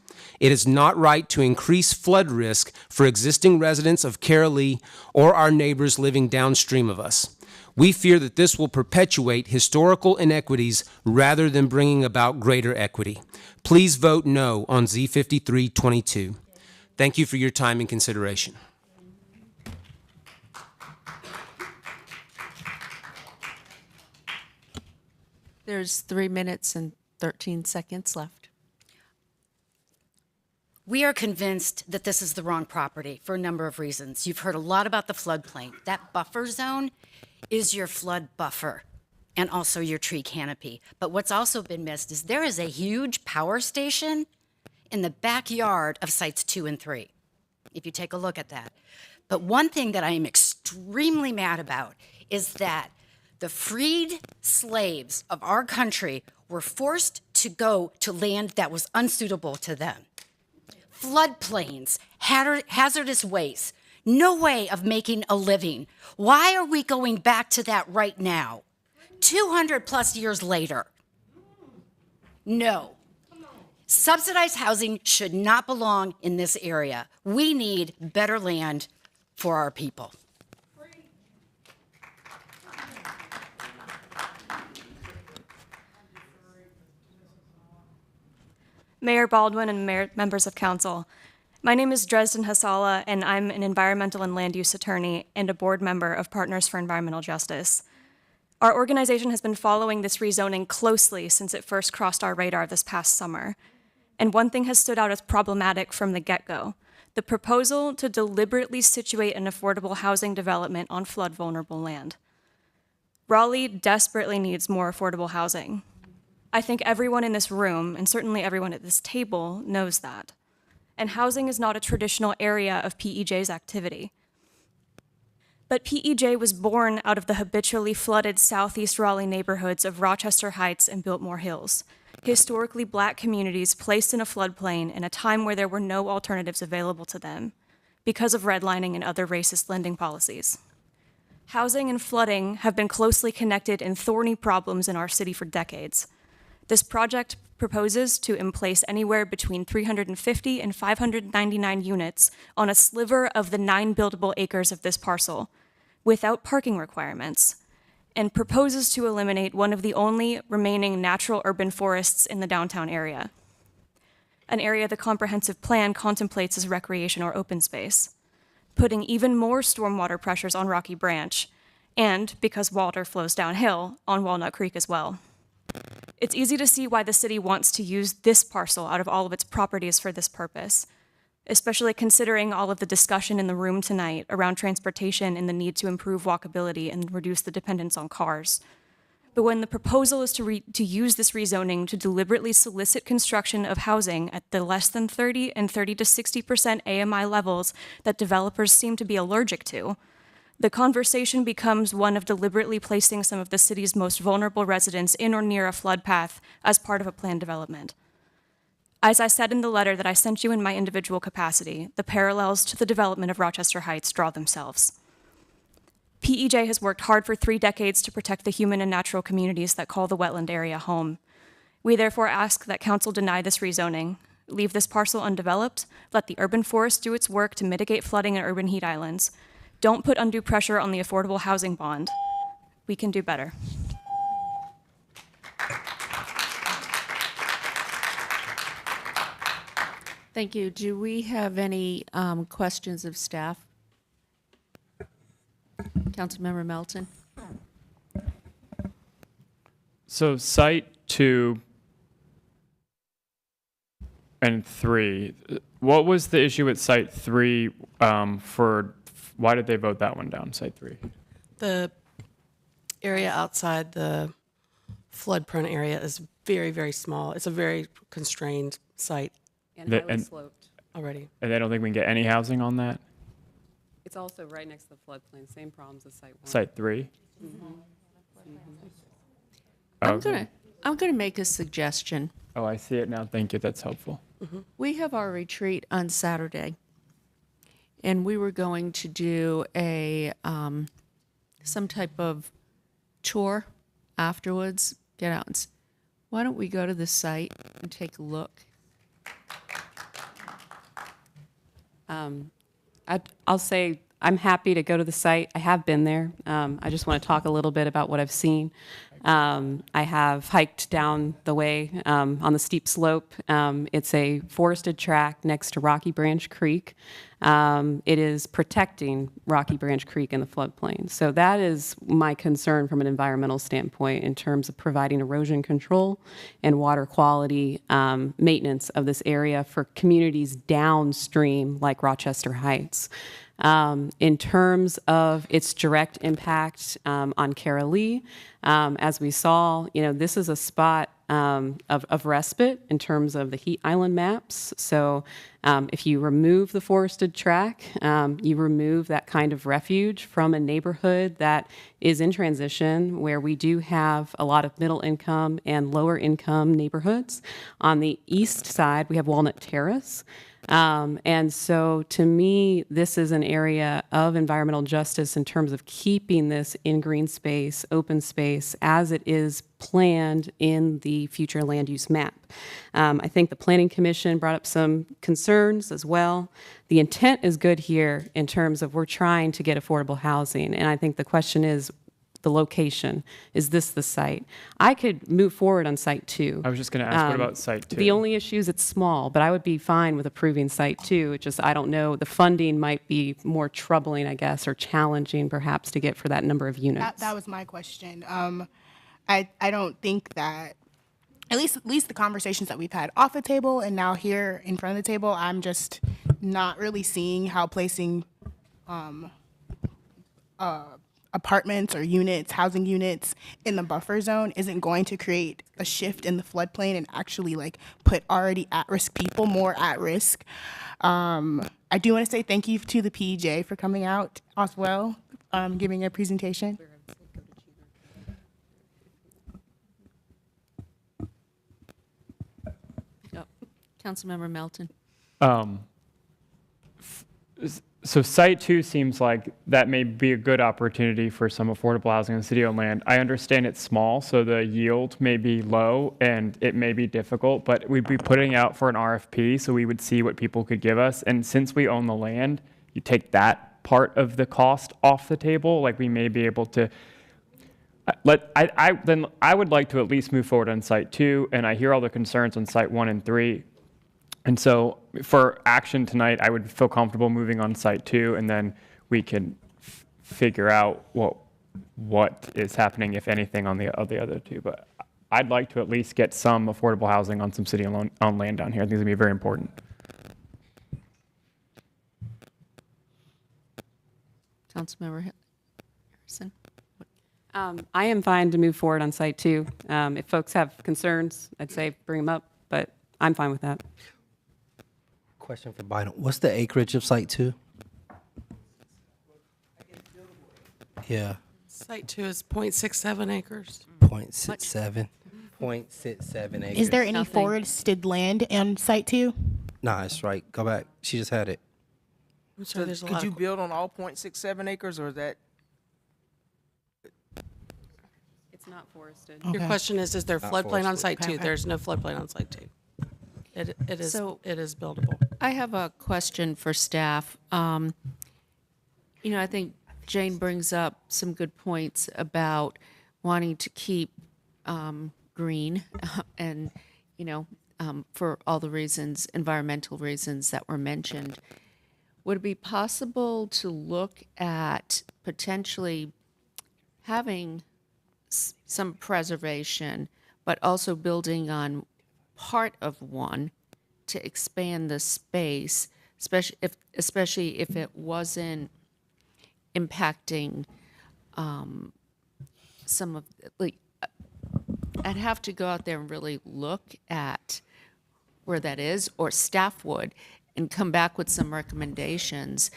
It is not right to increase flood risk for existing residents of Raleigh or our neighbors living downstream of us. We fear that this will perpetuate historical inequities rather than bringing about greater equity. Please vote no on Z5322. Thank you for your time and consideration. There's 3 minutes and 13 seconds left. We are convinced that this is the wrong property for a number of reasons. You've heard a lot about the floodplain. That buffer zone is your flood buffer and also your tree canopy. But what's also been missed is there is a huge power station in the backyard of sites 2 and 3, if you take a look at that. But one thing that I am extremely mad about is that the freed slaves of our country were forced to go to land that was unsuitable to them. Floodplains, hazardous waste, no way of making a living. Why are we going back to that right now? 200 plus years later. No. Subsidized housing should not belong in this area. We need better land for our people. Mayor Baldwin and members of council. My name is Dresden Hasala, and I'm an environmental and land use attorney and a board member of Partners for Environmental Justice. Our organization has been following this rezoning closely since it first crossed our radar this past summer. And one thing has stood out as problematic from the get-go: the proposal to deliberately situate an affordable housing development on flood vulnerable land. Raleigh desperately needs more affordable housing. I think everyone in this room, and certainly everyone at this table, knows that. And housing is not a traditional area of PEJ's activity. But PEJ was born out of the habitually flooded southeast Raleigh neighborhoods of Rochester Heights and Biltmore Hills, historically Black communities placed in a floodplain in a time where there were no alternatives available to them because of redlining and other racist lending policies. Housing and flooding have been closely connected and thorny problems in our city for decades. This project proposes to emplace anywhere between 350 and 599 units on a sliver of the 9 buildable acres of this parcel, without parking requirements, and proposes to eliminate one of the only remaining natural urban forests in the downtown area, an area the comprehensive plan contemplates as recreation or open space, putting even more stormwater pressures on Rocky Branch, and, because water flows downhill, on Walnut Creek as well. It's easy to see why the city wants to use this parcel out of all of its properties for this purpose, especially considering all of the discussion in the room tonight around transportation and the need to improve walkability and reduce the dependence on cars. But when the proposal is to use this rezoning to deliberately solicit construction of housing at the less than 30 and 30 to 60% AMI levels that developers seem to be allergic to, the conversation becomes one of deliberately placing some of the city's most vulnerable residents in or near a flood path as part of a planned development. As I said in the letter that I sent you in my individual capacity, the parallels to the development of Rochester Heights draw themselves. PEJ has worked hard for 3 decades to protect the human and natural communities that call the wetland area home. We therefore ask that council deny this rezoning, leave this parcel undeveloped, let the urban forest do its work to mitigate flooding in urban heat islands. Don't put undue pressure on the affordable housing bond. We can do better. Thank you. Do we have any questions of staff? Councilmember Melton. So site 2 and 3, what was the issue with site 3 why did they vote that one down, site 3? The area outside the flood-prone area is very, very small. It's a very constrained site. And highly sloped. Already. And they don't think we can get any housing on that? It's also right next to the floodplain, same problems as site 1. Site 3? I'm gonna make a suggestion. Oh, I see it now. Thank you. That's helpful. We have our retreat on Saturday, and we were going to do a some type of tour afterwards. Get out and why don't we go to the site and take a look? I'll say I'm happy to go to the site. I have been there. I just want to talk a little bit about what I've seen. I have hiked down the way on the steep slope. It's a forested track next to Rocky Branch Creek. It is protecting Rocky Branch Creek in the floodplain. So that is my concern from an environmental standpoint in terms of providing erosion control and water quality maintenance of this area for communities downstream like Rochester Heights. In terms of its direct impact on Raleigh, as we saw, this is a spot of respite in terms of the heat island maps. So if you remove the forested track, you remove that kind of refuge from a neighborhood that is in transition, where we do have a lot of middle income and lower income neighborhoods. On the east side, we have Walnut Terrace. And so to me, this is an area of environmental justice in terms of keeping this in green space, open space, as it is planned in the future land use map. I think the Planning Commission brought up some concerns as well. The intent is good here in terms of we're trying to get affordable housing. And I think the question is, the location. Is this the site? I could move forward on site 2. I was just going to ask, what about site 2? The only issue is it's small, but I would be fine with approving site 2. It's just, I don't know, the funding might be more troubling, I guess, or challenging perhaps to get for that number of units. That was my question. I don't think that, at least the conversations that we've had off the table and now here in front of the table, I'm just not really seeing how placing apartments or units, housing units in the buffer zone isn't going to create a shift in the floodplain and actually put already at-risk people more at risk. I do want to say thank you to the PEJ for coming out as well, giving a presentation. Councilmember Melton. So site 2 seems like that may be a good opportunity for some affordable housing on city-owned land. I understand it's small, so the yield may be low and it may be difficult, but we'd be putting out for an RFP, so we would see what people could give us. And since we own the land, you take that part of the cost off the table. Like, we may be able to I would like to at least move forward on site 2, and I hear all the concerns on site 1 and 3. And so for action tonight, I would feel comfortable moving on site 2, and then we can figure out what is happening, if anything, on the other 2. But I'd like to at least get some affordable housing on some city-owned land down here. I think it's going to be very important. Councilmember Harrison. I am fine to move forward on site 2. If folks have concerns, I'd say bring them up, but I'm fine with that. Question for Biden. What's the acreage of site 2? Yeah. Site 2 is 0.67 acres. 0.67. 0.67 acres. Is there any forested land on site 2? Nah, it's right. Go back. She just had it. So could you build on all 0.67 acres, or is that? It's not forested. Your question is there Not floodplain on forested. site 2? Okay. There's no floodplain on site 2. It is buildable. I have a question for staff. I think Jane brings up some good points about wanting to keep green and, for all the reasons, environmental reasons that were mentioned. Would it be possible to look at potentially having some preservation, but also building on part of one to expand the space, especially if it wasn't impacting some of, I'd have to go out there and really look at where that is, or staff would, and come back with some recommendations.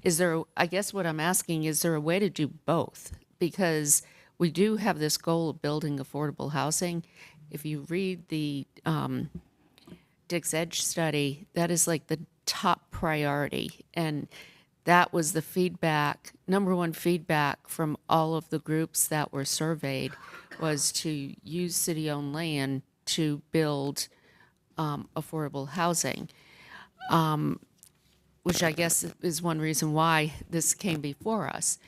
I guess what I'm asking, is there a way to do both? Because we do have this goal of building affordable housing. If you read the Dix Edge study, that is the top priority. And that was the feedback, number one feedback from all of the groups that were surveyed, was to use city-owned land to build affordable housing. which I guess is one reason why this came before us.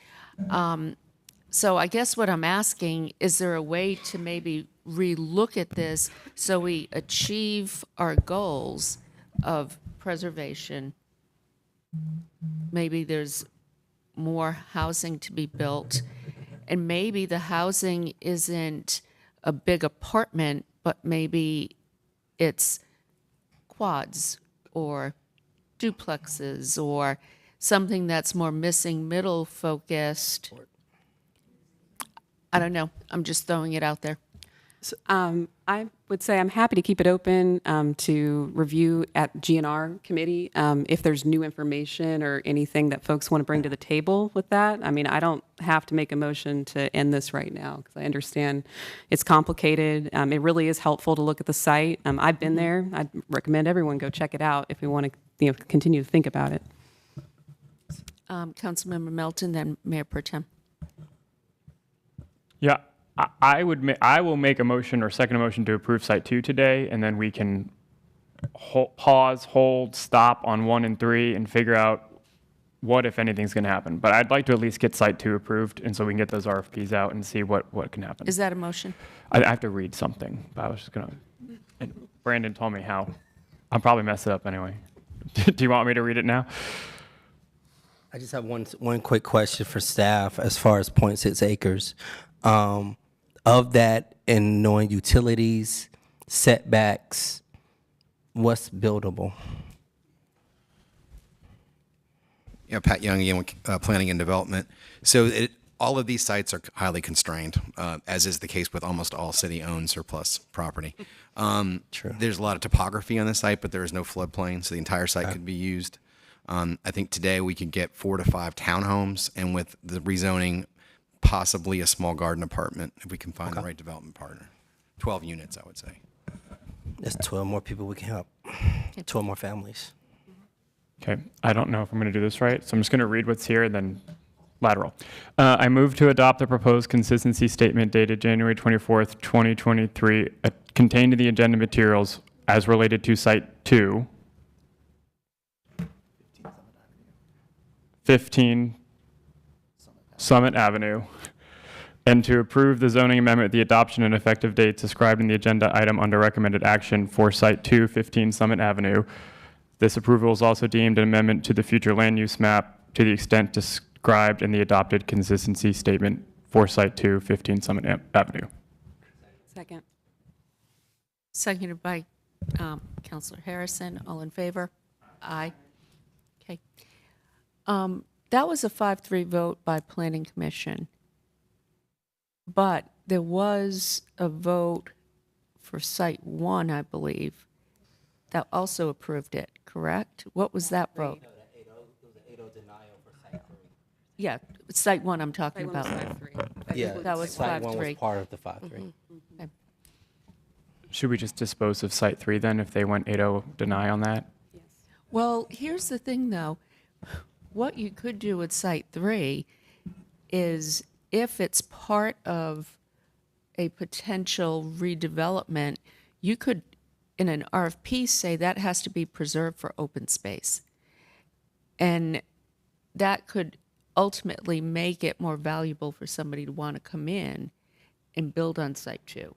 So I guess what I'm asking, is there a way to maybe relook at this so we achieve our goals of preservation? Maybe there's more housing to be built, and maybe the housing isn't a big apartment, but maybe it's quads or duplexes or something that's more missing middle focused. I don't know. I'm just throwing it out there. I would say I'm happy to keep it open to review at GNR committee if there's new information or anything that folks want to bring to the table with that. I mean, I don't have to make a motion to end this right now because I understand it's complicated. It really is helpful to look at the site. I've been there. I'd recommend everyone go check it out if we want to continue to think about it. Councilmember Melton, then Mayor Pro Tem. Yeah, I will make a motion or second a motion to approve Site 2 today, and then we can pause, hold, stop on 1 and 3 and figure out what, if anything, is going to happen. But I'd like to at least get Site 2 approved, and so we can get those RFPs out and see what can happen. Is that a motion? I have to read something, but I was just going to, and Brandon told me how. I'll probably mess it up anyway. Do you want me to read it now? I just have one quick question for staff as far as 0.6 acres. Of that, and knowing utilities, setbacks, what's buildable? Yeah, Pat Young again with Planning and Development. So all of these sites are highly constrained, as is the case with almost all city-owned surplus property. True. There's a lot of topography on the site, but there is no floodplain, so the entire site could be used. I think today we could get 4 to 5 townhomes, and with the rezoning, possibly a small garden apartment if we can find the right development partner. 12 units, I would say. That's 12 more people we can help. 12 more families. Okay, I don't know if I'm going to do this right, so I'm just going to read what's here and then lateral. I move to adopt the proposed consistency statement dated January 24th, 2023, contained in the agenda materials as related to Site 2, 15 Summit Avenue, and to approve the zoning amendment, the adoption and effective dates described in the agenda item under recommended action for Site 2, 15 Summit Avenue. This approval is also deemed an amendment to the future land use map to the extent described in the adopted consistency statement for Site 2, 15 Summit Avenue. Second. Seconded by Councilor Harrison. All in favor? Aye. Okay. That was a 5-3 vote by Planning Commission. But there was a vote for Site 1, I believe, that also approved it, correct? What was that vote? Yeah, Site 1 I'm talking about. Yeah, That was Site 1 was 5-3. part of the 5-3. Okay. Should we just dispose of Site 3 then if they went 8-0 deny on that? Well, here's the thing, though. What you could do with Site 3 is if it's part of a potential redevelopment, you could, in an RFP, say that has to be preserved for open space. And that could ultimately make it more valuable for somebody to want to come in and build on Site 2.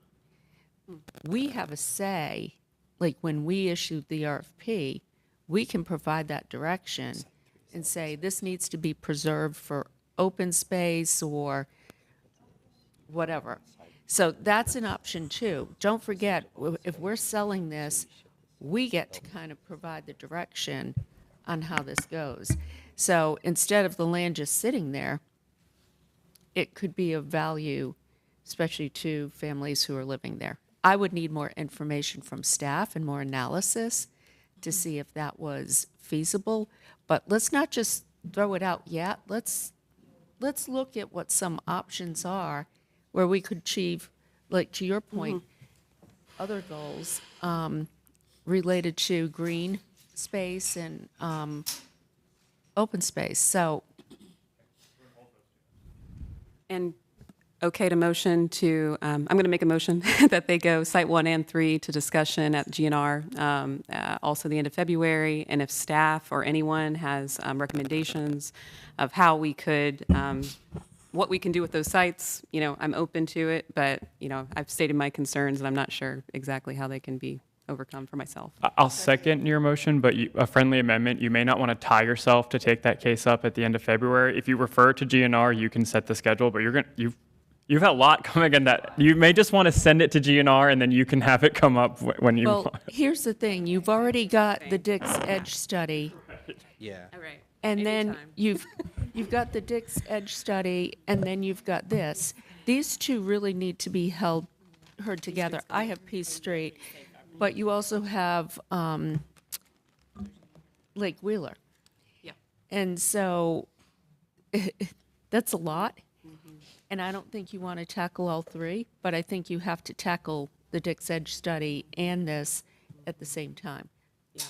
We have a say, like when we issued the RFP, we can provide that direction and say this needs to be preserved for open space or whatever. So that's an option too. Don't forget, if we're selling this, we get to kind of provide the direction on how this goes. So instead of the land just sitting there, it could be of value, especially to families who are living there. I would need more information from staff and more analysis to see if that was feasible. But let's not just throw it out yet. Let's look at what some options are where we could achieve, like to your point, other goals related to green space and open space. So, And okay to motion to, I'm going to make a motion that they go site 1 and 3 to discussion at GNR, also the end of February. And if staff or anyone has recommendations of how we could, what we can do with those sites, I'm open to it, but, I've stated my concerns and I'm not sure exactly how they can be overcome for myself. I'll second your motion, but a friendly amendment. You may not want to tie yourself to take that case up at the end of February. If you refer to GNR, you can set the schedule, but you've had a lot coming in that you may just want to send it to GNR and then you can have it come up when you Well, want. here's the thing. You've already got the Dick's Edge study. Yeah. All right. And then you've got the Dick's Edge study, and then you've got this. These two really need to be heard together. I have Peace Street, but you also have Lake Wheeler. Yeah. And so that's a lot. And I don't think you want to tackle all three, but I think you have to tackle the Dick's Edge study and this at the same time. Yeah.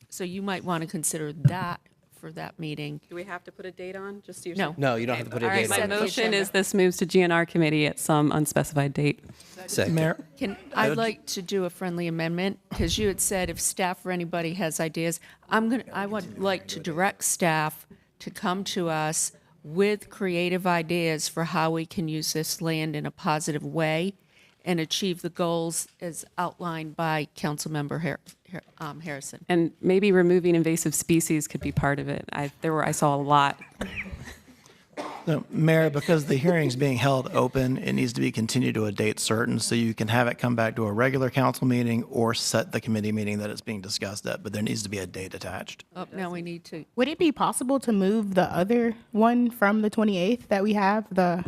So you might want to consider that for that meeting. Do we have to put a date on? Just so you're No. No, you don't have to put a All right, date my on it. motion is this moves to GNR committee at some unspecified date. Second. Mayor, I'd like to do a friendly amendment, because you had said if staff or anybody has ideas, I would like to direct staff to come to us with creative ideas for how we can use this land in a positive way and achieve the goals as outlined by Councilmember Harrison. And maybe removing invasive species could be part of it. I saw a lot. so, Mayor, because the hearing's being held open, it needs to be continued to a date certain, so you can have it come back to a regular council meeting or set the committee meeting that it's being discussed at, but there needs to be a date attached. Oh, now we need to. Would it be possible to move the other one from the 28th that we have, the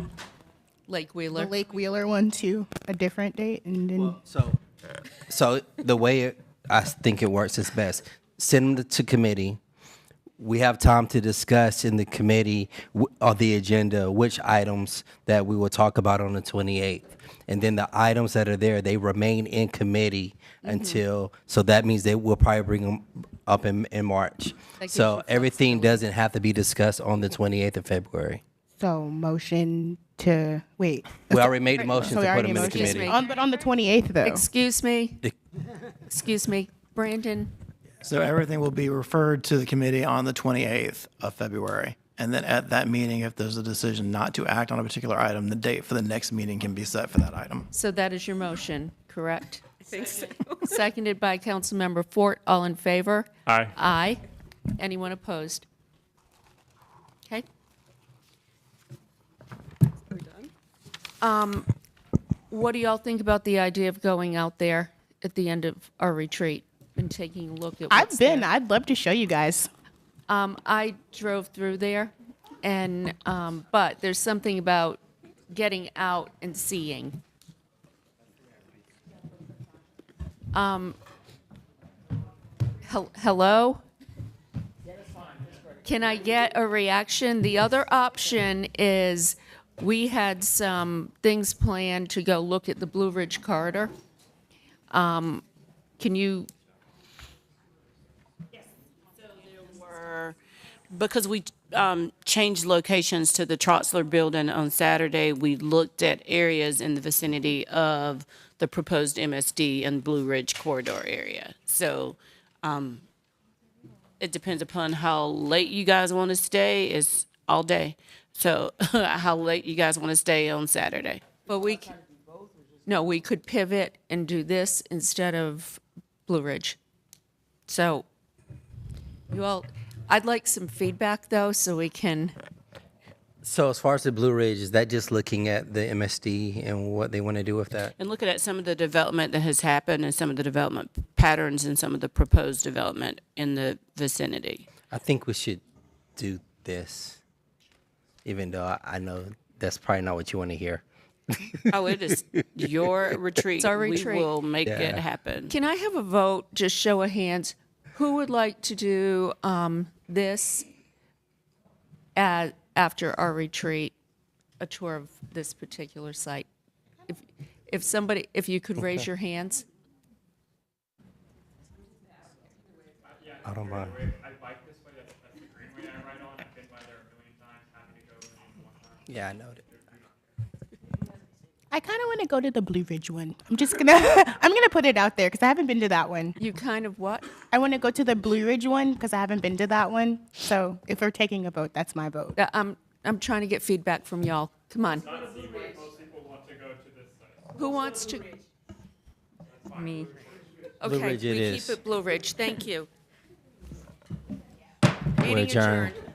Lake Wheeler. Lake Wheeler one, to a different date? And then So the way I think it works is best. Send them to committee. We have time to discuss in the committee on the agenda which items that we will talk about on the 28th. And then the items that are there, they remain in committee until, so that means they will probably bring them up in March. So everything doesn't have to be discussed on the 28th of February. so motion to wait. We already made the motion So we to put already them in the motioned. committee. But on the 28th though. Excuse me. Excuse me. Brandon, So everything will be referred to the committee on the 28th of February. And then at that meeting, if there's a decision not to act on a particular item, the date for the next meeting can be set for that item. so that is your motion, correct? I think so. Seconded by Councilmember Fort. All in favor? Aye. Aye. Anyone opposed? Okay. Are we done? What do y'all think about the idea of going out there at the end of our retreat and taking a look at what's there? I'd love to show you guys. I drove through there, and but there's something about getting out and seeing. Hello? Can I get a reaction? The other option is we had some things planned to go look at the Blue Ridge Corridor. Can you? Because we changed locations to the Trotzler building on Saturday, we looked at areas in the vicinity of the proposed MSD and Blue Ridge corridor area. So it depends upon how late you guys want to stay. It's all day. So how late you guys want to stay on Saturday. But we could pivot and do this instead of Blue Ridge. So I'd like some feedback though, so we can. So as far as the Blue Ridge, is that just looking at the MSD and what they want to do with that? And looking at some of the development that has happened and some of the development patterns and some of the proposed development in the vicinity. I think we should do this, even though I know that's probably not what you want to hear. Oh, it is your retreat. It's our retreat. We will make Yeah. it happen. Can I have a vote, just show of hands? Who would like to do this after our retreat, a tour of this particular site? If you could raise your hands. I don't mind. I bike this way. That's the greenway I ride on. I've been by there a million times. Happy to go in one time. Yeah, I know that. I kind of want to go to the Blue Ridge one. I'm just gonna I'm gonna put it out there because I haven't been to that one. You kind of what? I want to go to the Blue Ridge one because I haven't been to that one. So if we're taking a vote, that's my vote. I'm trying to get feedback from y'all. Come on. Who wants to? Me. Blue Okay, Ridge it we is. keep it Blue Ridge. Thank you. We're Meeting adjourned. adjourned.